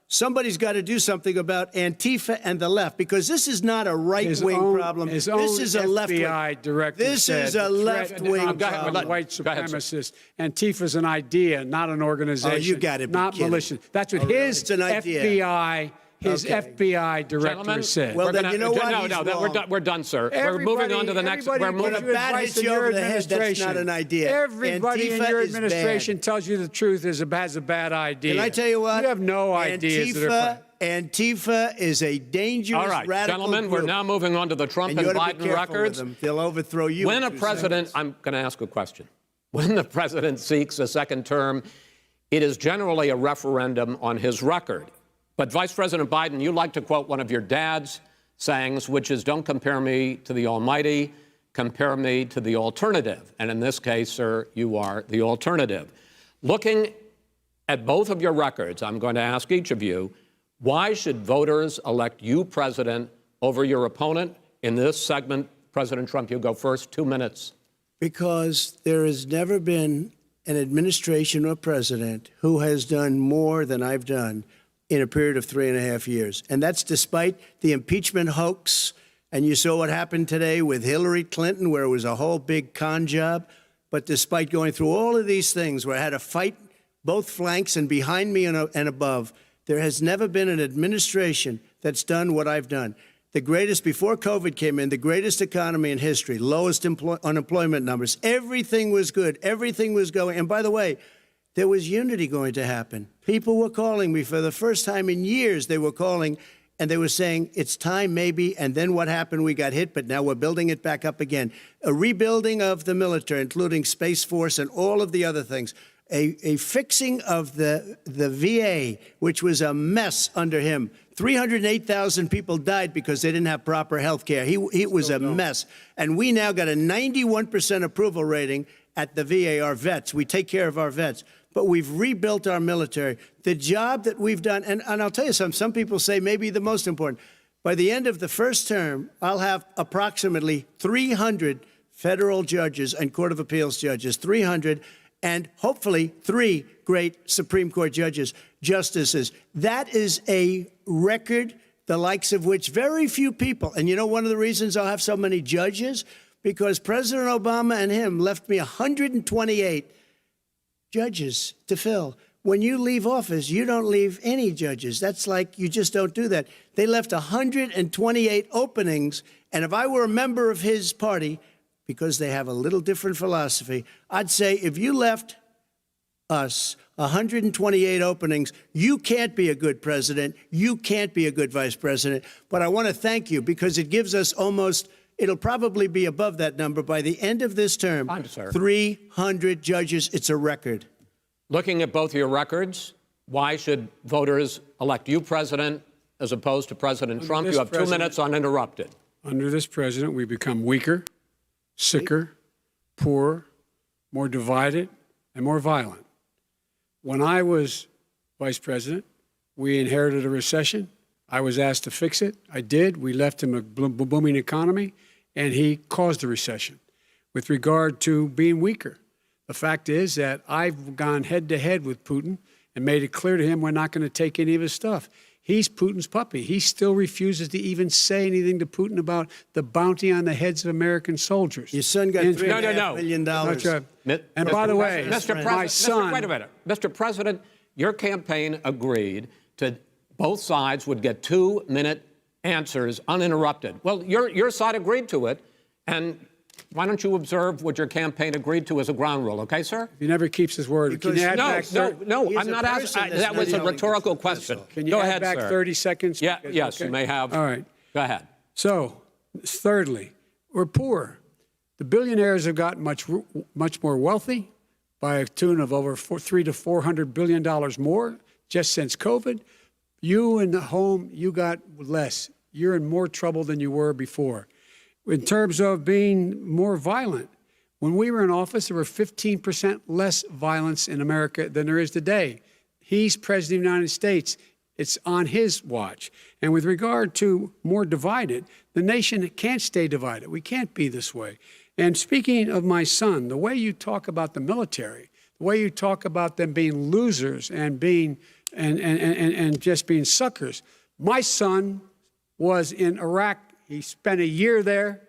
[SPEAKER 7] Somebody's got to do something about Antifa and the left, because this is not a right-wing problem. This is a left-wing.
[SPEAKER 1] FBI director
[SPEAKER 7] This is a left-wing problem.
[SPEAKER 1] White supremacists. Antifa's an idea, not an organization.
[SPEAKER 7] Oh, you got to be
[SPEAKER 1] not
[SPEAKER 7] kidding.
[SPEAKER 1] militia. That's what his FBI. FBI director said.
[SPEAKER 7] Well, then you know what?
[SPEAKER 16] No, we're done, sir. We're moving on to the next. We're moving.
[SPEAKER 7] When a bat hits you over the head, that's not an idea.
[SPEAKER 1] Everybody in your administration tells you the truth has a bad idea.
[SPEAKER 7] Can I tell you what?
[SPEAKER 1] You have no ideas.
[SPEAKER 7] Antifa is a dangerous,
[SPEAKER 16] all right,
[SPEAKER 7] radical
[SPEAKER 16] gentlemen,
[SPEAKER 7] group.
[SPEAKER 16] We're now moving on to the Trump and Biden records.
[SPEAKER 7] They'll overthrow you.
[SPEAKER 16] When a president, I'm going to ask a question. When the president seeks a second term, it is generally a referendum on his record. But Vice President Biden, you like to quote one of your dad's sayings, which is, don't compare me to the Almighty, compare me to the alternative. And in this case, sir, you are the alternative. Looking at both of your records, I'm going to ask each of you, why should voters elect you president over your opponent? In this segment, President Trump, you go first, 2 minutes.
[SPEAKER 7] Because there has never been an administration or president who has done more than I've done in a period of 3.5 years. And that's despite the impeachment hoax. And you saw what happened today with Hillary Clinton, where it was a whole big con job. But despite going through all of these things, where I had to fight both flanks and behind me and above, there has never been an administration that's done what I've done. The greatest, before COVID came in, the greatest economy in history, lowest unemployment numbers. Everything was good. Everything was going. And by the way, there was unity going to happen. People were calling me for the first time in years. They were calling and they were saying, it's time maybe. And then what happened? We got hit, but now we're building it back up again. A rebuilding of the military, including Space Force and all of the other things. A fixing of the VA, which was a mess under him. 308,000 people died because they didn't have proper health care. It was a mess. And we now got a 91% approval rating at the VA, our vets. We take care of our vets. But we've rebuilt our military. The job that we've done, and I'll tell you something, some people say maybe the most important. By the end of the first term, I'll have approximately 300 federal judges and Court of Appeals judges, 300, and hopefully 3 great Supreme Court justices. That is a record, the likes of which very few people, and you know one of the reasons I'll have so many judges? Because President Obama and him left me 128 judges to fill. When you leave office, you don't leave any judges. That's like, you just don't do that. They left 128 openings, and if I were a member of his party, because they have a little different philosophy, I'd say if you left us 128 openings, you can't be a good president, you can't be a good vice president. But I want to thank you because it gives us almost, it'll probably be above that number by the end of this term. 300 judges, it's a record.
[SPEAKER 16] Looking at both your records, why should voters elect you president as opposed to President Trump? You have 2 minutes uninterrupted.
[SPEAKER 1] Under this president, we become weaker, sicker, poorer, more divided, and more violent. When I was vice president, we inherited a recession. I was asked to fix it. I did. We left him a booming economy, and he caused the recession. With regard to being weaker, the fact is that I've gone head-to-head with Putin and made it clear to him we're not going to take any of his stuff. He's Putin's puppy. He still refuses to even say anything to Putin about the bounty on the heads of American soldiers.
[SPEAKER 7] Your son got $3.5 million.
[SPEAKER 1] And by the way, my son...
[SPEAKER 16] Wait a minute. Mr. President, your campaign agreed to both sides would get 2-minute answers uninterrupted. Well, your side agreed to it, and why don't you observe what your campaign agreed to as a ground rule, okay, sir?
[SPEAKER 1] He never keeps his word. Can you add back
[SPEAKER 16] no, I'm not asking. That was a rhetorical question.
[SPEAKER 1] Can you
[SPEAKER 16] Go
[SPEAKER 1] add
[SPEAKER 16] add
[SPEAKER 1] back
[SPEAKER 16] sir.
[SPEAKER 1] 30 seconds?
[SPEAKER 16] Yeah, yes, you may have.
[SPEAKER 1] All right.
[SPEAKER 16] Go ahead.
[SPEAKER 1] So, thirdly, we're poor. The billionaires have gotten much more wealthy by a tune of over $300 to $400 billion more just since COVID. You in the home, you got less. You're in more trouble than you were before. In terms of being more violent, when we were in office, there were 15% less violence in America than there is today. He's president of the United States. It's on his watch. And with regard to more divided, the nation can't stay divided. We can't be this way. And speaking of my son, the way you talk about the military, the way you talk about them being losers and being and just being suckers. My son was in Iraq. He spent a year there.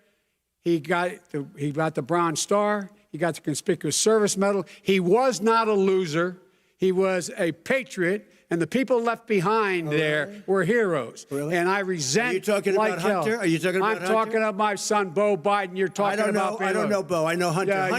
[SPEAKER 1] He got the Bronze Star. He got the Conspicuous Service Medal. He was not a loser. He was a patriot. And the people left behind there were heroes. Really? And I resent.
[SPEAKER 7] Are you talking about Hunter? Are you talking about Hunter?
[SPEAKER 1] I'm talking about my son, Bo Biden. You're talking about.
[SPEAKER 7] I don't know Bo. I know Hunter.
[SPEAKER 1] Yeah,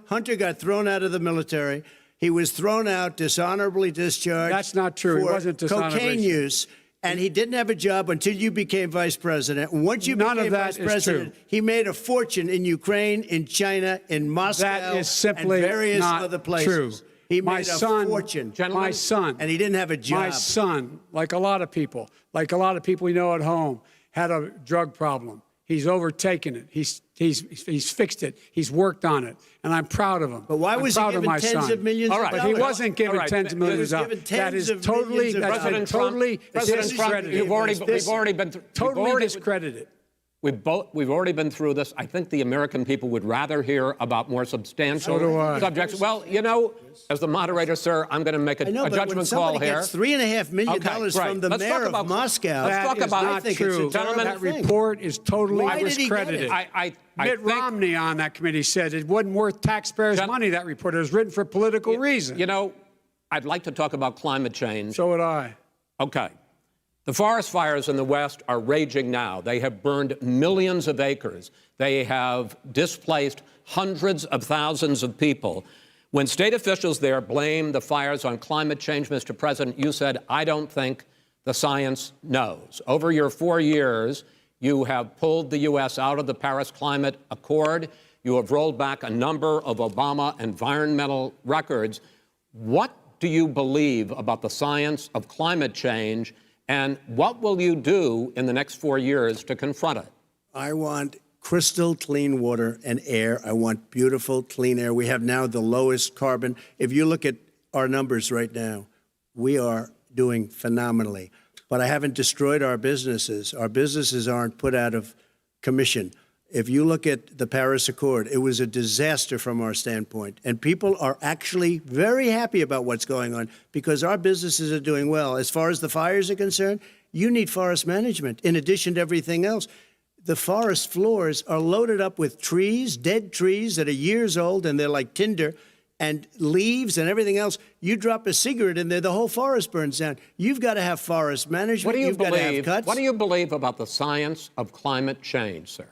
[SPEAKER 7] Hunter got thrown out of the military. He was thrown out, dishonorably discharged.
[SPEAKER 1] That's not true. He wasn't dishonorably.
[SPEAKER 7] Cocaine use. And he didn't have a job until you became vice president. And once you became vice president, he made a fortune in Ukraine, in China, in Moscow,
[SPEAKER 1] that is simply
[SPEAKER 7] and various
[SPEAKER 1] not
[SPEAKER 7] other places.
[SPEAKER 1] True.
[SPEAKER 7] He
[SPEAKER 1] my
[SPEAKER 7] made a
[SPEAKER 1] son,
[SPEAKER 7] fortune.
[SPEAKER 1] my son,
[SPEAKER 7] and he didn't have a job.
[SPEAKER 1] My son, like a lot of people we know at home, had a drug problem. He's overtaken it. He's fixed it. He's worked on it, and I'm proud of him.
[SPEAKER 7] But why was he given tens of millions of dollars?
[SPEAKER 1] But he wasn't given tens of millions of dollars. That is totally,
[SPEAKER 16] President Trump, we've already been
[SPEAKER 1] totally discredited.
[SPEAKER 16] We've already been through this. I think the American people would rather hear about more substantial subjects. Well, you know, as the moderator, sir, I'm going to make a judgment call here.
[SPEAKER 7] Gets $3.5 million from the mayor of Moscow.
[SPEAKER 1] Let's talk about
[SPEAKER 7] that. True.
[SPEAKER 1] Gentlemen, that report is totally discredited. Mitt Romney on that committee said it wasn't worth taxpayers' money, that report. It was written for political reasons.
[SPEAKER 16] You know, I'd like to talk about climate change.
[SPEAKER 1] So would I.
[SPEAKER 16] Okay. The forest fires in the West are raging now. They have burned millions of acres. They have displaced hundreds of thousands of people. When state officials there blame the fires on climate change, Mr. President, you said, I don't think the science knows. Over your 4 years, you have pulled the U.S. out of the Paris Climate Accord. You have rolled back a number of Obama environmental records. What do you believe about the science of climate change? And what will you do in the next 4 years to confront it?
[SPEAKER 7] I want crystal clean water and air. I want beautiful, clean air. We have now the lowest carbon. If you look at our numbers right now, we are doing phenomenally. But I haven't destroyed our businesses. Our businesses aren't put out of commission. If you look at the Paris Accord, it was a disaster from our standpoint. And people are actually very happy about what's going on because our businesses are doing well. As far as the fires are concerned, you need forest management in addition to everything else. The forest floors are loaded up with trees, dead trees that are years old, and they're like tinder, and leaves and everything else. You drop a cigarette in there, the whole forest burns down. You've got to have forest management.
[SPEAKER 16] What do you
[SPEAKER 7] got to have cuts.
[SPEAKER 16] What do you believe about the science of climate change, sir?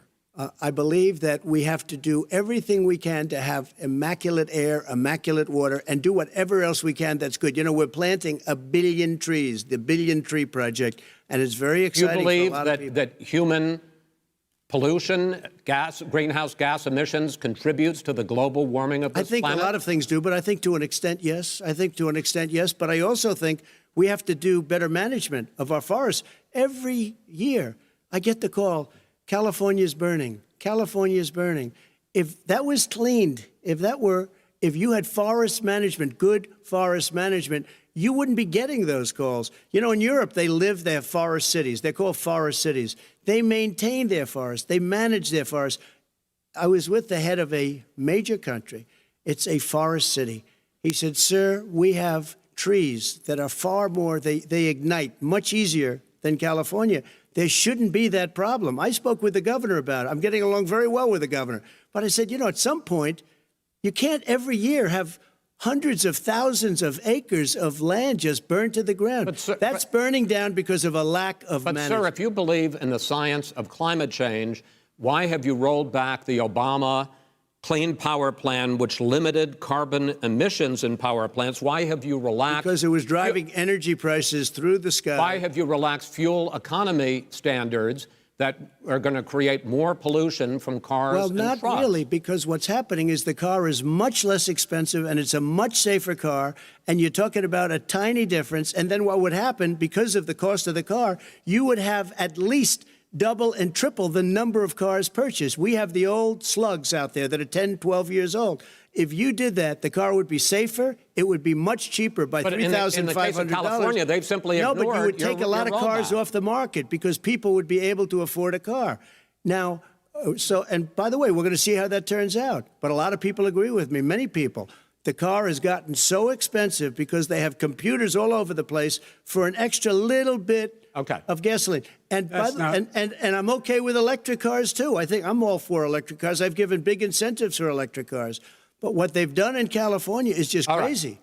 [SPEAKER 7] I believe that we have to do everything we can to have immaculate air, immaculate water, and do whatever else we can that's good. You know, we're planting 1 billion trees, the Billion Tree Project, and it's very exciting.
[SPEAKER 16] You believe
[SPEAKER 7] for a lot of people.
[SPEAKER 16] that human pollution, greenhouse gas emissions contributes to the global warming of this planet?
[SPEAKER 7] I think a lot of things do, but I think to an extent, yes. But I also think we have to do better management of our forests. Every year, I get the call, California's burning. California's burning. If that was cleaned, if you had forest management, good forest management, you wouldn't be getting those calls. You know, in Europe, they have forest cities. They're called forest cities. They maintain their forests. They manage their forests. I was with the head of a major country. It's a forest city. He said, sir, we have trees that are far more, they ignite much easier than California. There shouldn't be that problem. I spoke with the governor about it. I'm getting along very well with the governor. But I said, you know, at some point, you can't every year have hundreds of thousands of acres of land just burned to the ground. That's burning down because of a lack of management.
[SPEAKER 16] But, sir, if you believe in the science of climate change, why have you rolled back the Obama Clean Power Plan, which limited carbon emissions in power plants? Why have you relaxed?
[SPEAKER 7] Because it was driving energy prices through the sky.
[SPEAKER 16] Why have you relaxed fuel economy standards that are going to create more pollution from cars and trucks?
[SPEAKER 7] Well, not really, because what's happening is the car is much less expensive and it's a much safer car, and you're talking about a tiny difference. And then what would happen, because of the cost of the car, you would have at least double and triple the number of cars purchased. We have the old slugs out there that are 10, 12 years old. If you did that, the car would be safer. It would be much cheaper by $3,500.
[SPEAKER 16] In the case of California, they've simply ignored
[SPEAKER 7] No, but you would take a lot of cars off the market because people would be able to afford a car. Now, and by the way, we're going to see how that turns out. But a lot of people agree with me, many people. The car has gotten so expensive because they have computers all over the place for an extra little bit of gasoline. And I'm okay with electric cars, too. I think I'm all for electric cars. I've given big incentives for electric cars. But what they've done in California is just crazy.
[SPEAKER 16] Right.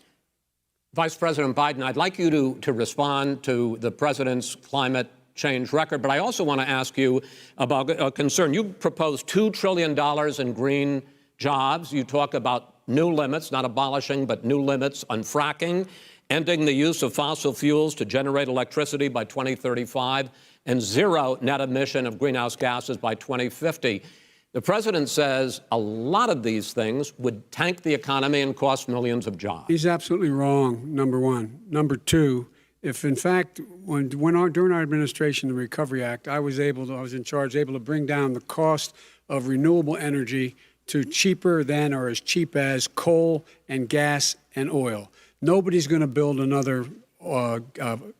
[SPEAKER 16] Vice President Biden, I'd like you to respond to the president's climate change record, but I also want to ask you about a concern. You proposed $2 trillion in green jobs. You talk about new limits, not abolishing, but new limits on fracking, ending the use of fossil fuels to generate electricity by 2035, and zero net emission of greenhouse gases by 2050. The president says a lot of these things would tank the economy and cost millions of jobs.
[SPEAKER 1] He's absolutely wrong, number one. Number two, if in fact, during our administration, the Recovery Act, I was in charge, able to bring down the cost of renewable energy to cheaper than or as cheap as coal and gas and oil. Nobody's going to build another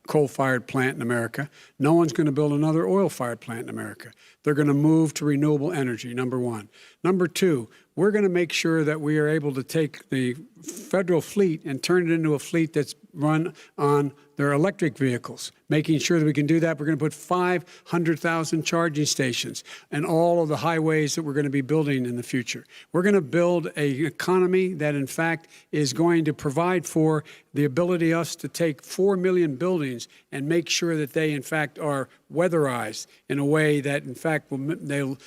[SPEAKER 1] coal-fired plant in America. No one's going to build another oil-fired plant in America. They're going to move to renewable energy, number one. Number two, we're going to make sure that we are able to take the federal fleet and turn it into a fleet that's run on their electric vehicles. Making sure that we can do that, we're going to put 500,000 charging stations and all of the highways that we're going to be building in the future. We're going to build an economy that, in fact, is going to provide for the ability us to take 4 million buildings and make sure that they, in fact, are weatherized in a way that, in fact, they'll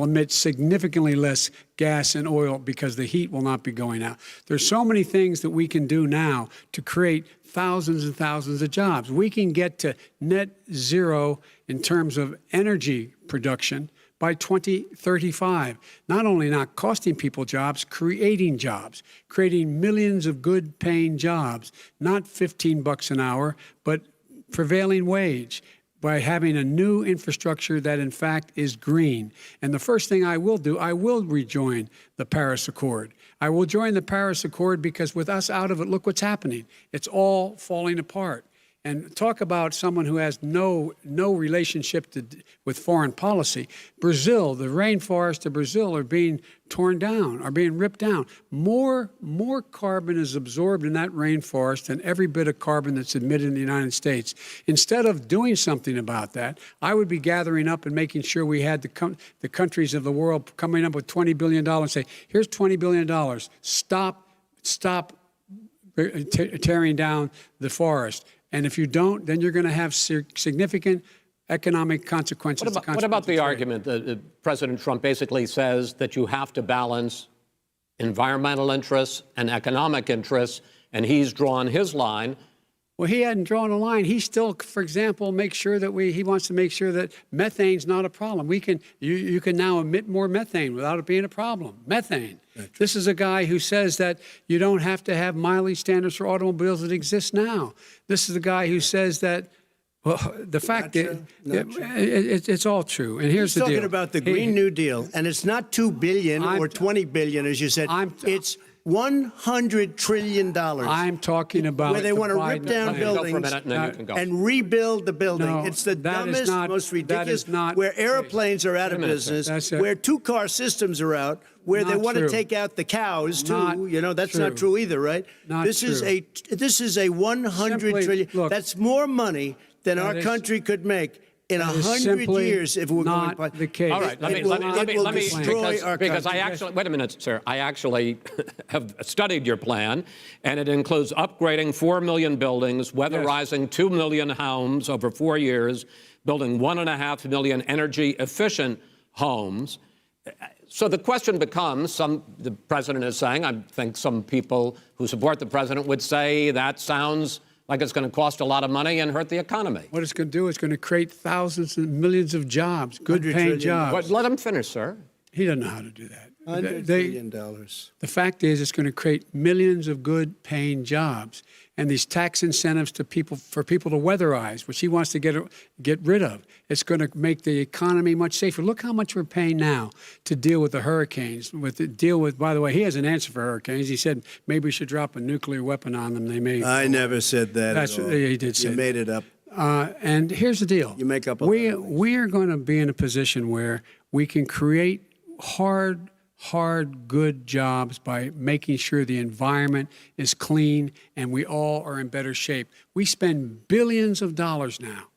[SPEAKER 1] emit significantly less gas and oil because the heat will not be going out. There's so many things that we can do now to create thousands and thousands of jobs. We can get to net zero in terms of energy production by 2035. Not only not costing people jobs, creating millions of good paying jobs, not $15 an hour, but prevailing wage, by having a new infrastructure that, in fact, is green. And the first thing I will do, I will rejoin the Paris Accord. I will join the Paris Accord because with us out of it, look what's happening. It's all falling apart. And talk about someone who has no relationship with foreign policy. Brazil, the rainforests of Brazil are being torn down, are being ripped down. More carbon is absorbed in that rainforest than every bit of carbon that's emitted in the United States. Instead of doing something about that, I would be gathering up and making sure we had the countries of the world coming up with $20 billion and say, here's $20 billion. Stop tearing down the forest. And if you don't, then you're going to have significant economic consequences.
[SPEAKER 16] What about the argument that President Trump basically says that you have to balance environmental interests and economic interests, and he's drawn his line?
[SPEAKER 1] Well, he hadn't drawn a line. He still, for example, makes sure that he wants to make sure that methane's not a problem. You can now emit more methane without it being a problem. Methane. This is a guy who says that you don't have to have mileage standards for automobiles that exist now. This is a guy who says that, well, the fact is, it's all true. And here's the deal.
[SPEAKER 7] He's talking about the Green New Deal, and it's not $2 billion or $20 billion, as you said. It's $100 trillion.
[SPEAKER 1] I'm talking about
[SPEAKER 7] where they want to rip down buildings and rebuild the building.
[SPEAKER 1] No,
[SPEAKER 7] it's the dumbest, most ridiculous. Where airplanes are out of business, where two-car systems are out, where they want to take out the cows too. That's not true either, right? This is a $100 trillion.
[SPEAKER 1] Look,
[SPEAKER 7] that's more money than our country could make in 100 years if we're going
[SPEAKER 1] to the case.
[SPEAKER 16] All right, let me
[SPEAKER 7] destroy our
[SPEAKER 16] because
[SPEAKER 7] country.
[SPEAKER 16] I actually wait a minute, sir. I actually have studied your plan, and it includes upgrading 4 million buildings, weatherizing 2 million homes over 4 years, building 1.5 million energy-efficient homes. So the question becomes, the president is saying, I think some people who support the president would say that sounds like it's going to cost a lot of money and hurt the economy.
[SPEAKER 1] What it's going to do is going to create thousands and millions of jobs, good-paying jobs.
[SPEAKER 16] Let him finish, sir.
[SPEAKER 1] He doesn't know how to do that.
[SPEAKER 7] $100 billion.
[SPEAKER 1] The fact is, it's going to create millions of good-paying jobs, and these tax incentives for people to weatherize, which he wants to get rid of. It's going to make the economy much safer. Look how much we're paying now to deal with the hurricanes. By the way, he has an answer for hurricanes. He said maybe we should drop a nuclear weapon on them. They may.
[SPEAKER 7] I never said that.
[SPEAKER 1] That's
[SPEAKER 7] at all.
[SPEAKER 1] He did say.
[SPEAKER 7] You made it up.
[SPEAKER 1] And here's the deal.
[SPEAKER 7] You make up.
[SPEAKER 1] We are going to be in a position where we can create hard, good jobs by making sure the environment is clean and we all are in better shape. We spend billions of dollars now,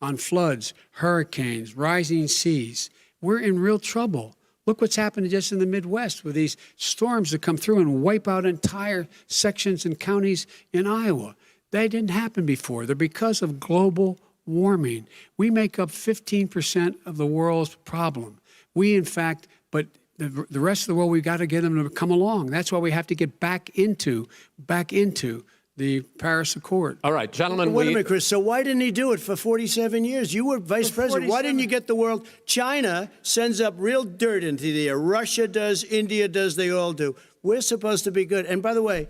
[SPEAKER 1] on floods, hurricanes, rising seas. We're in real trouble. Look what's happened just in the Midwest with these storms that come through and wipe out entire sections and counties in Iowa. They didn't happen before. They're because of global warming. We make up 15% of the world's problem. We, in fact, but the rest of the world, we've got to get them to come along. That's why we have to get back into the Paris Accord.
[SPEAKER 16] All right, gentlemen.
[SPEAKER 7] Wait a minute, Chris. So why didn't he do it for 47 years? You were vice president. Why didn't you get the world? China sends up real dirt into the air. Russia does. India does. They all do. We're supposed to be good. And by the way,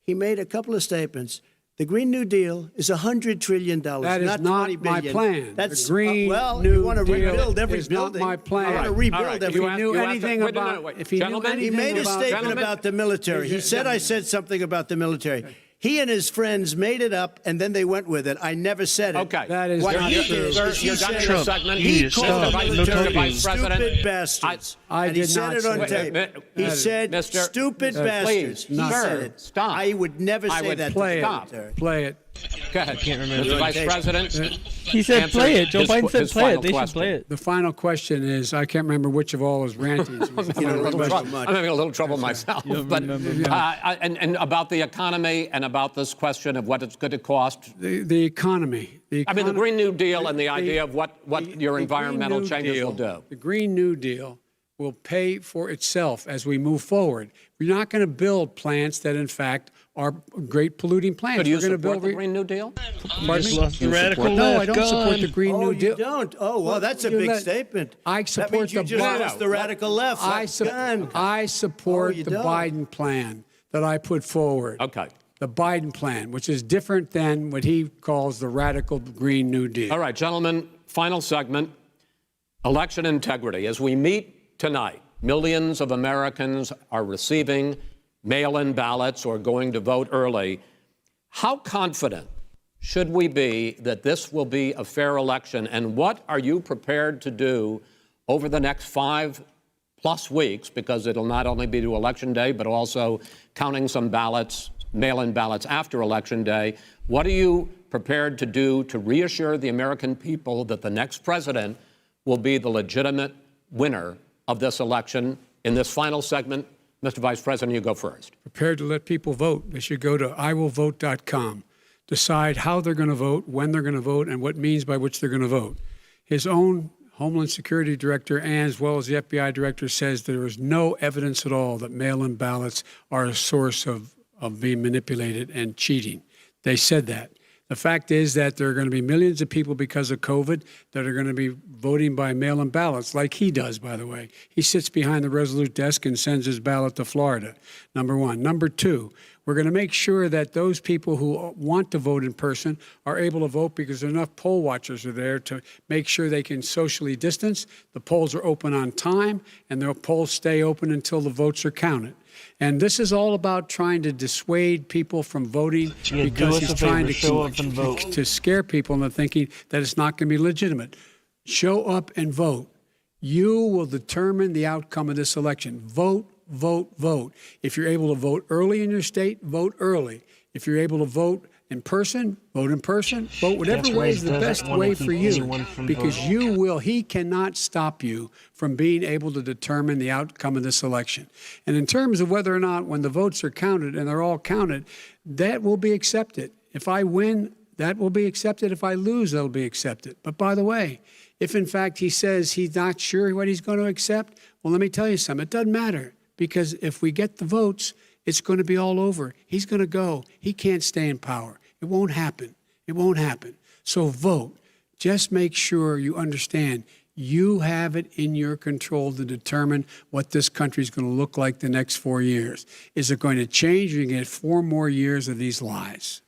[SPEAKER 7] he made a couple of statements. The Green New Deal is $100 trillion.
[SPEAKER 1] That is not my plan.
[SPEAKER 7] That's
[SPEAKER 1] the Green
[SPEAKER 7] well,
[SPEAKER 1] New
[SPEAKER 7] you want to
[SPEAKER 1] Deal
[SPEAKER 7] rebuild every
[SPEAKER 1] is
[SPEAKER 7] building.
[SPEAKER 1] not my plan.
[SPEAKER 7] I want to rebuild every.
[SPEAKER 1] If he knew anything about, if he knew anything
[SPEAKER 7] he made a
[SPEAKER 1] about,
[SPEAKER 7] statement about the military. He said I said something about the military. He and his friends made it up, and then they went with it. I never said it.
[SPEAKER 16] Okay.
[SPEAKER 1] That is
[SPEAKER 7] what
[SPEAKER 1] not
[SPEAKER 7] he
[SPEAKER 1] true.
[SPEAKER 7] did is he
[SPEAKER 16] You're done
[SPEAKER 7] said,
[SPEAKER 16] your segment.
[SPEAKER 7] he called the military
[SPEAKER 16] Vice President.
[SPEAKER 7] stupid bastards.
[SPEAKER 1] I
[SPEAKER 7] and he
[SPEAKER 1] did
[SPEAKER 7] said
[SPEAKER 1] not
[SPEAKER 7] it on
[SPEAKER 1] say
[SPEAKER 7] tape. He said,
[SPEAKER 16] Mr.
[SPEAKER 7] stupid bastards. He said it.
[SPEAKER 16] Stop.
[SPEAKER 7] I would never
[SPEAKER 16] I
[SPEAKER 7] say
[SPEAKER 16] would
[SPEAKER 7] that
[SPEAKER 1] play
[SPEAKER 7] to the
[SPEAKER 1] it.
[SPEAKER 7] military.
[SPEAKER 1] Play it.
[SPEAKER 16] Go ahead.
[SPEAKER 2] Can't remember.
[SPEAKER 16] Mr. Vice President.
[SPEAKER 5] He said play it. Joe Biden said play it. They should play it.
[SPEAKER 1] The final question is, I can't remember which of all his rantings.
[SPEAKER 16] I'm having a little trouble myself. But and about the economy and about this question of what it's going to cost.
[SPEAKER 1] The economy.
[SPEAKER 16] I mean, the Green New Deal and the idea of what your environmental changes will do.
[SPEAKER 1] The Green New Deal will pay for itself as we move forward. We're not going to build plants that, in fact, are great polluting plants.
[SPEAKER 16] So do you
[SPEAKER 1] We're going to
[SPEAKER 16] support
[SPEAKER 1] build
[SPEAKER 16] the Green New Deal?
[SPEAKER 1] Pardon me?
[SPEAKER 2] The radical
[SPEAKER 1] No,
[SPEAKER 2] left.
[SPEAKER 1] I don't support the Green New Deal.
[SPEAKER 7] You don't? Oh, well, that's a
[SPEAKER 1] You
[SPEAKER 7] big
[SPEAKER 1] let-
[SPEAKER 7] statement.
[SPEAKER 1] I
[SPEAKER 7] That
[SPEAKER 1] support
[SPEAKER 7] means you
[SPEAKER 1] the
[SPEAKER 7] just
[SPEAKER 1] Biden-
[SPEAKER 7] lost the radical left.
[SPEAKER 1] I support
[SPEAKER 7] you
[SPEAKER 1] the
[SPEAKER 7] don't.
[SPEAKER 1] Biden plan that I put forward.
[SPEAKER 16] Okay.
[SPEAKER 1] The Biden plan, which is different than what he calls the radical Green New Deal.
[SPEAKER 16] All right, gentlemen, final segment, election integrity. As we meet tonight, millions of Americans are receiving mail-in ballots or going to vote early. How confident should we be that this will be a fair election? And what are you prepared to do over the next 5+ weeks, because it'll not only be to Election Day, but also counting some ballots, mail-in ballots after Election Day. What are you prepared to do to reassure the American people that the next president will be the legitimate winner of this election? In this final segment, Mr. Vice President, you go first.
[SPEAKER 1] Prepared to let people vote. They should go to iwillvote.com, decide how they're going to vote, when they're going to vote, and what means by which they're going to vote. His own Homeland Security Director, and as well as the FBI Director, says there is no evidence at all that mail-in ballots are a source of being manipulated and cheating. They said that. The fact is that there are going to be millions of people because of COVID that are going to be voting by mail-in ballots, like he does, by the way. He sits behind the Resolute desk and sends his ballot to Florida, number one. Number two, we're going to make sure that those people who want to vote in person are able to vote because enough poll watchers are there to make sure they can socially distance. The polls are open on time, and the polls stay open until the votes are counted. And this is all about trying to dissuade people from voting because he's trying to scare people into thinking that it's not going to be legitimate. Show up and vote. You will determine the outcome of this election. Vote, vote, vote. If you're able to vote early in your state, vote early. If you're able to vote in person, vote in person. Vote whatever way is the best way for you, because he cannot stop you from being able to determine the outcome of this election. And in terms of whether or not, when the votes are counted, and they're all counted, that will be accepted. If I win, that will be accepted. If I lose, that'll be accepted. But by the way, if in fact he says he's not sure what he's going to accept, well, let me tell you something. It doesn't matter, because if we get the votes, it's going to be all over. He's going to go. He can't stay in power. It won't happen. It won't happen. So vote. Just make sure you understand you have it in your control to determine what this country is going to look like the next 4 years. Is it going to change, or you get 4 more years of these lies?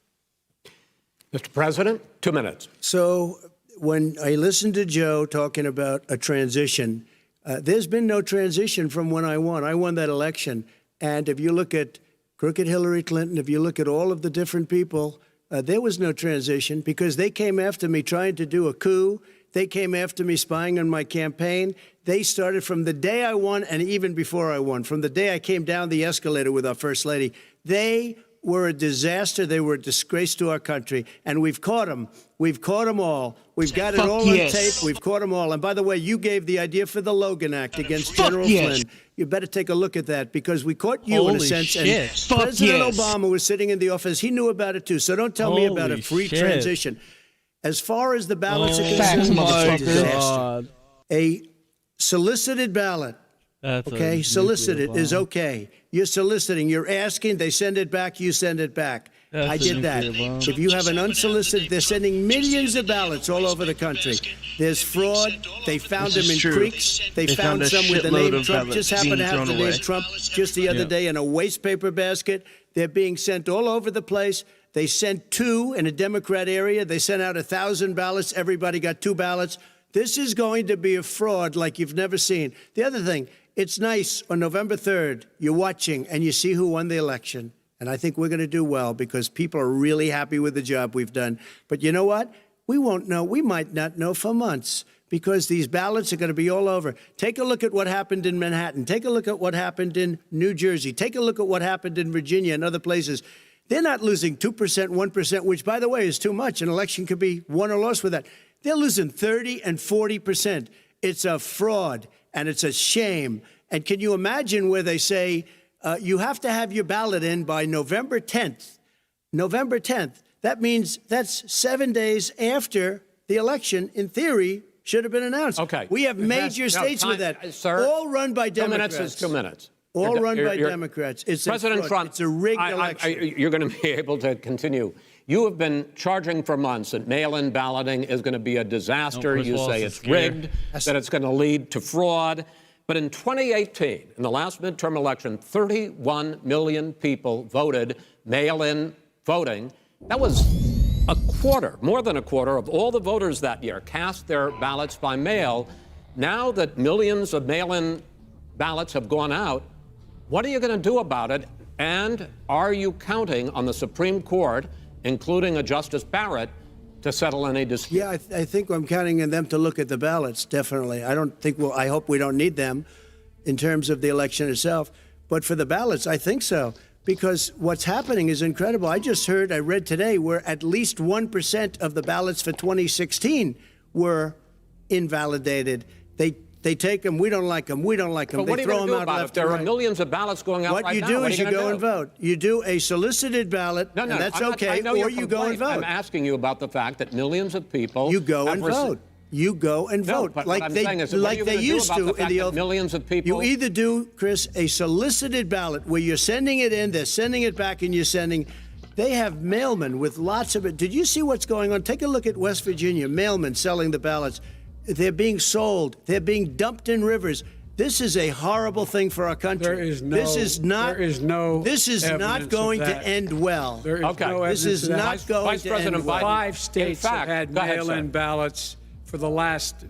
[SPEAKER 16] Mr. President, 2 minutes.
[SPEAKER 7] So when I listened to Joe talking about a transition, there's been no transition from when I won. I won that election. And if you look at crooked Hillary Clinton, if you look at all of the different people, there was no transition, because they came after me trying to do a coup. They came after me spying on my campaign. They started from the day I won, and even before I won, from the day I came down the escalator with our First Lady. They were a disaster. They were a disgrace to our country. And we've caught them. We've caught them all. We've got it all on tape. We've caught them all. And by the way, you gave the idea for the Logan Act against General Flynn. You better take a look at that, because we caught you in a sense. And President Obama was sitting in the office. He knew about it too. So don't tell me about a free transition. As far as the ballots are concerned, a solicited ballot. Solicited is okay. You're soliciting. You're asking. They send it back. You send it back.
[SPEAKER 5] That's
[SPEAKER 7] I
[SPEAKER 5] a
[SPEAKER 7] did that.
[SPEAKER 5] nuclear bomb.
[SPEAKER 7] If you have an unsolicited, they're sending millions of ballots all over the country. There's fraud. They found them in creeks. They found
[SPEAKER 2] a
[SPEAKER 7] some with the
[SPEAKER 2] shitload
[SPEAKER 7] name
[SPEAKER 2] of
[SPEAKER 7] Trump. Just happened to
[SPEAKER 2] being
[SPEAKER 7] have the
[SPEAKER 2] thrown
[SPEAKER 7] name
[SPEAKER 2] away.
[SPEAKER 7] Trump just the other day in a waste paper basket. They're being sent all over the place. They sent 2 in a Democrat area. They sent out 1,000 ballots. Everybody got 2 ballots. This is going to be a fraud like you've never seen. The other thing, it's nice on November 3rd, you're watching and you see who won the election. And I think we're going to do well because people are really happy with the job we've done. But you know what? We won't know. We might not know for months because these ballots are going to be all over. Take a look at what happened in Manhattan. Take a look at what happened in New Jersey. Take a look at what happened in Virginia and other places. They're not losing 2%, 1%, which, by the way, is too much. An election could be won or lost with that. They're losing 30 and 40%. It's a fraud, and it's a shame. And can you imagine where they say you have to have your ballot in by November 10th? November 10th. That means that's 7 days after the election, in theory, should have been announced.
[SPEAKER 16] Okay.
[SPEAKER 7] We have major states with that, all run by Democrats.
[SPEAKER 16] 2 minutes is 2 minutes.
[SPEAKER 7] All run by Democrats. It's
[SPEAKER 16] President Trump,
[SPEAKER 7] it's a rigged election.
[SPEAKER 16] You're going to be able to continue. You have been charging for months that mail-in balloting is going to be a disaster. You say it's rigged, that it's going to lead to fraud. But in 2018, in the last midterm election, 31 million people voted mail-in voting. That was a quarter, more than a quarter of all the voters that year cast their ballots by mail. Now that millions of mail-in ballots have gone out, what are you going to do about it? And are you counting on the Supreme Court, including a Justice Barrett, to settle any dispute?
[SPEAKER 7] Yeah, I think I'm counting on them to look at the ballots, definitely. I hope we don't need them in terms of the election itself. But for the ballots, I think so. Because what's happening is incredible. I read today, where at least 1% of the ballots for 2016 were invalidated. They take them, we don't like them, we don't like them.
[SPEAKER 16] But what
[SPEAKER 7] they
[SPEAKER 16] are you
[SPEAKER 7] throw
[SPEAKER 16] going to
[SPEAKER 7] them
[SPEAKER 16] do
[SPEAKER 7] out
[SPEAKER 16] about it?
[SPEAKER 7] left
[SPEAKER 16] There
[SPEAKER 7] and
[SPEAKER 16] are
[SPEAKER 7] right.
[SPEAKER 16] millions of ballots going out
[SPEAKER 7] What
[SPEAKER 16] right
[SPEAKER 7] you
[SPEAKER 16] now.
[SPEAKER 7] do
[SPEAKER 16] What
[SPEAKER 7] is
[SPEAKER 16] are
[SPEAKER 7] you
[SPEAKER 16] you
[SPEAKER 7] go
[SPEAKER 16] gonna
[SPEAKER 7] and
[SPEAKER 16] do?
[SPEAKER 7] vote. You do a solicited ballot,
[SPEAKER 16] No,
[SPEAKER 7] and that's
[SPEAKER 16] I'm
[SPEAKER 7] okay,
[SPEAKER 16] I know
[SPEAKER 7] or you go and vote.
[SPEAKER 16] I'm asking you about the fact that millions of people
[SPEAKER 7] You go and vote. You go and
[SPEAKER 16] No,
[SPEAKER 7] vote
[SPEAKER 16] but
[SPEAKER 7] like
[SPEAKER 16] what I'm
[SPEAKER 7] they
[SPEAKER 16] saying is, what are you gonna do
[SPEAKER 7] used
[SPEAKER 16] about
[SPEAKER 7] to
[SPEAKER 16] the
[SPEAKER 7] in
[SPEAKER 16] fact
[SPEAKER 7] the
[SPEAKER 16] that
[SPEAKER 7] old.
[SPEAKER 16] millions of people.
[SPEAKER 7] You either do, Chris, a solicited ballot where you're sending it in, they're sending it back, and you're sending. They have mailmen with lots of it. Did you see what's going on? Take a look at West Virginia. Mailmen selling the ballots. They're being sold. They're being dumped in rivers. This is a horrible thing for our country. This is not going to end well.
[SPEAKER 1] There is no
[SPEAKER 7] This
[SPEAKER 1] evidence
[SPEAKER 7] is
[SPEAKER 1] of that.
[SPEAKER 7] not going to end well.
[SPEAKER 1] 5 states have had mail-in ballots for the last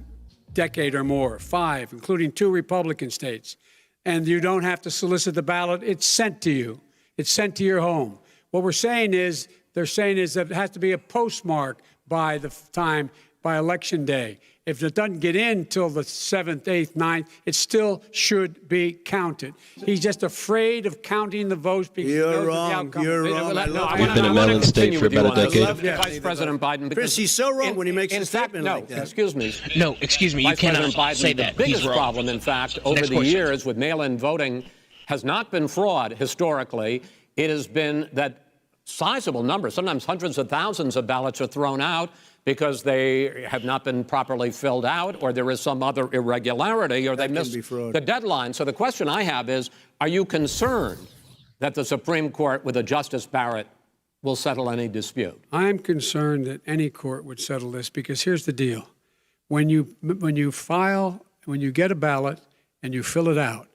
[SPEAKER 1] decade or more. 5, including 2 Republican states. And you don't have to solicit the ballot. It's sent to you. It's sent to your home. What they're saying is that it has to be a postmark by election day. If it doesn't get in till the 7th, 8th, 9th, it still should be counted. He's just afraid of counting the votes because he knows the outcome.
[SPEAKER 7] You're wrong.
[SPEAKER 9] We've been a mail-in state for about a decade.
[SPEAKER 16] Vice President Biden.
[SPEAKER 7] Chris, he's so wrong when he makes a statement like that.
[SPEAKER 16] Excuse me.
[SPEAKER 2] No, excuse me. You
[SPEAKER 16] Vice
[SPEAKER 2] cannot
[SPEAKER 16] President Biden,
[SPEAKER 2] say that.
[SPEAKER 16] The biggest
[SPEAKER 2] He's wrong.
[SPEAKER 16] problem, in fact, over
[SPEAKER 2] Next
[SPEAKER 16] the
[SPEAKER 2] question.
[SPEAKER 16] years with mail-in voting has not been fraud historically. It has been that sizable numbers, sometimes hundreds of thousands of ballots are thrown out because they have not been properly filled out, or there is some other irregularity, or they missed the deadline. So the question I have is, are you concerned that the Supreme Court with a Justice Barrett will settle any dispute?
[SPEAKER 1] I'm concerned that any court would settle this because here's the deal. When you get a ballot and you fill it out,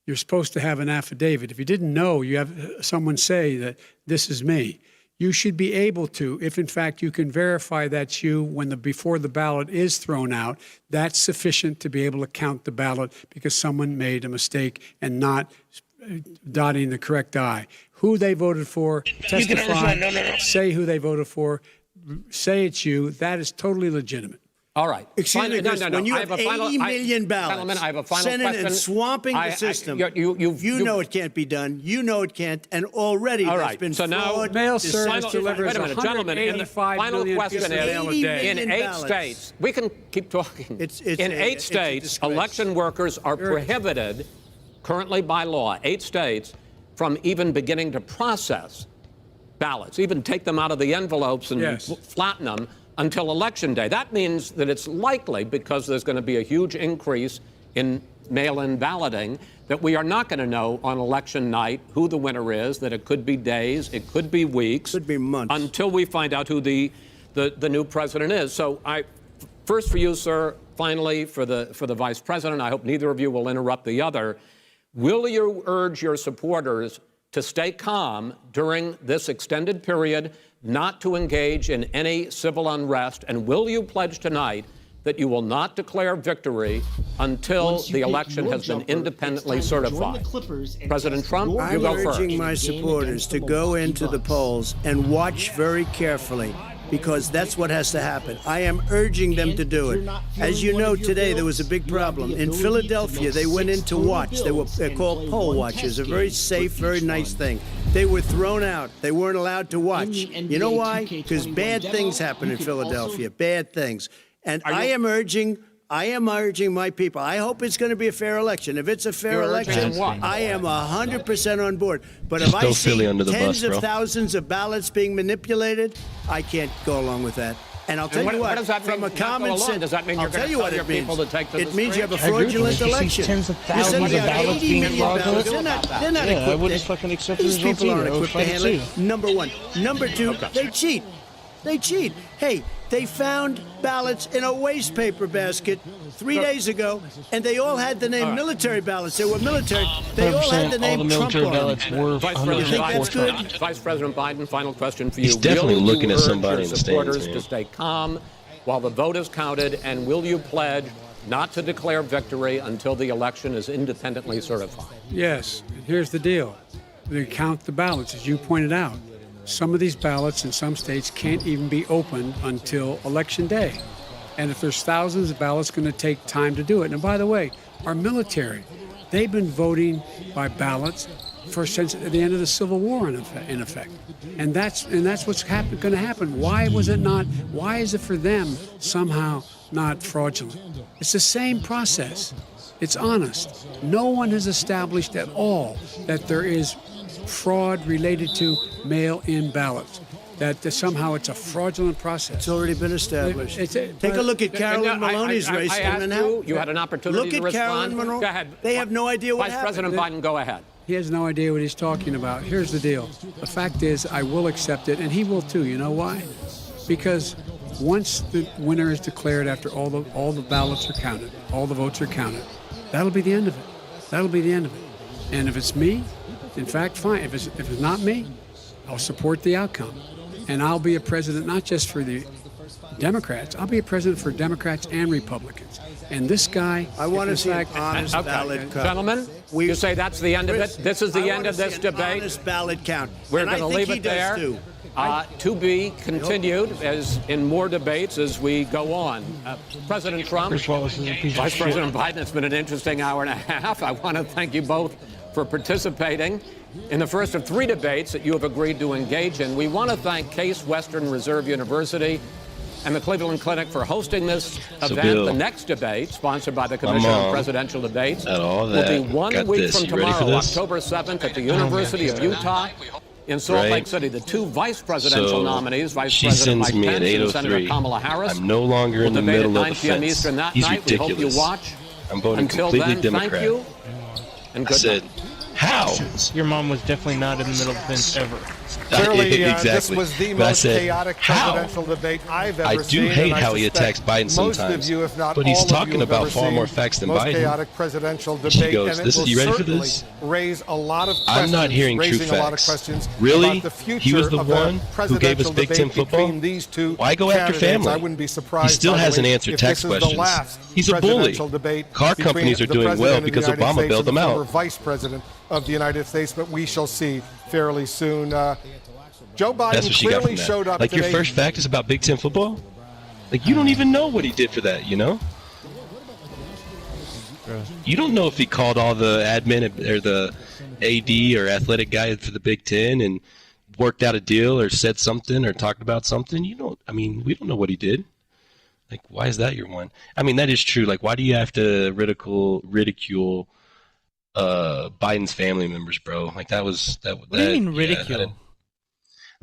[SPEAKER 1] you're supposed to have an affidavit. If you didn't know, you have someone say that this is me. You should be able to, if in fact you can verify that's you before the ballot is thrown out, that's sufficient to be able to count the ballot because someone made a mistake and not dotting the correct I. Who they voted for, testify, say who they voted for, say it's you, that is totally legitimate.
[SPEAKER 16] All right.
[SPEAKER 7] Excuse me, Chris, when you
[SPEAKER 16] I
[SPEAKER 7] have
[SPEAKER 16] a final-
[SPEAKER 7] 80 million ballots
[SPEAKER 16] Gentlemen, I have a final
[SPEAKER 7] sending
[SPEAKER 16] question.
[SPEAKER 7] and swamping the system, you know it can't be done. You know it can't, and already
[SPEAKER 16] All
[SPEAKER 7] there's
[SPEAKER 16] right.
[SPEAKER 7] been
[SPEAKER 16] So now,
[SPEAKER 7] fraud.
[SPEAKER 1] Mail service delivers
[SPEAKER 16] wait a minute, gentlemen. And the
[SPEAKER 1] 185
[SPEAKER 16] final
[SPEAKER 1] million
[SPEAKER 16] question
[SPEAKER 1] pieces of mail a day.
[SPEAKER 16] in 8 states, we can keep talking. In 8 states, election workers are prohibited, currently by law, 8 states, from even beginning to process ballots, even take them out of the envelopes and flatten them until Election Day. That means that it's likely, because there's going to be a huge increase in mail-in balloting, that we are not going to know on election night who the winner is, that it could be days, it could be weeks,
[SPEAKER 7] could be months,
[SPEAKER 16] until we find out who the new president is. So first for you, sir, finally for the vice president, I hope neither of you will interrupt the other. Will you urge your supporters to stay calm during this extended period, not to engage in any civil unrest, and will you pledge tonight that you will not declare victory until the election has been independently certified? President Trump, you go first.
[SPEAKER 7] I'm urging my supporters to go into the polls and watch very carefully, because that's what has to happen. I am urging them to do it. As you know, today there was a big problem. In Philadelphia, they went in to watch. They're called poll watchers, a very safe, very nice thing. They were thrown out. They weren't allowed to watch. You know why? Because bad things happen in Philadelphia, bad things. And I am urging my people. I hope it's going to be a fair election. If it's a fair election, I am 100% on board. But if I see tens of thousands of ballots being manipulated, I can't go along with that. And I'll tell you what, from a common sense,
[SPEAKER 16] does that mean
[SPEAKER 7] I'll
[SPEAKER 16] you're
[SPEAKER 7] tell you what it means. It means you have a
[SPEAKER 2] I agree with you.
[SPEAKER 7] fraudulent election.
[SPEAKER 2] Tens of
[SPEAKER 7] You're
[SPEAKER 2] thousands
[SPEAKER 7] sending
[SPEAKER 2] of
[SPEAKER 7] out
[SPEAKER 2] ballots
[SPEAKER 7] 80
[SPEAKER 2] being
[SPEAKER 7] million
[SPEAKER 2] fraudulent.
[SPEAKER 7] ballots. They're not
[SPEAKER 2] Yeah, I
[SPEAKER 7] equipped.
[SPEAKER 2] wouldn't fucking accept the
[SPEAKER 7] These
[SPEAKER 2] results
[SPEAKER 7] people aren't
[SPEAKER 2] either. I would
[SPEAKER 7] equipped to
[SPEAKER 2] fight
[SPEAKER 7] handle
[SPEAKER 2] too.
[SPEAKER 7] it. Number one. Number two, they cheat. They cheat. Hey, they found ballots in a waste paper basket 3 days ago, and they all had the name military ballots. They were military. They all had the name Trump on them. You think that's good?
[SPEAKER 16] Vice President Biden, final question for you.
[SPEAKER 9] He's definitely
[SPEAKER 16] will
[SPEAKER 9] looking
[SPEAKER 16] you
[SPEAKER 9] at
[SPEAKER 16] urge
[SPEAKER 9] somebody
[SPEAKER 16] your
[SPEAKER 9] in the
[SPEAKER 16] supporters
[SPEAKER 9] stands, man.
[SPEAKER 16] to stay calm while the vote is counted, and will you pledge not to declare victory until the election is independently certified?
[SPEAKER 1] Yes. Here's the deal. They count the ballots, as you pointed out. Some of these ballots in some states can't even be opened until Election Day. And if there's thousands of ballots, it's going to take time to do it. And by the way, our military, they've been voting by ballots since the end of the Civil War, in effect. And that's what's going to happen. Why was it not? Why is it for them somehow not fraudulent? It's the same process. It's honest. No one has established at all that there is fraud related to mail-in ballots, that somehow it's a fraudulent process.
[SPEAKER 7] It's already been established. Take a look at Carolyn Maloney's race.
[SPEAKER 16] I asked you had an opportunity to respond.
[SPEAKER 7] Look at Carolyn Maloney.
[SPEAKER 16] Go ahead.
[SPEAKER 7] They have no idea what
[SPEAKER 16] Vice
[SPEAKER 7] happened.
[SPEAKER 16] President Biden, go ahead.
[SPEAKER 1] He has no idea what he's talking about. Here's the deal. The fact is, I will accept it, and he will too. You know why? Because once the winner is declared, after all the ballots are counted, all the votes are counted, that'll be the end of it. That'll be the end of it. And if it's me, in fact, fine. If it's not me, I'll support the outcome. And I'll be a president not just for the Democrats. I'll be a president for Democrats and Republicans. And this guy,
[SPEAKER 7] I want to see an honest ballot count.
[SPEAKER 16] Gentlemen, you say that's the end of it? This is the end of this debate?
[SPEAKER 7] Honest ballot count.
[SPEAKER 16] We're going to leave it there. To be continued as in more debates as we go on. President Trump, Vice President Biden, it's been an interesting hour and a half. I want to thank you both for participating in the first of 3 debates that you have agreed to engage in. We want to thank Case Western Reserve University and the Cleveland Clinic for hosting this event.
[SPEAKER 9] Bill,
[SPEAKER 16] the next debate, sponsored by the Commission on Presidential Debates, will be 1 week from tomorrow, October 7th, at the University of Utah in Salt Lake City. The 2 vice presidential nominees, Vice President Mike Pence and Senator Kamala Harris,
[SPEAKER 9] I'm no longer in the middle of the
[SPEAKER 16] 9 p.m.
[SPEAKER 9] fence.
[SPEAKER 16] Eastern that
[SPEAKER 9] He's
[SPEAKER 16] night.
[SPEAKER 9] ridiculous.
[SPEAKER 16] We hope you watch.
[SPEAKER 9] I'm voting
[SPEAKER 16] Until
[SPEAKER 9] completely
[SPEAKER 16] then,
[SPEAKER 9] Democrat.
[SPEAKER 16] thank you, and good night.
[SPEAKER 9] How?
[SPEAKER 2] Your mom was definitely not in the middle of the fence ever.
[SPEAKER 11] Clearly,
[SPEAKER 9] exactly.
[SPEAKER 11] this was the
[SPEAKER 9] But I
[SPEAKER 11] most
[SPEAKER 9] said,
[SPEAKER 11] chaotic
[SPEAKER 9] how?
[SPEAKER 11] presidential debate I've ever
[SPEAKER 9] I
[SPEAKER 11] seen.
[SPEAKER 9] do hate
[SPEAKER 11] and
[SPEAKER 9] how he
[SPEAKER 11] suspect
[SPEAKER 9] attacks Biden
[SPEAKER 11] most
[SPEAKER 9] sometimes,
[SPEAKER 11] of you, if not
[SPEAKER 9] but he's
[SPEAKER 11] all of you,
[SPEAKER 9] talking
[SPEAKER 11] have
[SPEAKER 9] about
[SPEAKER 11] ever
[SPEAKER 9] far
[SPEAKER 11] seen
[SPEAKER 9] more facts than
[SPEAKER 11] most
[SPEAKER 9] Biden.
[SPEAKER 11] chaotic presidential
[SPEAKER 9] She
[SPEAKER 11] debate,
[SPEAKER 9] goes,
[SPEAKER 11] and it will
[SPEAKER 9] you ready for
[SPEAKER 11] certainly
[SPEAKER 9] this?
[SPEAKER 11] raise a lot of questions.
[SPEAKER 9] I'm not hearing true
[SPEAKER 11] raising a lot of
[SPEAKER 9] facts.
[SPEAKER 11] questions
[SPEAKER 9] Really?
[SPEAKER 11] about the future
[SPEAKER 9] He was the
[SPEAKER 11] of
[SPEAKER 9] one
[SPEAKER 11] the
[SPEAKER 9] who gave us
[SPEAKER 11] presidential
[SPEAKER 9] Big Ten
[SPEAKER 11] debate
[SPEAKER 9] football?
[SPEAKER 11] between these 2
[SPEAKER 9] Why go after
[SPEAKER 11] candidates.
[SPEAKER 9] family?
[SPEAKER 11] I wouldn't be surprised.
[SPEAKER 9] He still
[SPEAKER 11] by the
[SPEAKER 9] hasn't
[SPEAKER 11] way,
[SPEAKER 9] answered
[SPEAKER 11] if
[SPEAKER 9] tax
[SPEAKER 11] this is
[SPEAKER 9] questions.
[SPEAKER 11] The last
[SPEAKER 9] He's a bully.
[SPEAKER 11] presidential debate
[SPEAKER 9] Car
[SPEAKER 11] between
[SPEAKER 9] companies are
[SPEAKER 11] the
[SPEAKER 9] doing
[SPEAKER 11] President
[SPEAKER 9] well
[SPEAKER 11] of the
[SPEAKER 9] because
[SPEAKER 11] United
[SPEAKER 9] Obama
[SPEAKER 11] States
[SPEAKER 9] bailed
[SPEAKER 11] and
[SPEAKER 9] them
[SPEAKER 11] the former
[SPEAKER 9] out.
[SPEAKER 11] Vice President of the United States, but we shall see fairly soon. Joe Biden
[SPEAKER 9] That's what she got
[SPEAKER 11] clearly
[SPEAKER 9] from that.
[SPEAKER 11] showed up
[SPEAKER 9] Like
[SPEAKER 11] today.
[SPEAKER 9] your first fact is about Big Ten football? Like you don't even know what he did for that, you know? You don't know if he called all the admin or the AD or athletic guy for the Big Ten and worked out a deal or said something or talked about something. We don't know what he did. Like, why is that your one? I mean, that is true. Like, why do you have to ridicule Biden's family members, bro? Like, that was that.
[SPEAKER 2] What do you mean ridicule?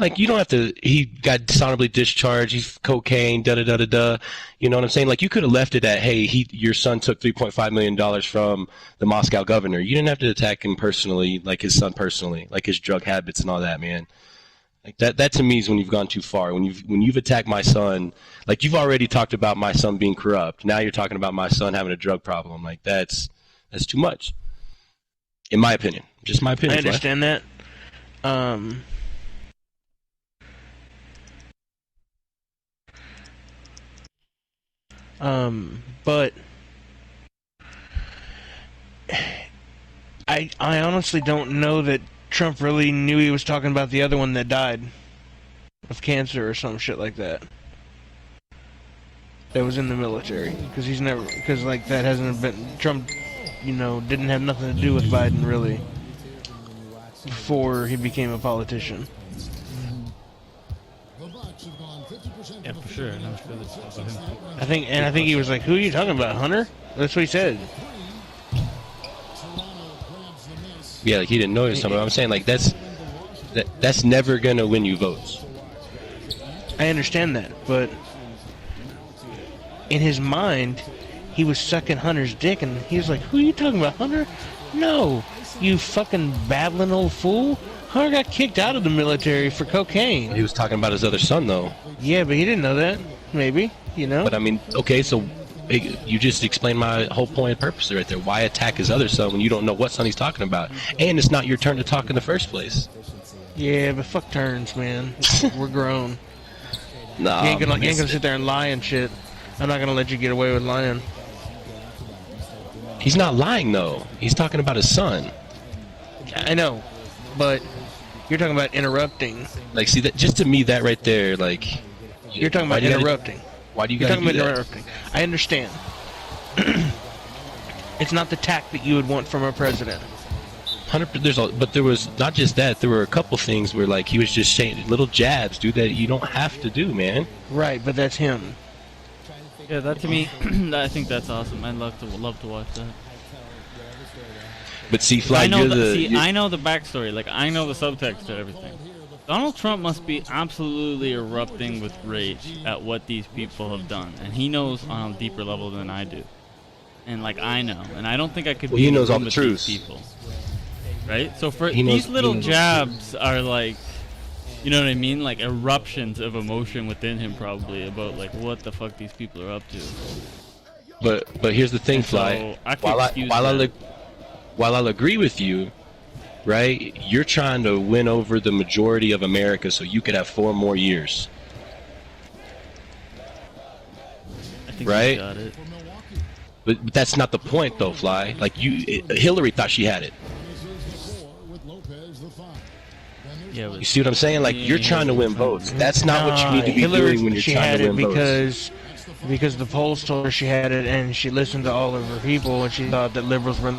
[SPEAKER 9] Like, you don't have to, he got dishonorably discharged, he's cocaine, da-da-da-da-da. You know what I'm saying? Like, you could have left it at, hey, your son took $3.5 million from the Moscow governor. You didn't have to attack him personally, like his son personally, like his drug habits and all that, man. Like, that to me is when you've gone too far. When you've attacked my son, like, you've already talked about my son being corrupt. Now you're talking about my son having a drug problem. Like, that's too much. In my opinion. Just my opinion.
[SPEAKER 2] I understand that. But I honestly don't know that Trump really knew he was talking about the other one that died of cancer or some shit like that. That was in the military, because like that hasn't been Trump, you know, didn't have nothing to do with Biden really before he became a politician.
[SPEAKER 5] Yeah, for sure. And I'm sure that's about him.
[SPEAKER 2] I think he was like, "Who are you talking about, Hunter?" That's what he said.
[SPEAKER 9] Yeah, like he didn't know something. I'm saying, like, that's never gonna win you votes.
[SPEAKER 2] I understand that, but in his mind, he was sucking Hunter's dick, and he was like, "Who are you talking about, Hunter? No, you fucking babbling old fool." Hunter got kicked out of the military for cocaine.
[SPEAKER 9] He was talking about his other son, though.
[SPEAKER 2] Yeah, but he didn't know that. Maybe, you know.
[SPEAKER 9] But I mean, okay, so you just explained my whole point and purpose right there. Why attack his other son when you don't know what son he's talking about? And it's not your turn to talk in the first place.
[SPEAKER 2] Yeah, but fuck turns, man. We're grown.
[SPEAKER 9] Nah,
[SPEAKER 2] you ain't gonna sit there and lie and shit. I'm not gonna let you get away with lying.
[SPEAKER 9] He's not lying, though. He's talking about his son.
[SPEAKER 2] I know, but you're talking about interrupting.
[SPEAKER 9] Like, see, that just to me, that right there, like...
[SPEAKER 2] You're talking about interrupting.
[SPEAKER 9] Why do you
[SPEAKER 2] You're
[SPEAKER 9] gotta
[SPEAKER 2] talking
[SPEAKER 9] do
[SPEAKER 2] about
[SPEAKER 9] that?
[SPEAKER 2] interrupting. I understand. It's not the tact that you would want from a president.
[SPEAKER 9] 100%. But there was not just that. There were a couple things where, like, he was just saying little jabs, dude, that you don't have to do, man.
[SPEAKER 2] Right, but that's him.
[SPEAKER 5] Yeah, that to me, I think that's awesome. I'd love to watch that.
[SPEAKER 9] But see, Fly,
[SPEAKER 5] I know the backstory. Like, I know the subtext to everything. Donald Trump must be absolutely erupting with rage at what these people have done, and he knows on a deeper level than I do. And like I know, and I don't think I could.
[SPEAKER 9] Well, he knows all the truth.
[SPEAKER 5] People, right? So for these little jabs are like, you know what I mean? Like eruptions of emotion within him, probably about like what the fuck these people are up to.
[SPEAKER 9] But here's the thing, Fly. While I'll agree with you, right? You're trying to win over the majority of America so you could have 4 more years.
[SPEAKER 5] I think
[SPEAKER 9] right?
[SPEAKER 5] You got it.
[SPEAKER 9] But that's not the point, though, Fly. Like Hillary thought she had it.
[SPEAKER 5] Yeah,
[SPEAKER 9] you see what I'm saying? Like, you're trying to win votes. That's not what you need to be doing when you're trying to win votes.
[SPEAKER 2] Because the polls told her she had it, and she listened to all of her people, and she thought that liberals were.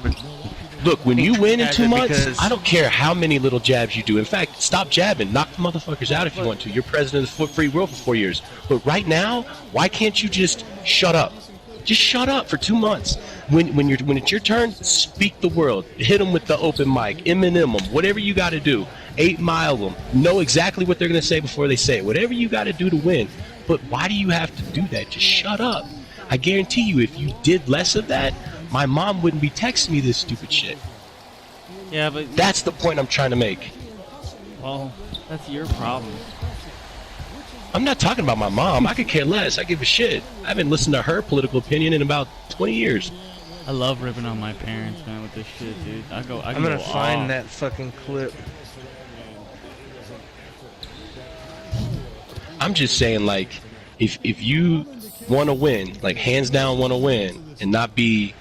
[SPEAKER 9] Look, when you win in 2 months, I don't care how many little jabs you do. In fact, stop jabbing. Knock the motherfuckers out if you want to. You're president of the free world for 4 years. But right now, why can't you just shut up? Just shut up for 2 months. When it's your turn, speak the word. Hit them with the open mic. Eminem them. Whatever you got to do. 8 Mile them. Know exactly what they're going to say before they say it. Whatever you got to do to win. But why do you have to do that? Just shut up. I guarantee you, if you did less of that, my mom wouldn't be texting me this stupid shit.
[SPEAKER 5] Yeah, but
[SPEAKER 9] that's the point I'm trying to make.
[SPEAKER 5] Well, that's your problem.
[SPEAKER 9] I'm not talking about my mom. I could care less. I give a shit. I haven't listened to her political opinion in about 20 years.
[SPEAKER 5] I love ripping on my parents, man, with this shit, dude. I'm
[SPEAKER 2] gonna find that fucking clip.
[SPEAKER 9] I'm just saying, like, if you want to win, like hands down want to win, and not be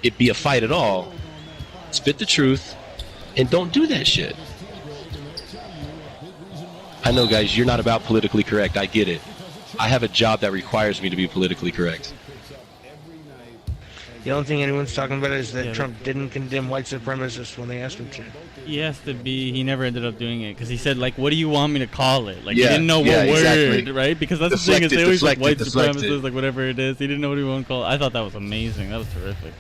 [SPEAKER 9] a fight at all, spit the truth, and don't do that shit. I know, guys, you're not about politically correct. I get it. I have a job that requires me to be politically correct.
[SPEAKER 2] The only thing anyone's talking about is that Trump didn't condemn white supremacists when they asked him to.
[SPEAKER 5] He has to be. He never ended up doing it because he said, like, "What do you want me to call it?" Like,
[SPEAKER 9] Yeah,
[SPEAKER 5] he didn't know what word,
[SPEAKER 9] exactly.
[SPEAKER 5] right? Because that's the thing is they always like white supremacists, like whatever it is. He didn't know what he wanted to call it. I thought that was amazing. That was terrific.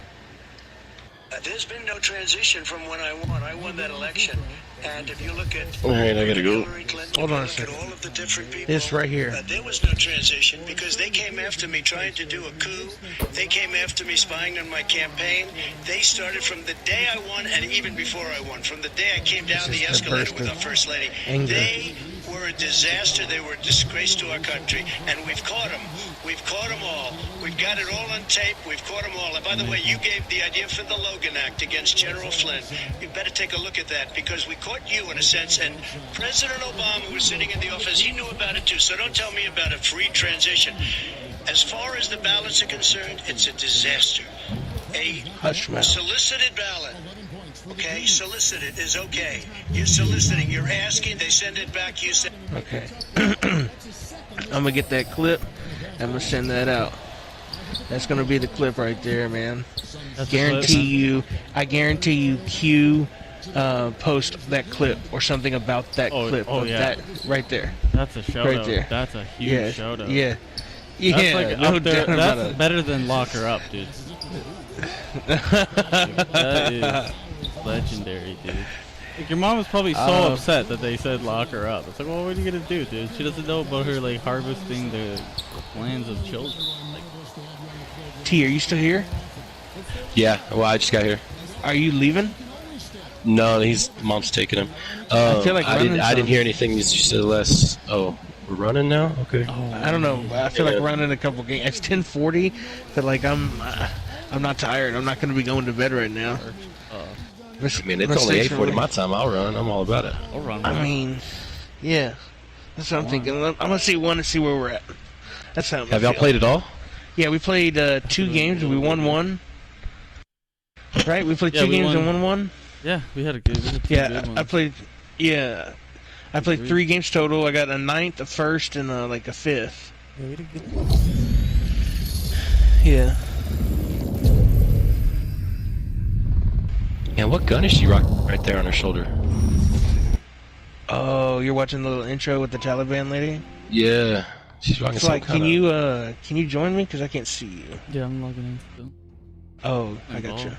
[SPEAKER 13] There's been no transition from when I won. I won that election. And if you look at
[SPEAKER 9] All right, I gotta go.
[SPEAKER 13] Hillary Clinton,
[SPEAKER 2] Hold on a
[SPEAKER 13] look at
[SPEAKER 2] second.
[SPEAKER 13] all of the different people,
[SPEAKER 2] This right here.
[SPEAKER 13] there was no transition because they came after me trying to do a coup. They came after me spying on my campaign. They started from the day I won and even before I won. From the day I came down the escalator with our First Lady.
[SPEAKER 2] Anger.
[SPEAKER 13] They were a disaster. They were a disgrace to our country. And we've caught them. We've caught them all. We've got it all on tape. We've caught them all. And by the way, you gave the idea for the Logan Act against General Flynn. You better take a look at that because we caught you in a sense. And President Obama, who was sitting in the office, he knew about it too. So don't tell me about a free transition. As far as the ballots are concerned, it's a disaster. A solicited ballot. Okay, solicited is okay. You're soliciting, you're asking, they send it back, you send.
[SPEAKER 2] Okay. I'm gonna get that clip. I'm gonna send that out. That's gonna be the clip right there, man.
[SPEAKER 5] That's
[SPEAKER 2] I guarantee you, Q post that clip or something about that clip.
[SPEAKER 5] Oh,
[SPEAKER 2] of
[SPEAKER 5] yeah.
[SPEAKER 2] That right there.
[SPEAKER 5] That's a shout
[SPEAKER 2] right
[SPEAKER 5] out.
[SPEAKER 2] There.
[SPEAKER 5] That's a huge shout out.
[SPEAKER 2] Yeah. Yeah.
[SPEAKER 5] That's like
[SPEAKER 2] no
[SPEAKER 5] up there.
[SPEAKER 2] doubt about
[SPEAKER 5] That's
[SPEAKER 2] it.
[SPEAKER 5] better than Lock Her Up, dude. That is legendary, dude. Like, your mom was probably so upset that they said lock her up. It's like, well, what are you gonna do, dude? She doesn't know about her like harvesting the lands of children. Like,
[SPEAKER 2] T, are you still here?
[SPEAKER 9] Yeah, well, I just got here.
[SPEAKER 2] Are you leaving?
[SPEAKER 9] No, mom's taking him.
[SPEAKER 2] I feel like
[SPEAKER 9] I didn't hear anything you said less. Oh, we're running now? Okay.
[SPEAKER 2] I don't know. I feel like running a couple games. It's 10:40, but like I'm not tired. I'm not going to be going to bed right now.
[SPEAKER 9] I mean, it's only 8:40 my time. I'll run. I'm all about it.
[SPEAKER 5] I'll run.
[SPEAKER 2] I mean, yeah. That's what I'm thinking. I'm going to see one and see where we're at. That's how I'm
[SPEAKER 9] Have y'all played it all?
[SPEAKER 2] Yeah, we played 2 games. We won 1. Right? We played 2 games and won 1?
[SPEAKER 5] Yeah, we had a good good ones.
[SPEAKER 2] I played 3 games total. I got a 9th, a 1st, and like a 5th.
[SPEAKER 5] Yeah, we did good.
[SPEAKER 2] Yeah.
[SPEAKER 9] And what gun is she rocking right there on her shoulder?
[SPEAKER 2] Oh, you're watching the little intro with the Taliban lady?
[SPEAKER 9] Yeah. She's rocking some
[SPEAKER 2] Like, can you join me? Because I can't see you.
[SPEAKER 5] Yeah, I'm logging in still.
[SPEAKER 2] Oh, I got you.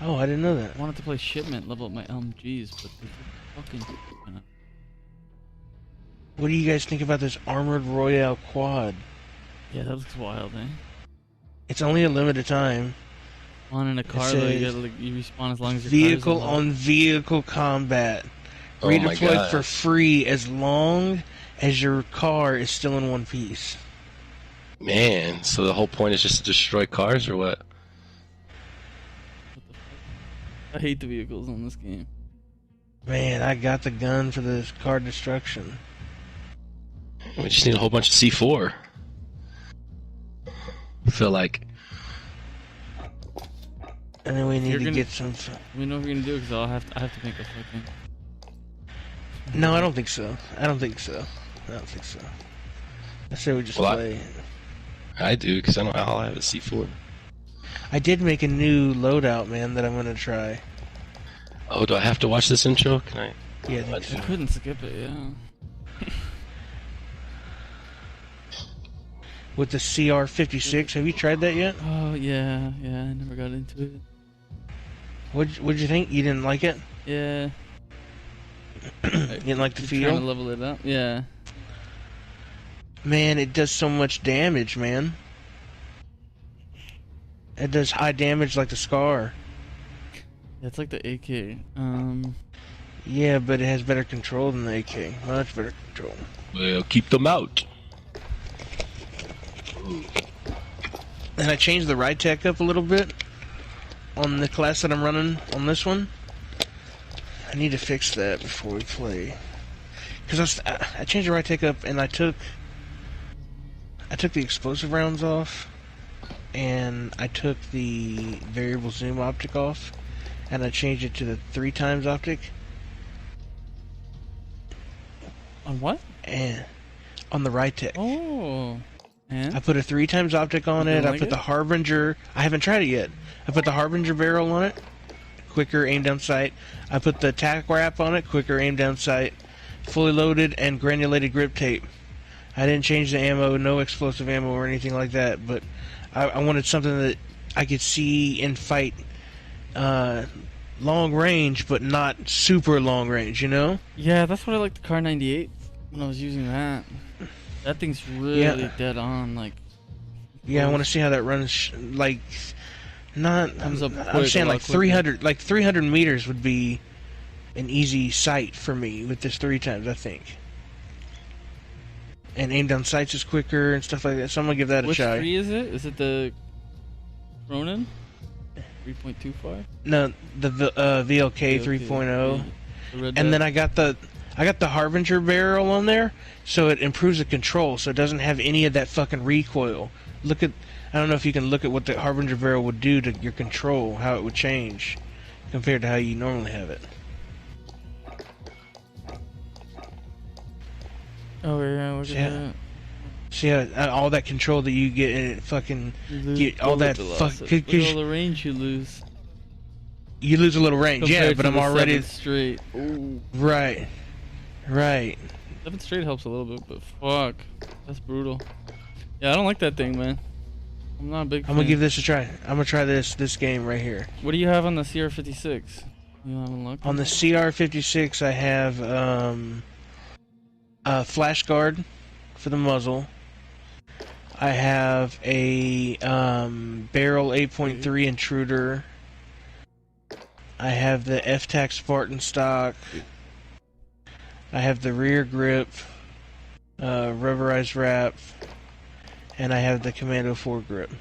[SPEAKER 2] Oh, I didn't know that.
[SPEAKER 5] I wanted to play shipment, level up my LMGs, but they fucking.
[SPEAKER 2] What do you guys think about this Armored Royale quad?
[SPEAKER 5] Yeah, that looks wild, eh?
[SPEAKER 2] It's only a limited time.
[SPEAKER 5] On in a car, though, you respawn as long as your
[SPEAKER 2] vehicle
[SPEAKER 5] car is
[SPEAKER 2] on vehicle combat.
[SPEAKER 9] Oh my
[SPEAKER 2] Redeployed
[SPEAKER 9] God.
[SPEAKER 2] for free as long as your car is still in one piece.
[SPEAKER 9] Man, so the whole point is just to destroy cars or what?
[SPEAKER 5] I hate the vehicles on this game.
[SPEAKER 2] Man, I got the gun for this car destruction.
[SPEAKER 9] We just need a whole bunch of C4. I feel like.
[SPEAKER 2] And then we need to get some.
[SPEAKER 5] Let me know what you're gonna do, because I have to make a fucking.
[SPEAKER 2] No, I don't think so. I don't think so. I say we just play.
[SPEAKER 9] I do, because I don't. All I have is C4.
[SPEAKER 2] I did make a new loadout, man, that I'm gonna try.
[SPEAKER 9] Oh, do I have to watch this intro? Can I?
[SPEAKER 2] Yeah, I think so.
[SPEAKER 5] I couldn't skip it, yeah.
[SPEAKER 2] With the CR56, have you tried that yet?
[SPEAKER 5] Oh yeah, I never got into it.
[SPEAKER 2] What'd you think? You didn't like it?
[SPEAKER 5] Yeah.
[SPEAKER 2] You didn't like the feel?
[SPEAKER 5] Trying to level it up, yeah.
[SPEAKER 2] Man, it does so much damage, man. It does high damage like the Scar.
[SPEAKER 5] Yeah, it's like the AK.
[SPEAKER 2] Yeah, but it has better control than the AK. Much better control.
[SPEAKER 9] Well, keep them out.
[SPEAKER 2] And I changed the ride tech up a little bit on the class that I'm running on this one. I need to fix that before we play. Because I changed the ride tech up and I took the explosive rounds off, and I took the variable zoom optic off, and I changed it to the 3x optic.
[SPEAKER 5] On what?
[SPEAKER 2] And on the ride tech.
[SPEAKER 5] Oh. And?
[SPEAKER 2] I put a 3x optic on it. I put the Harbinger. I haven't tried it yet. I put the Harbinger barrel on it. Quicker aim down sight. I put the tack wrap on it. Quicker aim down sight. Fully loaded and granulated grip tape. I didn't change the ammo. No explosive ammo or anything like that. But I wanted something that I could see in fight long range, but not super long range. You know?
[SPEAKER 5] Yeah, that's what I like the Car 98 when I was using that. That thing's really dead on. Like.
[SPEAKER 2] Yeah, I want to see how that runs. Like, not.
[SPEAKER 5] Comes up
[SPEAKER 2] I'm
[SPEAKER 5] quick,
[SPEAKER 2] saying
[SPEAKER 5] a lot
[SPEAKER 2] like 300. Like 300 meters would be an easy sight for me with this 3 times. I think. And aim down sights is quicker and stuff like that. So I'm gonna give that a
[SPEAKER 5] Which
[SPEAKER 2] try.
[SPEAKER 5] 3 is it? Is it the Ronin? 3.25?
[SPEAKER 2] No, the VLK 3.0. And then I got the Harbinger barrel on there, so it improves the control, so it doesn't have any of that fucking recoil. I don't know if you can look at what the Harbinger barrel would do to your control, how it would change compared to how you normally have it.
[SPEAKER 5] Oh yeah, look at that.
[SPEAKER 2] See how all that control that you get and it fucking get all that fuck.
[SPEAKER 5] Look at all the range you lose.
[SPEAKER 2] You lose a little range,
[SPEAKER 5] Compared
[SPEAKER 2] yeah, but
[SPEAKER 5] to
[SPEAKER 2] I'm
[SPEAKER 5] the
[SPEAKER 2] already
[SPEAKER 5] 7 straight. Ooh.
[SPEAKER 2] Right.
[SPEAKER 5] 7 straight helps a little bit, but fuck, that's brutal. Yeah, I don't like that thing, man. I'm not a big fan.
[SPEAKER 2] I'm gonna give this a try. I'm gonna try this game right here.
[SPEAKER 5] What do you have on the CR56? You haven't looked.
[SPEAKER 2] On the CR56, I have a flash guard for the muzzle. I have a barrel 8.3 intruder. I have the FTAC Spartan stock. I have the rear grip, rubberized wrap, and I have the Commando 4 grip.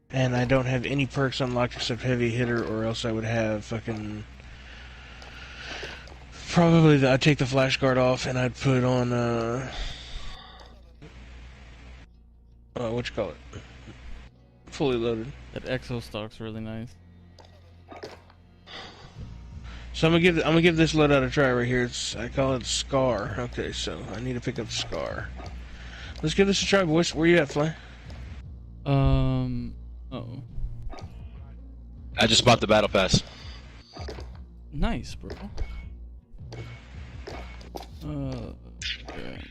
[SPEAKER 2] And I don't have any perks unlocked except heavy hitter, or else I would have fucking... Probably I'd take the flash guard off and I'd put on, what you call it? Fully loaded.
[SPEAKER 5] That exo stock's really nice.
[SPEAKER 2] So I'm gonna give this loadout a try right here. I call it Scar. Okay, so I need to pick up Scar. Let's give this a try, boys. Where you at, Fly?
[SPEAKER 5] Uh-oh.
[SPEAKER 9] I just bought the battle pass.
[SPEAKER 5] Nice, bro. Okay.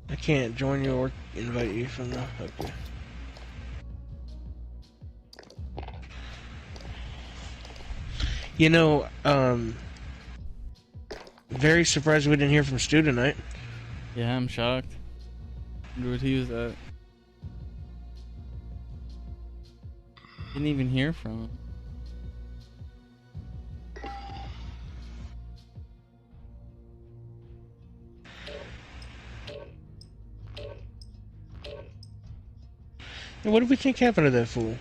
[SPEAKER 2] I can't join you or invite you from the... Okay. You know, very surprised we didn't hear from Stu tonight.
[SPEAKER 5] Yeah, I'm shocked. Wonder what he was at. Didn't even hear from him.
[SPEAKER 2] And what do we think happened to that fool?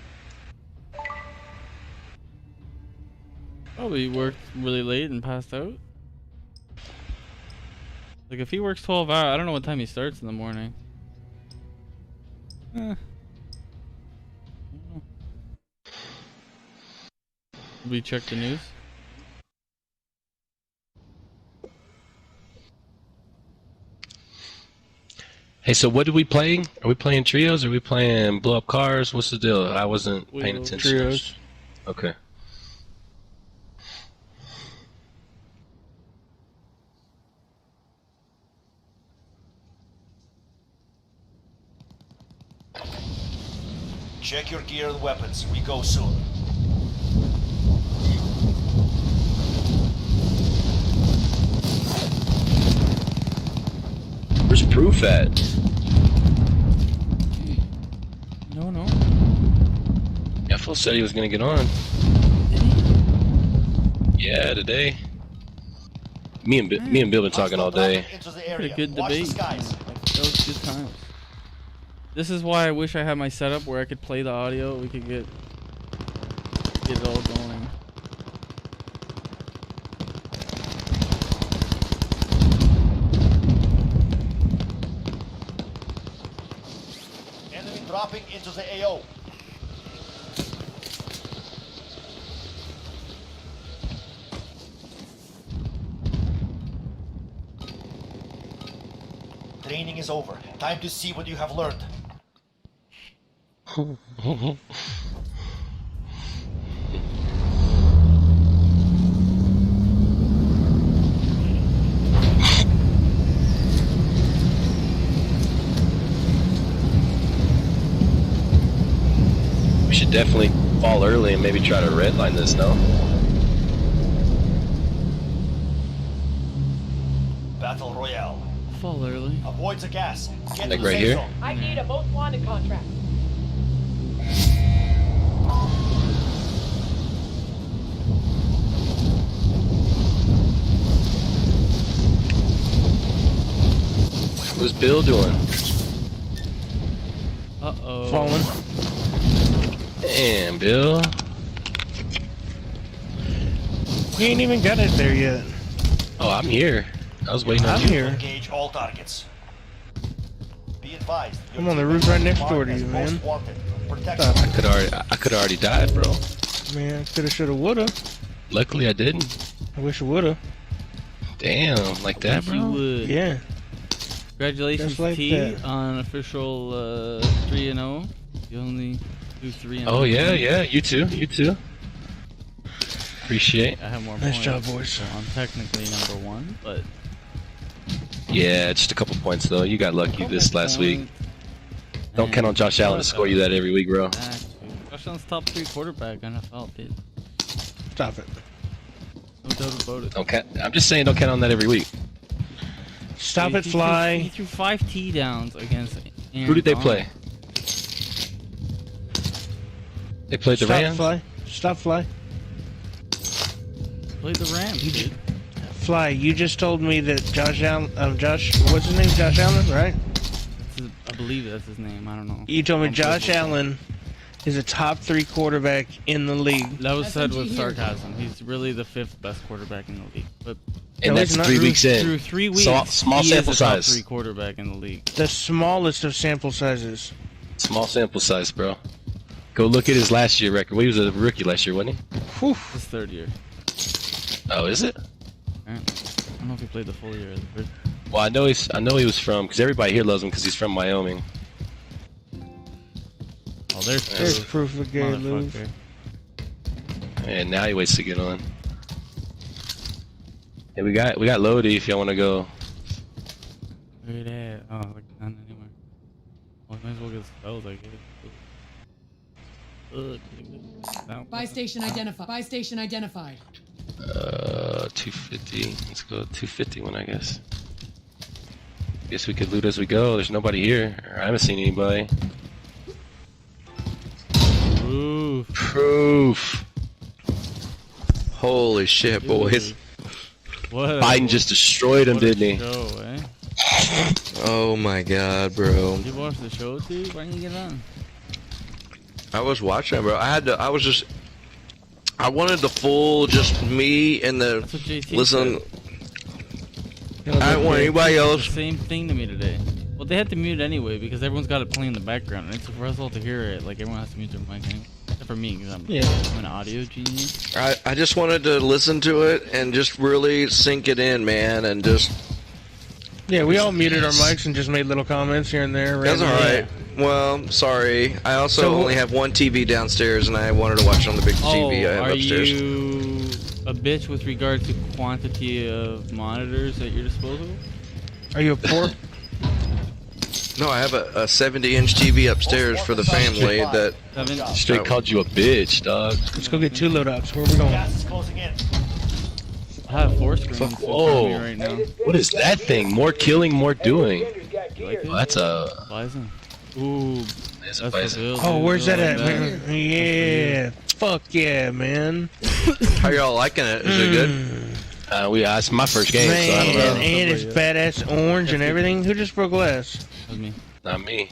[SPEAKER 5] Probably worked really late and passed out. Like if he works 12 hours, I don't know what time he starts in the morning. We check the news.
[SPEAKER 9] Hey, so what are we playing? Are we playing trios? Are we playing blow up cars? What's the deal? I wasn't paying attention.
[SPEAKER 2] Trios.
[SPEAKER 9] Okay.
[SPEAKER 17] Check your gear and weapons. We go soon.
[SPEAKER 9] Where's proof at?
[SPEAKER 5] No.
[SPEAKER 9] Yeah, Phil said he was gonna get on. Yeah, today. Me and Bill been talking all day.
[SPEAKER 5] Pretty good debate. That was good times. This is why I wish I had my setup where I could play the audio. We could get it all going.
[SPEAKER 17] Enemy dropping into the AO. Training is over. Time to see what you have learned.
[SPEAKER 9] We should definitely fall early and maybe try to redline this, no?
[SPEAKER 17] Battle Royale.
[SPEAKER 5] Fall early.
[SPEAKER 17] Avoid the gas. Get
[SPEAKER 9] Like
[SPEAKER 17] to the
[SPEAKER 9] right
[SPEAKER 17] safe
[SPEAKER 9] here?
[SPEAKER 17] zone.
[SPEAKER 21] I need a most wanted contract.
[SPEAKER 9] What's Bill doing?
[SPEAKER 5] Uh-oh.
[SPEAKER 2] Falling.
[SPEAKER 9] Damn, Bill.
[SPEAKER 2] You ain't even got it there yet.
[SPEAKER 9] Oh, I'm here. I was waiting on
[SPEAKER 2] I'm
[SPEAKER 9] you.
[SPEAKER 2] here.
[SPEAKER 17] Engage all targets. Be advised.
[SPEAKER 2] I'm on the roof right next door to you, man.
[SPEAKER 9] I could already died, bro.
[SPEAKER 2] Man, coulda, shoulda, woulda.
[SPEAKER 9] Luckily, I didn't.
[SPEAKER 2] I wish I woulda.
[SPEAKER 9] Damn, like that,
[SPEAKER 5] You
[SPEAKER 9] bro.
[SPEAKER 5] would.
[SPEAKER 2] Yeah.
[SPEAKER 5] Congratulations,
[SPEAKER 2] Just like
[SPEAKER 5] T,
[SPEAKER 2] that.
[SPEAKER 5] on official 3-0. You only do 3-0.
[SPEAKER 9] Oh yeah, yeah. You too. You too. Appreciate.
[SPEAKER 5] I have more
[SPEAKER 2] Nice
[SPEAKER 5] points,
[SPEAKER 2] job, boys.
[SPEAKER 5] so I'm technically number 1, but
[SPEAKER 9] Yeah, just a couple points though. You got lucky this last week. Don't count on Josh Allen to score you that every week, bro.
[SPEAKER 5] Josh Allen's top 3 quarterback NFL, dude.
[SPEAKER 2] Stop it.
[SPEAKER 5] No doubt about it.
[SPEAKER 9] Don't count. I'm just saying, don't count on that every week.
[SPEAKER 2] Stop
[SPEAKER 5] He
[SPEAKER 2] it, Fly.
[SPEAKER 5] He threw 5 T downs against Aaron
[SPEAKER 9] Who did they
[SPEAKER 5] Donald.
[SPEAKER 9] play? They played the
[SPEAKER 2] Stop,
[SPEAKER 9] Rams.
[SPEAKER 2] Fly. Stop, Fly.
[SPEAKER 5] Played the Rams, dude.
[SPEAKER 2] Fly, you just told me that Josh Allen, what's his name? Josh Allen, right?
[SPEAKER 5] I believe that's his name. I don't know.
[SPEAKER 2] You told me
[SPEAKER 5] Don't
[SPEAKER 2] Josh
[SPEAKER 5] play
[SPEAKER 2] Allen is a top 3 quarterback in the league.
[SPEAKER 5] That was said with
[SPEAKER 21] SMG here.
[SPEAKER 5] sarcasm. He's really the 5th best quarterback in the league. But
[SPEAKER 9] And
[SPEAKER 2] No,
[SPEAKER 9] that's
[SPEAKER 2] he's not.
[SPEAKER 9] 3 weeks in.
[SPEAKER 5] through 3 weeks,
[SPEAKER 9] Small
[SPEAKER 5] he
[SPEAKER 9] sample
[SPEAKER 5] is the top
[SPEAKER 9] size.
[SPEAKER 5] 3 quarterback in the league.
[SPEAKER 2] The smallest of sample sizes.
[SPEAKER 9] Small sample size, bro. Go look at his last year record. Well, he was a rookie last year, wasn't he?
[SPEAKER 2] Whew.
[SPEAKER 5] His 3rd year.
[SPEAKER 9] Oh, is it?
[SPEAKER 5] I don't know if he played the full year.
[SPEAKER 9] Well, I know he was from, because everybody here loves him because he's from Wyoming.
[SPEAKER 5] Oh,
[SPEAKER 2] There's proof of gay move.
[SPEAKER 5] motherfucker.
[SPEAKER 9] And now he waits to get on. Hey, we got Lodi if y'all want to go.
[SPEAKER 5] Where it at? Oh, like none anywhere. Well, might as well get spells, I guess.
[SPEAKER 3] Buy station identified. Buy station identified.
[SPEAKER 9] 250. Let's go 251, I guess. Guess we could loot as we go. There's nobody here. I haven't seen anybody. Proof.
[SPEAKER 6] Holy shit, boys.
[SPEAKER 5] What?
[SPEAKER 9] Biden just destroyed him, didn't he?
[SPEAKER 5] Show, eh?
[SPEAKER 6] Oh my god, bro.
[SPEAKER 5] Did you watch the show, dude? Why didn't you get on?
[SPEAKER 6] I was watching, bro. I wanted the full, just me and the.
[SPEAKER 5] That's what JT
[SPEAKER 6] Listen.
[SPEAKER 5] said.
[SPEAKER 6] I don't want anybody else.
[SPEAKER 5] Same thing to me today. Well, they had to mute anyway because everyone's got it playing in the background, and it's for us all to hear it. Like everyone has to mute their mic, anyway. Except for me, because I'm an audio genius.
[SPEAKER 6] I just wanted to listen to it and just really sink it in, man, and just.
[SPEAKER 2] Yeah, we all muted our mics and just made little comments here and there.
[SPEAKER 6] That's
[SPEAKER 2] randomly.
[SPEAKER 6] alright. Well, sorry. I also
[SPEAKER 2] So-
[SPEAKER 6] only have one TV downstairs, and I wanted to watch it on the big TV I have
[SPEAKER 5] are
[SPEAKER 6] upstairs.
[SPEAKER 5] you a bitch with regard to quantity of monitors at your disposal?
[SPEAKER 2] Are you a poor?
[SPEAKER 6] No, I have a 70-inch TV upstairs for the family that.
[SPEAKER 9] Straight called you a bitch, dog.
[SPEAKER 2] Let's go get 2 load ups. Where are we going?
[SPEAKER 5] I have 4 screens in front of me
[SPEAKER 9] Whoa.
[SPEAKER 5] right now.
[SPEAKER 9] What is that thing? More killing, more doing.
[SPEAKER 5] You like it?
[SPEAKER 9] Well, that's a.
[SPEAKER 5] Bison. Ooh.
[SPEAKER 9] That's
[SPEAKER 5] That's
[SPEAKER 9] a bison.
[SPEAKER 5] the bill,
[SPEAKER 2] Oh,
[SPEAKER 5] dude.
[SPEAKER 2] where's
[SPEAKER 5] You
[SPEAKER 2] that
[SPEAKER 5] like
[SPEAKER 2] at, man? Yeah. Fuck yeah, man.
[SPEAKER 6] How y'all liking it? Is it good?
[SPEAKER 9] It's my first game, so I don't
[SPEAKER 2] Man,
[SPEAKER 9] know.
[SPEAKER 2] and it's badass orange and everything. Who just broke glass?
[SPEAKER 5] That was me.
[SPEAKER 9] Not me.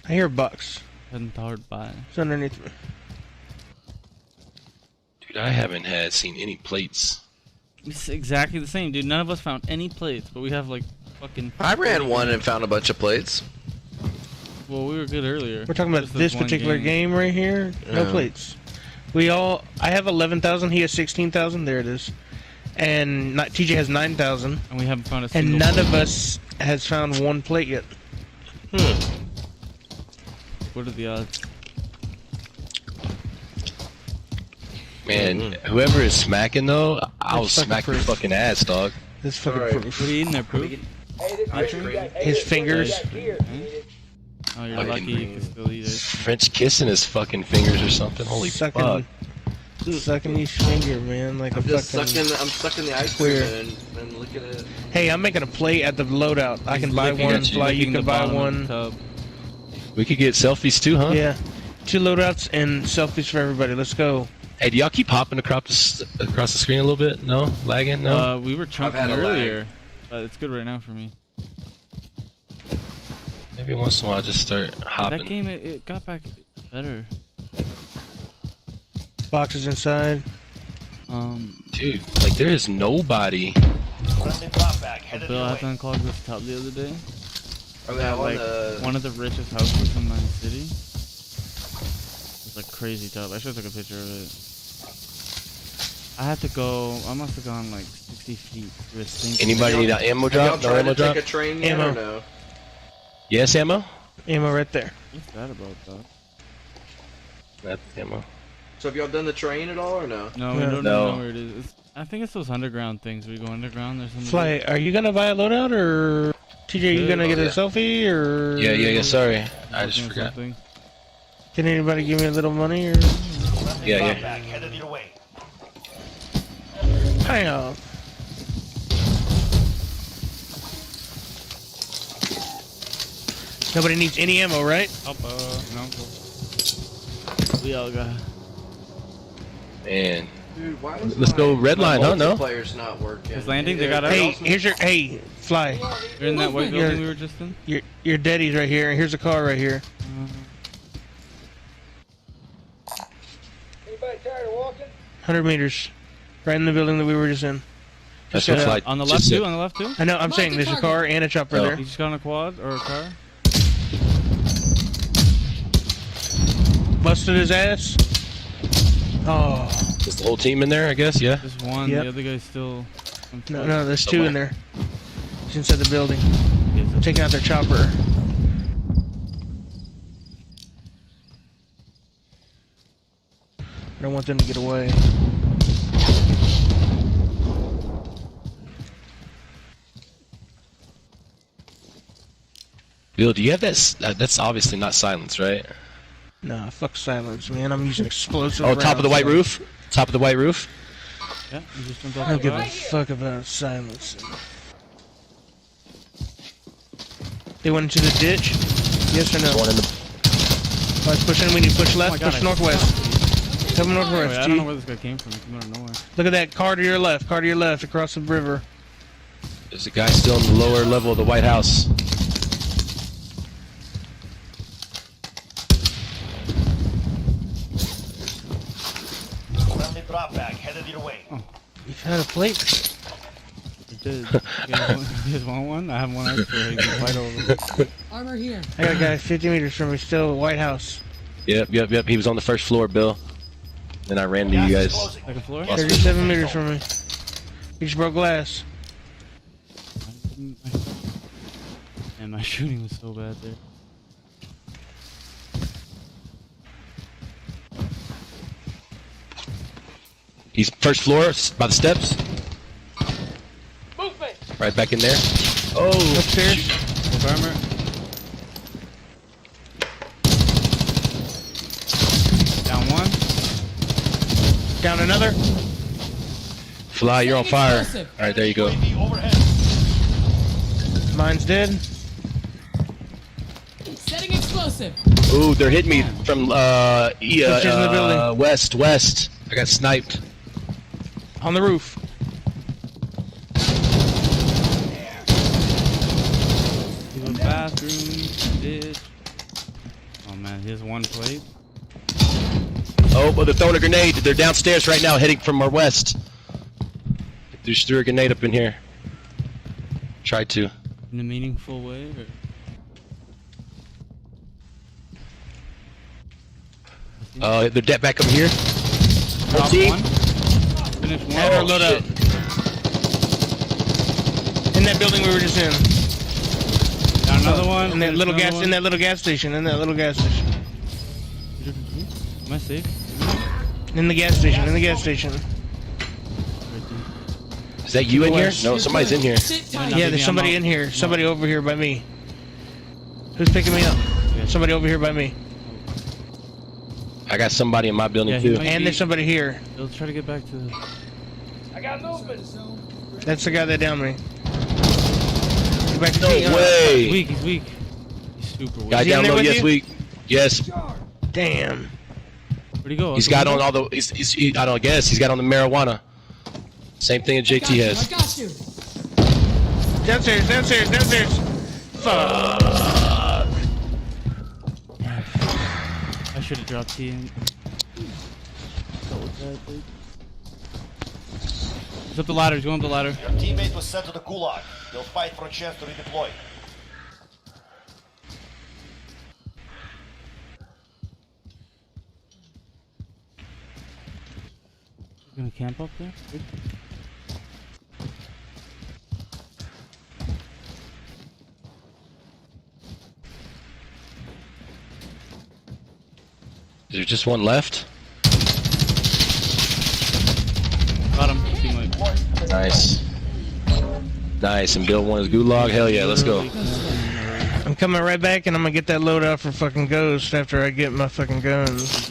[SPEAKER 2] I hear bucks.
[SPEAKER 5] Hadn't thought by it.
[SPEAKER 2] It's underneath me.
[SPEAKER 9] Dude, I haven't seen any plates.
[SPEAKER 5] It's exactly the same, dude. None of us found any plates, but we have like fucking.
[SPEAKER 6] I ran one and found a bunch of plates.
[SPEAKER 5] Well, we were good earlier.
[SPEAKER 2] We're talking about
[SPEAKER 5] Just
[SPEAKER 2] this
[SPEAKER 5] one
[SPEAKER 2] particular game right here. No
[SPEAKER 6] Yeah.
[SPEAKER 2] plates. I have 11,000. He has 16,000. There it is. And TJ has 9,000.
[SPEAKER 5] And we haven't found a single
[SPEAKER 2] And none
[SPEAKER 5] plate.
[SPEAKER 2] of us has found one plate yet.
[SPEAKER 5] What are the odds?
[SPEAKER 9] Man, whoever is smacking though, I'll
[SPEAKER 2] That's fucking
[SPEAKER 9] smack your
[SPEAKER 2] proof.
[SPEAKER 9] fucking ass, dog.
[SPEAKER 2] This fucking proof.
[SPEAKER 5] What are you eating there, Proof?
[SPEAKER 2] His fingers.
[SPEAKER 5] Oh, Oh, you're lucky you can still eat it.
[SPEAKER 9] French kissing his fucking fingers or something. Holy fuck.
[SPEAKER 2] Sucking each finger, man, like
[SPEAKER 6] I'm
[SPEAKER 2] a
[SPEAKER 6] just
[SPEAKER 2] fucking.
[SPEAKER 6] I'm sucking the ice cream and looking at it.
[SPEAKER 2] Hey, I'm making a plate at the loadout. I can buy one. Fly, you can buy one.
[SPEAKER 9] We could get selfies too, huh?
[SPEAKER 2] Yeah, 2 loadouts and selfies for everybody. Let's go.
[SPEAKER 9] Hey, do y'all keep hopping across the screen a little bit? No? Lagging? No?
[SPEAKER 5] We were chunking earlier, but it's good right now for me.
[SPEAKER 9] Maybe once in a while just start hopping.
[SPEAKER 5] That game, it got back better.
[SPEAKER 2] Boxes inside.
[SPEAKER 9] Dude, like there is nobody.
[SPEAKER 5] Bill had to unclog this tub the other day.
[SPEAKER 6] Oh, that one,
[SPEAKER 5] one of the richest houses in my city. It's like crazy tub. I should have took a picture of it. I had to go. I must have gone like 60 feet through a sink.
[SPEAKER 9] Anybody need an ammo drop? No ammo drop?
[SPEAKER 6] Take a train yet or no?
[SPEAKER 9] Yes, ammo?
[SPEAKER 2] Ammo right there.
[SPEAKER 5] What's that about, though?
[SPEAKER 9] That's ammo.
[SPEAKER 6] So have y'all done the train at all or no?
[SPEAKER 5] No, we don't know where it is. I think it's those underground things. We go underground. There's some.
[SPEAKER 2] Fly, are you gonna buy a loadout or TJ? You gonna get a selfie or?
[SPEAKER 9] Yeah. Sorry, I just forgot.
[SPEAKER 5] Something.
[SPEAKER 2] Can anybody give me a little money or?
[SPEAKER 9] Yeah.
[SPEAKER 17] Headed your way.
[SPEAKER 2] Hang on. Nobody needs any ammo, right?
[SPEAKER 5] No. We all got.
[SPEAKER 9] Man.
[SPEAKER 6] Dude, why is
[SPEAKER 9] Let's go red line, huh? No.
[SPEAKER 6] Player's not working.
[SPEAKER 5] Is landing? They got.
[SPEAKER 2] Hey, here's your. Hey, Fly.
[SPEAKER 5] You're in that white building we were just in.
[SPEAKER 2] Your daddy's right here, and here's a car right here.
[SPEAKER 18] Anybody tired of walking?
[SPEAKER 2] 100 meters, right in the building that we were just in.
[SPEAKER 9] That's what Fly.
[SPEAKER 5] On the left too. On the left too.
[SPEAKER 2] I know. I'm saying there's a car and a chopper there.
[SPEAKER 5] You just got on a quad or a car?
[SPEAKER 2] Busted his ass. Oh.
[SPEAKER 9] Is the whole team in there? I guess. Yeah.
[SPEAKER 5] Just one.
[SPEAKER 2] Yep.
[SPEAKER 5] The other guy's still.
[SPEAKER 2] No, there's 2 in there. He's inside the building. I'm taking out their chopper. I don't want them to get away.
[SPEAKER 9] Bill, do you have that? That's obviously not silence, right?
[SPEAKER 2] Nah, fuck silence, man. I'm using explosive.
[SPEAKER 9] Oh, top of the white roof. Top of the white roof.
[SPEAKER 5] Yeah, you just jumped off
[SPEAKER 2] I don't
[SPEAKER 5] the
[SPEAKER 2] give a
[SPEAKER 5] roof.
[SPEAKER 2] fuck about silence. They went into the ditch? Yes or no?
[SPEAKER 9] One in the.
[SPEAKER 2] Let's push in. We need to push left, push northwest. Come northwest,
[SPEAKER 5] Wait, I don't know where this guy came from. He came out of nowhere.
[SPEAKER 2] Look at that car to your left, across the river.
[SPEAKER 9] There's a guy still in the lower level of the White House.
[SPEAKER 17] Friendly drop bag headed your way.
[SPEAKER 2] You found a plate?
[SPEAKER 5] I did. You guys want one? I have one extra. You can fight over.
[SPEAKER 3] Armor here.
[SPEAKER 2] I got a guy 50 meters from me, still White House.
[SPEAKER 9] Yep. He was on the first floor, Bill. Then I ran to you guys.
[SPEAKER 5] Second floor?
[SPEAKER 2] 37 meters from me. He just broke glass.
[SPEAKER 5] And my shooting was so bad there.
[SPEAKER 9] He's first floor by the steps.
[SPEAKER 18] Movement!
[SPEAKER 9] Right back in there. Oh,
[SPEAKER 2] upstairs.
[SPEAKER 5] Armor. Down one.
[SPEAKER 2] Down another.
[SPEAKER 9] Fly, you're on fire. All right, there you go.
[SPEAKER 2] Mine's dead.
[SPEAKER 3] Setting explosive.
[SPEAKER 9] Ooh, they're hitting me from
[SPEAKER 2] Upstairs in the building.
[SPEAKER 9] west. I got sniped.
[SPEAKER 2] On the roof.
[SPEAKER 5] He's a bathroom. Ditch. Oh man, here's one plate.
[SPEAKER 9] Oh, well, they're throwing a grenade. They're downstairs right now, heading from our west. They just threw a grenade up in here. Tried to.
[SPEAKER 5] In a meaningful way, or?
[SPEAKER 9] They're dead back up here.
[SPEAKER 5] Drop
[SPEAKER 9] Team.
[SPEAKER 5] one. Finish one.
[SPEAKER 2] Add our load up. In that building we were just in.
[SPEAKER 5] Down another one.
[SPEAKER 2] In that
[SPEAKER 5] Finish
[SPEAKER 2] little
[SPEAKER 5] another
[SPEAKER 2] gas.
[SPEAKER 5] one.
[SPEAKER 2] In that little gas station. In that little gas station.
[SPEAKER 5] Am I safe?
[SPEAKER 2] In the gas station. In the gas station.
[SPEAKER 9] Is that you in here? No, somebody's in here.
[SPEAKER 2] Yeah, there's somebody in here. Somebody over here by me. Who's picking me up? Somebody over here by me.
[SPEAKER 9] I got somebody in my building too.
[SPEAKER 2] And there's somebody here.
[SPEAKER 5] They'll try to get back to the...
[SPEAKER 18] I got movement.
[SPEAKER 2] That's the guy that downed me. Get back to
[SPEAKER 9] No
[SPEAKER 2] T.
[SPEAKER 9] way.
[SPEAKER 5] He's weak, he's weak. He's super weak.
[SPEAKER 9] Guy down low, yes, weak. Yes.
[SPEAKER 2] Damn.
[SPEAKER 5] Where'd he go?
[SPEAKER 9] He's got on all the. I don't guess. He's got on the marijuana. Same thing that JT has.
[SPEAKER 3] I got you.
[SPEAKER 2] Downstairs, downstairs, downstairs. Fuck.
[SPEAKER 5] I should have dropped T in. He's up the ladder, he's going up the ladder.
[SPEAKER 17] Your teammate was sent to the gulag. They'll fight for a chance to redeploy.
[SPEAKER 5] He's gonna camp up there? Good.
[SPEAKER 9] Is there just one left?
[SPEAKER 5] Got him. Teammate.
[SPEAKER 9] Nice. Nice. And build one is gulag. Hell yeah, let's go.
[SPEAKER 2] I'm coming right back, and I'm gonna get that load out for fucking Ghost after I get my fucking guns.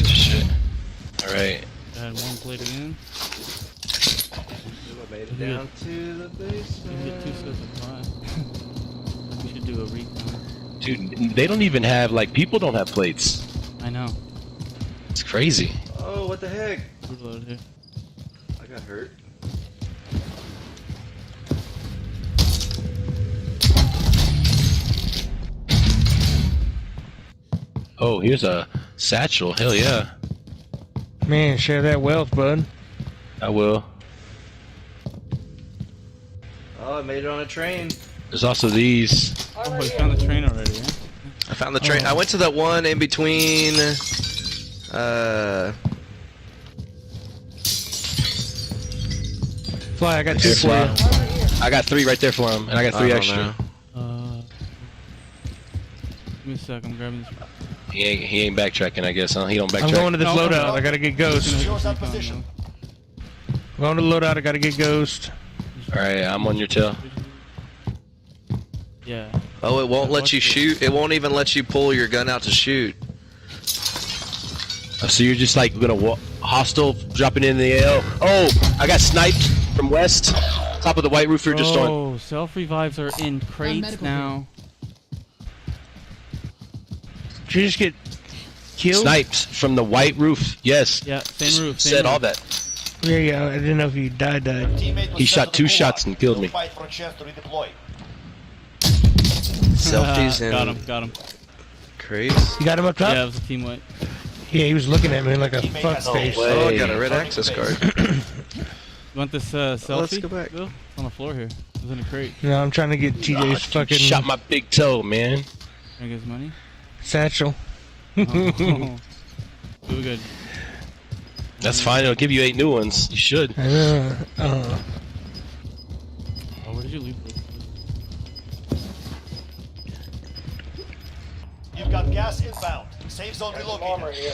[SPEAKER 9] Shit. All right.
[SPEAKER 5] Add one plate again.
[SPEAKER 15] Made it down to the basement.
[SPEAKER 5] Get 2 sets of pie. We should do a recon.
[SPEAKER 9] Dude, they don't even have, like, people don't have plates.
[SPEAKER 5] I know.
[SPEAKER 9] It's crazy.
[SPEAKER 15] Oh, what the heck?
[SPEAKER 5] Food load here.
[SPEAKER 15] I got hurt.
[SPEAKER 9] Oh, here's a satchel. Hell yeah.
[SPEAKER 2] Man, share that wealth, bud.
[SPEAKER 9] I will.
[SPEAKER 15] Oh, I made it on a train.
[SPEAKER 9] There's also these.
[SPEAKER 5] Oh, we found the train already, yeah?
[SPEAKER 6] I found the train. I went to that one in between.
[SPEAKER 2] Fly, I got 2 for you.
[SPEAKER 9] I got 3 right there for him, and I got 3 extra.
[SPEAKER 6] Know.
[SPEAKER 5] Give me a sec, I'm grabbing this.
[SPEAKER 9] He ain't backtracking, I guess, huh? He don't backtrack.
[SPEAKER 2] I'm going to this loadout. I gotta get Ghost.
[SPEAKER 17] Show us that position.
[SPEAKER 2] I'm going to the loadout. I gotta get Ghost.
[SPEAKER 9] Alright, I'm on your tail.
[SPEAKER 5] Yeah.
[SPEAKER 6] Oh, it won't let you shoot. It won't even let you pull your gun out to shoot.
[SPEAKER 9] So you're just like gonna hostile dropping in the AO. Oh, I got sniped from west. Top of the white roof. You're just on.
[SPEAKER 5] Oh, self revives are in crates now.
[SPEAKER 2] Did you just get killed?
[SPEAKER 9] Sniped from the white roof. Yes.
[SPEAKER 5] Yeah, same roof. Same
[SPEAKER 9] Said
[SPEAKER 5] roof.
[SPEAKER 9] all that.
[SPEAKER 2] There you go. I didn't know if you died.
[SPEAKER 9] He shot 2 shots and killed me.
[SPEAKER 17] Fight for a chance to redeploy.
[SPEAKER 6] Selfies and
[SPEAKER 5] Got him.
[SPEAKER 6] crates.
[SPEAKER 2] You got him up top?
[SPEAKER 5] Yeah, it was a team white.
[SPEAKER 2] Yeah, he was looking at me like a fuck face.
[SPEAKER 6] Oh, I got a red access card.
[SPEAKER 5] You want this selfie?
[SPEAKER 6] Let's go back.
[SPEAKER 5] Bill? It's on the floor here. It was in a crate.
[SPEAKER 2] No, I'm trying to get TJ's fucking
[SPEAKER 9] Shot my big toe, man.
[SPEAKER 5] Can I get his money?
[SPEAKER 2] satchel.
[SPEAKER 5] Oh. We good.
[SPEAKER 9] That's fine. It'll give you 8 new ones. You should.
[SPEAKER 5] Oh, where did you leave this?
[SPEAKER 17] You've got gas inbound. Safe zone relocated.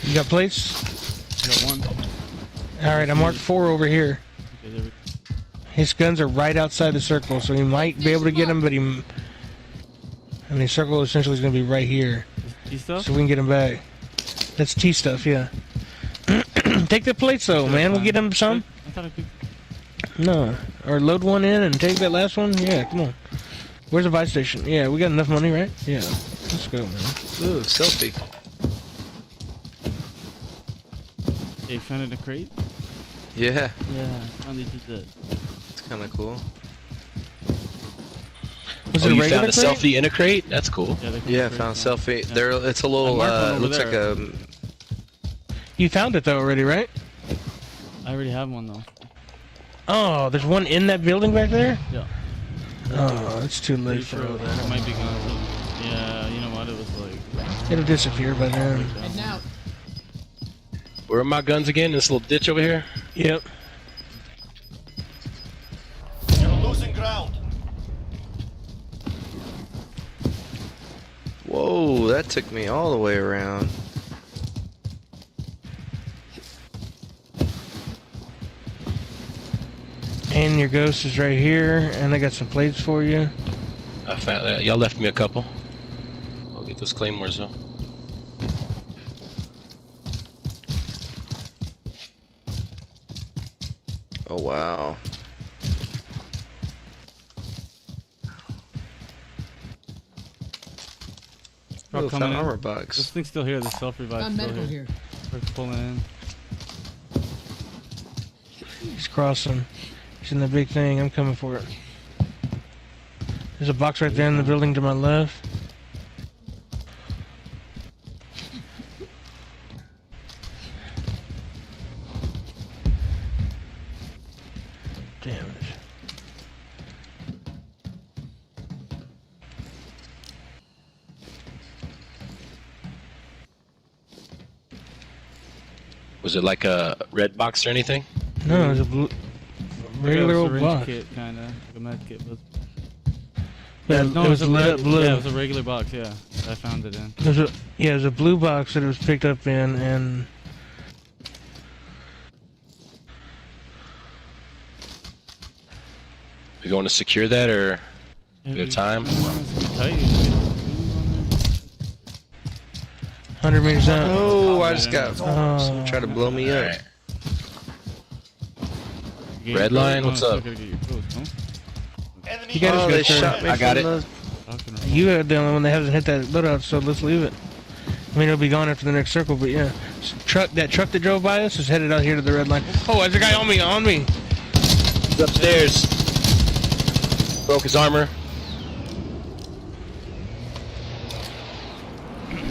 [SPEAKER 2] You got plates?
[SPEAKER 5] I got 1.
[SPEAKER 2] All right, I marked 4 over here.
[SPEAKER 5] Okay, there we go.
[SPEAKER 2] His guns are right outside the circle, so he might be able to get him, but he... I mean, circle essentially is going to be right here.
[SPEAKER 5] T stuff?
[SPEAKER 2] So we can get him back. That's T stuff, yeah. Take the plates, though, man. We'll get him some.
[SPEAKER 5] I thought I could...
[SPEAKER 2] No. Or load one in and take that last one? Yeah, come on. Where's the buy station? Yeah, we got enough money, right? Yeah. Let's go, man.
[SPEAKER 6] Ooh, selfie.
[SPEAKER 5] Yeah, you found it in a crate?
[SPEAKER 6] Yeah.
[SPEAKER 5] Yeah, I finally did that.
[SPEAKER 6] It's kind of cool.
[SPEAKER 2] Was
[SPEAKER 9] Oh,
[SPEAKER 2] it a
[SPEAKER 9] you
[SPEAKER 2] regular
[SPEAKER 9] found a
[SPEAKER 2] crate?
[SPEAKER 9] selfie in a crate? That's cool.
[SPEAKER 6] Yeah, found a selfie. There, it's a little. Looks like a.
[SPEAKER 2] You found it though already, right?
[SPEAKER 5] I already have one though.
[SPEAKER 2] Oh, there's one in that building back there?
[SPEAKER 5] Yeah.
[SPEAKER 2] Oh, it's too late for
[SPEAKER 5] Pretty
[SPEAKER 2] all
[SPEAKER 5] sure
[SPEAKER 2] that.
[SPEAKER 5] it might be gone. Yeah, you know what? It was like.
[SPEAKER 2] It'll disappear by then.
[SPEAKER 3] Heading out.
[SPEAKER 9] Where are my guns again? This little ditch over here?
[SPEAKER 2] Yep.
[SPEAKER 17] You're losing ground.
[SPEAKER 6] Whoa, that took me all the way around.
[SPEAKER 2] And Ryan, your ghost is right here, and I got some plates for you.
[SPEAKER 9] I found that. Y'all left me a couple. I'll get those claymores though.
[SPEAKER 6] Oh wow.
[SPEAKER 5] Truck
[SPEAKER 6] Ooh,
[SPEAKER 5] coming in.
[SPEAKER 6] armor box.
[SPEAKER 5] This thing's still here. The self-revive's
[SPEAKER 3] Got
[SPEAKER 5] still
[SPEAKER 3] medical
[SPEAKER 5] here.
[SPEAKER 3] here.
[SPEAKER 5] Truck's pulling in.
[SPEAKER 2] He's crossing. He's in the big thing. I'm coming for it. There's a box right there in the building to my left. Damn it.
[SPEAKER 9] Was it like a red box or anything?
[SPEAKER 2] No, it was a blue, regular old
[SPEAKER 5] syringe
[SPEAKER 2] box.
[SPEAKER 5] kit, kind of like a med kit. But
[SPEAKER 2] Yeah,
[SPEAKER 5] no,
[SPEAKER 2] it was lit up blue.
[SPEAKER 5] Yeah, it was a regular box. Yeah, I found it in.
[SPEAKER 2] It was a blue box that it was picked up in, and
[SPEAKER 9] We going to secure that or we have time?
[SPEAKER 2] 100 meters out.
[SPEAKER 6] Oh, I just got someone trying to blow me up.
[SPEAKER 9] Red line, what's up?
[SPEAKER 2] You
[SPEAKER 6] Oh,
[SPEAKER 2] got
[SPEAKER 6] they
[SPEAKER 2] it,
[SPEAKER 6] shot me
[SPEAKER 9] I got
[SPEAKER 6] from
[SPEAKER 9] it.
[SPEAKER 2] You are the only one that hasn't hit that loadout, so let's leave it. I mean, it'll be gone after the next circle, but yeah. That truck that drove by us is headed out here to the red line. Oh, there's a guy on me,
[SPEAKER 9] He's upstairs. Broke his armor.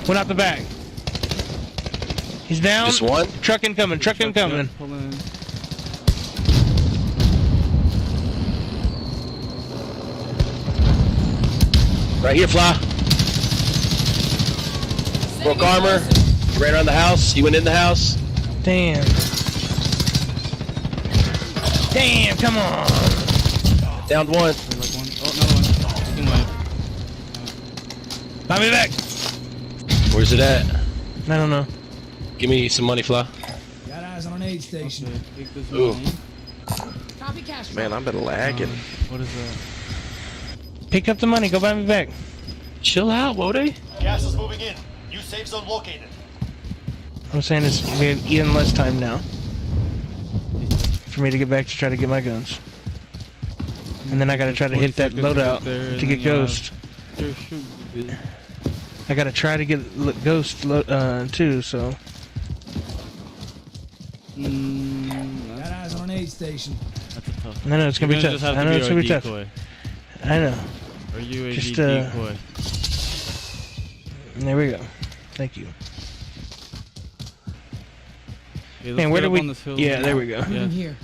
[SPEAKER 2] Went out the back. He's down.
[SPEAKER 9] Just one?
[SPEAKER 2] Truck incoming, truck incoming.
[SPEAKER 9] Right here, Fly. Broke armor. Ran around the house. He went in the house.
[SPEAKER 2] Damn. Damn, come on.
[SPEAKER 9] Downed one.
[SPEAKER 2] Buy me back.
[SPEAKER 9] Where's it at?
[SPEAKER 2] I don't know.
[SPEAKER 9] Give me some money, Fly.
[SPEAKER 3] Got eyes on an aid station.
[SPEAKER 9] Ooh.
[SPEAKER 3] Copy cash.
[SPEAKER 6] Man, I've been lagging.
[SPEAKER 5] What is that?
[SPEAKER 2] Pick up the money, go buy me back.
[SPEAKER 9] Chill out, Wode.
[SPEAKER 17] Gas is moving in. New safe zone located.
[SPEAKER 2] I'm saying we have even less time now for me to get back to try to get my guns. And then I gotta try to hit that loadout to get Ghost. I gotta try to get Ghost too, so.
[SPEAKER 3] Got eyes on an aid station.
[SPEAKER 5] That's a tough.
[SPEAKER 2] I know it's gonna be tough. I know it's gonna be tough. I know.
[SPEAKER 5] Or UAV
[SPEAKER 2] Just,
[SPEAKER 5] decoy.
[SPEAKER 2] There we go. Thank you.
[SPEAKER 5] Yeah,
[SPEAKER 2] Man, where do we? Yeah, there we go.
[SPEAKER 5] Yeah.
[SPEAKER 3] Here.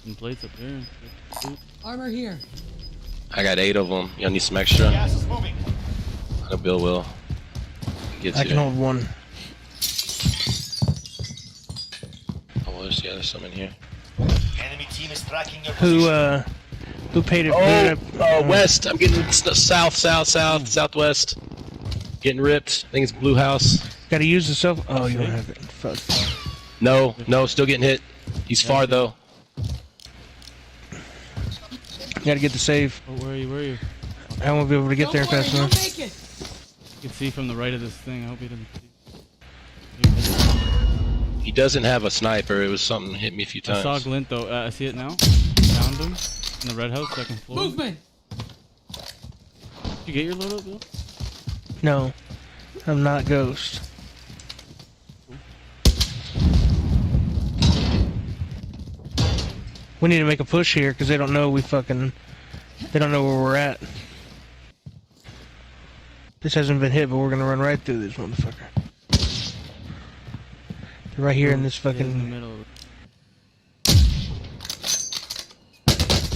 [SPEAKER 5] Some plates up there.
[SPEAKER 3] Armor here.
[SPEAKER 9] I got 8 of them. Y'all need some extra?
[SPEAKER 17] Gas is moving.
[SPEAKER 9] No, Bill will. Get
[SPEAKER 2] I
[SPEAKER 9] to
[SPEAKER 2] can
[SPEAKER 9] it.
[SPEAKER 2] hold one.
[SPEAKER 9] Oh, there's some in here.
[SPEAKER 17] Enemy team is tracking your position.
[SPEAKER 2] Who paid it?
[SPEAKER 9] West. I'm getting southwest. Getting ripped. I think it's Blue House.
[SPEAKER 2] Gotta use the self. Oh, you don't have it. Fuck.
[SPEAKER 9] No, still getting hit. He's far though.
[SPEAKER 2] Gotta get the save.
[SPEAKER 5] Oh, where are you?
[SPEAKER 2] I won't be able to get there fast enough.
[SPEAKER 3] Make it.
[SPEAKER 5] You can see from the right of this thing. I hope he doesn't see.
[SPEAKER 9] He doesn't have a sniper. It was something hit me a few times.
[SPEAKER 5] I saw a glint though. I see it now. Found him in the red house, second floor.
[SPEAKER 3] Movement.
[SPEAKER 5] Did you get your loadout, Bill?
[SPEAKER 2] No, I'm not Ghost. We need to make a push here because they don't know they don't know where we're at. This hasn't been hit, but we're gonna run right through this motherfucker. They're right here in this fucking.
[SPEAKER 5] In the middle.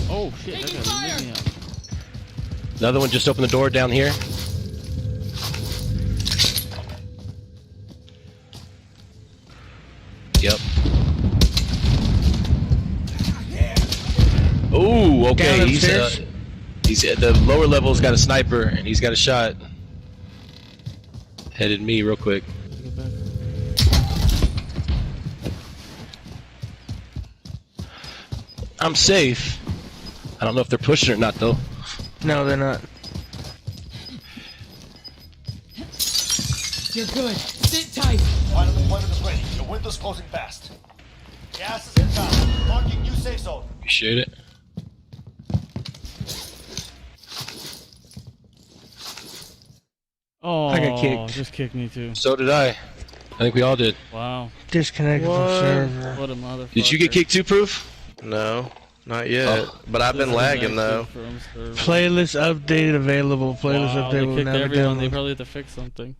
[SPEAKER 5] Oh shit! That guy lit me up.
[SPEAKER 9] Another one just opened the door down here. Yep. Well, okay,
[SPEAKER 2] Down
[SPEAKER 9] he's at the lower level's got a sniper and he's got a shot. Headed me real quick. I'm safe. I don't know if they're pushing or not though.
[SPEAKER 2] No, they're not.
[SPEAKER 3] You're good. Sit tight.
[SPEAKER 17] Final deployment is ready. Your window's closing fast. Gas is inbound. Marking new safe zone.
[SPEAKER 9] Appreciate it.
[SPEAKER 5] Oh,
[SPEAKER 2] I got kicked.
[SPEAKER 5] Just kicked me too.
[SPEAKER 9] So did I. I think we all did.
[SPEAKER 5] Wow.
[SPEAKER 2] Disconnected from server.
[SPEAKER 5] What a motherfucker.
[SPEAKER 9] Did you get kicked too, Proof?
[SPEAKER 6] No, not yet. But I've been
[SPEAKER 5] Disconnected
[SPEAKER 6] lagging though.
[SPEAKER 5] from server.
[SPEAKER 2] Playlist update available. Playlist
[SPEAKER 5] Wow,
[SPEAKER 2] update
[SPEAKER 5] they
[SPEAKER 2] will
[SPEAKER 5] kicked
[SPEAKER 2] never
[SPEAKER 5] everyone. They
[SPEAKER 2] download.
[SPEAKER 5] probably have to fix something.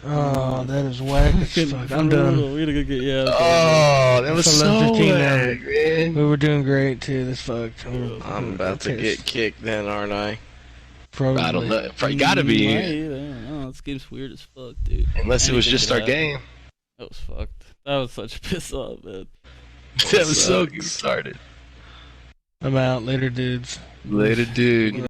[SPEAKER 2] Oh, that is whack as fuck. I'm done.
[SPEAKER 5] We gotta get
[SPEAKER 9] Oh, that was
[SPEAKER 2] It's
[SPEAKER 9] so
[SPEAKER 2] 11:15
[SPEAKER 9] lag, man.
[SPEAKER 2] We were doing great too. This fucked.
[SPEAKER 6] I'm about to get kicked then, aren't I?
[SPEAKER 2] Probably.
[SPEAKER 9] I don't know. Probably gotta be.
[SPEAKER 5] I don't know. This game's weird as fuck, dude.
[SPEAKER 9] Unless it was
[SPEAKER 5] Anything
[SPEAKER 9] just
[SPEAKER 5] could
[SPEAKER 9] our
[SPEAKER 5] happen.
[SPEAKER 9] game.
[SPEAKER 5] That was fucked. That was such a piss off, man.
[SPEAKER 9] That was so good started.
[SPEAKER 2] I'm out. Later, dudes.
[SPEAKER 9] Later, dude.